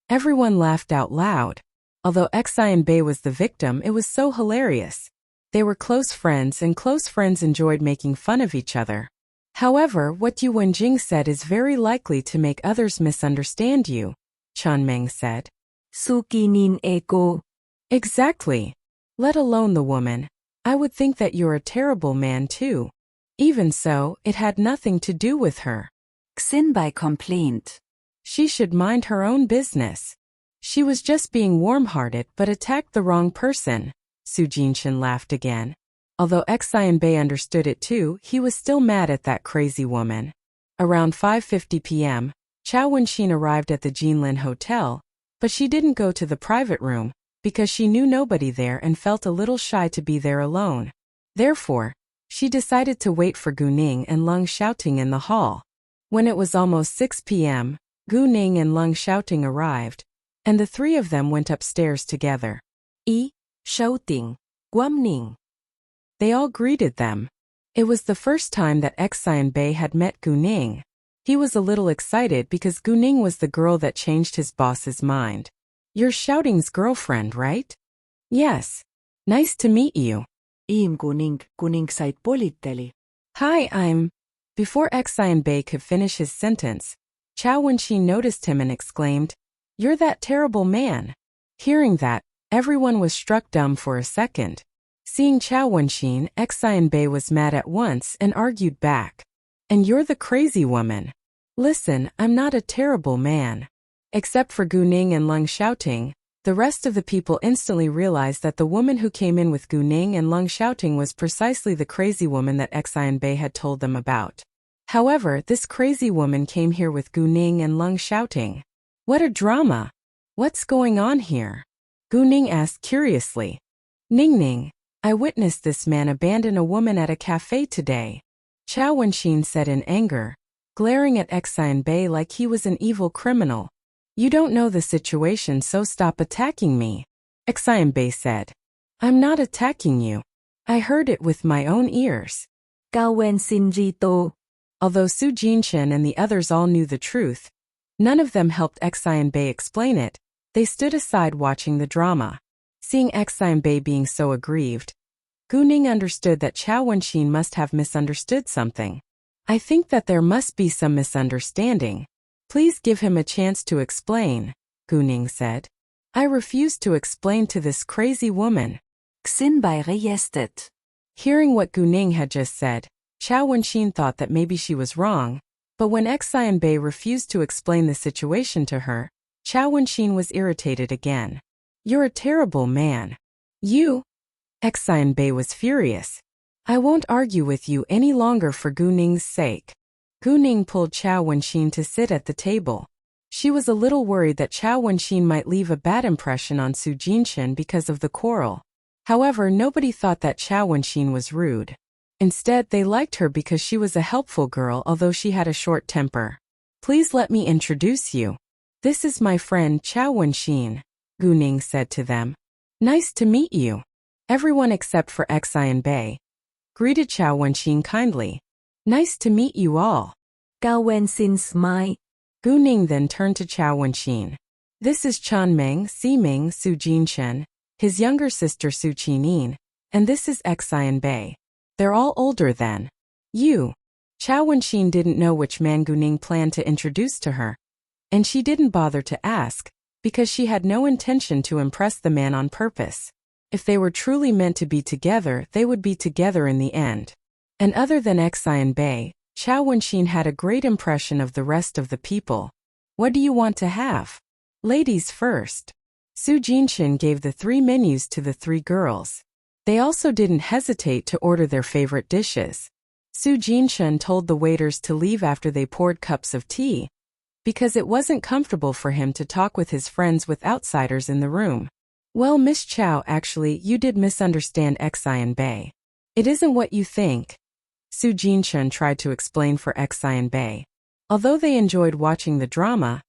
Everyone laughed out loud. Although Xianbei was the victim, it was so hilarious. They were close friends and close friends enjoyed making fun of each other. However, what Yu Wenjing said is very likely to make others misunderstand you, Chunmeng said. Sukinin ego. Exactly. Let alone the woman. I would think that you're a terrible man too. Even so, it had nothing to do with her. Xinbei complained. She should mind her own business. She was just being warm-hearted but attacked the wrong person. Su Jinshan laughed again. Although Xianbei understood it too, he was still mad at that crazy woman. Around 5:50 p.m., Chao Wenxin arrived at the Jinlin Hotel, but she didn't go to the private room, because she knew nobody there and felt a little shy to be there alone. Therefore, she decided to wait for Gu Ning and Leng Xiaoting in the hall. When it was almost 6 p.m., Gu Ning and Leng Xiaoting arrived, and the three of them went upstairs together. Xiaoting, Guamning. They all greeted them. It was the first time that Xianbei had met Gu Ning. He was a little excited because Gu Ning was the girl that changed his boss's mind. You're Xiaoting's girlfriend, right? Yes. Nice to meet you. Kuning said politely. Hi, I'm... Before Xianbei could finish his sentence, Chao Wenxin noticed him and exclaimed, You're that terrible man. Hearing that, everyone was struck dumb for a second. Seeing Chao Wenxin, Xianbei was mad at once and argued back. And you're the crazy woman. Listen, I'm not a terrible man. Except for Gu Ning and Leng Xiaoting, the rest of the people instantly realized that the woman who came in with Gu Ning and Leng Xiaoting was precisely the crazy woman that Xianbei had told them about. However, this crazy woman came here with Gu Ning and Leng Xiaoting. What a drama! What's going on here? Gu Ning asked curiously. Ning, I witnessed this man abandon a woman at a cafe today. Chao Wenxin said in anger, glaring at Xianbei like he was an evil criminal. You don't know the situation, so stop attacking me. Xianbei said. I'm not attacking you. I heard it with my own ears. Gao Wenxin Jito. Although Su Jinshan and the others all knew the truth, none of them helped Xianbei explain it. They stood aside watching the drama. Seeing Xianbei being so aggrieved, Gu Ning understood that Chao Wenxin must have misunderstood something. I think that there must be some misunderstanding. Please give him a chance to explain, Gu Ning said. I refuse to explain to this crazy woman. Xinbei rejested. Hearing what Gu Ning had just said, Chao Wenxin thought that maybe she was wrong, but when Xianbei refused to explain the situation to her, Chao Wenxin was irritated again. You're a terrible man. You? Xianbei was furious. I won't argue with you any longer for Gu Ning's sake. Gu Ning pulled Chao Wenxin to sit at the table. She was a little worried that Chao Wenxin might leave a bad impression on Su Jinshan because of the quarrel. However, nobody thought that Chao Wenxin was rude. Instead, they liked her because she was a helpful girl, although she had a short temper. Please let me introduce you. This is my friend Chao Wenxin, Gu Ning said to them. Nice to meet you. Everyone except for Xianbei greeted Chao Wenxin kindly. Nice to meet you all. Gao Wenxin smiled. Gu Ning then turned to Chao Wenxin. This is Chunmeng, Ximing, Su Jinshan, his younger sister Su Qinin, and this is Xianbei. They're all older than you. Chao Wenxin didn't know which man Gu Ning planned to introduce to her, and she didn't bother to ask, because she had no intention to impress the man on purpose. If they were truly meant to be together, they would be together in the end. And other than Xianbei, Chao Wenxin had a great impression of the rest of the people. What do you want to have? Ladies first. Su Jinshan gave the 3 menus to the 3 girls. They also didn't hesitate to order their favorite dishes. Su Jinshan told the waiters to leave after they poured cups of tea, because it wasn't comfortable for him to talk with his friends with outsiders in the room. Well, Miss Chao, actually, you did misunderstand Xianbei. It isn't what you think. Su Jinshan tried to explain for Xianbei. Although they enjoyed watching the drama,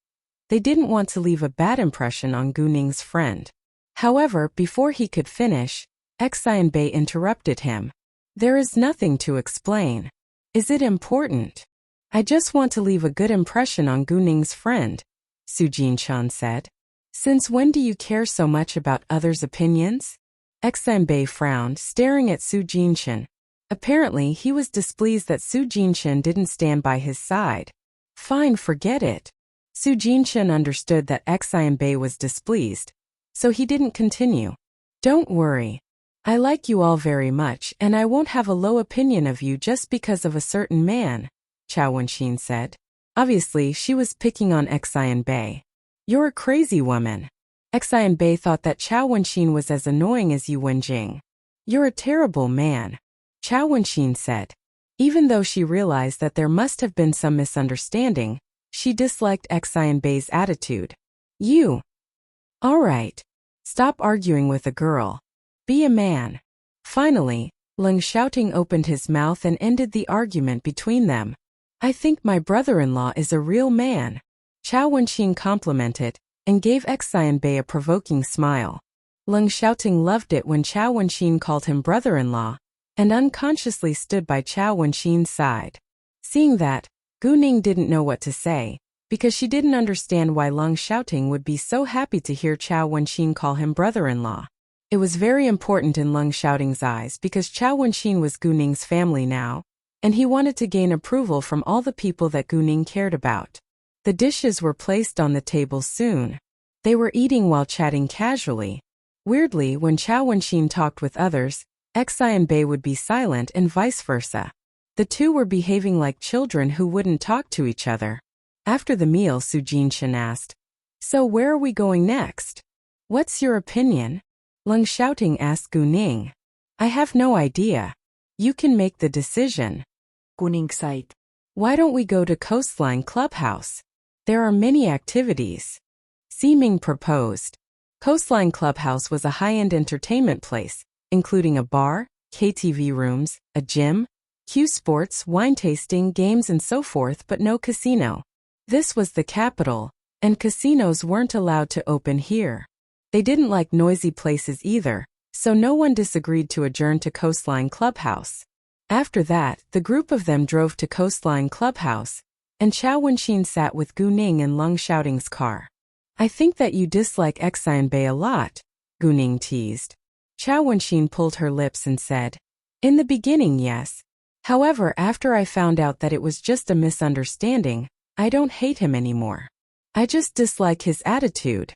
They didn't want to leave a bad impression on Gu Ning's friend. However, before he could finish, Xianbei interrupted him. There is nothing to explain. Is it important? I just want to leave a good impression on Gu Ning's friend, Su Jinshan said. Since when do you care so much about others' opinions? Xianbei frowned, staring at Su Jinshan. Apparently, he was displeased that Su Jinshan didn't stand by his side. Fine, forget it. Su Jinshan understood that Xianbei was displeased, so he didn't continue. Don't worry. I like you all very much and I won't have a low opinion of you just because of a certain man, Chao Wenxin said. Obviously, she was picking on Xianbei. You're a crazy woman. Xianbei thought that Chao Wenxin was as annoying as Yu Wenjing. You're a terrible man, Chao Wenxin said. Even though she realized that there must have been some misunderstanding, she disliked Xianbei's attitude. You. All right. Stop arguing with a girl. Be a man. Finally, Leng Xiaoting opened his mouth and ended the argument between them. I think my brother-in-law is a real man, Chao Wenxin complimented, and gave Xianbei a provoking smile. Leng Xiaoting loved it when Chao Wenxin called him brother-in-law, and unconsciously stood by Chao Wenxin's side. Seeing that, Gu Ning didn't know what to say, because she didn't understand why Leng Xiaoting would be so happy to hear Chao Wenxin call him brother-in-law. It was very important in Leng Xiaoting's eyes because Chao Wenxin was Gu Ning's family now, and he wanted to gain approval from all the people that Gu Ning cared about. The dishes were placed on the table soon. They were eating while chatting casually. Weirdly, when Chao Wenxin talked with others, Xianbei would be silent and vice versa. The two were behaving like children who wouldn't talk to each other. After the meal, Su Jinshan asked, So where are we going next? What's your opinion? Leng Xiaoting asked Gu Ning. I have no idea. You can make the decision. Gu Ning sighed. Why don't we go to Coastline Clubhouse? There are many activities. Ming proposed. Coastline Clubhouse was a high-end entertainment place, including a bar, KTV rooms, a gym, Q sports, wine tasting, games and so forth, but no casino. This was the capital, and casinos weren't allowed to open here. They didn't like noisy places either, so no one disagreed to adjourn to Coastline Clubhouse. After that, the group of them drove to Coastline Clubhouse, and Chao Wenxin sat with Gu Ning in Leng Xiaoting's car. I think that you dislike Xianbei a lot, Gu Ning teased. Chao Wenxin pulled her lips and said, In the beginning, yes. However, after I found out that it was just a misunderstanding, I don't hate him anymore. I just dislike his attitude.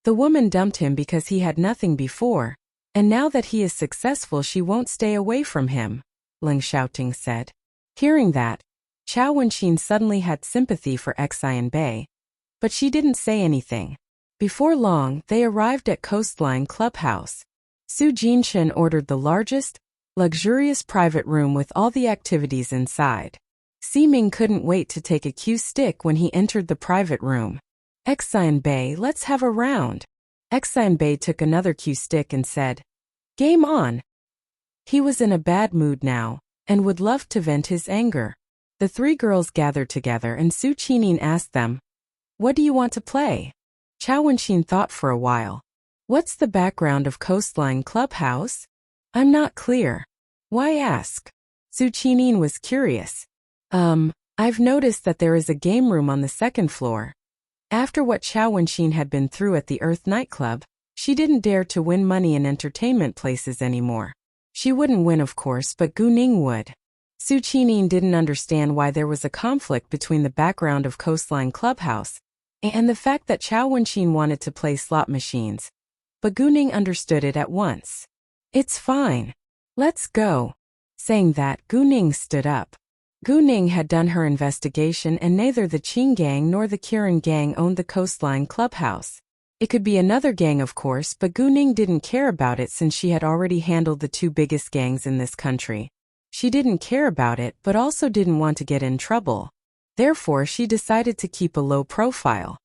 The woman dumped him because he had nothing before, and now that he is successful she won't stay away from him, Leng Xiaoting said. Hearing that, Chao Wenxin suddenly had sympathy for Xianbei, but she didn't say anything. Before long, they arrived at Coastline Clubhouse. Su Jinshan ordered the largest, luxurious private room with all the activities inside. Ming couldn't wait to take a cue stick when he entered the private room. Xianbei, let's have a round. Xianbei took another cue stick and said, Game on. He was in a bad mood now, and would love to vent his anger. The three girls gathered together and Su Qining asked them, What do you want to play? Chao Wenxin thought for a while. What's the background of Coastline Clubhouse? I'm not clear. Why ask? Su Qining was curious. I've noticed that there is a game room on the second floor. After what Chao Wenxin had been through at the Earth nightclub, she didn't dare to win money in entertainment places anymore. She wouldn't win, of course, but Gu Ning would. Su Qining didn't understand why there was a conflict between the background of Coastline Clubhouse and the fact that Chao Wenxin wanted to play slot machines. But Gu Ning understood it at once. It's fine. Let's go. Saying that, Gu Ning stood up. Gu Ning had done her investigation and neither the Qing gang nor the Kirin gang owned the Coastline Clubhouse. It could be another gang, of course, but Gu Ning didn't care about it since she had already handled the two biggest gangs in this country. She didn't care about it but also didn't want to get in trouble. Therefore, she decided to keep a low profile.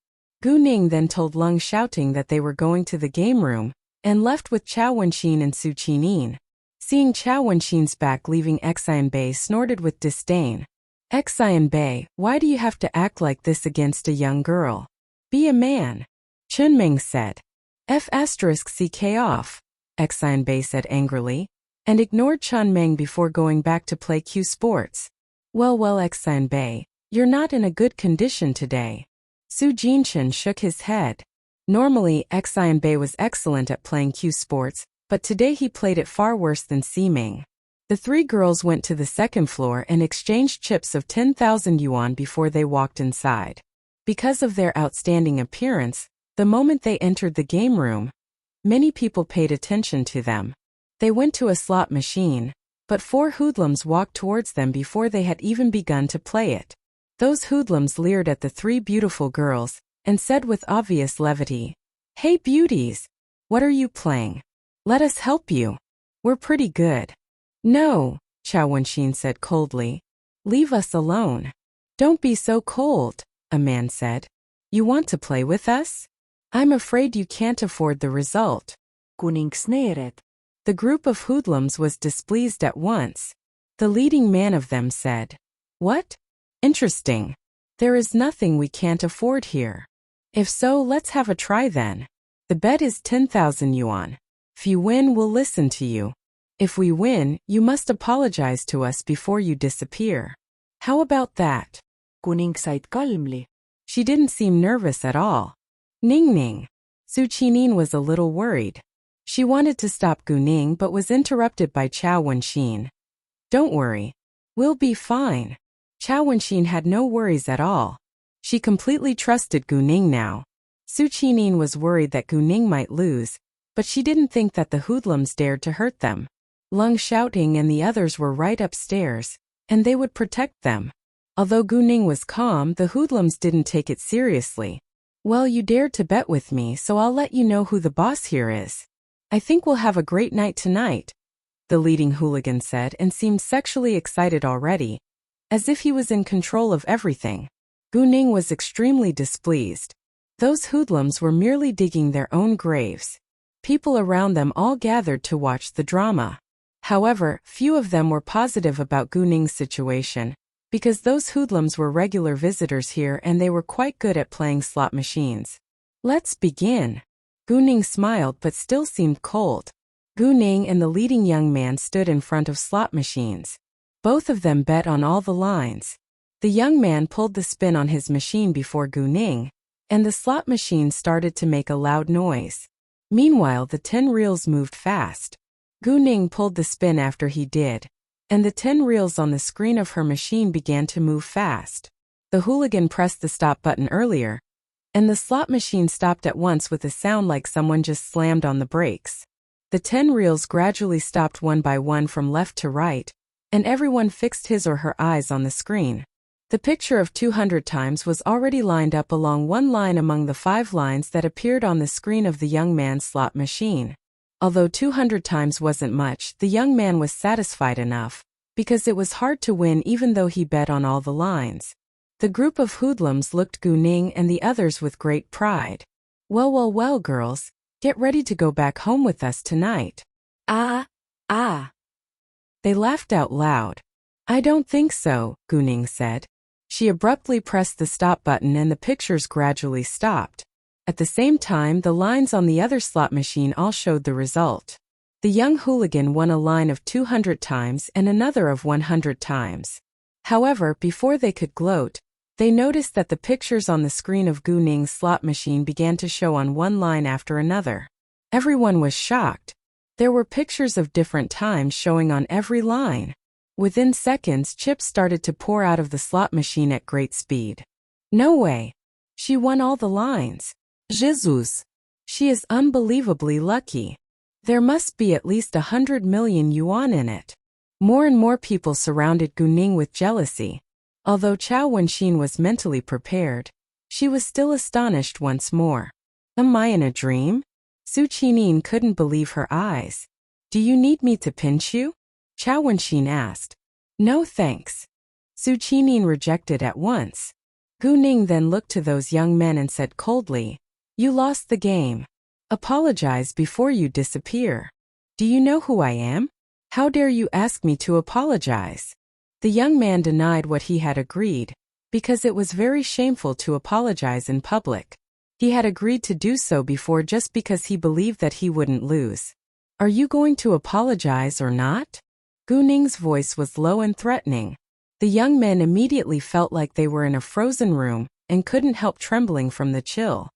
Gu Ning then told Leng Xiaoting that they were going to the game room, and left with Chao Wenxin and Su Qining. Seeing Chao Wenxin's back leaving, Xianbei snorted with disdain. Xianbei, why do you have to act like this against a young girl? Be a man. Chunming said. F*ck off, Exinbei said angrily, and ignored Chunming before going back to play Q Sports. Well, Exinbei, you're not in a good condition today. Su Jinshin shook his head. Normally, Exinbei was excellent at playing Q Sports, but today he played it far worse than Siming. The three girls went to the second floor and exchanged chips of 10,000 yuan before they walked inside. Because of their outstanding appearance, the moment they entered the game room, many people paid attention to them. They went to a slot machine, but four hoodlums walked towards them before they had even begun to play it. Those hoodlums leered at the three beautiful girls and said with obvious levity, "Hey beauties, what are you playing? Let us help you. We're pretty good." "No," Chao Wenxin said coldly. "Leave us alone." "Don't be so cold," a man said. "You want to play with us? I'm afraid you can't afford the result." Kuningsneered. The group of hoodlums was displeased at once. The leading man of them said, "What? Interesting. There is nothing we can't afford here. If so, let's have a try then. The bet is 10,000 yuan. If you win, we'll listen to you. If we win, you must apologize to us before you disappear. How about that?" Kuning said calmly. She didn't seem nervous at all. Ning. Su Qinin was a little worried. She wanted to stop Guning but was interrupted by Chao Wenxin. "Don't worry. We'll be fine." Chao Wenxin had no worries at all. She completely trusted Guning now. Su Qinin was worried that Guning might lose, but she didn't think that the hoodlums dared to hurt them. Lung Shouting and the others were right upstairs, and they would protect them. Although Guning was calm, the hoodlums didn't take it seriously. "Well, you dared to bet with me, so I'll let you know who the boss here is. I think we'll have a great night tonight," the leading hooligan said and seemed sexually excited already, as if he was in control of everything. Guning was extremely displeased. Those hoodlums were merely digging their own graves. People around them all gathered to watch the drama. However, few of them were positive about Guning's situation, because those hoodlums were regular visitors here and they were quite good at playing slot machines. "Let's begin." Guning smiled but still seemed cold. Guning and the leading young man stood in front of slot machines. Both of them bet on all the lines. The young man pulled the spin on his machine before Guning, and the slot machine started to make a loud noise. Meanwhile, the 10 reels moved fast. Guning pulled the spin after he did, and the 10 reels on the screen of her machine began to move fast. The hooligan pressed the stop button earlier, and the slot machine stopped at once with a sound like someone just slammed on the brakes. The 10 reels gradually stopped one by one from left to right, and everyone fixed his or her eyes on the screen. The picture of 200 times was already lined up along one line among the 5 lines that appeared on the screen of the young man's slot machine. Although 200 times wasn't much, the young man was satisfied enough, because it was hard to win even though he bet on all the lines. The group of hoodlums looked Guning and the others with great pride. Well, girls, get ready to go back home with us tonight." Ah. They laughed out loud. "I don't think so," Guning said. She abruptly pressed the stop button and the pictures gradually stopped. At the same time, the lines on the other slot machine all showed the result. The young hooligan won a line of 200 times and another of 100 times. However, before they could gloat, they noticed that the pictures on the screen of Guning's slot machine began to show on one line after another. Everyone was shocked. There were pictures of different times showing on every line. Within seconds, chips started to pour out of the slot machine at great speed. "No way. She won all the lines. Jesus. She is unbelievably lucky. There must be at least 100 million yuan in it." More and more people surrounded Guning with jealousy. Although Chao Wenxin was mentally prepared, she was still astonished once more. "Am I in a dream?" Su Qinin couldn't believe her eyes. "Do you need me to pinch you?" Chao Wenxin asked. "No thanks." Su Qinin rejected at once. Guning then looked to those young men and said coldly, "You lost the game. Apologize before you disappear. Do you know who I am? How dare you ask me to apologize?" The young man denied what he had agreed, because it was very shameful to apologize in public. He had agreed to do so before just because he believed that he wouldn't lose. Are you going to apologize or not? Gu Ning's voice was low and threatening. The young men immediately felt like they were in a frozen room and couldn't help trembling from the chill.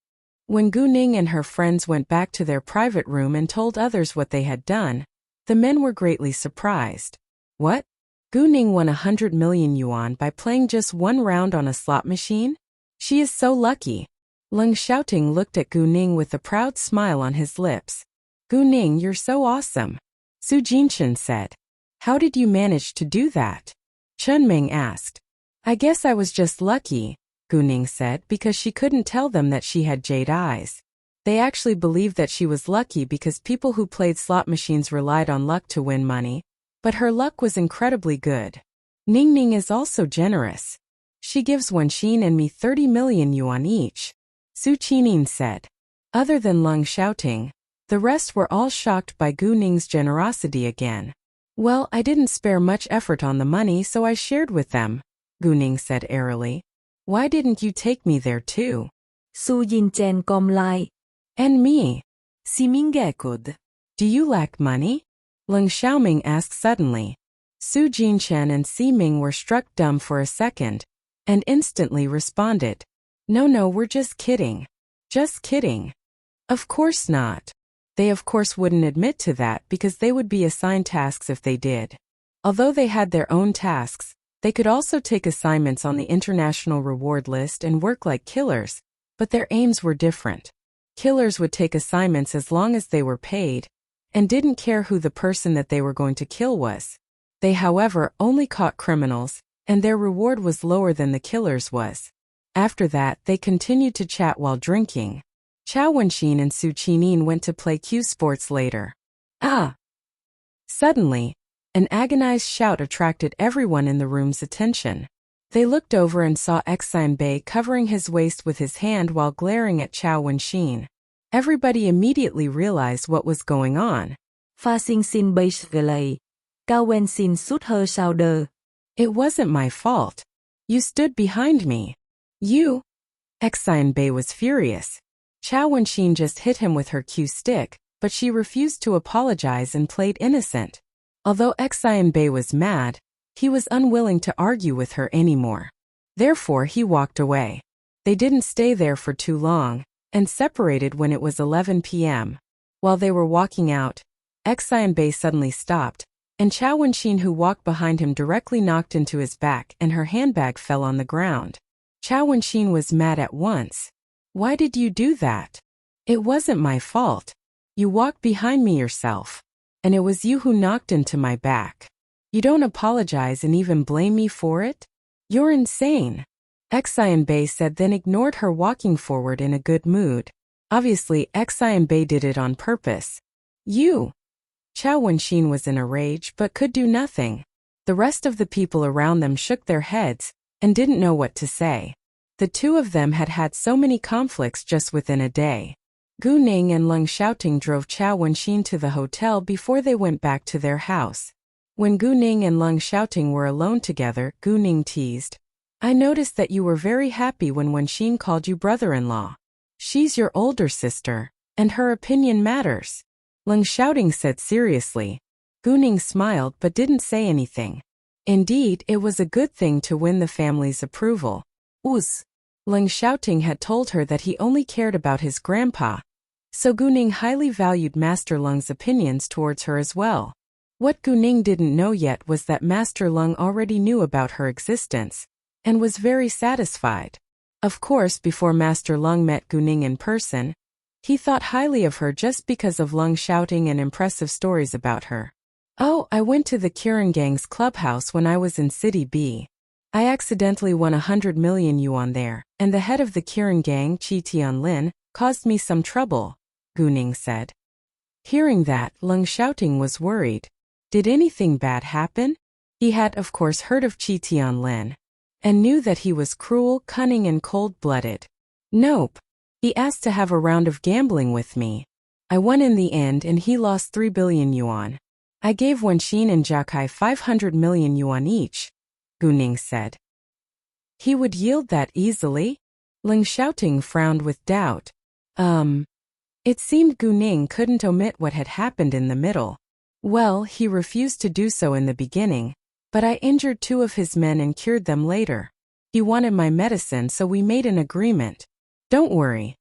When Gu Ning and her friends went back to their private room and told others what they had done, the men were greatly surprised. What? Gu Ning won 100 million yuan by playing just one round on a slot machine? She is so lucky. Leng Xiaoting looked at Gu Ning with a proud smile on his lips. Gu Ning, you're so awesome. Su Jinshan said. How did you manage to do that? Chen Ming asked. I guess I was just lucky, Gu Ning said, because she couldn't tell them that she had jade eyes. They actually believed that she was lucky because people who played slot machines relied on luck to win money, but her luck was incredibly good. Ning Ning is also generous. She gives Wenxin and me 30 million yuan each, Su Qining said. Other than Leng Xiaoting, the rest were all shocked by Gu Ning's generosity again. Well, I didn't spare much effort on the money, so I shared with them, Gu Ning said airily. Why didn't you take me there too? Su Yin kom lai. And me. Si Mingekod. Do you lack money? Leng Xiaoming asked suddenly. Su Jinchen and Si Ming were struck dumb for a second, and instantly responded. No, we're just kidding. Just kidding. Of course not. They of course wouldn't admit to that because they would be assigned tasks if they did. Although they had their own tasks, they could also take assignments on the international reward list and work like killers, but their aims were different. Killers would take assignments as long as they were paid, and didn't care who the person that they were going to kill was. They, however, only caught criminals, and their reward was lower than the killers was. After that, they continued to chat while drinking. Chao Wenxin and Su Qining went to play Q Sports later. Ah! Suddenly, an agonized shout attracted everyone in the room's attention. They looked over and saw Xian Bei covering his waist with his hand while glaring at Chao Wenxin. Everybody immediately realized what was going on. Pha xin xin bây lầy. Cao wen xin sút hơ sao đơ. It wasn't my fault. You stood behind me. You? Xian Bei was furious. Chao Wenxin just hit him with her cue stick, but she refused to apologize and played innocent. Although Xian Bei was mad, he was unwilling to argue with her anymore. Therefore, he walked away. They didn't stay there for too long, and separated when it was 11 p.m. While they were walking out, Xian Bei suddenly stopped, and Chao Wenxin, who walked behind him, directly knocked into his back and her handbag fell on the ground. Chao Wenxin was mad at once. Why did you do that? It wasn't my fault. You walked behind me yourself. And it was you who knocked into my back. You don't apologize and even blame me for it? You're insane. Xian Bei said, then ignored her, walking forward in a good mood. Obviously, Xian Bei did it on purpose. You! Chao Wenxin was in a rage but could do nothing. The rest of the people around them shook their heads and didn't know what to say. The two of them had had so many conflicts just within a day. Gu Ning and Leng Xiaoting drove Chao Wenxin to the hotel before they went back to their house. When Gu Ning and Leng Xiaoting were alone together, Gu Ning teased, I noticed that you were very happy when Wenxin called you brother-in-law. She's your older sister, and her opinion matters. Leng Xiaoting said seriously. Gu Ning smiled but didn't say anything. Indeed, it was a good thing to win the family's approval. Leng Xiaoting had told her that he only cared about his grandpa, so Gu Ning highly valued Master Leng's opinions towards her as well. What Gu Ning didn't know yet was that Master Leng already knew about her existence, and was very satisfied. Of course, before Master Leng met Gu Ning in person, he thought highly of her just because of Leng Xiaoting and impressive stories about her. Oh, I went to the Kirin Gang's clubhouse when I was in City B. I accidentally won 100 million yuan there, and the head of the Kirin Gang, Qi Tianlin, caused me some trouble, Gu Ning said. Hearing that, Leng Xiaoting was worried. Did anything bad happen? He had, of course, heard of Qi Tianlin, and knew that he was cruel, cunning, and cold-blooded. Nope. He asked to have a round of gambling with me. I won in the end and he lost 3 billion yuan. I gave Wenxin and Jiakai 500 million yuan each, Gu Ning said. He would yield that easily? Ling Xiaoting frowned with doubt. It seemed Gu Ning couldn't omit what had happened in the middle. Well, he refused to do so in the beginning, but I injured 2 of his men and cured them later. He wanted my medicine, so we made an agreement. Don't worry.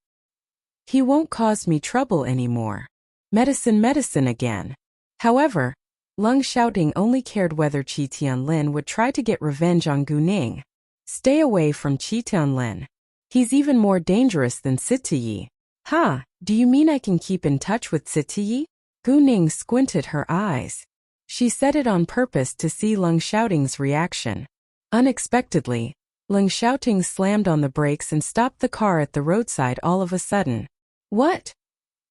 He won't cause me trouble anymore. Medicine again. However, Ling Xiaoting only cared whether Qi Tianlin would try to get revenge on Gu Ning. Stay away from Qi Tianlin. He's even more dangerous than Sitiyi. Ha, do you mean I can keep in touch with Sitiyi? Gu Ning squinted her eyes. She said it on purpose to see Ling Xiaoting's reaction. Unexpectedly, Ling Xiaoting slammed on the brakes and stopped the car at the roadside all of a sudden. What?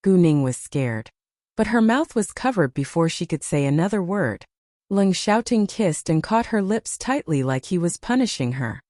Gu Ning was scared. But her mouth was covered before she could say another word. Ling Xiaoting kissed and caught her lips tightly like he was punishing her.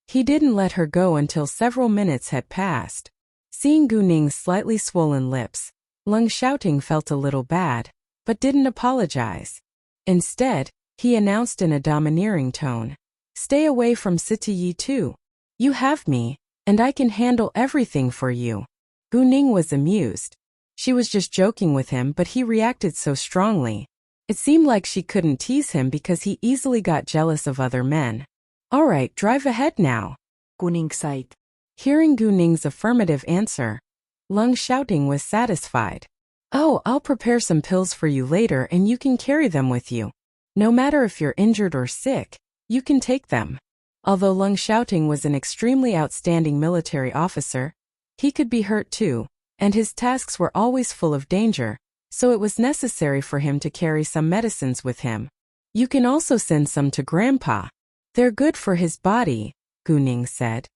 He didn't let her go until several minutes had passed. Seeing Gu Ning's slightly swollen lips, Ling Xiaoting felt a little bad, but didn't apologize. Instead, he announced in a domineering tone, "Stay away from Sitiyi too. You have me, and I can handle everything for you." Gu Ning was amused. She was just joking with him, but he reacted so strongly. It seemed like she couldn't tease him because he easily got jealous of other men. "All right, drive ahead now," Gu Ning said. Hearing Gu Ning's affirmative answer, Ling Xiaoting was satisfied. "Oh, I'll prepare some pills for you later and you can carry them with you. No matter if you're injured or sick, you can take them." Although Ling Xiaoting was an extremely outstanding military officer, he could be hurt too, and his tasks were always full of danger, so it was necessary for him to carry some medicines with him. "You can also send some to Grandpa. They're good for his body," Gu Ning said.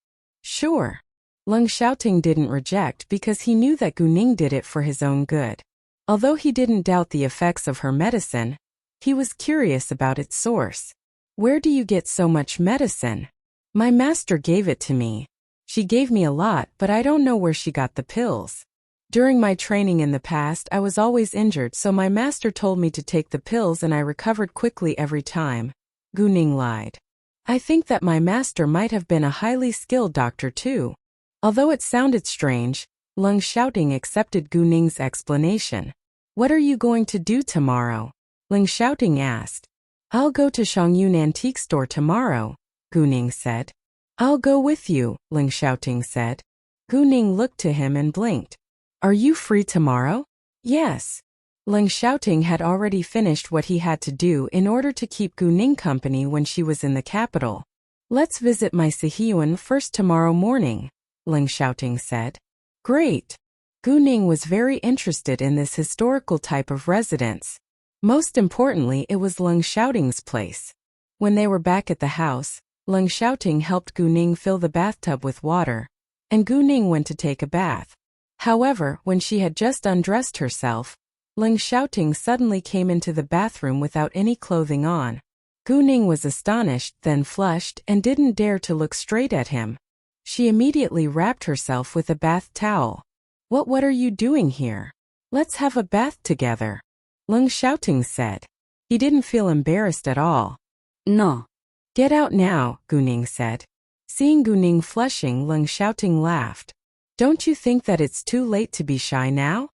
"Sure." Ling Xiaoting didn't reject because he knew that Gu Ning did it for his own good. Although he didn't doubt the effects of her medicine, he was curious about its source. "Where do you get so much medicine?" "My master gave it to me. She gave me a lot, but I don't know where she got the pills. During my training in the past, I was always injured, so my master told me to take the pills and I recovered quickly every time," Gu Ning lied. "I think that my master might have been a highly skilled doctor too." Although it sounded strange, Ling Xiaoting accepted Gu Ning's explanation. "What are you going to do tomorrow?" Ling Xiaoting asked. "I'll go to Shangyun Antique Store tomorrow," Gu Ning said. "I'll go with you," Ling Xiaoting said. Gu Ning looked to him and blinked. "Are you free tomorrow?" "Yes." Ling Xiaoting had already finished what he had to do in order to keep Gu Ning company when she was in the capital. "Let's visit my Sihiyuan first tomorrow morning," Ling Xiaoting said. "Great." Gu Ning was very interested in this historical type of residence. Most importantly, it was Ling Xiaoting's place. When they were back at the house, Ling Xiaoting helped Gu Ning fill the bathtub with water, and Gu Ning went to take a bath. However, when she had just undressed herself, Ling Xiaoting suddenly came into the bathroom without any clothing on. Gu Ning was astonished, then flushed, and didn't dare to look straight at him. She immediately wrapped herself with a bath towel. What are you doing here? Let's have a bath together," Ling Xiaoting said. He didn't feel embarrassed at all. "No." "Get out now," Gu Ning said. Seeing Gu Ning flushing, Ling Xiaoting laughed. "Don't you think that it's too late to be shy now?"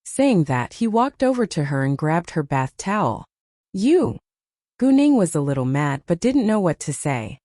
Saying that, he walked over to her and grabbed her bath towel. "You!" Gu Ning was a little mad but didn't know what to say.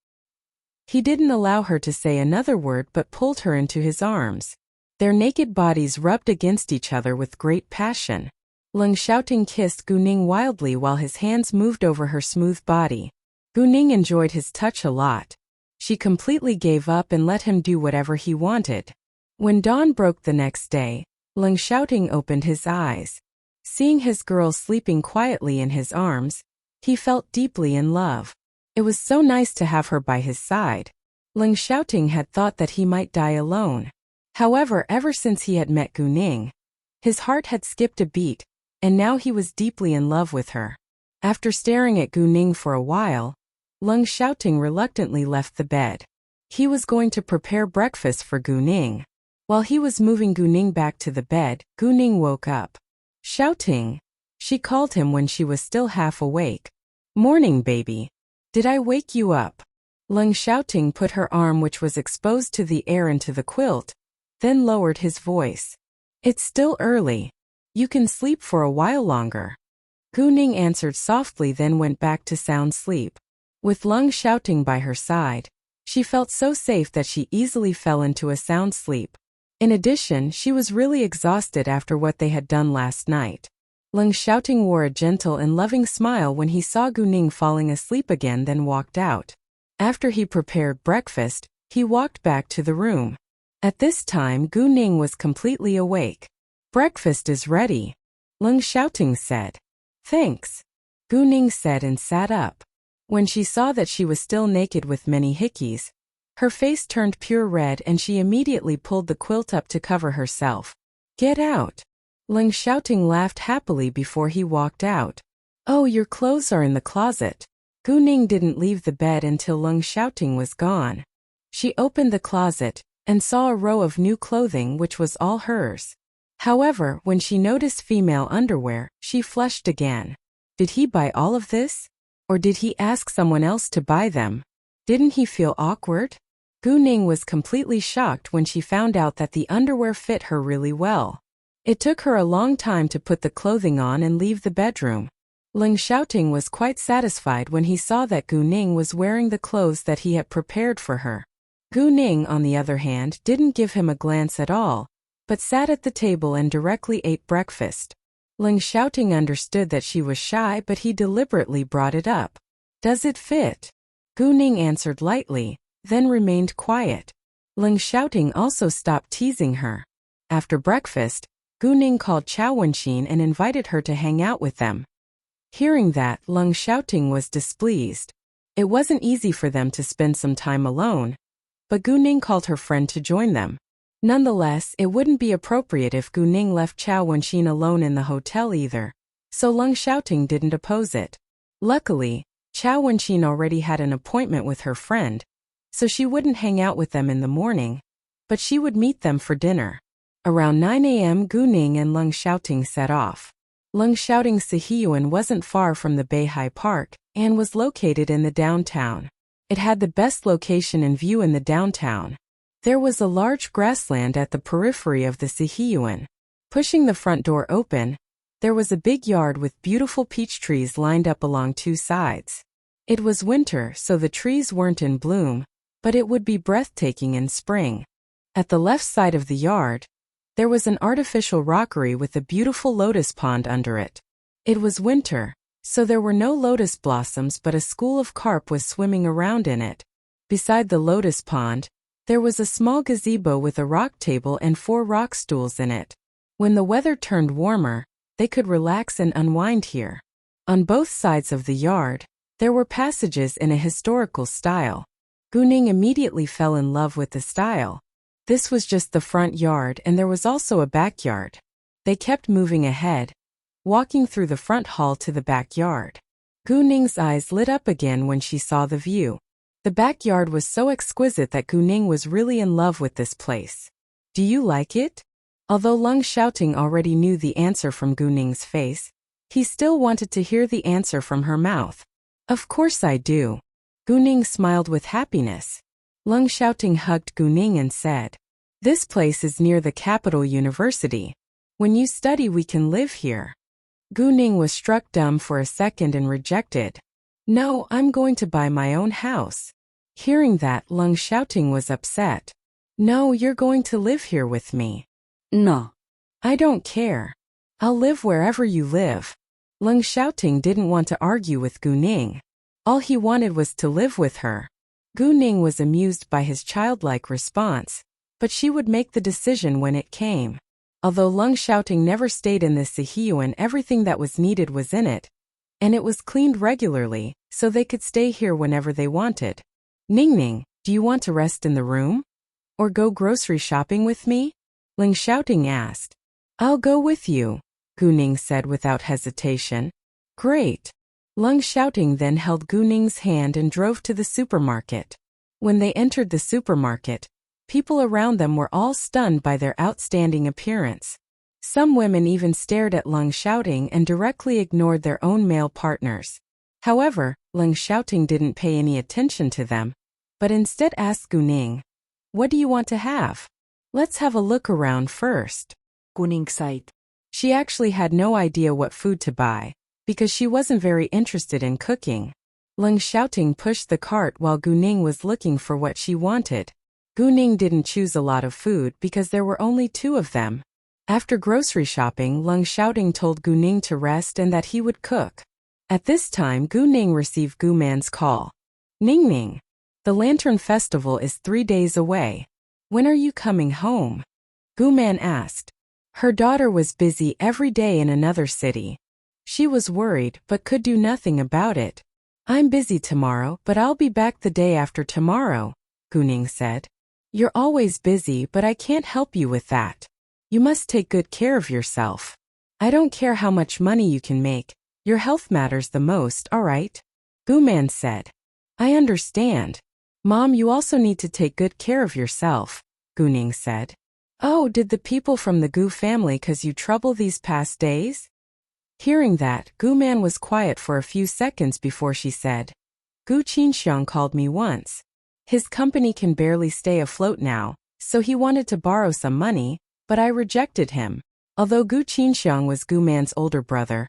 He didn't allow her to say another word but pulled her into his arms. Their naked bodies rubbed against each other with great passion. Ling Xiaoting kissed Gu Ning wildly while his hands moved over her smooth body. Gu Ning enjoyed his touch a lot. She completely gave up and let him do whatever he wanted. When dawn broke the next day, Ling Xiaoting opened his eyes. Seeing his girl sleeping quietly in his arms, he felt deeply in love. It was so nice to have her by his side. Ling Xiaoting had thought that he might die alone. However, ever since he had met Gu Ning, his heart had skipped a beat, and now he was deeply in love with her. After staring at Gu Ning for a while, Ling Xiaoting reluctantly left the bed. He was going to prepare breakfast for Gu Ning. While he was moving Gu Ning back to the bed, Gu Ning woke up. "Xiaoting," she called him when she was still half awake. "Morning, baby. Did I wake you up?" Lung shouting put her arm, which was exposed to the air, into the quilt, then lowered his voice. It's still early. You can sleep for a while longer. Gu Ning answered softly, then went back to sound sleep. With Lung shouting by her side, she felt so safe that she easily fell into a sound sleep. In addition, she was really exhausted after what they had done last night. Lung shouting wore a gentle and loving smile when he saw Gu Ning falling asleep again, then walked out. After he prepared breakfast, he walked back to the room. At this time, Gu Ning was completely awake. Breakfast is ready, Lung shouting said. Thanks, Gu Ning said and sat up. When she saw that she was still naked with many hickeys, her face turned pure red and she immediately pulled the quilt up to cover herself. Get out! Lung shouting laughed happily before he walked out. Oh, your clothes are in the closet. Gu Ning didn't leave the bed until Lung shouting was gone. She opened the closet and saw a row of new clothing which was all hers. However, when she noticed female underwear, she flushed again. Did he buy all of this? Or did he ask someone else to buy them? Didn't he feel awkward? Gu Ning was completely shocked when she found out that the underwear fit her really well. It took her a long time to put the clothing on and leave the bedroom. Lung shouting was quite satisfied when he saw that Gu Ning was wearing the clothes that he had prepared for her. Gu Ning, on the other hand, didn't give him a glance at all, but sat at the table and directly ate breakfast. Lung shouting understood that she was shy, but he deliberately brought it up. Does it fit? Gu Ning answered lightly, then remained quiet. Lung shouting also stopped teasing her. After breakfast, Gu Ning called Chao Wenxin and invited her to hang out with them. Hearing that, Lung shouting was displeased. It wasn't easy for them to spend some time alone, but Gu Ning called her friend to join them. Nonetheless, it wouldn't be appropriate if Gu Ning left Chao Wenxin alone in the hotel either, so Lung shouting didn't oppose it. Luckily, Chao Wenxin already had an appointment with her friend, so she wouldn't hang out with them in the morning, but she would meet them for dinner. Around 9 a.m. Gu Ning and Lung shouting set off. Lung shouting's Sihiyuan wasn't far from the Beihai Park and was located in the downtown. It had the best location and view in the downtown. There was a large grassland at the periphery of the Sihiyuan. Pushing the front door open, there was a big yard with beautiful peach trees lined up along two sides. It was winter, so the trees weren't in bloom, but it would be breathtaking in spring. At the left side of the yard, there was an artificial rockery with a beautiful lotus pond under it. It was winter, so there were no lotus blossoms, but a school of carp was swimming around in it. Beside the lotus pond, there was a small gazebo with a rock table and 4 rock stools in it. When the weather turned warmer, they could relax and unwind here. On both sides of the yard, there were passages in a historical style. Gu Ning immediately fell in love with the style. This was just the front yard, and there was also a backyard. They kept moving ahead, walking through the front hall to the backyard. Gu Ning's eyes lit up again when she saw the view. The backyard was so exquisite that Gu Ning was really in love with this place. Do you like it? Although Lung shouting already knew the answer from Gu Ning's face, he still wanted to hear the answer from her mouth. Of course I do. Gu Ning smiled with happiness. Lung shouting hugged Gu Ning and said, This place is near the capital university. When you study, we can live here. Gu Ning was struck dumb for a second and rejected. No, I'm going to buy my own house. Hearing that, Lung shouting was upset. No, you're going to live here with me. No. I don't care. I'll live wherever you live. Lung shouting didn't want to argue with Gu Ning. All he wanted was to live with her. Gu Ning was amused by his childlike response, but she would make the decision when it came. Although Lung shouting never stayed in the Sihiyuan, everything that was needed was in it, and it was cleaned regularly, so they could stay here whenever they wanted. Ning Ning, do you want to rest in the room? Or go grocery shopping with me? Lung shouting asked. I'll go with you, Gu Ning said without hesitation. Great. Lung shouting then held Gu Ning's hand and drove to the supermarket. When they entered the supermarket, people around them were all stunned by their outstanding appearance. Some women even stared at Lung shouting and directly ignored their own male partners. However, Lung shouting didn't pay any attention to them. but instead asked Gu Ning, "What do you want to have? Let's have a look around first." Gu Ning sighed. She actually had no idea what food to buy, because she wasn't very interested in cooking. Leng Xiaoting pushed the cart while Gu Ning was looking for what she wanted. Gu Ning didn't choose a lot of food because there were only 2 of them. After grocery shopping, Leng Xiaoting told Gu Ning to rest and that he would cook. At this time, Gu Ning received Gu Man's call. "Ning Ning, the Lantern Festival is 3 days away. When are you coming home?" Gu Man asked. Her daughter was busy every day in another city. She was worried but could do nothing about it. "I'm busy tomorrow, but I'll be back the day after tomorrow," Gu Ning said. "You're always busy, but I can't help you with that. You must take good care of yourself. I don't care how much money you can make. Your health matters the most, all right?" Gu Man said. "I understand. Mom, you also need to take good care of yourself," Gu Ning said. "Oh, did the people from the Gu family cause you trouble these past days?" Hearing that, Gu Man was quiet for a few seconds before she said, "Gu Qinxiang called me once. His company can barely stay afloat now, so he wanted to borrow some money, but I rejected him." Although Gu Qinxiang was Gu Man's older brother,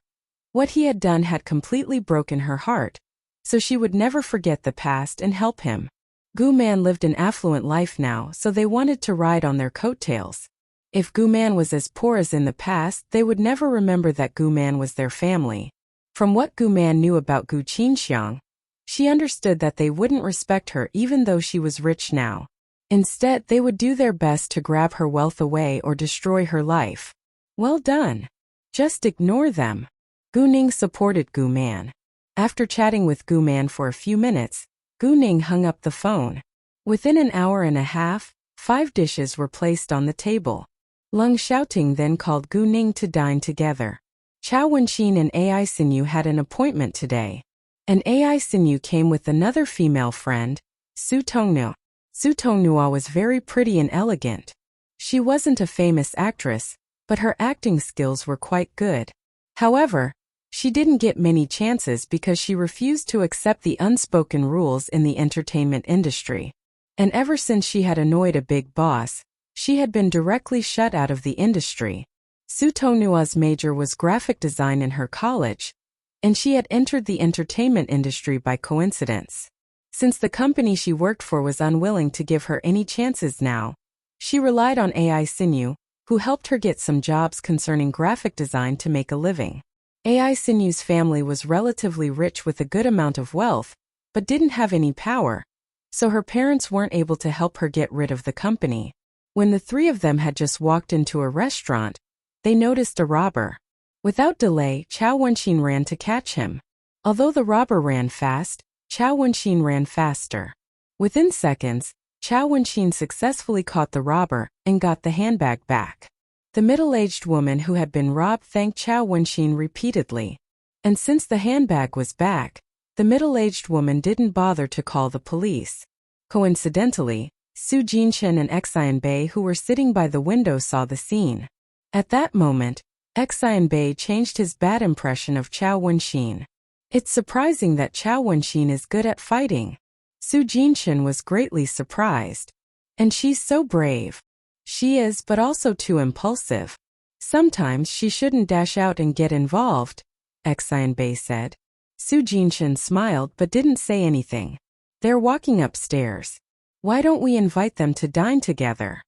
what he had done had completely broken her heart, so she would never forget the past and help him. Gu Man lived an affluent life now, so they wanted to ride on their coattails. If Gu Man was as poor as in the past, they would never remember that Gu Man was their family. From what Gu Man knew about Gu Qinxiang, she understood that they wouldn't respect her even though she was rich now. Instead, they would do their best to grab her wealth away or destroy her life. Well done. Just ignore them. Gu Ning supported Gu Man. After chatting with Gu Man for a few minutes, Gu Ning hung up the phone. Within an hour and a half, 5 dishes were placed on the table. Leng Xiaoting then called Gu Ning to dine together. Chao Wenxin and Ai Sinyu had an appointment today. And Ai Sinyu came with another female friend, Su Tongnu. Su Tongnua was very pretty and elegant. She wasn't a famous actress, but her acting skills were quite good. However, she didn't get many chances because she refused to accept the unspoken rules in the entertainment industry. And ever since she had annoyed a big boss, she had been directly shut out of the industry. Su Tongnua's major was graphic design in her college, and she had entered the entertainment industry by coincidence. Since the company she worked for was unwilling to give her any chances now, she relied on Ai Sinyu, who helped her get some jobs concerning graphic design to make a living. Ai Sinyu's family was relatively rich with a good amount of wealth, but didn't have any power, so her parents weren't able to help her get rid of the company. When the 3 of them had just walked into a restaurant, they noticed a robber. Without delay, Chao Wenxin ran to catch him. Although the robber ran fast, Chao Wenxin ran faster. Within seconds, Chao Wenxin successfully caught the robber and got the handbag back. The middle-aged woman who had been robbed thanked Chao Wenxin repeatedly. And since the handbag was back, the middle-aged woman didn't bother to call the police. Coincidentally, Su Jinshen and Xian Bei, who were sitting by the window, saw the scene. At that moment, Xian Bei changed his bad impression of Chao Wenxin. It's surprising that Chao Wenxin is good at fighting. Su Jinshen was greatly surprised. And she's so brave. She is, but also too impulsive. Sometimes she shouldn't dash out and get involved, Xian Bei said. Su Jinshen smiled but didn't say anything. They're walking upstairs. Why don't we invite them to dine together?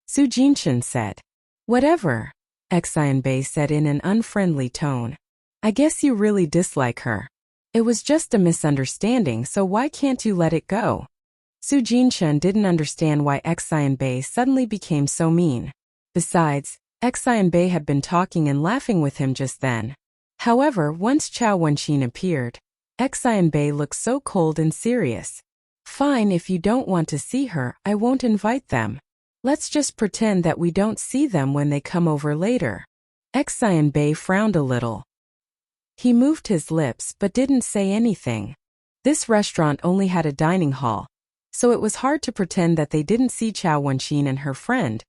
Su Jinshen said. Whatever, Xian Bei said in an unfriendly tone. I guess you really dislike her. It was just a misunderstanding, so why can't you let it go? Su Jinshen didn't understand why Xian Bei suddenly became so mean. Besides, Xian Bei had been talking and laughing with him just then. However, once Chao Wenxin appeared, Xian Bei looked so cold and serious. Fine, if you don't want to see her, I won't invite them. Let's just pretend that we don't see them when they come over later. Xian Bei frowned a little. He moved his lips but didn't say anything. This restaurant only had a dining hall, so it was hard to pretend that they didn't see Chao Wenxin and her friend,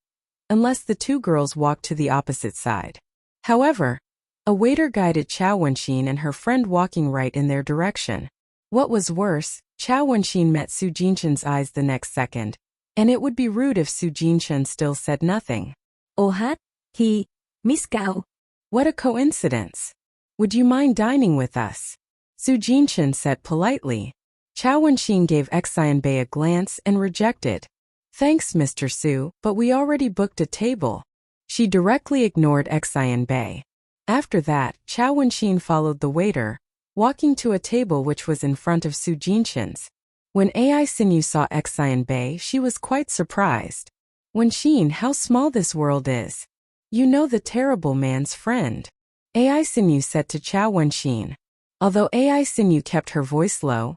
unless the 2 girls walked to the opposite side. However, a waiter guided Chao Wenxin and her friend walking right in their direction. What was worse, Chao Wenxin met Su Jinshan's eyes the next second, and it would be rude if Su Jinshan still said nothing. Oh he, Miss Cao. What a coincidence. Would you mind dining with us? Su Jinshan said politely. Chao Wenxin gave Xianbei a glance and rejected. Thanks, Mr. Su, but we already booked a table. She directly ignored Xianbei. After that, Chao Wenxin followed the waiter, walking to a table which was in front of Su Jinshan's. When Ai Xinyu saw Xianbei, she was quite surprised. Wenxin, how small this world is. You know the terrible man's friend. Ai Xinyu said to Chao Wenxin. Although Ai Xinyu kept her voice low,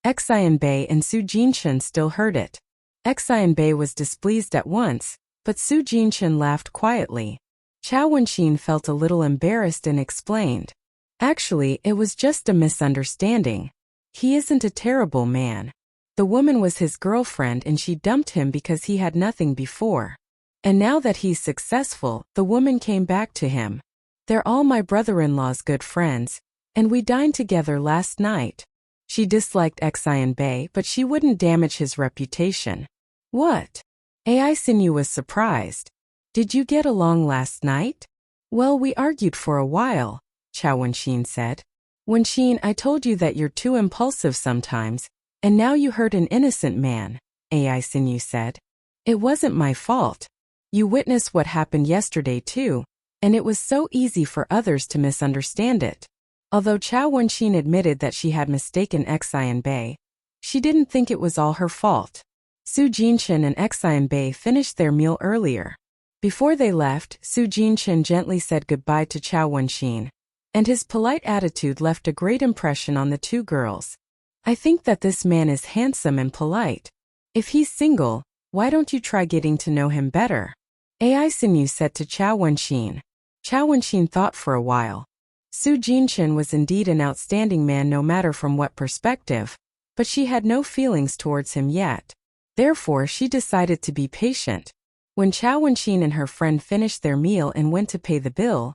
Xianbei and Su Jinshan still heard it. Xianbei was displeased at once, but Su Jinshan laughed quietly. Chao Wenxin felt a little embarrassed and explained. Actually, it was just a misunderstanding. He isn't a terrible man. The woman was his girlfriend and she dumped him because he had nothing before. And now that he's successful, the woman came back to him. They're all my brother-in-law's good friends, and we dined together last night. She disliked Xianbei, but she wouldn't damage his reputation. What? Ai Xinyu was surprised. Did you get along last night? Well, we argued for a while, Chao Wenxin said. Wenxin, I told you that you're too impulsive sometimes, and now you hurt an innocent man, Ai Xinyu said. It wasn't my fault. You witnessed what happened yesterday too, and it was so easy for others to misunderstand it. Although Chao Wenxin admitted that she had mistaken Xianbei, she didn't think it was all her fault. Su Jinshan and Xianbei finished their meal earlier. Before they left, Su Jinshan gently said goodbye to Chao Wenxin, and his polite attitude left a great impression on the two girls. I think that this man is handsome and polite. If he's single, why don't you try getting to know him better? Ai Xinyu said to Chao Wenxin. Chao Wenxin thought for a while. Su Jinshan was indeed an outstanding man no matter from what perspective, but she had no feelings towards him yet. Therefore, she decided to be patient. When Chao Wenxin and her friend finished their meal and went to pay the bill,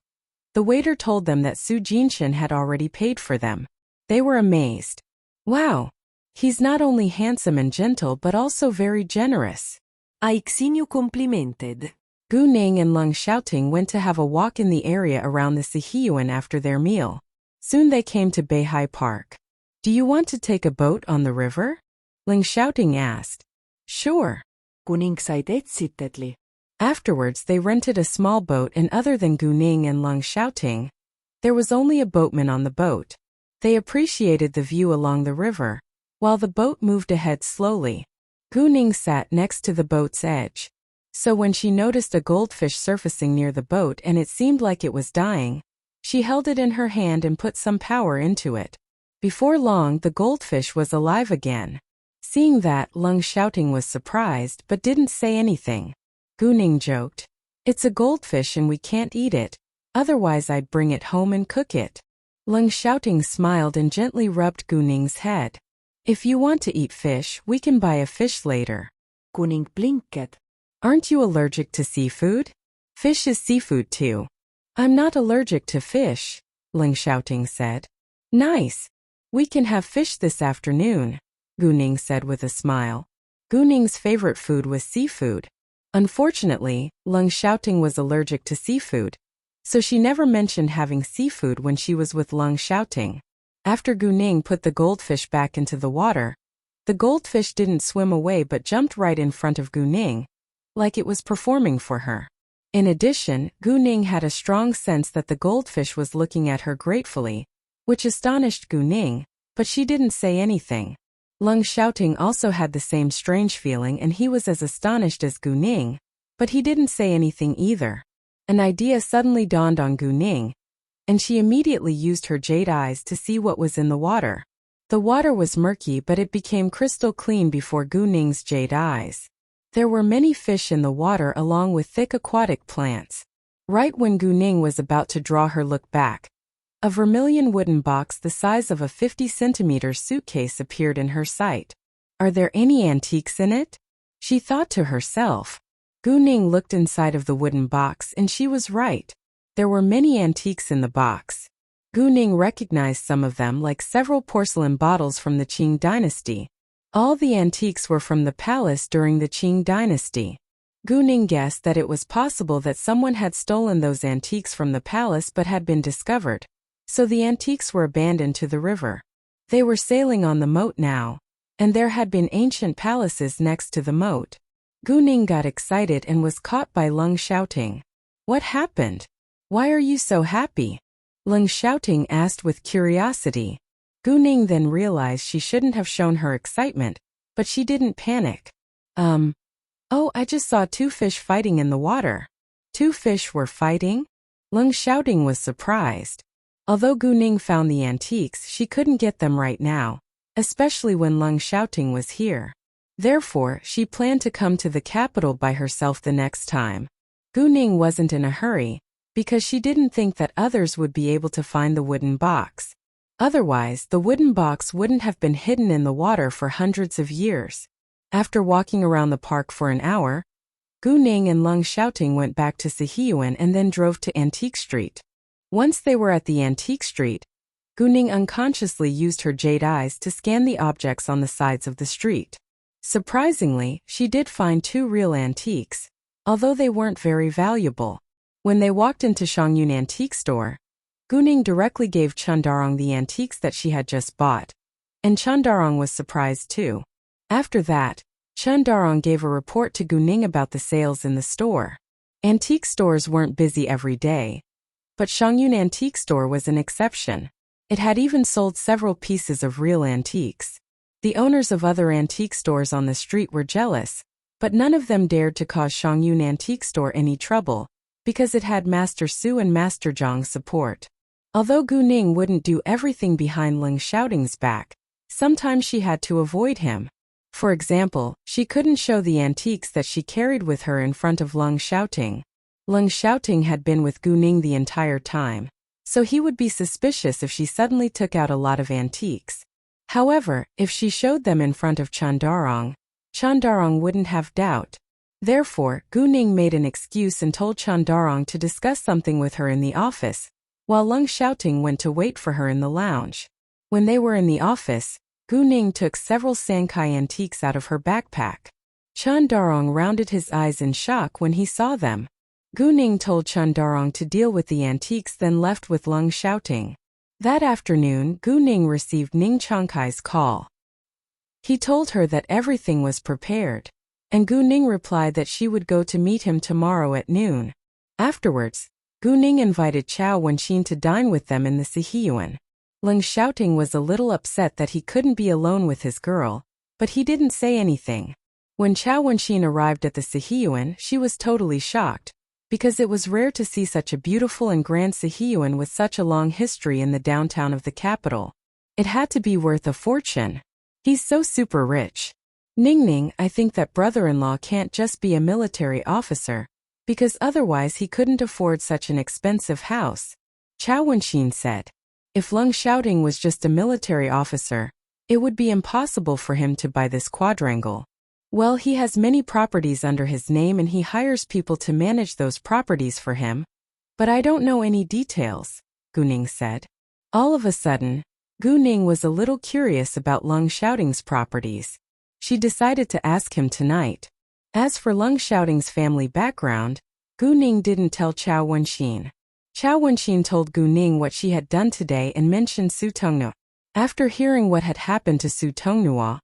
the waiter told them that Su Jinshan had already paid for them. They were amazed. Wow! He's not only handsome and gentle but also very generous. Ai Xinyu complimented. Gu Ning and Leng Xiaoting went to have a walk in the area around the Sihiyuan after their meal. Soon they came to Beihai Park. Do you want to take a boat on the river? Leng Xiaoting asked. Sure. Gu Ning said excitedly. Afterwards they rented a small boat, and other than Gu Ning and Leng Xiaoting, there was only a boatman on the boat. They appreciated the view along the river, while the boat moved ahead slowly. Gu Ning sat next to the boat's edge. So when she noticed a goldfish surfacing near the boat and it seemed like it was dying, she held it in her hand and put some power into it. Before long, the goldfish was alive again. Seeing that, Leng Xiaoting was surprised but didn't say anything. Gu Ning joked, "It's a goldfish and we can't eat it, otherwise I'd bring it home and cook it." Leng Xiaoting smiled and gently rubbed Gu Ning's head. "If you want to eat fish, we can buy a fish later." Gu Ning blinked. "Aren't you allergic to seafood? Fish is seafood too." "I'm not allergic to fish," Leng Xiaoting said. "Nice. We can have fish this afternoon," Gu Ning said with a smile. Gu Ning's favorite food was seafood. Unfortunately, Leng Xiaoting was allergic to seafood, so she never mentioned having seafood when she was with Leng Xiaoting. After Gu Ning put the goldfish back into the water, the goldfish didn't swim away but jumped right in front of Gu Ning, like it was performing for her. In addition, Gu Ning had a strong sense that the goldfish was looking at her gratefully, which astonished Gu Ning, but she didn't say anything. Leng Xiaoting also had the same strange feeling and he was as astonished as Gu Ning, but he didn't say anything either. An idea suddenly dawned on Gu Ning, and she immediately used her jade eyes to see what was in the water. The water was murky but it became crystal clean before Gu Ning's jade eyes. There were many fish in the water along with thick aquatic plants. Right when Gu Ning was about to draw her look back, a vermilion wooden box the size of a 50-centimeter suitcase appeared in her sight. "Are there any antiques in it?" she thought to herself. Gu Ning looked inside of the wooden box and she was right. There were many antiques in the box. Gu Ning recognized some of them like several porcelain bottles from the Qing dynasty. All the antiques were from the palace during the Qing dynasty. Gu Ning guessed that it was possible that someone had stolen those antiques from the palace but had been discovered. So the antiques were abandoned to the river. They were sailing on the moat now, and there had been ancient palaces next to the moat. Gu Ning got excited and was caught by Leng shouting. What happened? Why are you so happy? Leng shouting asked with curiosity. Gu Ning then realized she shouldn't have shown her excitement, but she didn't panic. Oh, I just saw two fish fighting in the water. Two fish were fighting? Leng shouting was surprised. Although Gu Ning found the antiques, she couldn't get them right now, especially when Leng shouting was here. Therefore, she planned to come to the capital by herself the next time. Gu Ning wasn't in a hurry, because she didn't think that others would be able to find the wooden box. Otherwise, the wooden box wouldn't have been hidden in the water for hundreds of years. After walking around the park for an hour, Gu Ning and Leng shouting went back to Sihiyuan and then drove to Antique Street. Once they were at the Antique Street, Gu Ning unconsciously used her jade eyes to scan the objects on the sides of the street. Surprisingly, she did find two real antiques, although they weren't very valuable. When they walked into Shangyun Antique Store, Gu Ning directly gave Chundarong the antiques that she had just bought, and Chundarong was surprised too. After that, Chundarong gave a report to Gu Ning about the sales in the store. Antique stores weren't busy every day, but Shangyun Antique Store was an exception. It had even sold several pieces of real antiques. The owners of other antique stores on the street were jealous, but none of them dared to cause Shangyun Antique Store any trouble, because it had Master Su and Master Zhang's support. Although Gu Ning wouldn't do everything behind Leng shouting's back, sometimes she had to avoid him. For example, she couldn't show the antiques that she carried with her in front of Leng shouting. Leng shouting had been with Gu Ning the entire time, so he would be suspicious if she suddenly took out a lot of antiques. However, if she showed them in front of Chundarong, Chundarong wouldn't have doubt. Therefore, Gu Ning made an excuse and told Chundarong to discuss something with her in the office, while Leng shouting went to wait for her in the lounge. When they were in the office, Gu Ning took several Sankai antiques out of her backpack. Chundarong rounded his eyes in shock when he saw them. Gu Ning told Chundarong to deal with the antiques, then left with Leng shouting. That afternoon, Gu Ning received Ning Changkai's call. He told her that everything was prepared, and Gu Ning replied that she would go to meet him tomorrow at noon. Afterwards, Gu Ning invited Chao Wenxin to dine with them in the Sihiyuan. Leng shouting was a little upset that he couldn't be alone with his girl, but he didn't say anything. When Chao Wenxin arrived at the Sihiyuan, she was totally shocked, because it was rare to see such a beautiful and grand Sihiyuan with such a long history in the downtown of the capital. It had to be worth a fortune. He's so super rich. Ning, I think that brother-in-law can't just be a military officer, because otherwise he couldn't afford such an expensive house. Chao Wenxin said. If Leng shouting was just a military officer, it would be impossible for him to buy this quadrangle. Well, he has many properties under his name and he hires people to manage those properties for him. But I don't know any details, Gu Ning said. All of a sudden, Gu Ning was a little curious about Leng shouting's properties. She decided to ask him tonight. As for Leng shouting's family background, Gu Ning didn't tell Chao Wenxin. Chao Wenxin told Gu Ning what she had done today and mentioned Su Tongnua. After hearing what had happened to Su Tongnua,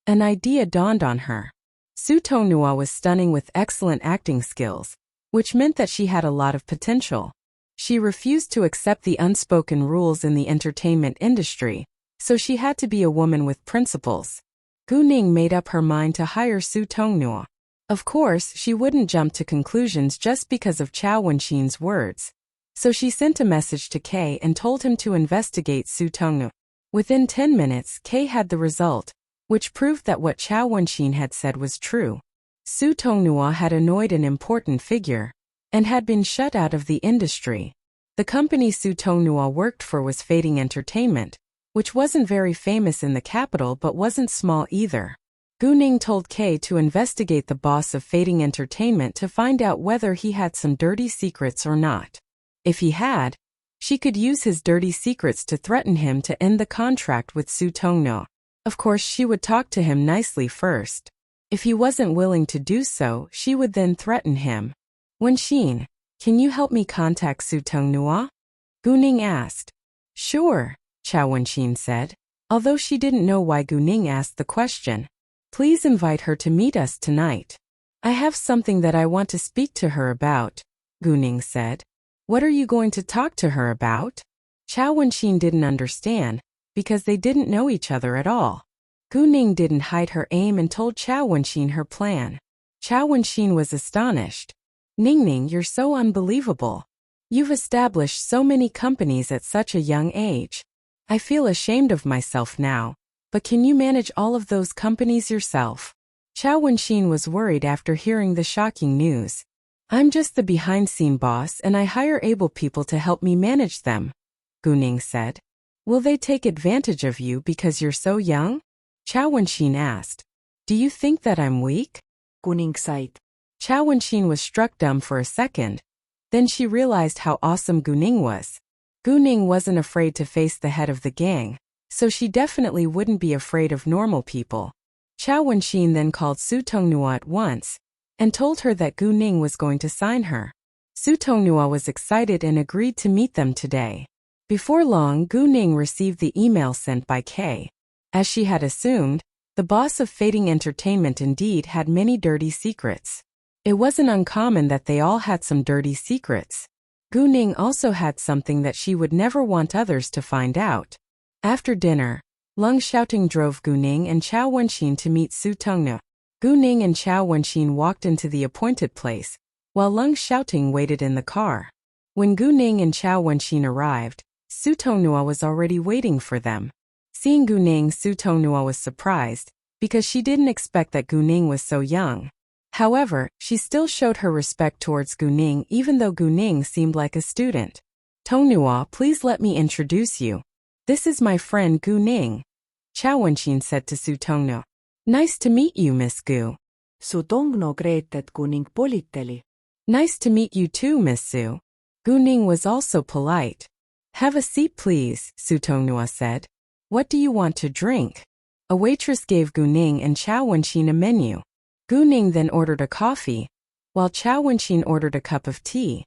an idea dawned on her. Su Tongnua was stunning with excellent acting skills, which meant that she had a lot of potential. She refused to accept the unspoken rules in the entertainment industry, so she had to be a woman with principles. Gu Ning made up her mind to hire Su Tongnua. Of course, she wouldn't jump to conclusions just because of Chao Wenxin's words. So she sent a message to Kay and told him to investigate Su Tongnua. Within 10 minutes, Kay had the result, which proved that what Chao Wenxin had said was true. Su Tongnua had annoyed an important figure, and had been shut out of the industry. The company Su Tongnua worked for was Fading Entertainment, which wasn't very famous in the capital but wasn't small either. Gu Ning told Kay to investigate the boss of Fading Entertainment to find out whether he had some dirty secrets or not. If he had, She could use his dirty secrets to threaten him to end the contract with Su Tongno. Of course, she would talk to him nicely first. If he wasn't willing to do so, she would then threaten him. Wenxin, can you help me contact Su Tongno? Guning asked. Sure, Chao Wenxin said, although she didn't know why Guning asked the question. Please invite her to meet us tonight. I have something that I want to speak to her about, Guning said. What are you going to talk to her about? Chao Wenxin didn't understand, because they didn't know each other at all. Guning didn't hide her aim and told Chao Wenxin her plan. Chao Wenxin was astonished. Ningning, you're so unbelievable. You've established so many companies at such a young age. I feel ashamed of myself now, but can you manage all of those companies yourself? Chao Wenxin was worried after hearing the shocking news. I'm just the behind-scene boss and I hire able people to help me manage them, Guning said. Will they take advantage of you because you're so young? Chao Wenxin asked. Do you think that I'm weak? Guning sighed. Chao Wenxin was struck dumb for a second. Then she realized how awesome Guning was. Guning wasn't afraid to face the head of the gang, so she definitely wouldn't be afraid of normal people. Chao Wenxin then called Su Tongno at once and told her that Guning was going to sign her. Su Tongno was excited and agreed to meet them today. Before long, Guning received the email sent by Kay. As she had assumed, the boss of Fading Entertainment indeed had many dirty secrets. It wasn't uncommon that they all had some dirty secrets. Guning also had something that she would never want others to find out. After dinner, Lung Xiaoting drove Guning and Chao Wenxin to meet Su Tongno. Guning and Chao Wenxin walked into the appointed place, while Lung Xiaoting waited in the car. When Guning and Chao Wenxin arrived, Su Tongno was already waiting for them. Seeing Guning, Su Tongno was surprised, because she didn't expect that Guning was so young. However, she still showed her respect towards Guning even though Guning seemed like a student. Tongno, please let me introduce you. This is my friend Guning, Chao Wenxin said to Su Tongno. Nice to meet you, Miss Gu. Su Tongno greeted Guning politely. Nice to meet you too, Miss Su. Guning was also polite. Have a seat please, Su Tongno said. What do you want to drink? A waitress gave Guning and Chao Wenxin a menu. Guning then ordered a coffee, while Chao Wenxin ordered a cup of tea.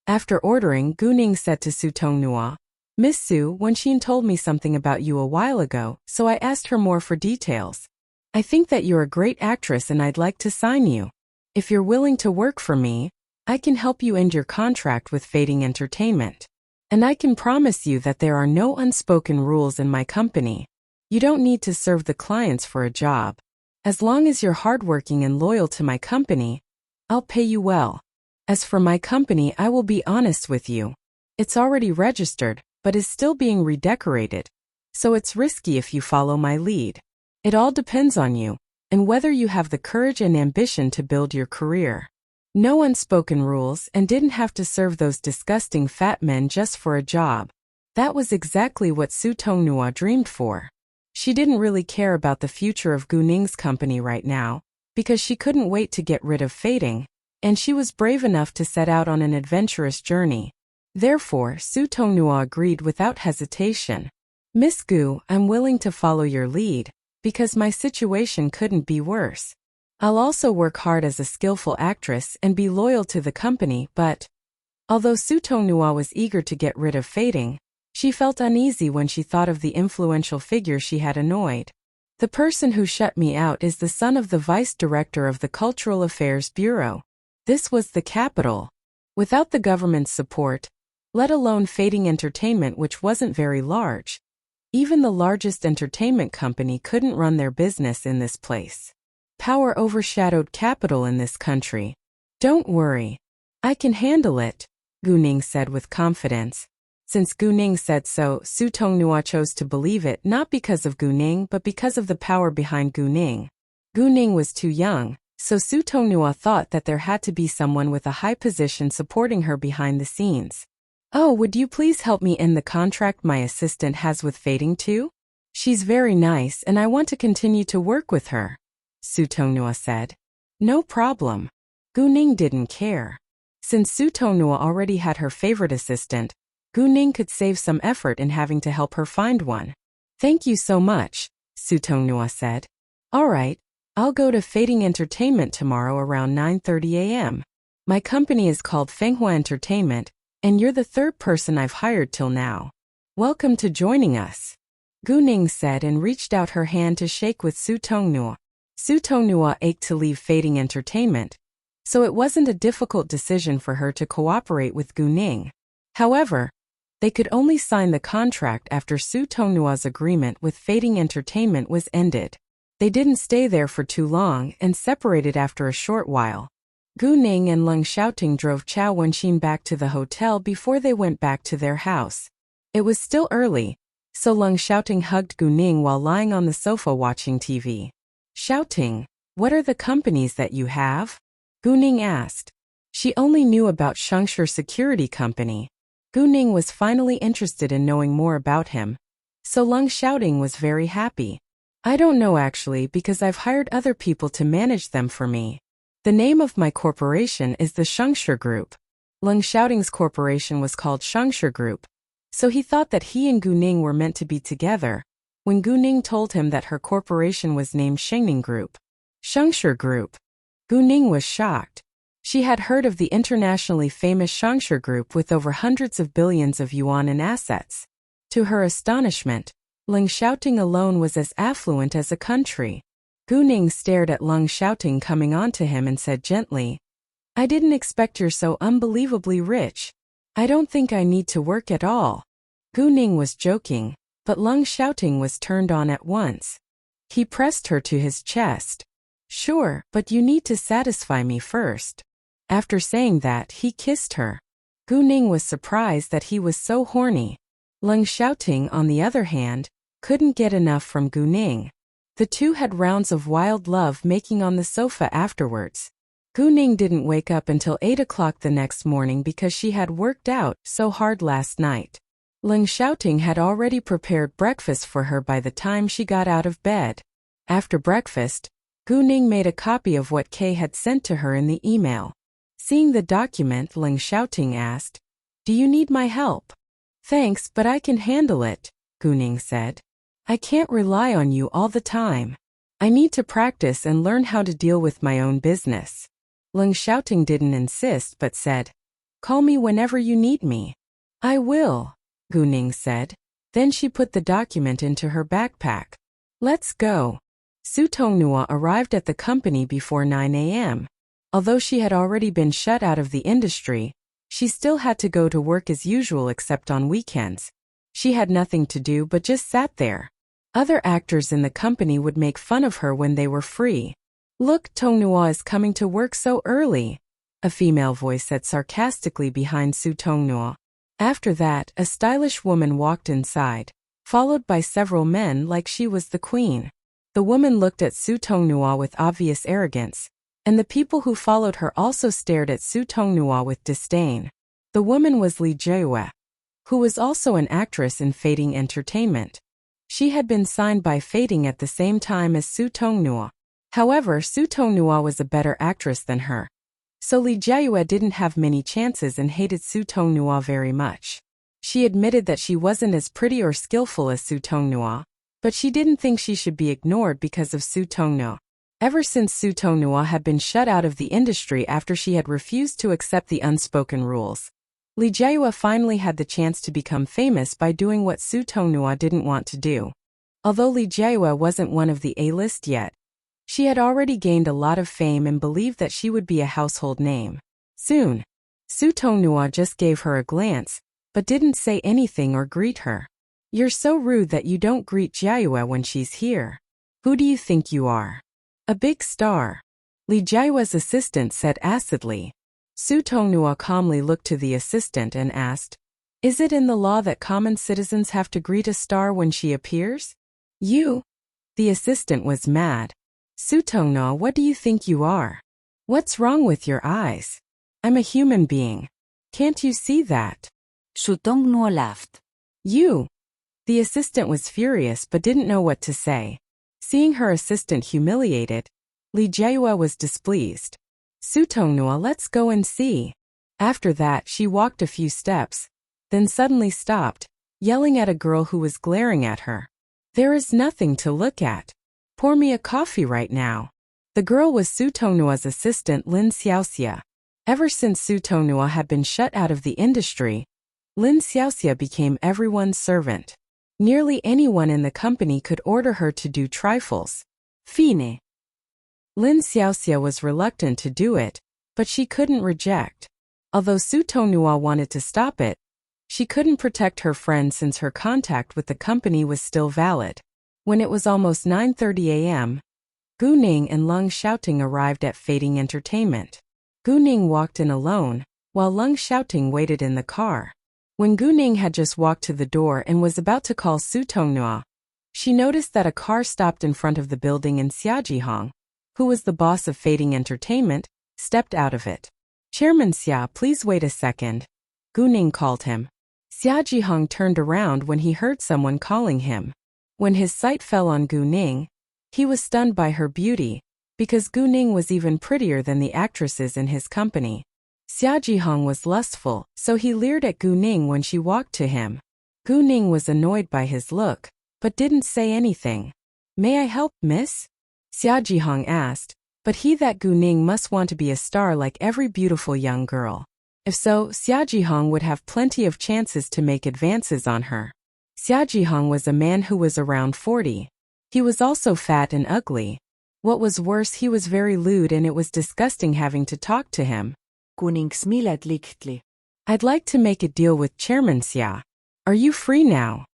After ordering, Guning said to Su Tongno, Miss Su, Wenxin told me something about you a while ago, so I asked her more for details. I think that you're a great actress and I'd like to sign you. If you're willing to work for me, I can help you end your contract with Fading Entertainment. And I can promise you that there are no unspoken rules in my company. You don't need to serve the clients for a job. As long as you're hardworking and loyal to my company, I'll pay you well. As for my company, I will be honest with you. It's already registered, but is still being redecorated. So it's risky if you follow my lead. It all depends on you, and whether you have the courage and ambition to build your career. No unspoken rules and didn't have to serve those disgusting fat men just for a job. That was exactly what Su Tongno dreamed for. She didn't really care about the future of Guning's company right now, because she couldn't wait to get rid of Fading, and she was brave enough to set out on an adventurous journey. Therefore, Su Tongno agreed without hesitation. Miss Gu, I'm willing to follow your lead, because my situation couldn't be worse. I'll also work hard as a skillful actress and be loyal to the company, but although Su Tongno was eager to get rid of Fading, she felt uneasy when she thought of the influential figure she had annoyed. The person who shut me out is the son of the vice director of the Cultural Affairs Bureau. This was the capital. Without the government's support, let alone Fading Entertainment, which wasn't very large, even the largest entertainment company couldn't run their business in this place. Power overshadowed capital in this country. Don't worry. I can handle it, Guning said with confidence. Since Guning said so, Su Tongno chose to believe it not because of Guning but because of the power behind Guning. Guning was too young, so Su Tongno thought that there had to be someone with a high position supporting her behind the scenes. Oh, would you please help me end the contract my assistant has with Fading too? She's very nice and I want to continue to work with her, Su Tongno said. No problem. Guning didn't care. Since Su Tongno already had her favorite assistant, Gu Ning could save some effort in having to help her find one. Thank you so much, Su Tongnua said. All right, I'll go to Fading Entertainment tomorrow around 9:30 a.m. My company is called Fenghua Entertainment, and you're the third person I've hired till now. Welcome to joining us, Gu Ning said and reached out her hand to shake with Su Tongnua. Su Tongnua ached to leave Fading Entertainment, so it wasn't a difficult decision for her to cooperate with Gu Ning. However, they could only sign the contract after Su Tongnua's agreement with Fading Entertainment was ended. They didn't stay there for too long and separated after a short while. Gu Ning and Leng Xiaoting drove Chao Wenxin back to the hotel before they went back to their house. It was still early, so Leng Xiaoting hugged Gu Ning while lying on the sofa watching TV. Xiaoting, what are the companies that you have? Gu Ning asked. She only knew about Shengshi Security Company. Gu Ning was finally interested in knowing more about him, so Leng Xiaoting was very happy. I don't know actually because I've hired other people to manage them for me. The name of my corporation is the Shengshi Group. Leng Xiaoting's corporation was called Shengshi Group, so he thought that he and Gu Ning were meant to be together when Gu Ning told him that her corporation was named Shengning Group. Shengshi Group. Gu Ning was shocked. She had heard of the internationally famous Shengshi Group with over hundreds of billions of yuan in assets. To her astonishment, Leng Xiaoting alone was as affluent as a country. Gu Ning stared at Leng Xiaoting coming onto him and said gently, I didn't expect you're so unbelievably rich. I don't think I need to work at all. Gu Ning was joking, but Leng Xiaoting was turned on at once. He pressed her to his chest. Sure, but you need to satisfy me first. After saying that, he kissed her. Gu Ning was surprised that he was so horny. Leng Xiaoting, on the other hand, couldn't get enough from Gu Ning. The two had rounds of wild love-making on the sofa afterwards. Gu Ning didn't wake up until 8 o'clock the next morning because she had worked out so hard last night. Leng Xiaoting had already prepared breakfast for her by the time she got out of bed. After breakfast, Gu Ning made a copy of what Kay had sent to her in the email. Seeing the document, Leng Xiaoting asked, Do you need my help? Thanks, but I can handle it, Gu Ning said. I can't rely on you all the time. I need to practice and learn how to deal with my own business. Leng Xiaoting didn't insist but said, Call me whenever you need me. I will, Gu Ning said. Then she put the document into her backpack. Let's go. Su Tongnua arrived at the company before 9 a.m. Although she had already been shut out of the industry, she still had to go to work as usual except on weekends. She had nothing to do but just sat there. Other actors in the company would make fun of her when they were free. Look, Tongnua is coming to work so early, a female voice said sarcastically behind Su Tongnua. After that, a stylish woman walked inside, followed by several men like she was the queen. The woman looked at Su Tongnua with obvious arrogance, and the people who followed her also stared at Su Tongnua with disdain. The woman was Li Jiayue, who was also an actress in Fading Entertainment. She had been signed by Fading at the same time as Su Tongnua. However, Su Tongnua was a better actress than her, so Li Jiayue didn't have many chances and hated Su Tongnua very much. She admitted that she wasn't as pretty or skillful as Su Tongnua, but she didn't think she should be ignored because of Su Tongnua. Ever since Su Tongnua had been shut out of the industry after she had refused to accept the unspoken rules, Li Jiayue finally had the chance to become famous by doing what Su Tongnua didn't want to do. Although Li Jiayue wasn't one of the A-list yet, she had already gained a lot of fame and believed that she would be a household name. Soon, Su Tongnua just gave her a glance, but didn't say anything or greet her. You're so rude that you don't greet Jiayue when she's here. Who do you think you are? A big star, Li Jiayue's assistant said acidly. Su Tongnua calmly looked to the assistant and asked, Is it in the law that common citizens have to greet a star when she appears? You? The assistant was mad. Su Tongnua, what do you think you are? What's wrong with your eyes? I'm a human being. Can't you see that? Su Tongnua laughed. You? The assistant was furious but didn't know what to say. Seeing her assistant humiliated, Li Jiayue was displeased. Su Tongnua, let's go and see. After that, she walked a few steps, then suddenly stopped, yelling at a girl who was glaring at her. "There is nothing to look at. Pour me a coffee right now." The girl was Su Tongnua's assistant Lin Xiaoxia. Ever since Su Tongnua had been shut out of the industry, Lin Xiaoxia became everyone's servant. Nearly anyone in the company could order her to do trifles. Fine. Lin Xiaoxia was reluctant to do it, but she couldn't reject. Although Su Tongnua wanted to stop it, she couldn't protect her friend since her contact with the company was still valid. When it was almost 9:30 a.m., Gu Ning and Leng Xiaoting arrived at Fading Entertainment. Gu Ning walked in alone, while Leng Xiaoting waited in the car. When Gu Ning had just walked to the door and was about to call Su Tongnua, she noticed that a car stopped in front of the building and Xia Jihong, who was the boss of Fading Entertainment, stepped out of it. "Chairman Xia, please wait a second," Gu Ning called him. Xia Jihong turned around when he heard someone calling him. When his sight fell on Gu Ning, he was stunned by her beauty, because Gu Ning was even prettier than the actresses in his company. Xia Jihong was lustful, so he leered at Gu Ning when she walked to him. Gu Ning was annoyed by his look, but didn't say anything. "May I help, miss?" Xia Jihong asked, but he that Gu Ning must want to be a star like every beautiful young girl. If so, Xia Jihong would have plenty of chances to make advances on her. Xia Jihong was a man who was around 40. He was also fat and ugly. What was worse, he was very lewd and it was disgusting having to talk to him. Gu Ning smiled lichtly. "I'd like to make a deal with Chairman Xia. Are you free now?"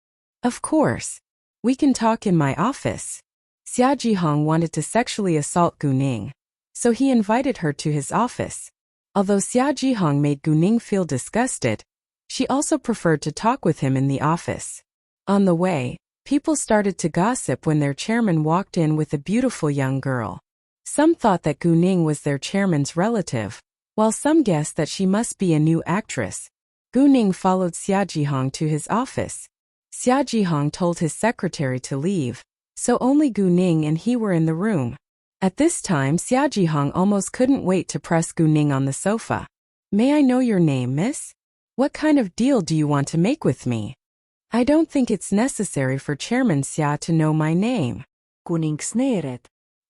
"Of course. We can talk in my office." Xia Jihong wanted to sexually assault Gu Ning, so he invited her to his office. Although Xia Jihong made Gu Ning feel disgusted, she also preferred to talk with him in the office. On the way, people started to gossip when their chairman walked in with a beautiful young girl. Some thought that Gu Ning was their chairman's relative, while some guessed that she must be a new actress. Gu Ning followed Xia Jihong to his office. Xia Jihong told his secretary to leave, so only Gu Ning and he were in the room. At this time, Xia Jihong almost couldn't wait to press Gu Ning on the sofa. "May I know your name, miss? What kind of deal do you want to make with me?" "I don't think it's necessary for Chairman Xia to know my name." Gu Ning sneered.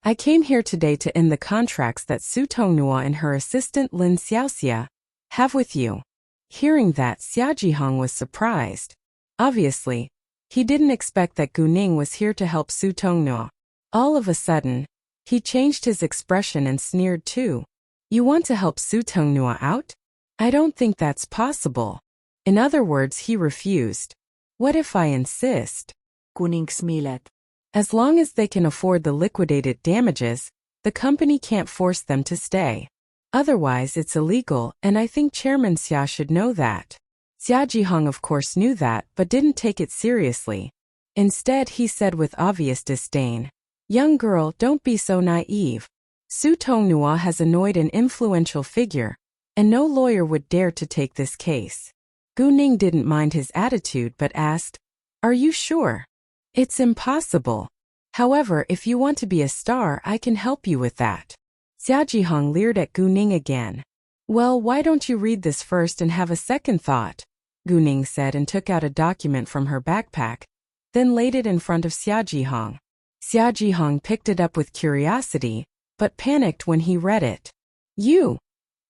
"I came here today to end the contracts that Su Tongnua and her assistant Lin Xiaoxia have with you." Hearing that, Xia Jihong was surprised. Obviously, he didn't expect that Gu Ning was here to help Su Tongnua. All of a sudden, he changed his expression and sneered too. "You want to help Su Tongnua out? I don't think that's possible." In other words, he refused. "What if I insist?" Gu Ning smiled. "As long as they can afford the liquidated damages, the company can't force them to stay. Otherwise, it's illegal, and I think Chairman Xia should know that." Xia Jihong of course knew that, but didn't take it seriously. Instead, he said with obvious disdain, "Young girl, don't be so naive. Su Tongnua has annoyed an influential figure, and no lawyer would dare to take this case." Gu Ning didn't mind his attitude but asked, "Are you sure?" "It's impossible. However, if you want to be a star, I can help you with that." Xia Jihong leered at Gu Ning again. "Well, why don't you read this first and have a second thought?" Gu Ning said and took out a document from her backpack, then laid it in front of Xia Jihong. Xia Jihong picked it up with curiosity, but panicked when he read it. "You!"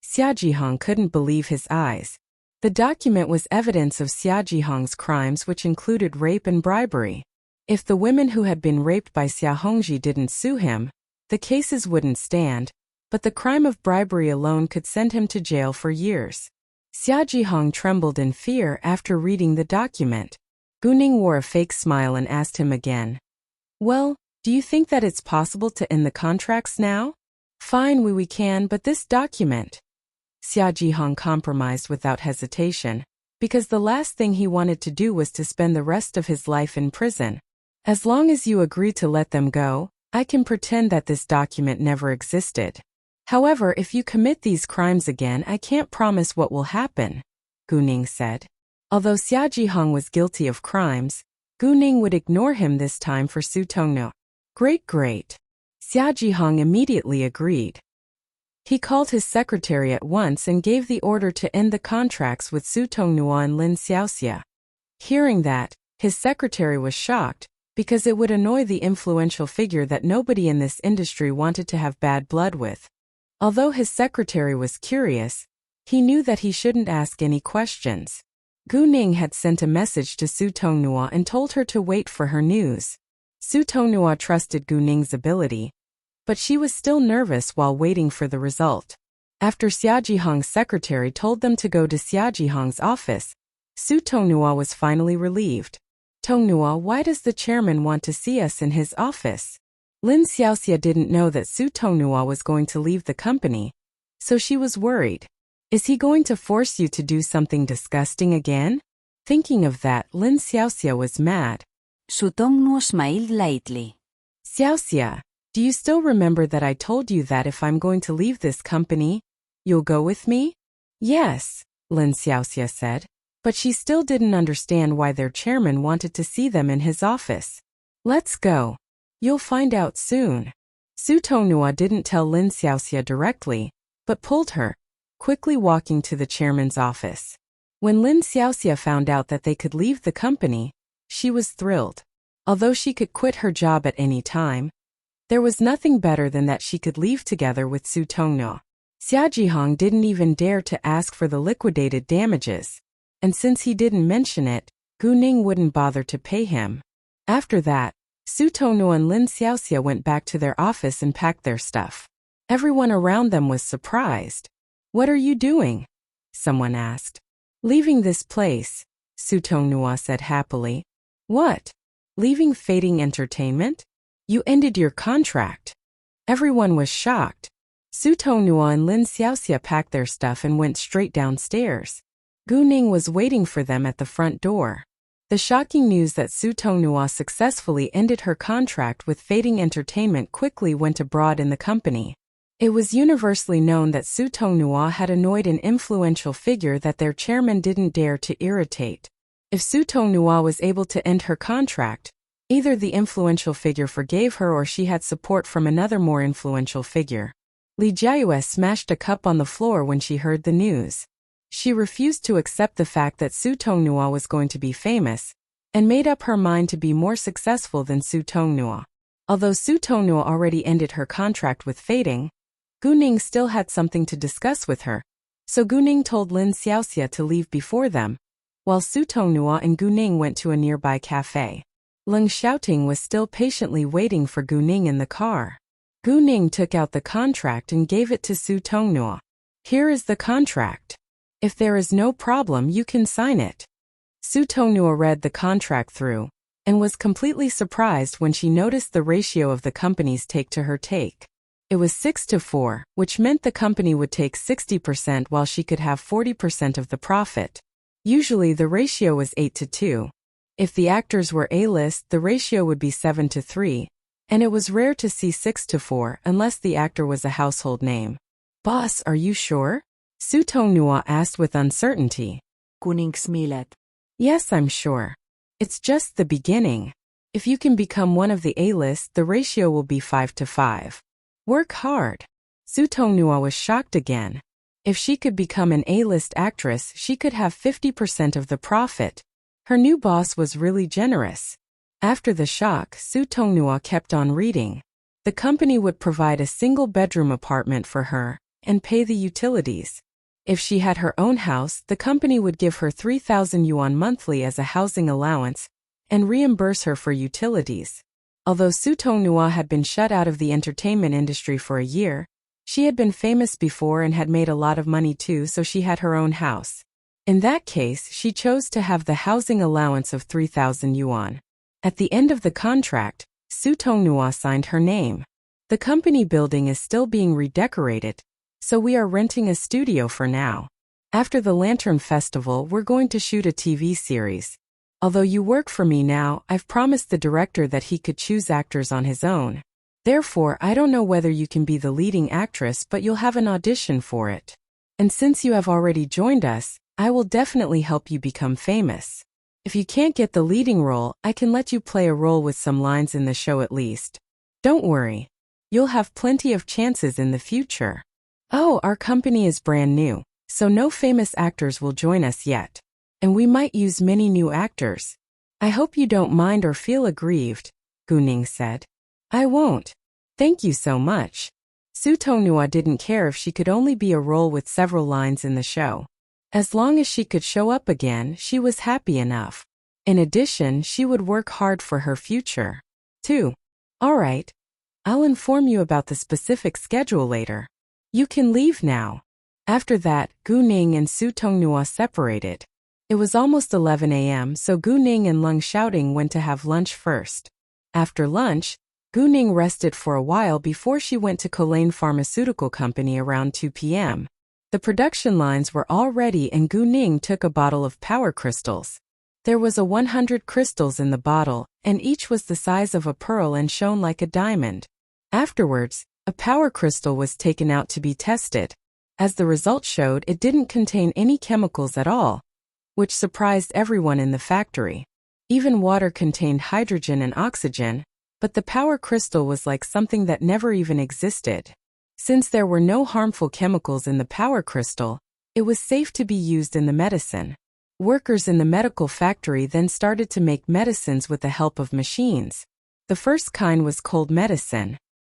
Xia Jihong couldn't believe his eyes. The document was evidence of Xia Jihong's crimes, which included rape and bribery. If the women who had been raped by Xia Hongji didn't sue him, the cases wouldn't stand, but the crime of bribery alone could send him to jail for years. Xia Jihong trembled in fear after reading the document. Gu Ning wore a fake smile and asked him again, "Well, do you think that it's possible to end the contracts now?" "Fine, we can, but this document..." Xia Jihong compromised without hesitation, because the last thing he wanted to do was to spend the rest of his life in prison. "As long as you agree to let them go, I can pretend that this document never existed. However, if you commit these crimes again, I can't promise what will happen," Gu Ning said. Although Xia Jihong was guilty of crimes, Gu Ning would ignore him this time for Su Tongnua. Great. Xia Jihong immediately agreed. He called his secretary at once and gave the order to end the contracts with Su Tonghua and Lin Xiaoxia. Hearing that, his secretary was shocked, because it would annoy the influential figure that nobody in this industry wanted to have bad blood with. Although his secretary was curious, he knew that he shouldn't ask any questions. Gu Ning had sent a message to Su Tonghua and told her to wait for her news. Su Tonghua trusted Gu Ning's ability, but she was still nervous while waiting for the result. After Xia Jihong's secretary told them to go to Xia Jihong's office, Su Tonghua was finally relieved. Tonghua, why does the chairman want to see us in his office? Lin Xiaoxia didn't know that Su Tonghua was going to leave the company, so she was worried. Is he going to force you to do something disgusting again? Thinking of that, Lin Xiaoxia was mad. Su Tonghua smiled lightly. Xiaoxia, do you still remember that I told you that if I'm going to leave this company, you'll go with me? Yes, Lin Xiaoxia said, but she still didn't understand why their chairman wanted to see them in his office. Let's go. You'll find out soon. Su Tonghua didn't tell Lin Xiaoxia directly, but pulled her, quickly walking to the chairman's office. When Lin Xiaoxia found out that they could leave the company, she was thrilled. Although she could quit her job at any time, there was nothing better than that she could leave together with Su Tonghua. Xia Jihong didn't even dare to ask for the liquidated damages, and since he didn't mention it, Gu Ning wouldn't bother to pay him. After that, Su Tonghua and Lin Xiaoxia went back to their office and packed their stuff. Everyone around them was surprised. What are you doing? Someone asked. Leaving this place, Su Tonghua said happily. What? Leaving Fading Entertainment? You ended your contract. Everyone was shocked. Su Tonghua and Lin Xiaoxia packed their stuff and went straight downstairs. Gu Ning was waiting for them at the front door. The shocking news that Su Tonghua successfully ended her contract with Fading Entertainment quickly went abroad in the company. It was universally known that Su Tonghua had annoyed an influential figure that their chairman didn't dare to irritate. If Su Tonghua was able to end her contract, either the influential figure forgave her or she had support from another more influential figure. Li Jiayue smashed a cup on the floor when she heard the news. She refused to accept the fact that Su Tonghua was going to be famous, and made up her mind to be more successful than Su Tonghua. Although Su Tonghua already ended her contract with Fading, Gu Ning still had something to discuss with her, so Gu Ning told Lin Xiaoxia to leave before them, while Su Tonghua and Gu Ning went to a nearby cafe. Leng Xiaoting was still patiently waiting for Gu Ning in the car. Gu Ning took out the contract and gave it to Su Tonghua. Here is the contract. If there is no problem, you can sign it. Su Tonghua read the contract through, and was completely surprised when she noticed the ratio of the company's take to her take. It was 6-4, which meant the company would take 60% while she could have 40% of the profit. Usually the ratio was 8-2. If the actors were A-list, the ratio would be 7-3, and it was rare to see 6-4 unless the actor was a household name. Boss, are you sure? Su Tonghua asked with uncertainty. Gu Ning smiled. Yes, I'm sure. It's just the beginning. If you can become one of the A-list, the ratio will be 5-5. Work hard. Su Tonghua was shocked again. If she could become an A-list actress, she could have 50% of the profit. Her new boss was really generous. After the shock, Su Tonghua kept on reading. The company would provide a single-bedroom apartment for her and pay the utilities. If she had her own house, the company would give her 3,000 yuan monthly as a housing allowance and reimburse her for utilities. Although Su Tonghua had been shut out of the entertainment industry for a year, she had been famous before and had made a lot of money too, so she had her own house. In that case, she chose to have the housing allowance of 3,000 yuan. At the end of the contract, Su Tonghua signed her name. The company building is still being redecorated, so we are renting a studio for now. After the Lantern Festival, we're going to shoot a TV series. Although you work for me now, I've promised the director that he could choose actors on his own. Therefore, I don't know whether you can be the leading actress, but you'll have an audition for it. And since you have already joined us, I will definitely help you become famous. If you can't get the leading role, I can let you play a role with some lines in the show at least. Don't worry. You'll have plenty of chances in the future. Oh, our company is brand new, so no famous actors will join us yet. And we might use many new actors. I hope you don't mind or feel aggrieved, Gu-ning said. I won't. Thank you so much. Su Tonghua didn't care if she could only be a role with several lines in the show. As long as she could show up again, she was happy enough. In addition, she would work hard for her future, too. All right. I'll inform you about the specific schedule later. You can leave now. After that, Gu-ning and Su Tonghua separated. It was almost 11 a.m., so Gu-ning and Leng Xiaoting went to have lunch first. After lunch, Gu-ning rested for a while before she went to Colane Pharmaceutical Company around 2 p.m. The production lines were all ready and Gu-ning took a bottle of power crystals. There was 100 crystals in the bottle, and each was the size of a pearl and shone like a diamond. Afterwards, a power crystal was taken out to be tested. As the results showed, it didn't contain any chemicals at all, which surprised everyone in the factory. Even water contained hydrogen and oxygen, but the power crystal was like something that never even existed. Since there were no harmful chemicals in the power crystal, it was safe to be used in the medicine. Workers in the medical factory then started to make medicines with the help of machines. The first kind was cold medicine,